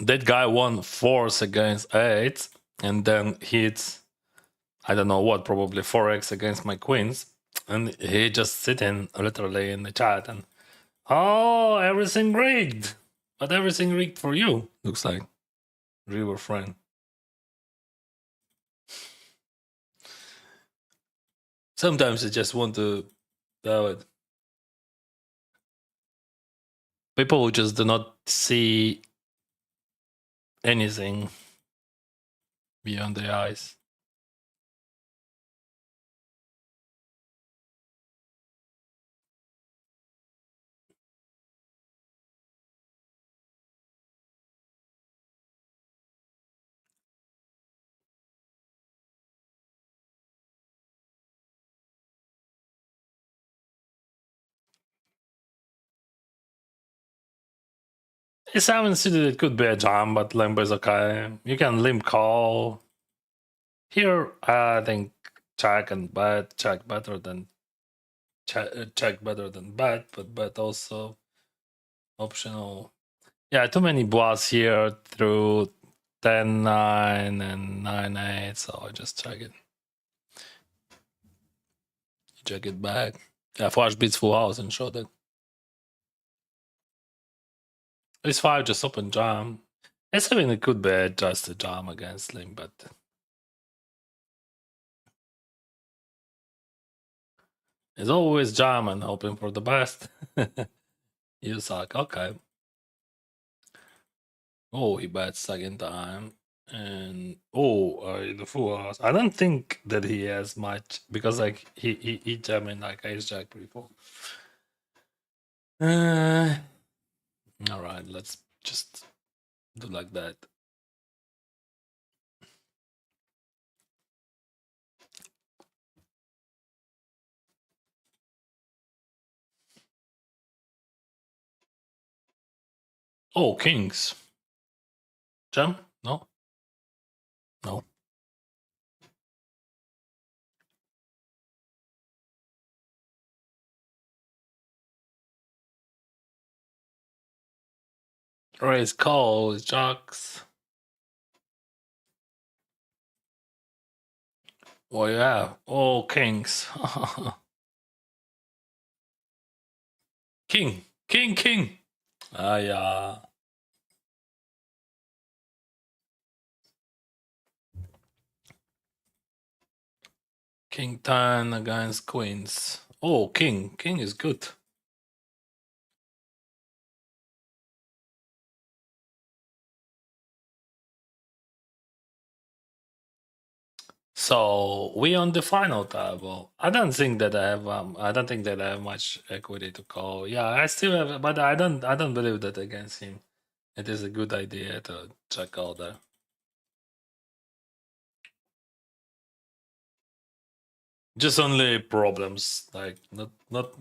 That guy won 4s against 8 and then hits, I don't know what, probably 4x against my queens. And he just sitting literally in the chat and, oh, everything rigged. But everything rigged for you, looks like. River friend. Sometimes I just want to do it. People who just do not see anything beyond their eyes. It's 7 suited, it could be a jam, but limp is okay. You can limp call. Here, I think check and bet, check better than check better than bet, but bet also optional. Yeah, too many bluffs here through 10-9 and 9-8, so I just check it. Check it back. Yeah, flush beats full house and showed it. Ace 5 just open jam. S7 it could be just a jam against Lim, but it's always jam and hoping for the best. You suck. Okay. Oh, he bets second time. And the full house. I don't think that he has much because like he jamming like ace jack before. All right, let's just do like that. Oh, kings. Jam? No. No. Raise call jacks. Oh yeah. Oh, kings. King. King. Ah, yeah. King 10 against queens. Oh, king. King is good. So we on the final table. I don't think that I have. I don't think that I have much equity to call. Yeah, I still have, but I don't. I don't believe that against him. It is a good idea to check all that. Just only problems, like not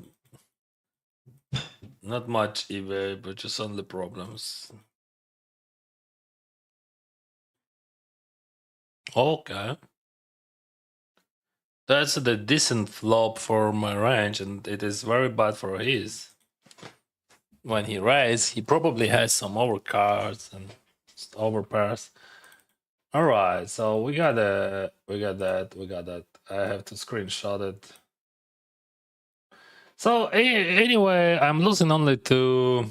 much eBay, but just only problems. Okay. That's the decent flop for my range, and it is very bad for his. When he raised, he probably has some overcards and overpairs. All right, so we got that. I have to screenshot it. So anyway, I'm losing only to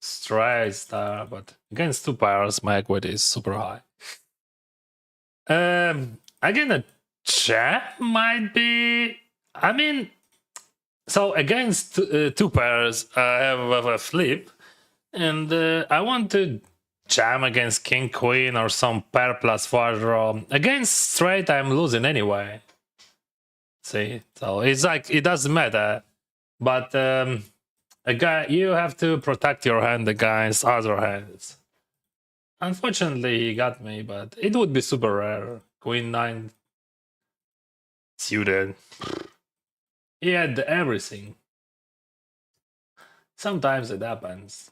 Stride Star, but against two pairs, my equity is super high. Again, a chat might be. I mean, so against two pairs, I have a flip, and I want to jam against King Queen or some pair plus four draw. Against straight, I'm losing anyway. See, so it's like it doesn't matter, but a guy you have to protect your hand against other hands. Unfortunately, he got me, but it would be super rare. Queen 9 suited. He had everything. Sometimes it happens.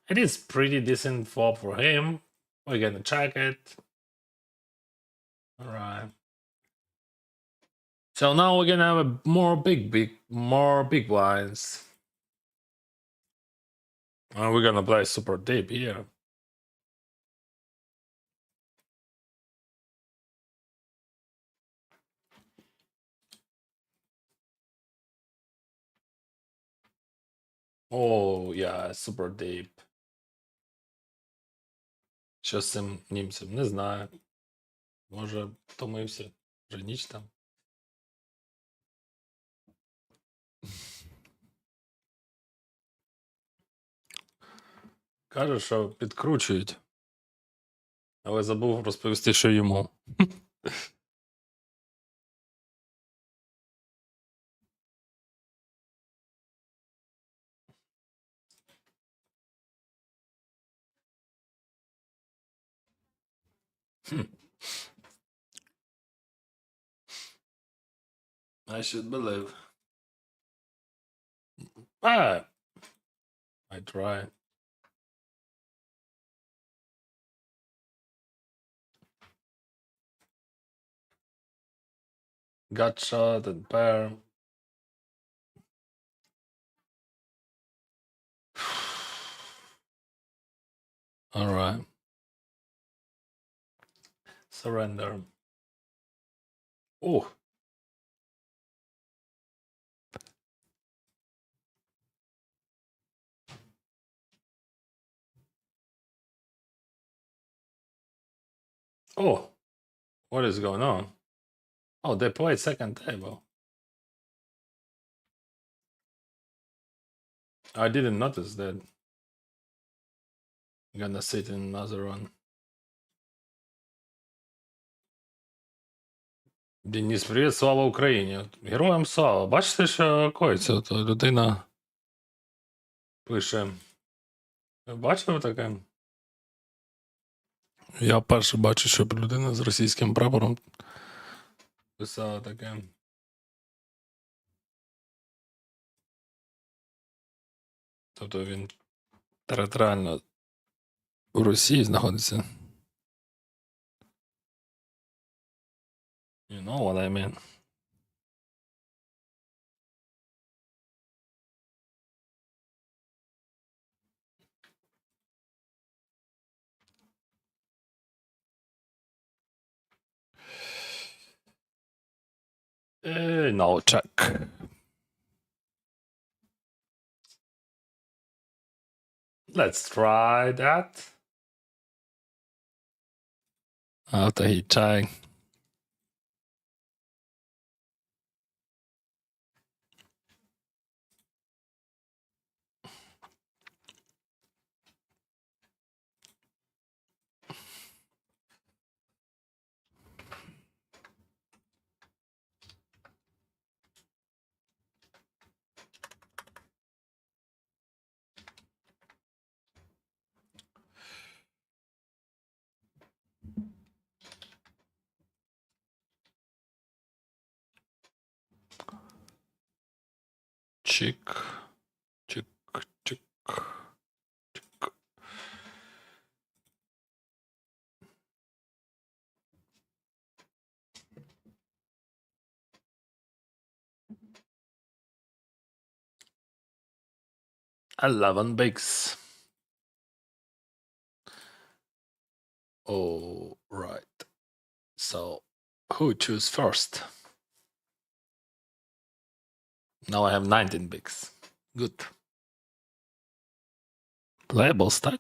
It is pretty decent flop for him. We're gonna check it. Alright. So now we're gonna have a more big blinds. And we're gonna play super deep here. Oh, yeah, super deep. Що з цим німцем? Не знаю. Може, втомився. Вже ніч там. Каже, що підкручують. Але забув розповісти, що йому. I should believe. Ah, I try. Gut shot and pair. All right. Surrender. Oh. Oh. What is going on? Oh, they played second table. I didn't notice that. I'm gonna sit in another one. Денис, привіт, слава Україні. Героям слава. Бачите, що коїться? То людина пише. Ви бачили таке? Я перше бачу, щоб людина з російським прапором писала таке. Тобто він територіально у Росії знаходиться. You know what I mean. No, check. Let's try that. After he check. Chick. Chick. Chick. Chick. 11 bigs. Oh, right. So, who choose first? Now I have 19 bigs. Good. Playable stack.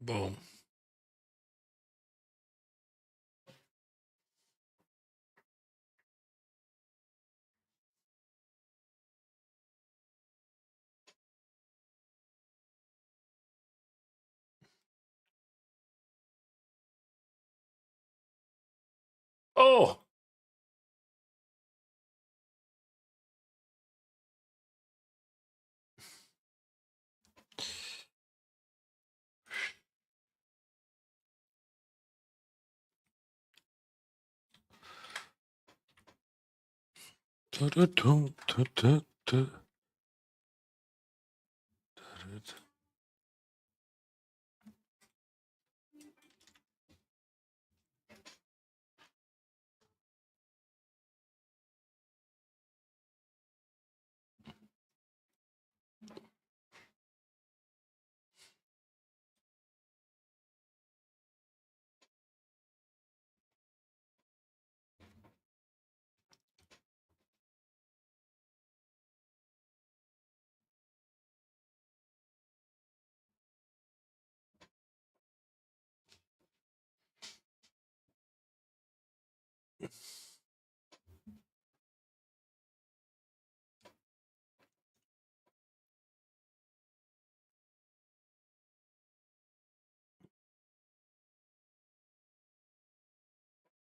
Boom. Oh!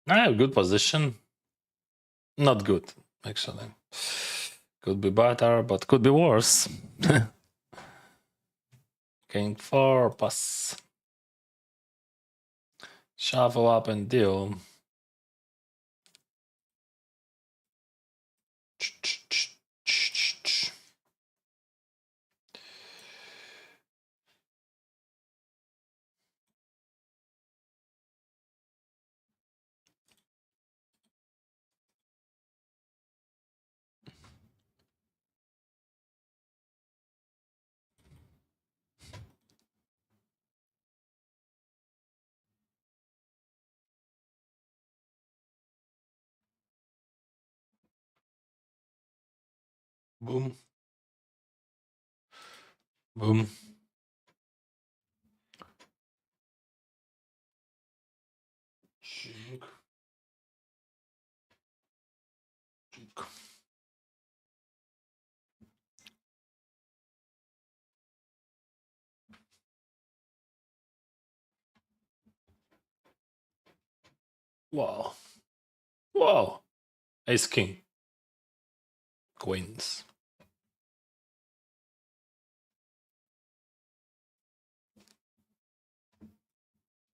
I have good position. Not good, actually. Could be better, but could be worse. King 4, pass. Shuffle up and deal. Boom. Boom. Chink. Chink. Wow. Wow. Ace king. Queens.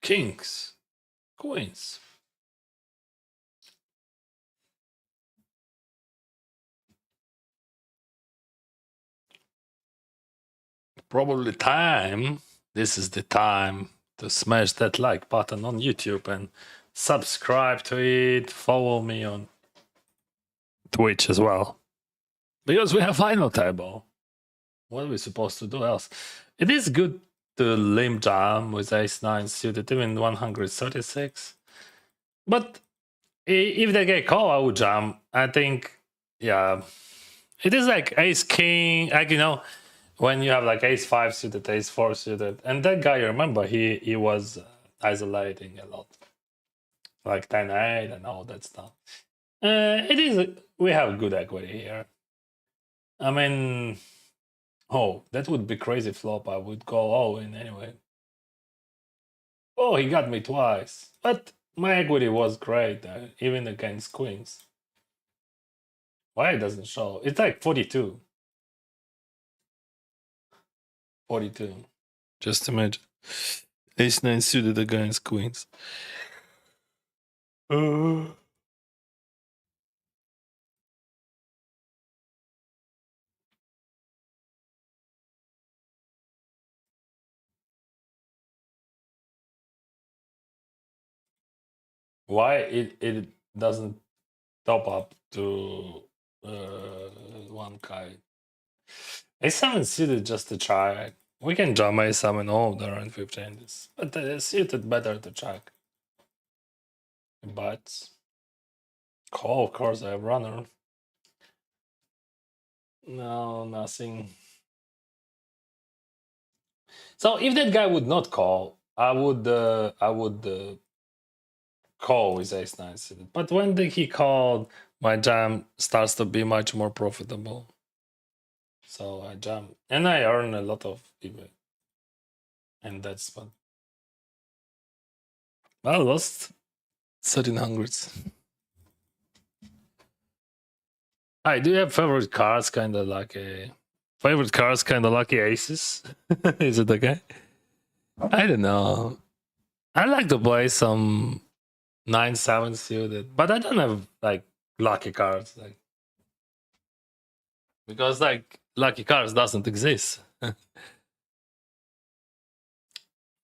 Kings. Queens. Probably time. This is the time to smash that like button on YouTube and subscribe to it. Follow me on Twitch as well. Because we have final table. What are we supposed to do else? It is good to limp jam with ace 9 suited, even 136. But if they get call, I would jam. I think, yeah. It is like ace king, like, you know, when you have like ace 5 suited, ace 4 suited. And that guy, remember, he was isolating a lot. Like 10-8 and all that stuff. It is, we have good equity here. I mean, oh, that would be crazy flop. I would go all in anyway. Oh, he got me twice. But My equity was great, even against queens. Why it doesn't show? It's like 42. 42. Just imagine. Ace 9 suited against queens. Why it doesn't top up to 1k? A7 suited just to try. We can jump A7 all the round 15, but suited better to check. But call, of course, I have runner. No, nothing. So if that guy would not call, I would call with ace 9 suited. But when he called, my jam starts to be much more profitable. So I jam and I earn a lot of EV. And that's what. I lost 1300s. I do have favorite cards, kind of like a favorite cards, kind of lucky aces. Is it okay? I don't know. I like to play some 9-7 suited, but I don't have like lucky cards, like because like lucky cards doesn't exist.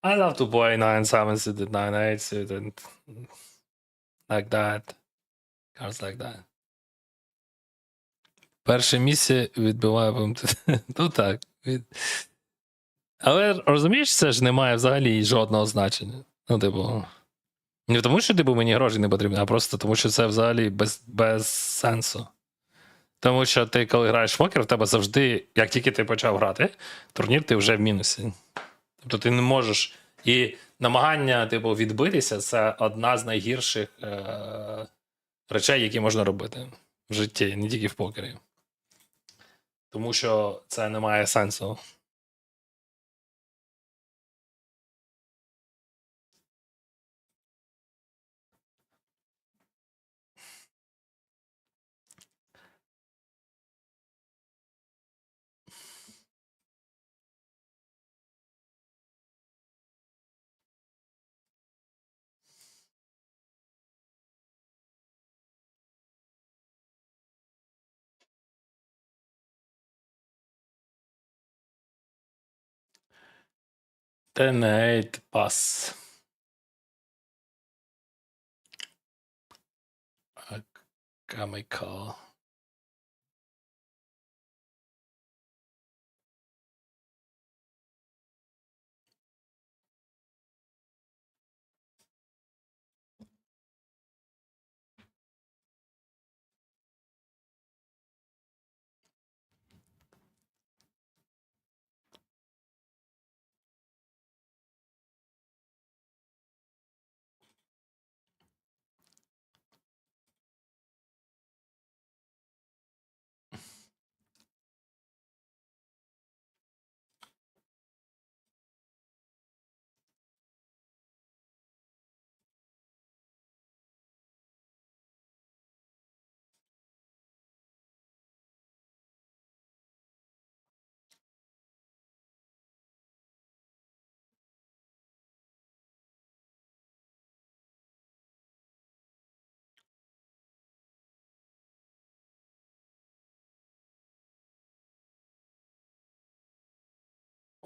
I love to play 9-7 suited, 9-8 suited, like that. Cards like that. Перше місце відбиває ПМТ. Ну так. Але розумієш, це ж не має взагалі жодного значення. Ну, типу. Не тому, що типу, мені гроші не потрібні, а просто тому, що це взагалі без сенсу. Тому що ти, коли граєш в покер, в тебе завжди, як тільки ти почав грати, турнір ти вже в мінусі. Тобто ти не можеш. І намагання, типу, відбитися це одна з найгірших речей, які можна робити в житті, не тільки в покері. Тому що це не має сенсу. Ten-8 pass. Got my call.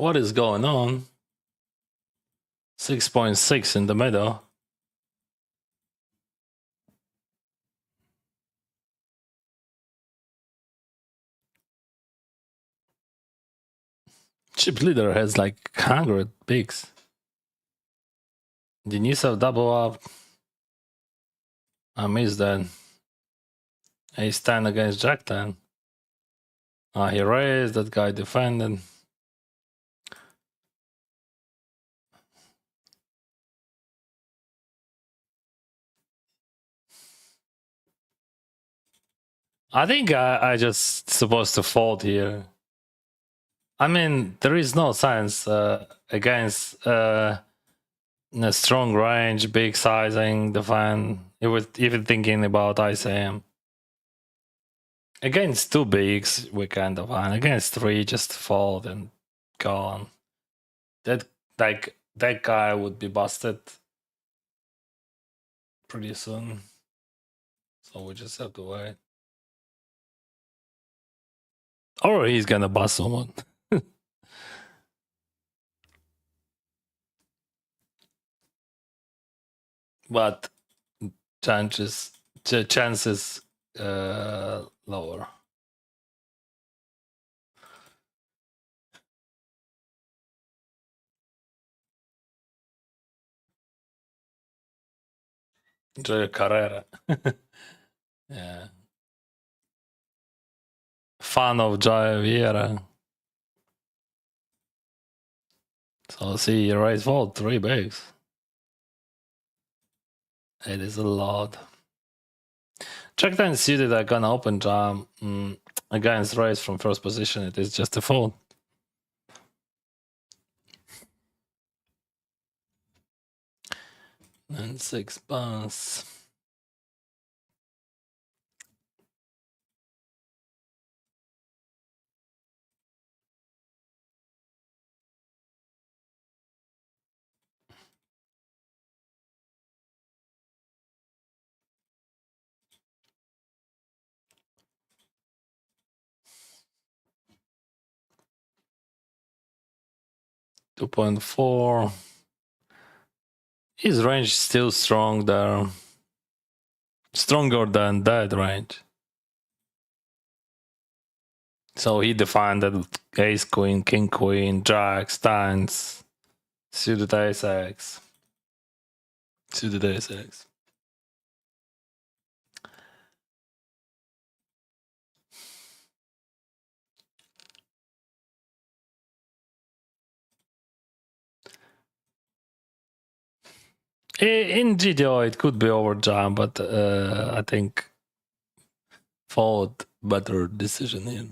What is going on? 6.6 in the middle. Chip leader has like 100 picks. Denisov double up. I missed that. Ace 10 against Jack 10. He raised, that guy defended. I think I just supposed to fold here. I mean, there is no sense against A strong range, big sizing, define. Even thinking about ICM. Against 2 bigs, we kind of fine. Against 3, just fold and gone. That guy would be busted pretty soon. So we just have to wait. Or he's gonna bust someone. But chances lower. Enjoy your Carrera. Yeah. Fan of Jaya Vieira. So see, raise fold 3 bigs. It is a lot. Check 10 suited, I gonna open jam against raise from first position. It is just a fold. And 6 bounce. $2.4. His range is still strong there. Stronger than that range. So he defined that ace queen, king queen, jack, stands, suited ace x. Suited ace x. In GTO, it could be over jam, but I think fold better decision here.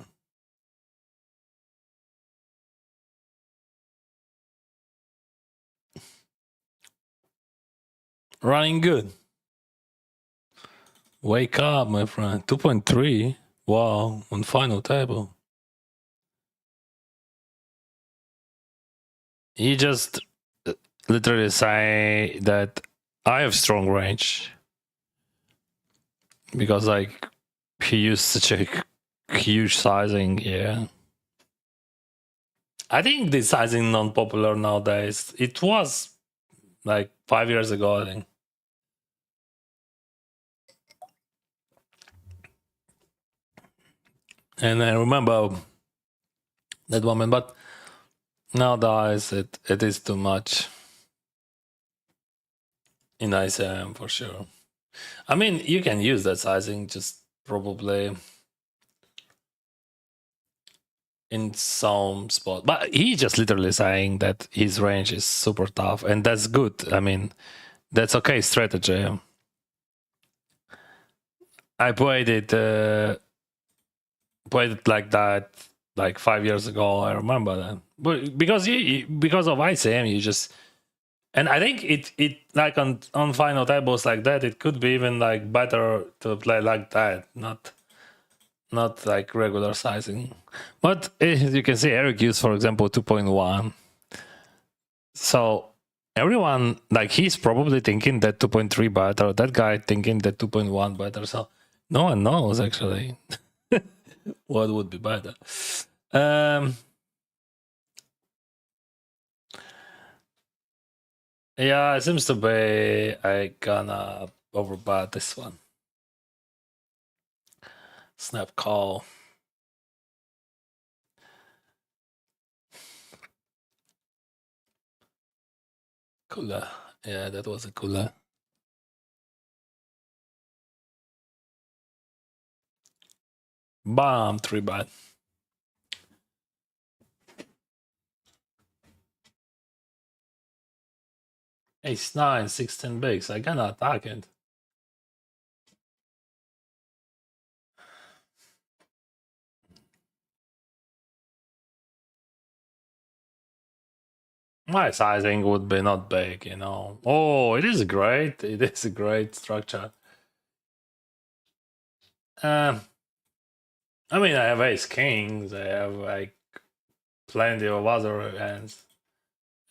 Running good. Wake up, my friend. 2.3. Wow, on final table. He just literally say that I have strong range because like he used such a huge sizing here. I think this sizing non-popular nowadays. It was like 5 years ago, I think. And I remember that moment, but nowadays it is too much in ICM for sure. I mean, you can use that sizing, just probably in some spot. But he's just literally saying that his range is super tough, and that's good. I mean, that's okay strategy. I played it like that like 5 years ago. I remember that, but because of ICM, you just, and I think it like on final tables like that, it could be even like better to play like that, not like regular sizing. But you can see Eric used, for example, 2.1. So everyone, like, he's probably thinking that 2.3 better, that guy thinking that 2.1 better. So no one knows actually what would be better. Yeah, it seems to be I gonna overbet this one. Snap call. Cooler. Yeah, that was a cooler. Bam, 3 bet. Ace 9, 16 bigs. I gonna attack it. My sizing would be not big, you know. Oh, it is great. It is a great structure. I mean, I have ace kings. I have like plenty of other hands.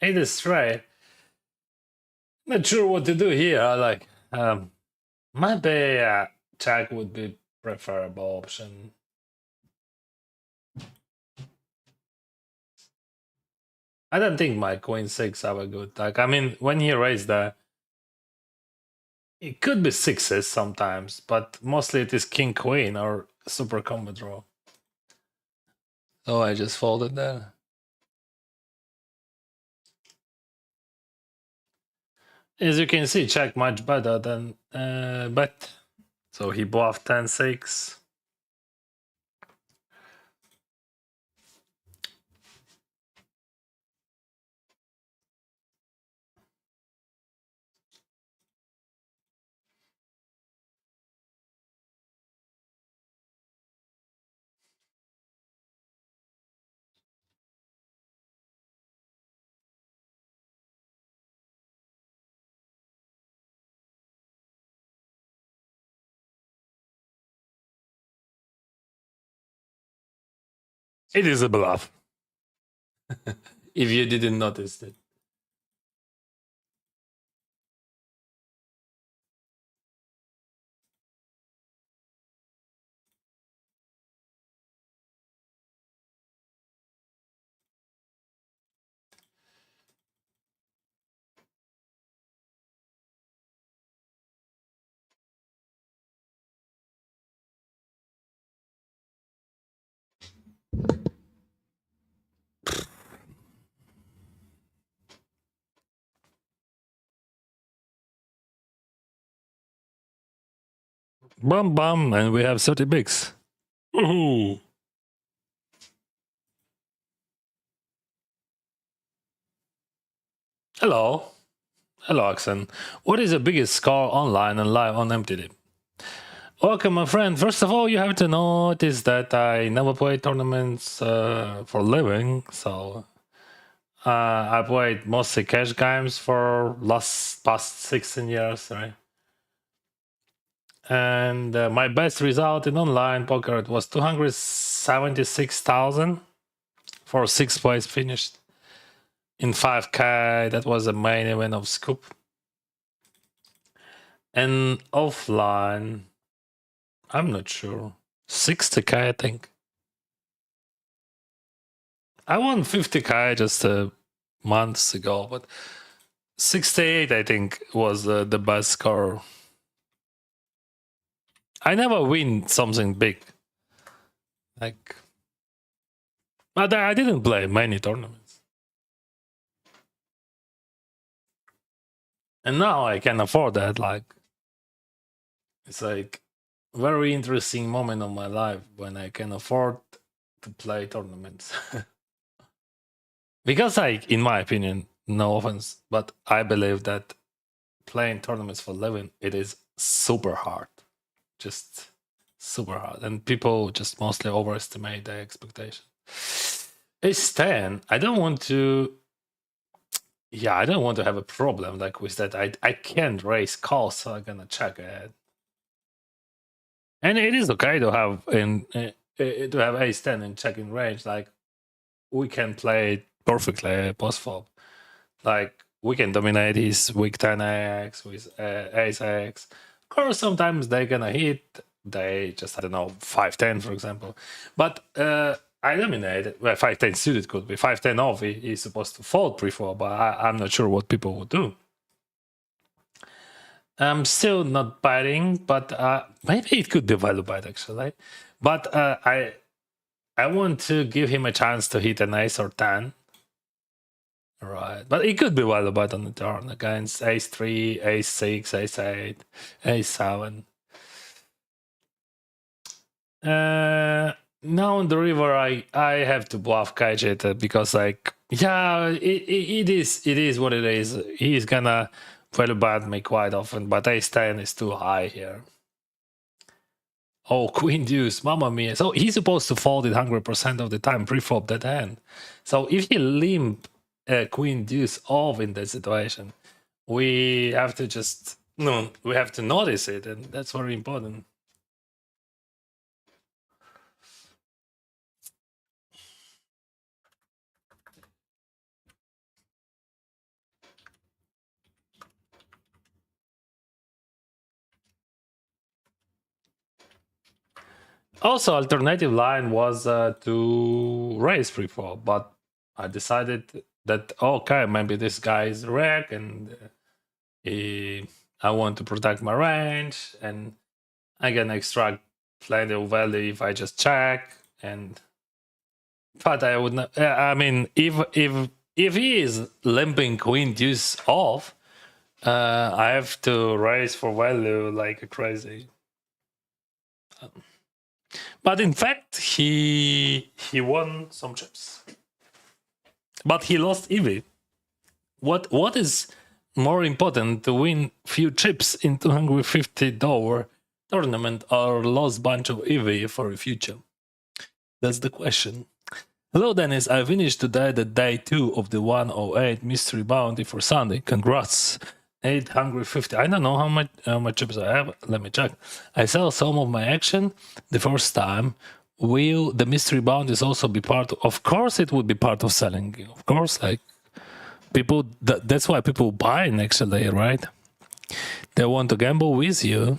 It is straight. Not sure what to do here. Like, maybe check would be preferable option. I don't think my queen six have a good. Like, I mean, when he raised the, it could be sixes sometimes, but mostly it is king queen or super combo draw. Oh, I just folded there. As you can see, check much better than bet. So he bluffed 10-6. It is a bluff. If you didn't notice it. Bum bum, and we have 30 bigs. Woohoo! Hello. Hello, Axen. What is the biggest score online and live on MTD? Welcome, my friend. First of all, you have to notice that I never play tournaments for living, so I played mostly cash games for past 16 years, right? And my best result in online poker, it was 276,000 for 6 plays finished in 5K. That was the main event of Scoop. And offline, I'm not sure, 60K, I think. I won 50K just months ago, but 68, I think, was the best score. I never win something big. Like, but I didn't play many tournaments. And now I can afford that. Like, it's like very interesting moment of my life when I can afford to play tournaments. Because, like, in my opinion, no offense, but I believe that playing tournaments for living, it is super hard. Just super hard. And people just mostly overestimate their expectation. Ace 10, I don't want to. Yeah, I don't want to have a problem like with that. I can't raise calls, so I'm gonna check ahead. And it is okay to have to have ace 10 in checking range. Like, we can play it perfectly post flop. Like, we can dominate his weak 10x with ace x. Of course, sometimes they're gonna hit. They just, I don't know, 5-10, for example. But I dominate. Well, 5-10 suited could be 5-10 off. He's supposed to fold pre-flop, but I'm not sure what people would do. I'm still not biting, but maybe it could be value bite actually. But I want to give him a chance to hit an ace or 10. Right, but it could be value bite on the turn against ace 3, ace 6, ace 8, ace 7. Now on the river, I have to bluff Kajit because, like, yeah, it is what it is. He's gonna value bite me quite often, but ace 10 is too high here. Oh, queen deuce, mamma mia. So he's supposed to fold it 100% of the time, pre-flop that hand. So if he limp queen deuce off in that situation. We have to just we have to notice it, and that's very important. Also, alternative line was to raise free fall, but I decided that okay, maybe this guy is wreck, and I want to protect my range, and I can extract plenty of value if I just check. And but I would not. I mean, if he is limping queen deuce off, I have to raise for value like crazy. But in fact, he won some chips, but he lost EV. What is more important, to win few chips in $250 tournament or lost bunch of EV for the future? That's the question. Hello Dennis, I finished today the day 2 of the 108 mystery bounty for Sunday. Congrats. 850. I don't know how much chips I have. Let me check. I sell some of my action the first time. Will the mystery bounties also be part of course it would be part of selling. Of course, like people that's why people buy an extra layer, right? They want to gamble with you.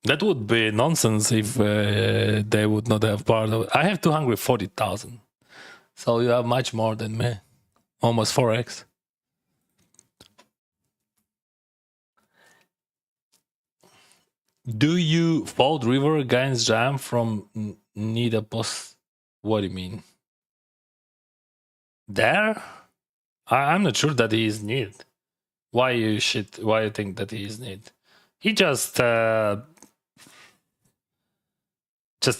That would be nonsense if they would not have part of it. I have 240,000. So you have much more than me. Almost 4x. Do you fold river against jam from need a post? What do you mean? There? I'm not sure that he is need. Why you think that he is need? He just a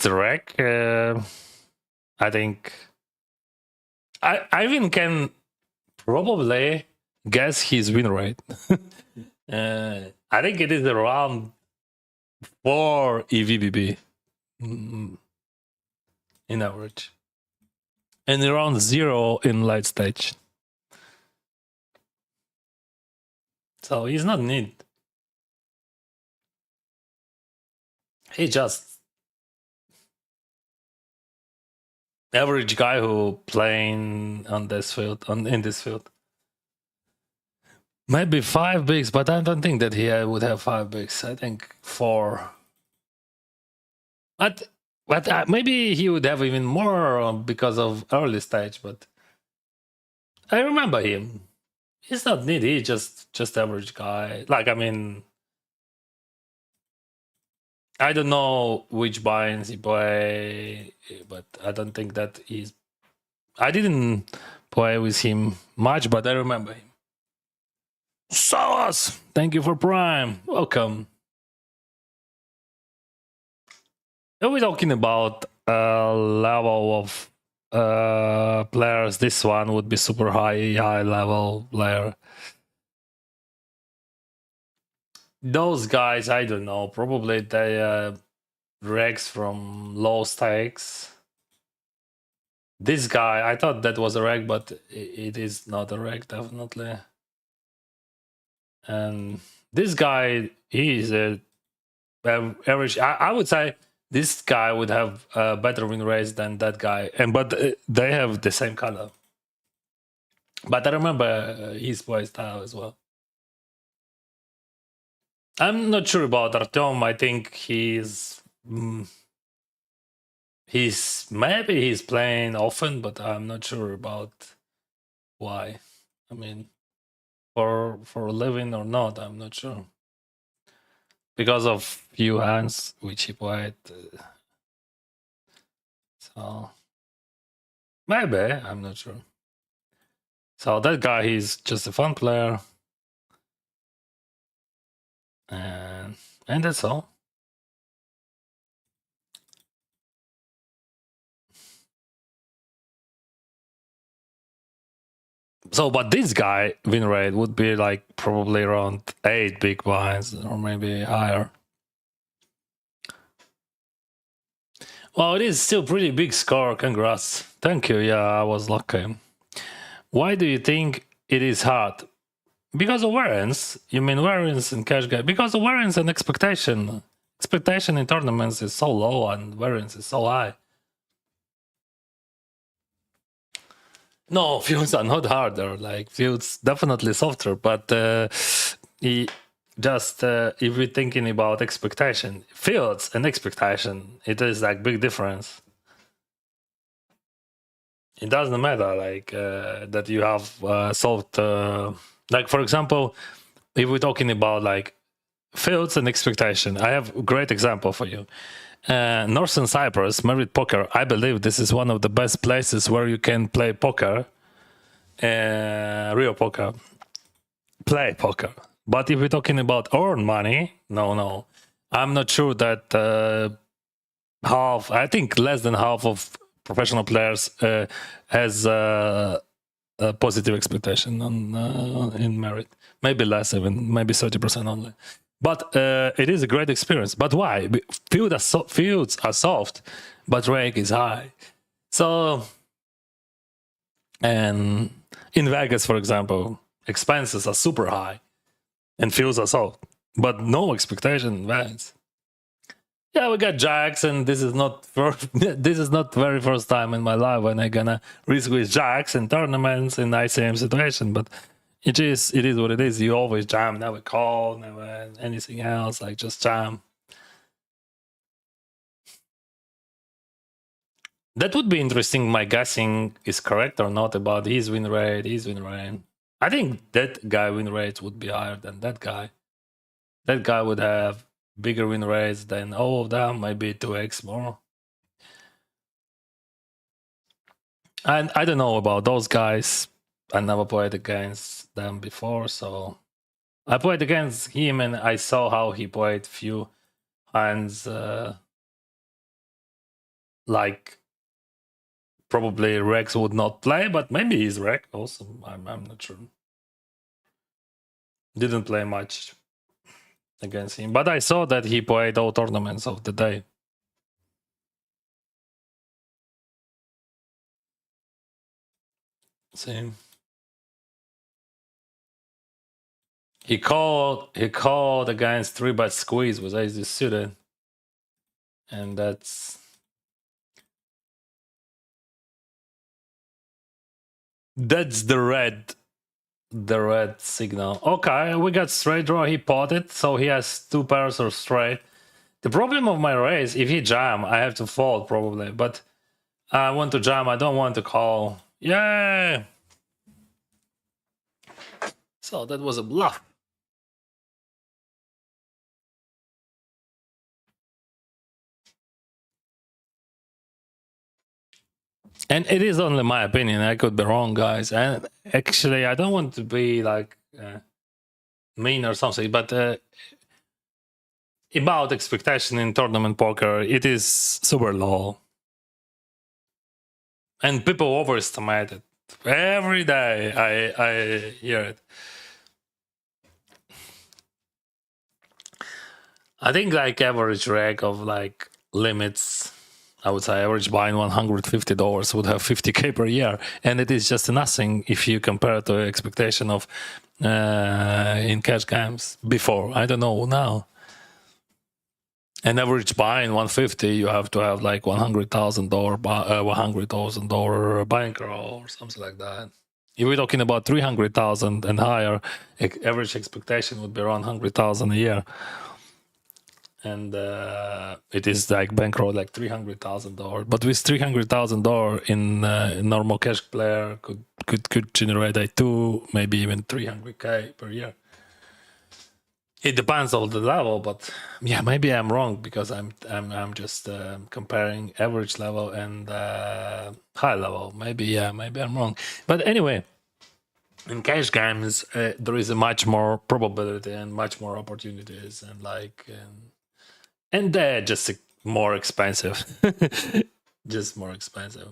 wreck. I think I even can probably guess his win rate. I think it is around 4 EVBB in average, and around 0 in late stage. So he's not need. He just average guy who playing on this field, in this field. Maybe 5 bigs, but I don't think that he would have 5 bigs. I think 4. But maybe he would have even more because of early stage. But I remember him. He's not needy. He's just average guy. Like, I mean, I don't know which binds he play, but I don't think that he's. I didn't play with him much, but I remember him. Salas, thank you for Prime. Welcome. Are we talking about level of players? This one would be super high level player. Those guys, I don't know. Probably they regs from low stakes. This guy, I thought that was a reg, but it is not a reg, definitely. And this guy, he is a average. I would say this guy would have a better win rate than that guy, but they have the same color. But I remember his play style as well. I'm not sure about Artyom. I think he's maybe he's playing often, but I'm not sure about why. I mean, for a living or not, I'm not sure. Because of few hands which he played. So maybe, I'm not sure. So that guy, he's just a fun player. And that's all. So, but this guy win rate would be like probably around 8 big blinds or maybe higher. Well, it is still pretty big score. Congrats. Thank you. Yeah, I was lucky. Why do you think it is hard? Because of variance. You mean variance in cash game? Because of variance and expectation. Expectation in tournaments is so low and variance is so high. No, fields are not harder. Like fields definitely softer, but just if we're thinking about expectation, fields and expectation, it is like big difference. It doesn't matter like that you have solved. Like for example, if we're talking about like fields and expectation, I have a great example for you. Northern Cyprus, Merit Poker. I believe this is one of the best places where you can play poker, real poker, play poker. But if we're talking about earn money, no, I'm not sure that half. I think less than half of professional players has a positive expectation on in Merit. Maybe less, even maybe 30% only. But it is a great experience. But why? Fields are soft, but rake is high. So, and in Vegas, for example, expenses are super high, and fields are soft, but no expectation in Vegas. Yeah, we got jacks, and this is not this is not very first time in my life when I gonna risk with jacks in tournaments in ICM situation, but it is what it is. You always jam, never call, never anything else, like just jam. That would be interesting. My guessing is correct or not about his win rate, I think that guy win rates would be higher than that guy. That guy would have bigger win rates than all of them, maybe 2x more. And I don't know about those guys. I never played against them before, so I played against him and I saw how he played few hands. Like probably Rex would not play, but maybe he's Rex also. I'm not sure. Didn't play much against him, but I saw that he played all tournaments of the day. Same. He called against 3-bet squeeze with ace suited, and that's the red signal. Okay, we got straight draw. He potted, so he has 2 pairs of straight. The problem of my raise, if he jam, I have to fold probably, but I want to jam. I don't want to call. Yay! So that was a bluff. And it is only my opinion. I could be wrong, guys. And actually, I don't want to be like mean or something, but about expectation in tournament poker, it is super low. And people overestimate it. Every day I hear it. I think like average reg of like limits, I would say average buying $150 would have 50k per year, and it is just nothing if you compare it to expectation of in cash games before. I don't know now. An average buying 150, you have to have like $100,000 bankroll or something like that. If we're talking about 300,000 and higher, average expectation would be around 100,000 a year. And it is like bankroll like $300,000. But with $300,000 in normal cash player could generate a 2, maybe even 300k per year. It depends on the level, but yeah, maybe I'm wrong because I'm just comparing average level and high level. Maybe I'm wrong. But anyway, in cash games, there is a much more probability and much more opportunities, and like. And they're just more expensive. Just more expensive.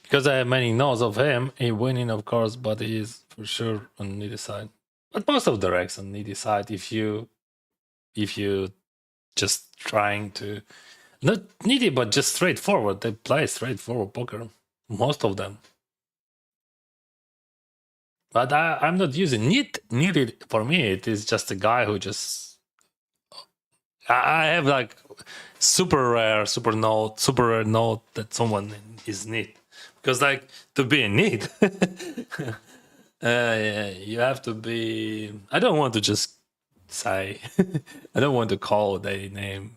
Because I have many no's of him, he winning, of course, but he is for sure on needy side. But most of the wrecks on needy side, if you just trying to not needy, but just straightforward. They play straightforward poker, most of them. But I'm not using needy. For me, it is just a guy who just. I have like super rare note that someone is neat, because like to be in need, yeah, you have to be. I don't want to just say. I don't want to call their name.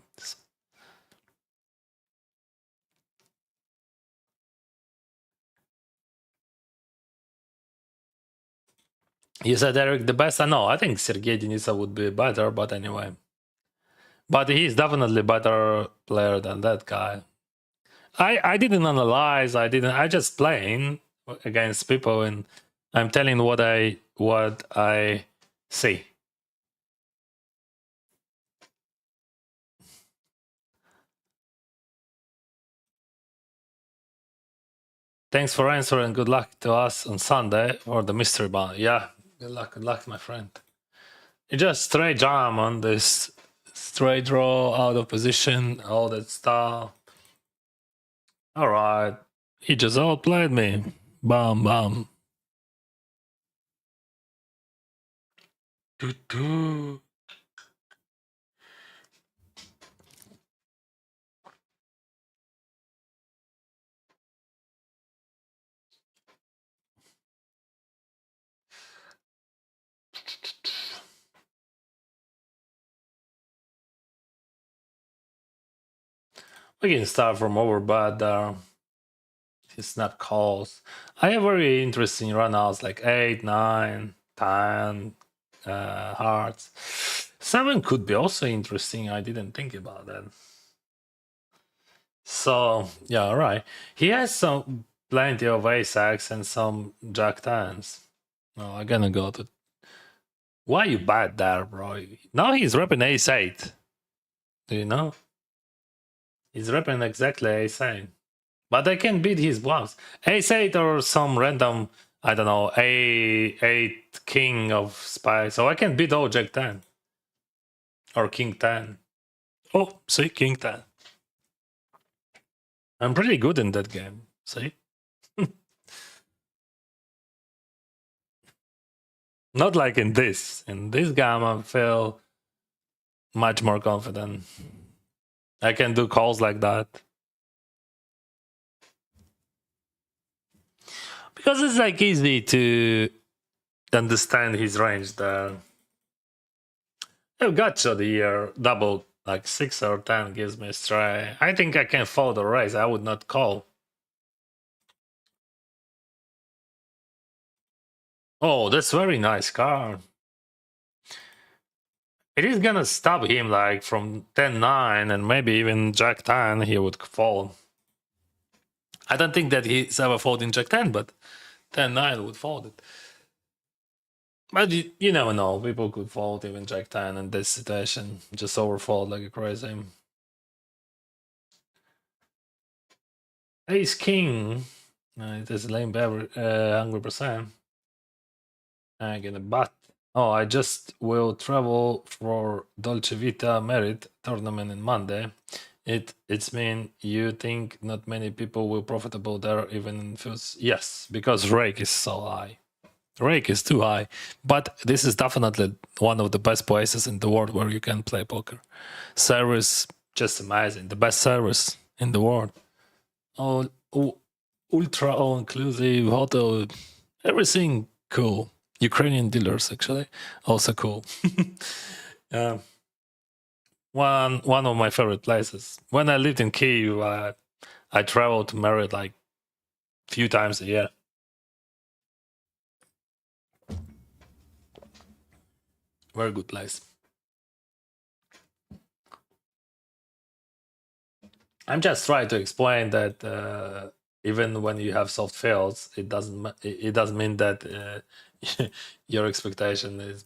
You said Eric the best. I know. I think Sergey Denisov would be better, but anyway. But he's definitely better player than that guy. I didn't analyze. I just playing against people, and I'm telling what I see. Thanks for answering. Good luck to us on Sunday for the mystery bond. Yeah, good luck, my friend. You just straight jam on this straight draw, out of position, all that stuff. All right, he just outplayed me. Bam, bam. Doo-doo. We can start from overbad there. It's not calls. I have very interesting runouts like 8, 9, 10, hearts. 7 could be also interesting. I didn't think about that. So, yeah, all right. He has some plenty of ace-x and some jack 10s. No, I'm gonna go to. Why you bad there, bro? Now he's repping ace-8. Do you know? He's repping exactly ace-8. But I can beat his bluffs. Ace-8 or some random, I don't know, A8 king of spades. So I can beat all jack 10. Or king 10. Oh, see, king 10. I'm pretty good in that game. See? Not like in this. In this game, I feel much more confident. I can do calls like that. Because it's like easy to understand his range there. I've gotcha the year double, like 6 or 10 gives me a straight. I think I can fold or raise. I would not call. Oh, that's very nice card. It is gonna stop him like from 10-9 and maybe even Jack 10 he would fold. I don't think that he's ever folding Jack 10, but 10-9 would fold it. But you never know. People could fold even Jack 10 in this situation. Just overfold like a crazy. Ace King. It is lame Hungry Percent. I'm gonna bat. Oh, I just will travel for Dolce Vita Merit tournament on Monday. It's mean you think not many people will profitable there even in first. Yes, because rake is so high. Rake is too high. But this is definitely one of the best places in the world where you can play poker. Service just amazing. The best service in the world. All ultra all inclusive hotel, everything cool. Ukrainian dealers actually also cool. One of my favorite places. When I lived in Kyiv, I traveled to Marriott like a few times a year. Very good place. I'm just trying to explain that even when you have soft fails, it doesn't mean that your expectation is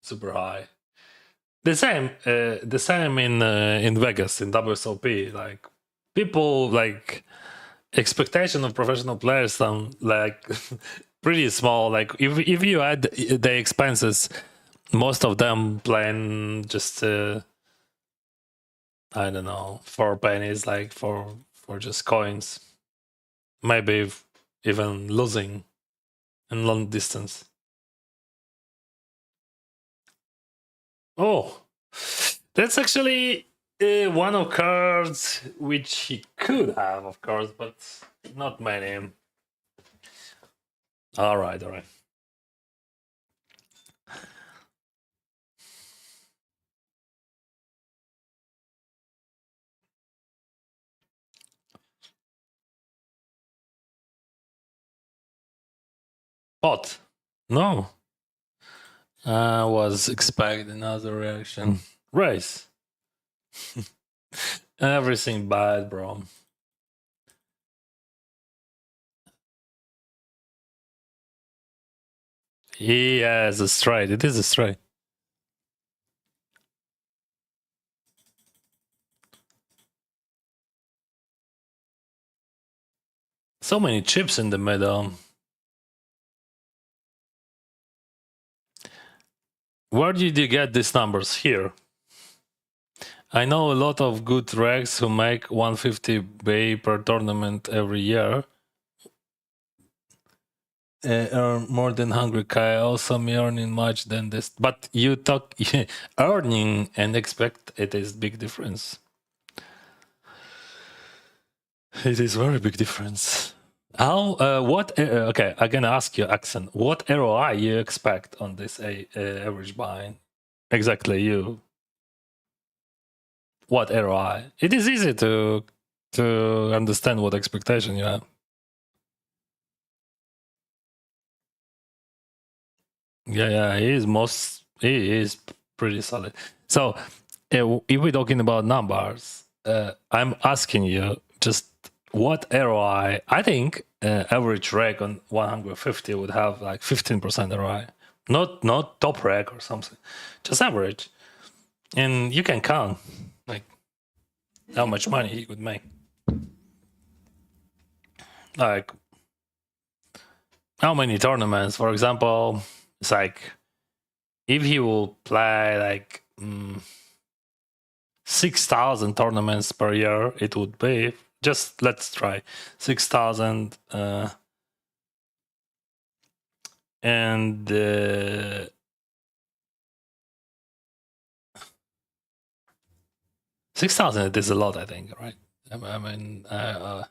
super high. The same in Vegas in WSOP. Like people like expectation of professional players sound like pretty small. Like if you add the expenses, most of them playing just I don't know, 4 pennies, like for just coins, maybe even losing in long distance. Oh, that's actually one of cards which he could have, of course, but not many. All right. What? No. I was expecting another reaction. Race. Everything bad, bro. He has a straight. It is a straight. So many chips in the middle. Where did you get these numbers? Here. I know a lot of good regs who make 150 bay per tournament every year. Earn more than 100k. Also, me earning much than this. But you talk earning and expect, it is big difference. It is very big difference. How? Okay, I'm gonna ask you, Axon. What ROI you expect on this average buying? Exactly, you. What ROI? It is easy to understand what expectation you have. Yeah, he is pretty solid. So if we're talking about numbers, I'm asking you just what ROI. I think average reg on 150 would have like 15% ROI, not top reg or something, just average, and you can count like how much money he could make. Like how many tournaments, for example. It's like if he will play like 6,000 tournaments per year, it would be just, let's try 6,000 and 6,000. It is a lot, I think, right? I mean, how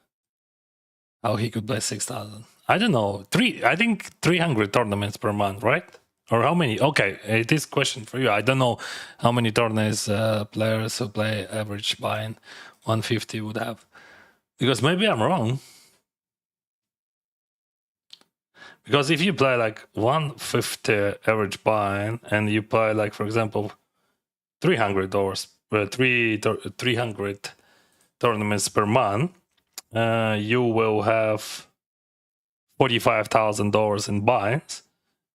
he could play 6,000? I don't know. I think 300 tournaments per month, right? Or how many? Okay, it is question for you. I don't know how many tournaments players who play average buying 150 would have, because maybe I'm wrong. Because if you play like 150 average buying and you play like, for example, $300, 300 tournaments per month, you will have $45,000 in buys,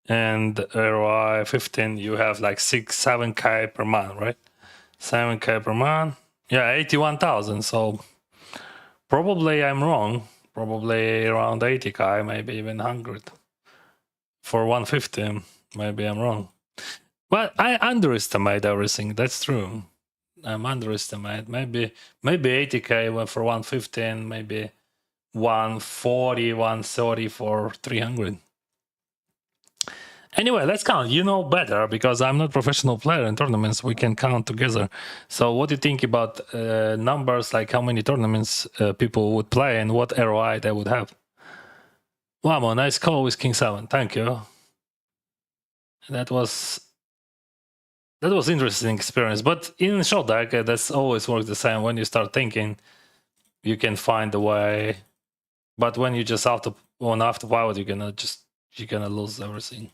and ROI 15, you have like 7k per month, right? 7k per month, yeah, 81,000. So probably I'm wrong. Probably around 80k, maybe even 100 for 150. Maybe I'm wrong, but I underestimate everything. That's true. I'm underestimate. Maybe 80k for 115, maybe 140, 130 for 300. Anyway, let's count. You know better because I'm not professional player in tournaments. We can count together. So what do you think about numbers, like how many tournaments people would play and what ROI they would have? Wow, nice call with King 7. Thank you. That was interesting experience. But in short deck, that's always works the same. When you start thinking, you can find a way. But when you just after pilot, you're gonna lose everything.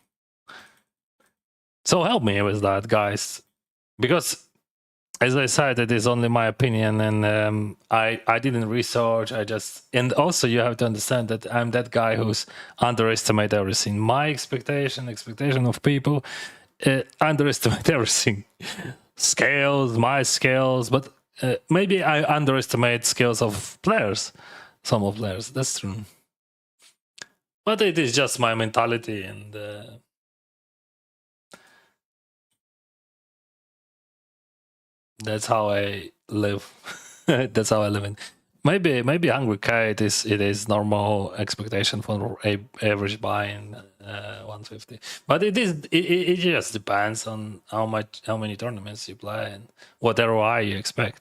So help me with that, guys, because as I said, it is only my opinion, and I didn't research. And also you have to understand that I'm that guy who's underestimate everything. My expectation of people underestimate everything. My scales, but maybe I underestimate skills of players. some of players. That's true. But it is just my mentality, and that's how I live. That's how I live in. Maybe Hungry K it is normal expectation for a average buy in 150. But it just depends on how many tournaments you play and what ROI you expect.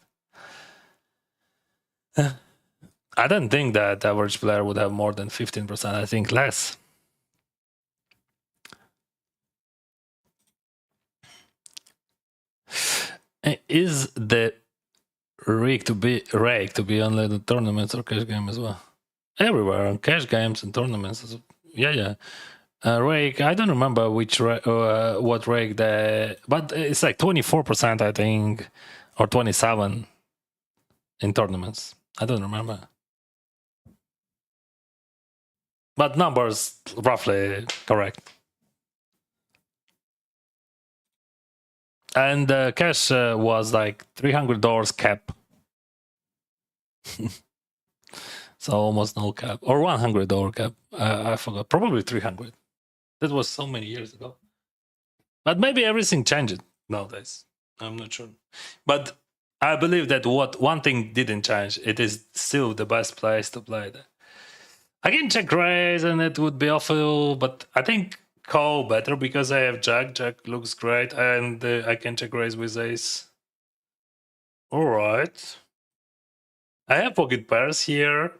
I don't think that average player would have more than 15%. I think less. Is the rake to be only the tournaments or cash game as well? Everywhere on cash games and tournaments. Yeah. Rake. I don't remember which what rake but it's like 24%, I think, or 27 in tournaments. I don't remember. But numbers roughly correct. And cash was like $300 cap. So almost no cap. Or $100 cap. I forgot. Probably 300. That was so many years ago. But maybe everything changed nowadays. I'm not sure. But I believe that one thing didn't change. It is still the best place to play there. I can check raise and it would be awful, but I think call better because I have Jack. Jack looks great, and I can check raise with ace. All right. I have pocket pairs here.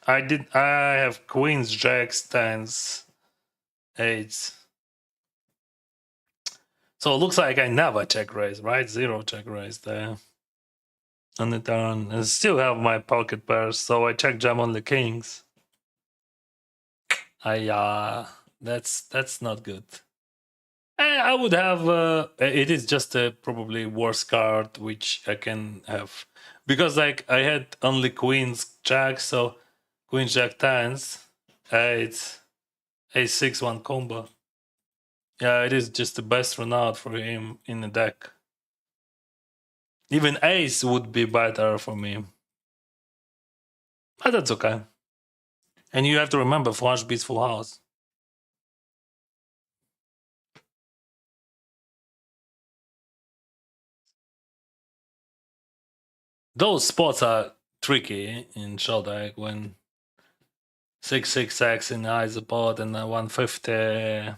I have queens, jacks, tens, eights. So it looks like I never check raise, right? Zero check raise there on the turn. I still have my pocket pairs, so I check jam on the kings. That's not good. I would have. It is just a probably worse card which I can have because like I had only queens, jack, so queen, jack, tens, eight, ace, 6, 1 combo. Yeah, it is just the best run out for him in the deck. Even ace would be better for me, but that's okay. And you have to remember, flush beats full house. Those spots are tricky in Shodak when 6-6x in Isopod and 150.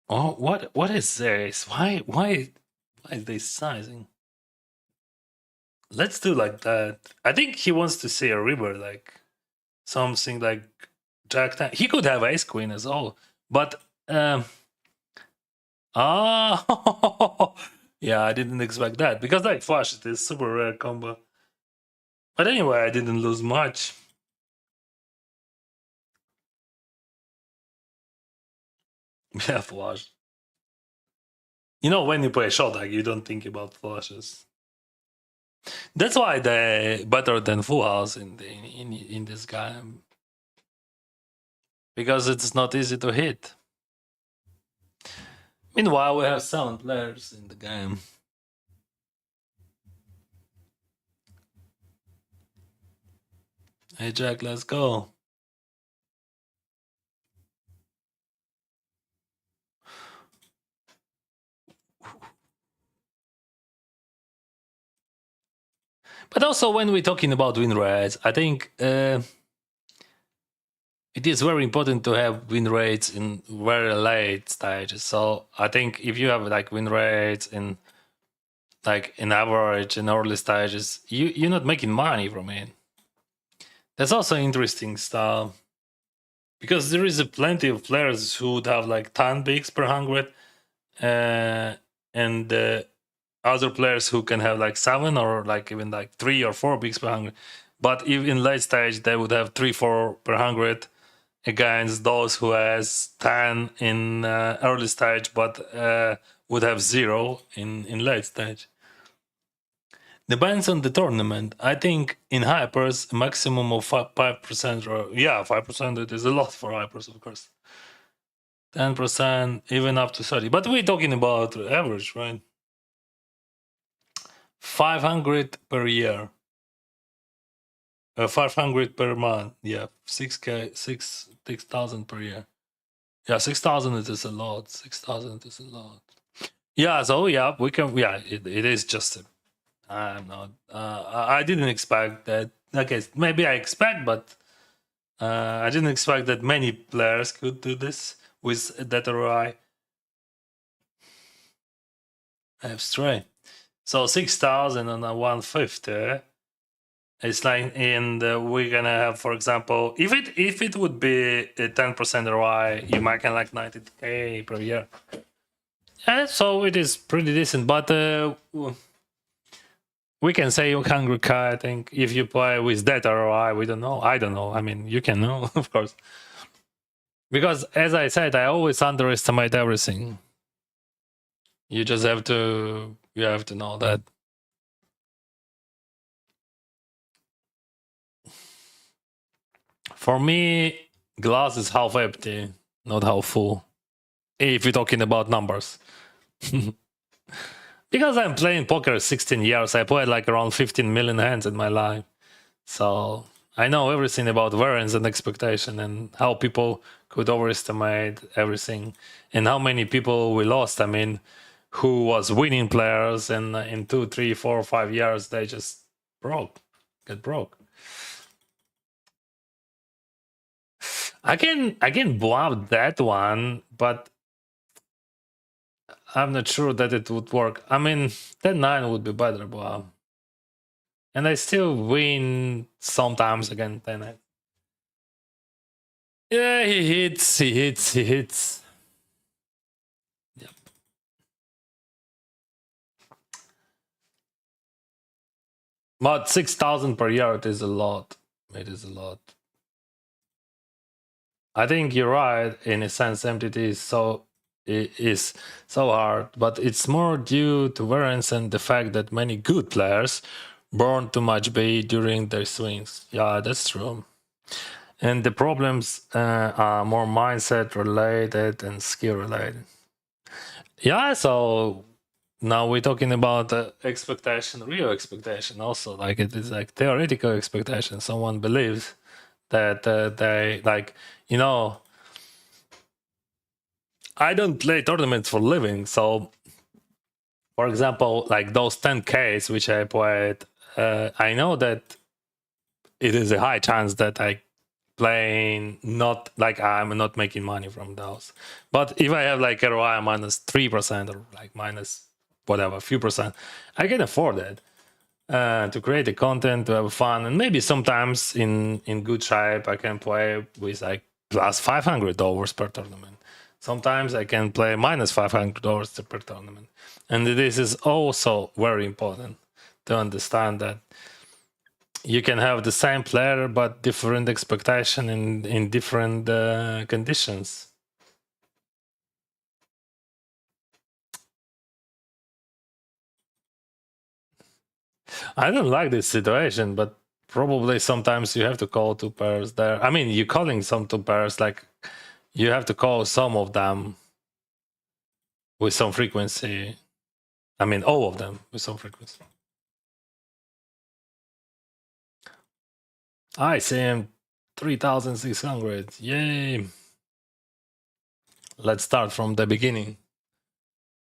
Oh, what is this? Why is this sizing? Let's do like that. I think he wants to see a river, like something like Jack 10. He could have ace queen as well, but yeah, I didn't expect that because like flush it is super rare combo. But anyway, I didn't lose much. Yeah, flush. You know, when you play Shodak, you don't think about flushes. That's why they're better than full house in this game, because it's not easy to hit. Meanwhile, we have 7 players in the game. Hey Jack, let's go. But also, when we're talking about win rates, I think it is very important to have win rates in very late stages. So I think if you have like win rates in like in average in early stages, you're not making money from it. That's also interesting stuff because there is plenty of players who would have like 10 bigs per 100, and other players who can have like 7 or like even like 3 or 4 bigs per 100. But if in late stage they would have 3-4 per 100 against those who has 10 in early stage but would have 0 in late stage. Depends on the tournament. I think in hypers, a maximum of 5%, or 5%, it is a lot for hypers, of course. 10%, even up to 30. But we're talking about average, right? 500 per year. 500 per month. Yeah, 6,000 per year. Yeah, 6,000 is a lot. 6,000 is a lot. Yeah, so yeah, we can. Yeah, it is just. I'm not. I didn't expect that. Okay, maybe I expect, but I didn't expect that many players could do this with that ROI. I have stray. So 6,000 on a 150. It's like we're gonna have, for example, if it would be a 10% ROI, you might get like 90k per year. Yeah, so it is pretty decent, but we can say Hungry Car. I think if you play with that ROI, we don't know. I don't know. I mean, you can know, of course, because as I said, I always underestimate everything. You just have to know that. For me, glass is half empty, not half full. If you're talking about numbers. Because I'm playing poker 16 years, I played like around 15 million hands in my life. So I know everything about variance and expectation and how people could overestimate everything and how many people we lost. I mean, who was winning players and in 2, 3, 4, 5 years, they just get broke. I can bluff that one, but I'm not sure that it would work. I mean, 10-9 would be better bluff. And I still win sometimes against 10-9. Yeah, he hits. Yep. But 6,000 per year, it is a lot. It is a lot. I think you're right in a sense. MTT is so hard, but it's more due to variance and the fact that many good players burn too much bait during their swings. Yeah, that's true. And the problems are more mindset related and skill related. Yeah, so now we're talking about expectation, real expectation also. Like it is like theoretical expectation. Someone believes that they like, you know, I don't play tournaments for living. So, for example, like those 10Ks which I played, I know that it is a high chance that I playing not like I'm not making money from those. But if I have like ROI minus 3% or like minus whatever, few percent, I can afford it to create the content, to have fun, and maybe sometimes in good shape I can play with like plus $500 per tournament. Sometimes I can play minus $500 per tournament, and this is also very important to understand that you can have the same player but different expectation in different conditions. I don't like this situation, but probably sometimes you have to call two pairs there. I mean, you're calling some two pairs, like you have to call some of them with some frequency. I mean, all of them with some frequency. I see him 3,600. Yay. Let's start from the beginning.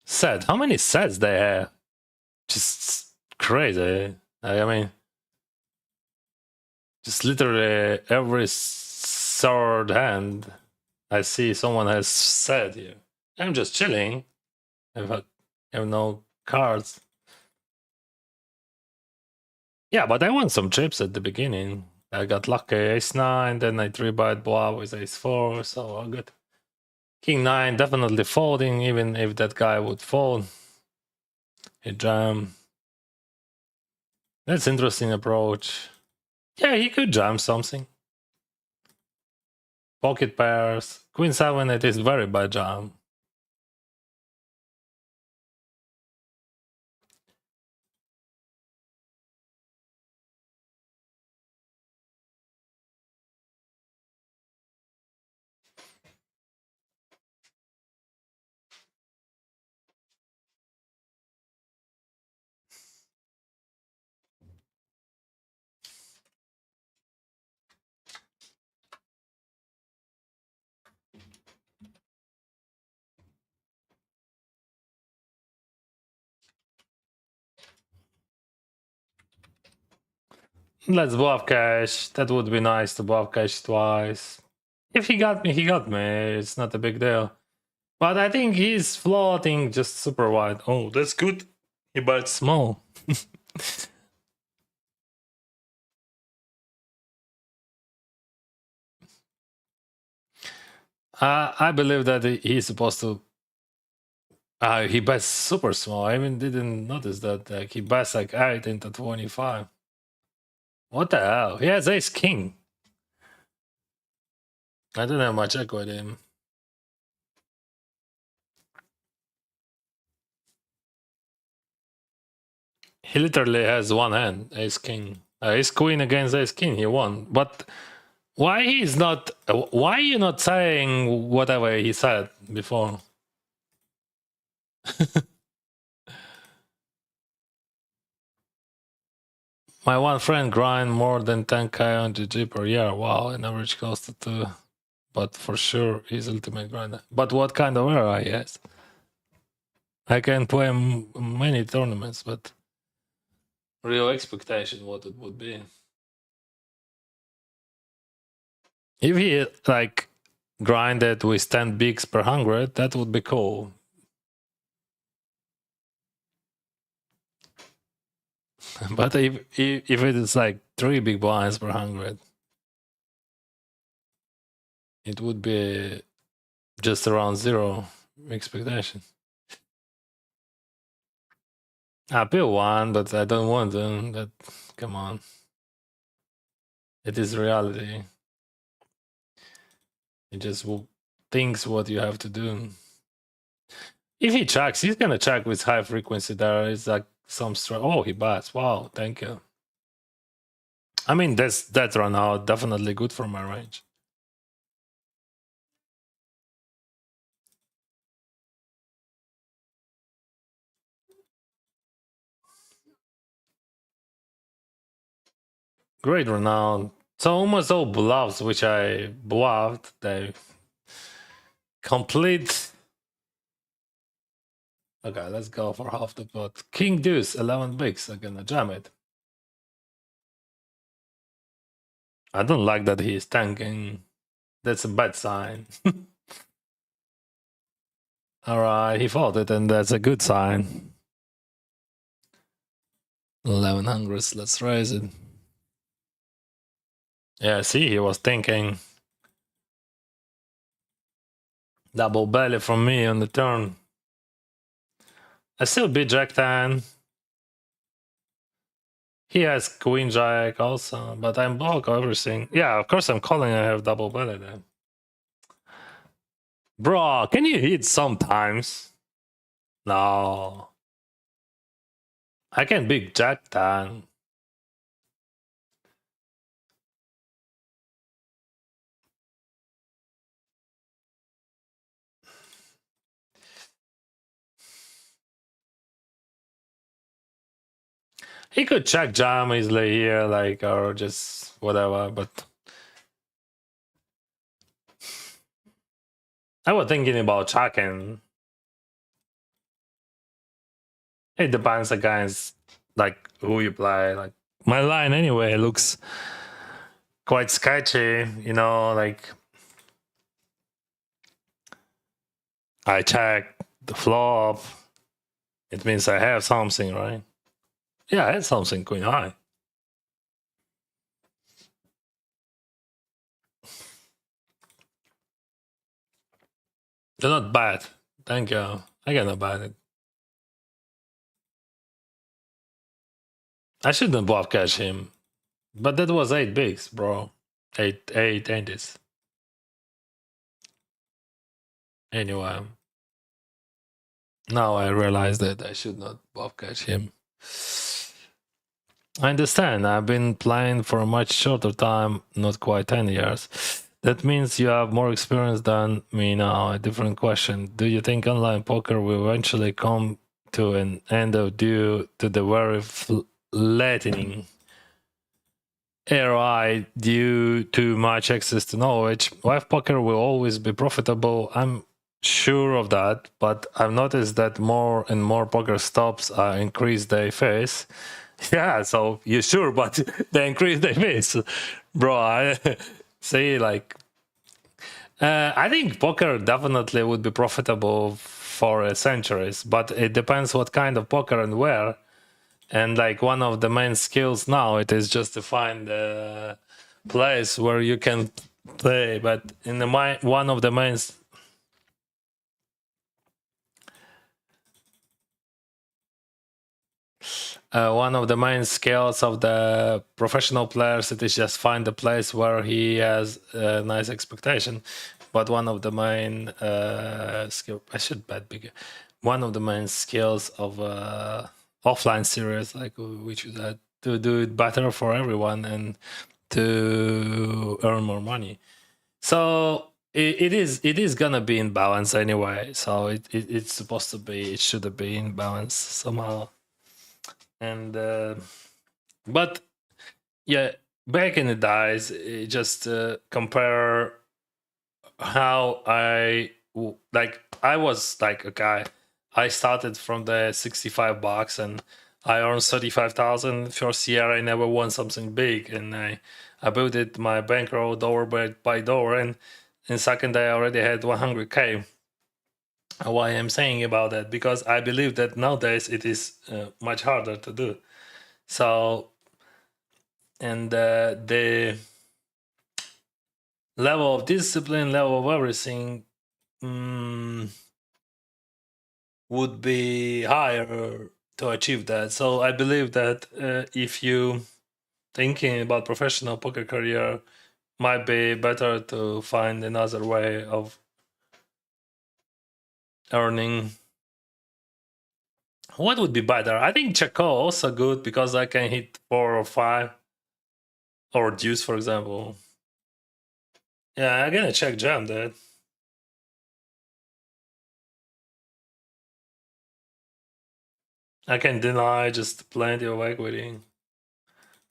Set. How many sets they have? Just crazy. I mean, just literally every third hand I see someone has set here. I'm just chilling. I have no cards. Yeah, but I won some chips at the beginning. I got lucky ace 9, then I 3-bet bluff with ace 4, so all good. King 9 definitely folding, even if that guy would fold. He jam. That's interesting approach. Yeah, he could jam something. Pocket pairs. Queen 7, it is very bad jam. Let's bluff cash. That would be nice to bluff cash twice. If he got me, he got me. It's not a big deal. But I think he's floating just super wide. Oh, that's good. He bets small. I believe that he's supposed to. He bets super small. I even didn't notice that. Like, he bets like 8 into 25. What the hell? He has ace king. I don't have much equity in him. He literally has one hand, ace king. Ace queen against ace king, he won. But why he's not? Why you not saying whatever he said before? My one friend grind more than 10k on GG per year. Wow, an average close to 2. But for sure, he's ultimate grinder. But what kind of era he has? I can play many tournaments, but real expectation what it would be. If he like grinded with 10 bigs per 100, that would be cool. But if it is like 3 big blinds per 100, it would be just around 0 expectation. I peel 1, but I don't want them. That, come on. It is reality. It just thinks what you have to do. If he checks, he's gonna check with high frequency. There is like some oh, he bats. Wow, thank you. I mean, that run out definitely good for my range. Great run out. So almost all bluffs which I bluffed, they complete. Okay, let's go for half the pot. King deuce, 11 bigs. I'm gonna jam it. I don't like that he's tanking. That's a bad sign. Alright, he folded, and that's a good sign. 1100s, let's raise it. Yeah, see, he was thinking. Double belly from me on the turn. I still beat Jack 10. He has Queen Jack also, but I'm block everything. Yeah, of course I'm calling. I have double belly then. Bro, can you hit sometimes? No. I can beat Jack 10. He could check jam easily here, like, or just whatever, but I was thinking about checking. It depends against like who you play. Like my line anyway looks quite sketchy, you know, like I check the flop. It means I have something, right? Yeah, I had something queen high. They're not bad. Thank you. I cannot buy it. I shouldn't bluff catch him. But that was 8 bigs, bro. 8 entities. Anyway. Now I realize that I should not bluff catch him. I understand. I've been playing for a much shorter time, not quite 10 years. That means you have more experience than me now. A different question. Do you think online poker will eventually come to an end due to the very flattening ROI due to much access to knowledge? Live poker will always be profitable. I'm sure of that, but I've noticed that more and more poker stops increase their fees. Yeah, so you sure, but they increase their miss, bro. I see, like, I think poker definitely would be profitable for centuries, but it depends what kind of poker and where. And like one of the main skills now, it is just to find a place where you can play. But in the one of the main one of the main skills of the professional players, it is just find a place where he has a nice expectation. But one of the main skill, I should bet bigger. One of the main skills of offline series, like which is that to do it better for everyone and to earn more money. So it is gonna be in balance anyway. So it's supposed to be, it should be in balance somehow. And but yeah, back in the days, just compare how I was like a guy. I started from the $65 and I earned 35,000 first year. I never won something big, and I built it my bankroll door by door, and in second day I already had 100k. Why I'm saying about that? Because I believe that nowadays it is much harder to do. So, and the level of discipline, level of everything would be higher to achieve that. So I believe that if you thinking about professional poker career, might be better to find another way of earning. What would be better? I think Checo also good because I can hit 4 or 5 or deuce, for example. Yeah, I'm gonna check jam that. I can deny just plenty of equity.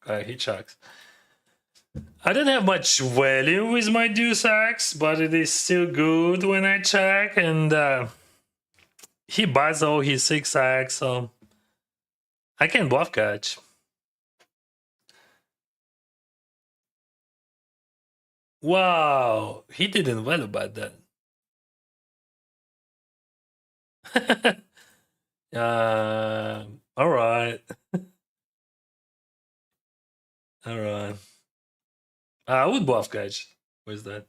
Okay, he checks. I don't have much value with my deuce X, but it is still good when I check. And he buys all his 6x, so I can bluff catch. Wow, he didn't value bet that. All right. All right. I would bluff catch with that.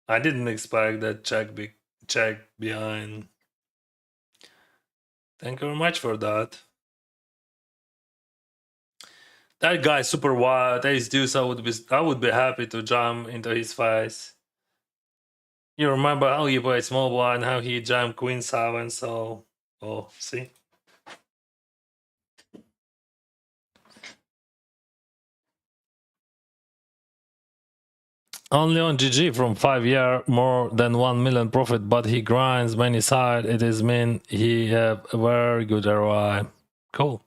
I didn't expect that check behind. Thank you very much for that. That guy super wild. Ace deuce. I would be happy to jump into his face. You remember how he played small blind, how he jammed queen 7. So, oh, see. Only on GG from 5 year, more than 1 million profit, but he grinds many side. It is mean he have a very good ROI. Cool.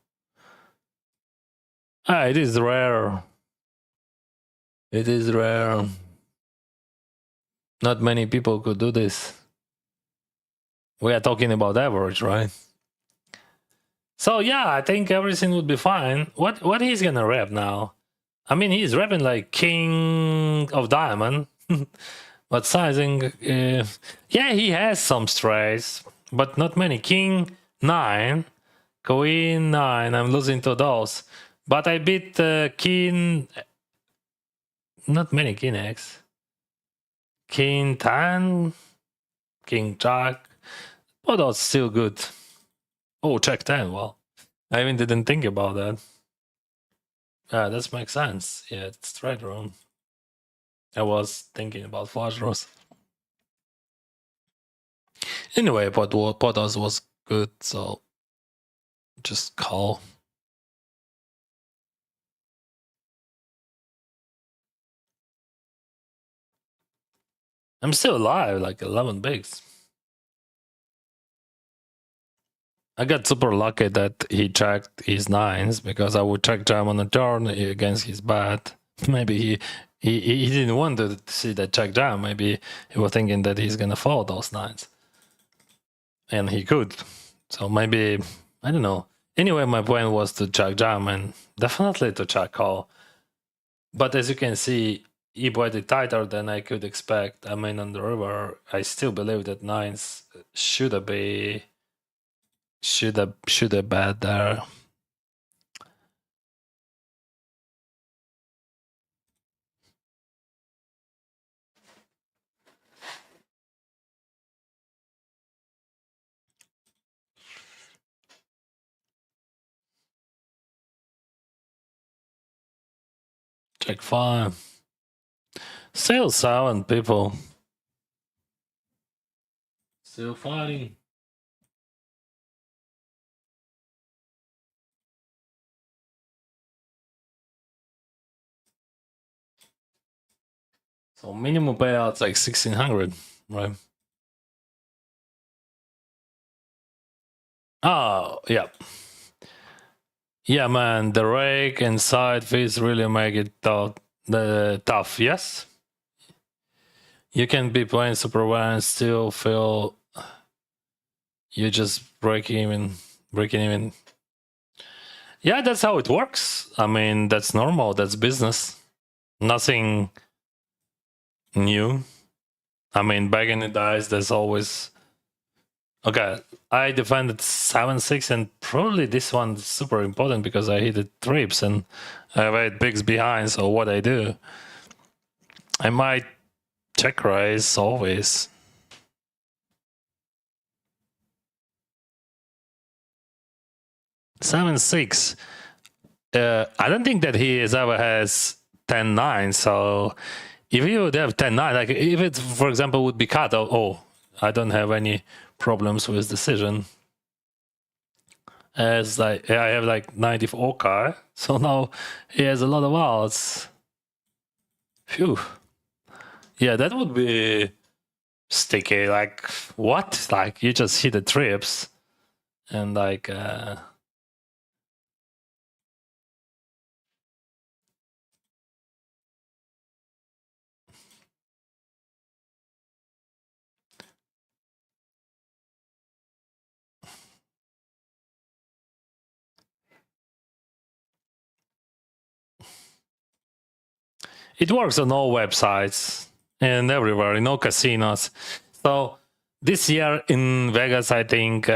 It is rare. It is rare. Not many people could do this. We are talking about average, right? So yeah, I think everything would be fine. What he's gonna rep now? I mean, he's repping like king of diamond, but sizing, yeah, he has some strays, but not many. King 9, queen 9. I'm losing to those, but I beat king. Not many king X. King 10, king jack. Oh, that's still good. Oh, check 10. Well, I even didn't think about that. That makes sense. Yeah, it's straight wrong. I was thinking about flush draws. Anyway, but Potos was good, so just call. I'm still alive, like 11 bigs. I got super lucky that he checked his 9s because I would check jam on the turn against his bet. Maybe he didn't want to see that check jam. Maybe he was thinking that he's gonna fold those 9s, and he could. So maybe, I don't know. Anyway, my point was to check jam and definitely to check call. But as you can see, he played it tighter than I could expect. I mean, on the river, I still believe that nines should have bet there. Check 5. Still 7 people. Still fighting. So minimum payout's like 1600, right? Oh, yeah. Yeah, man, the rake and side fees really make it tough, yes? You can be playing super well and still feel you just breaking even. Yeah, that's how it works. I mean, that's normal. That's business. Nothing new. I mean, back in the days, there's always. Okay, I defended 7-6, and probably this one's super important because I hit the trips and I have 8 bigs behind. So what I do, I might check raise always. Seven six. I don't think that he ever has 10-9. So if he would have 10-9, like if it, for example, would be cut, oh, I don't have any problems with decision. As like I have like 94 car, so now he has a lot of outs. Phew. Yeah, that would be sticky. Like what? Like you just hit the trips, and like it works on all websites and everywhere in all casinos. So this year in Vegas, I think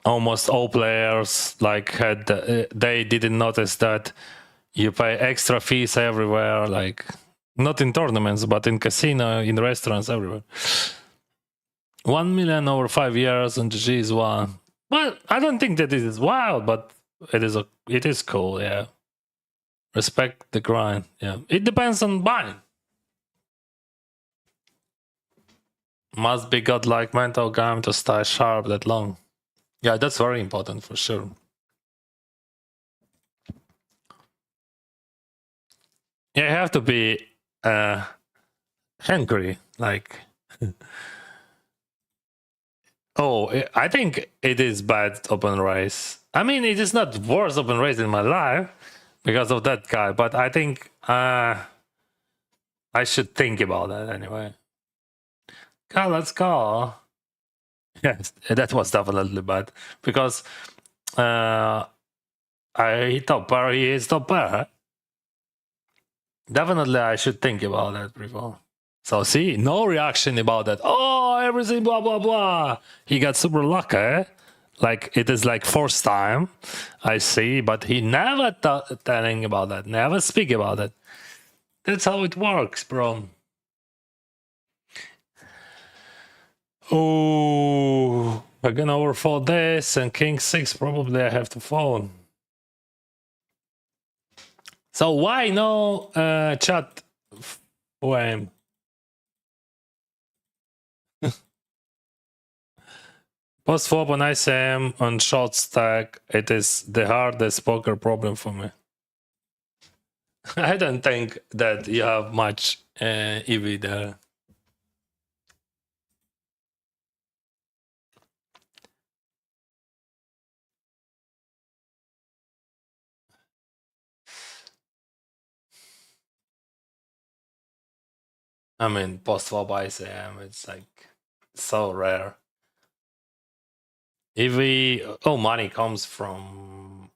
almost all players like had they didn't notice that you pay extra fees everywhere, like not in tournaments but in casino, in restaurants, everywhere. 1 million over 5 years on GG is one. Well, I don't think that it is wild, but it is cool. Yeah, respect the grind. Yeah, it depends on buying. Must be godlike mental game to stay sharp that long. Yeah, that's very important for sure. Yeah, you have to be hungry. Like, oh, I think it is bad open race. I mean, it is not worst open race in my life because of that guy, but I think I should think about that anyway. God, let's go. Yes, that was definitely bad because I top pair, he is top pair. Definitely, I should think about that before. So see, no reaction about that. Oh, everything blah blah blah. He got super lucky. Like it is like first time I see, but he never telling about that. Never speak about it. That's how it works, bro. Oh, we're gonna overfold this and king 6 probably I have to fold. So why no chat frame? Post flop on ICM on short stack, it is the hardest poker problem for me. I don't think that you have much EV there. I mean, post flop ICM, it's like so rare. If we money comes from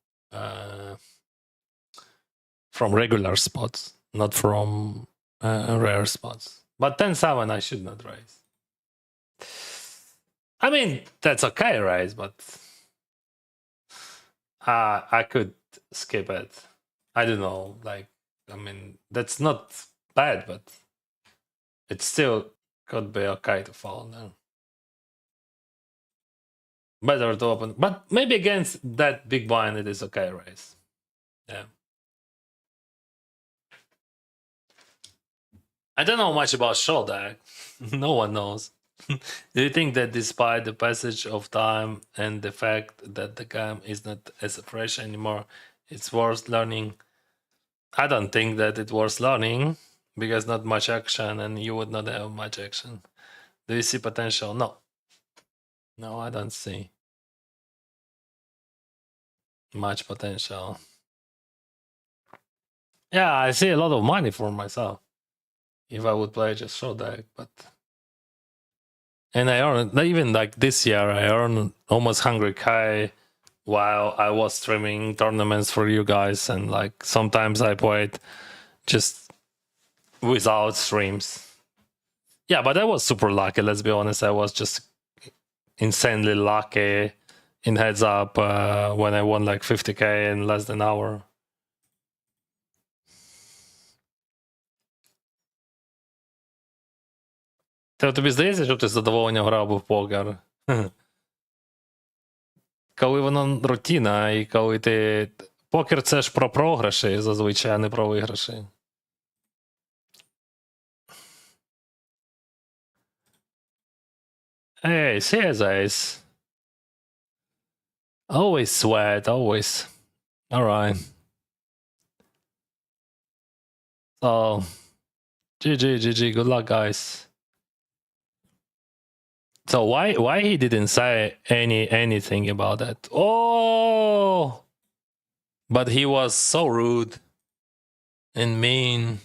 regular spots, not from rare spots. But 10-7 I should not raise. I mean, that's okay raise, but I could skip it. I don't know. Like, I mean, that's not bad, but it still could be okay to fall now. Better to open, but maybe against that big blind it is okay raise. Yeah. I don't know much about Shodak. No one knows. Do you think that despite the passage of time and the fact that the game is not as fresh anymore, it's worth learning? I don't think that it worth learning because not much action and you would not have much action. Do you see potential? No. No, I don't see much potential. Yeah, I see a lot of money for myself if I would play just Shodak, but and I earned even like this year I earned almost 100k while I was streaming tournaments for you guys, and like sometimes I played just without streams. Yeah, but I was super lucky, let's be honest. I was just insanely lucky in heads up when I won like 50k in less than an hour. Тобі здається, що ти з задоволенням грав би в покер? Коли воно рутина, і коли ти. Покер це ж про програші зазвичай, а не про виграші. Hey, CSAs. Always sweat, always. Alright. So, GG, good luck, guys. So why he didn't say anything about that? Oh, but he was so rude and mean,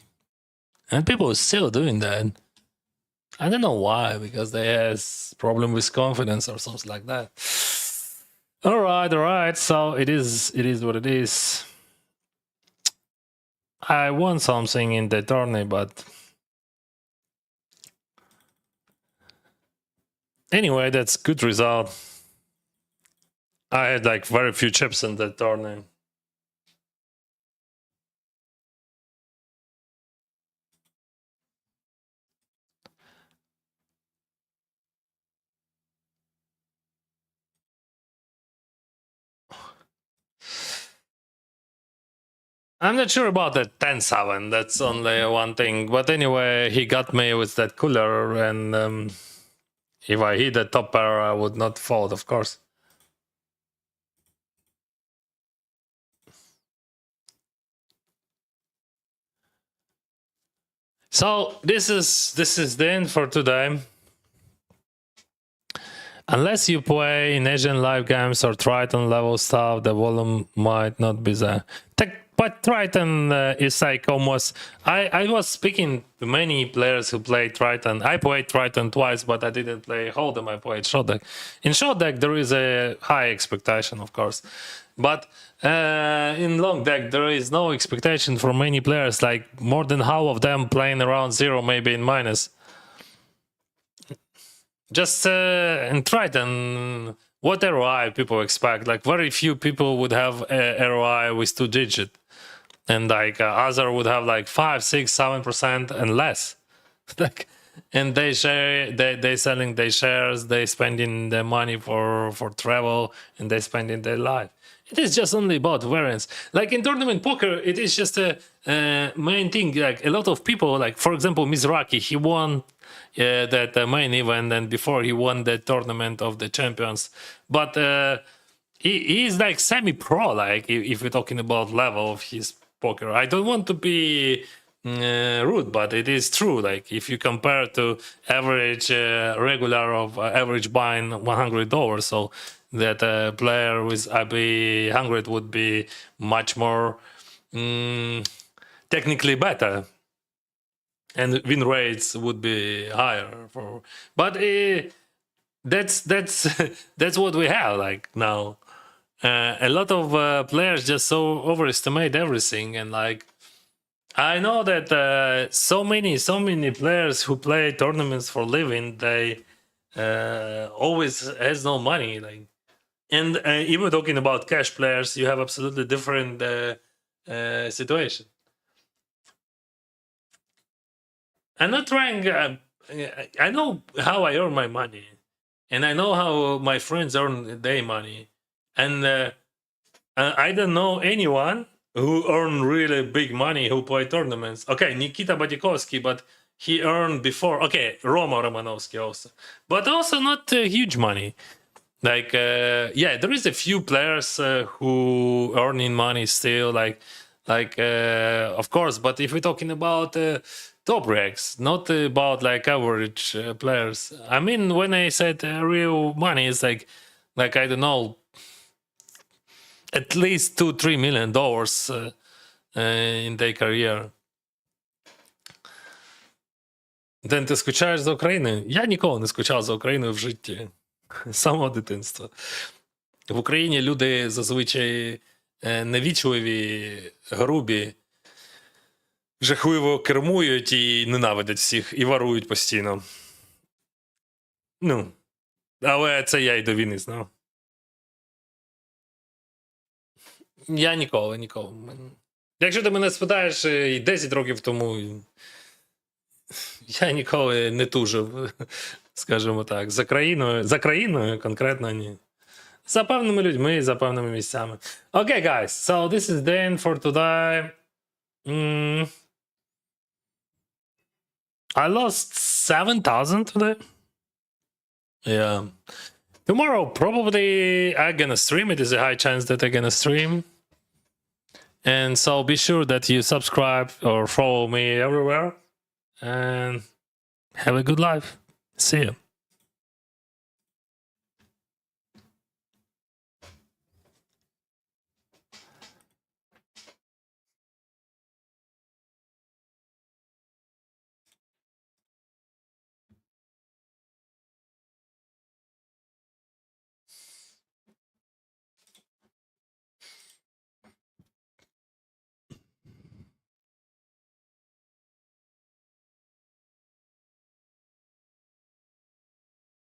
and people are still doing that. I don't know why, because they has problem with confidence or something like that. All right. So it is what it is. I won something in the tourney, but anyway, that's good result. I had like very few chips in that tourney. I'm not sure about that 10-7. That's only one thing. But anyway, he got me with that cooler, and if I hit the top pair, I would not fold, of course. So this is the end for today. Unless you play in Asian live games or Triton level stuff, the volume might not be there. But Triton is like almost. I was speaking to many players who played Triton. I played Triton twice, but I didn't play Hold'em. I played Shodak. In Shodak, there is a high expectation, of course, but in long deck there is no expectation for many players. Like more than half of them playing around zero, maybe in minus. Just in Triton, what ROI people expect? Like very few people would have a ROI with 2-digit, and like other would have like 5, 6, 7% and less. Like, and they share, they selling their shares, they spending their money for travel, and they spending their life. It is just only about variance. Like in tournament poker, it is just a main thing. Like a lot of people, like for example, Mizraki, he won that main event, and before he won the tournament of the champions. But he is like semi-pro. Like if we're talking about level of his poker, I don't want to be rude, but it is true. Like if you compare to average regular of average buying $100, so that a player with IB 100 would be much more technically better, and win rates would be higher. But that's that's what we have like now. A lot of players just so overestimate everything, and like I know that so many players who play tournaments for living, they always has no money. Like, and even talking about cash players, you have absolutely different situation. I'm not trying. I know how I earn my money, and I know how my friends earn their money, and I don't know anyone who earn really big money who play tournaments. Okay, Nikita Badikovsky, but he earned before. Okay, Roma Romanovsky also, but also not huge money. Like, yeah, there is a few players who earning money still, like, of course. But if we're talking about top ranks, not about like average players. I mean, when I said real money, it's like I don't know, at least $2-3 million in their career. Ден, ти скучаєш за Україною? Я ніколи не скучав за Україною в житті. З самого дитинства. В Україні люди зазвичай невічливі, грубі, жахливо кермують і ненавидять всіх, і ворують постійно. Ну, але це я й до війни знав. Я ніколи. Якщо ти мене спитаєш і 10 років тому, я ніколи не тужив, скажімо так, за країною конкретно ні. За певними людьми, за певними місцями. Okay, guys, so this is the end for today. I lost 7,000 today. Yeah. Tomorrow, probably I'm gonna stream. It is a high chance that I'm gonna stream. And so be sure that you subscribe or follow me everywhere. And have a good life. See you.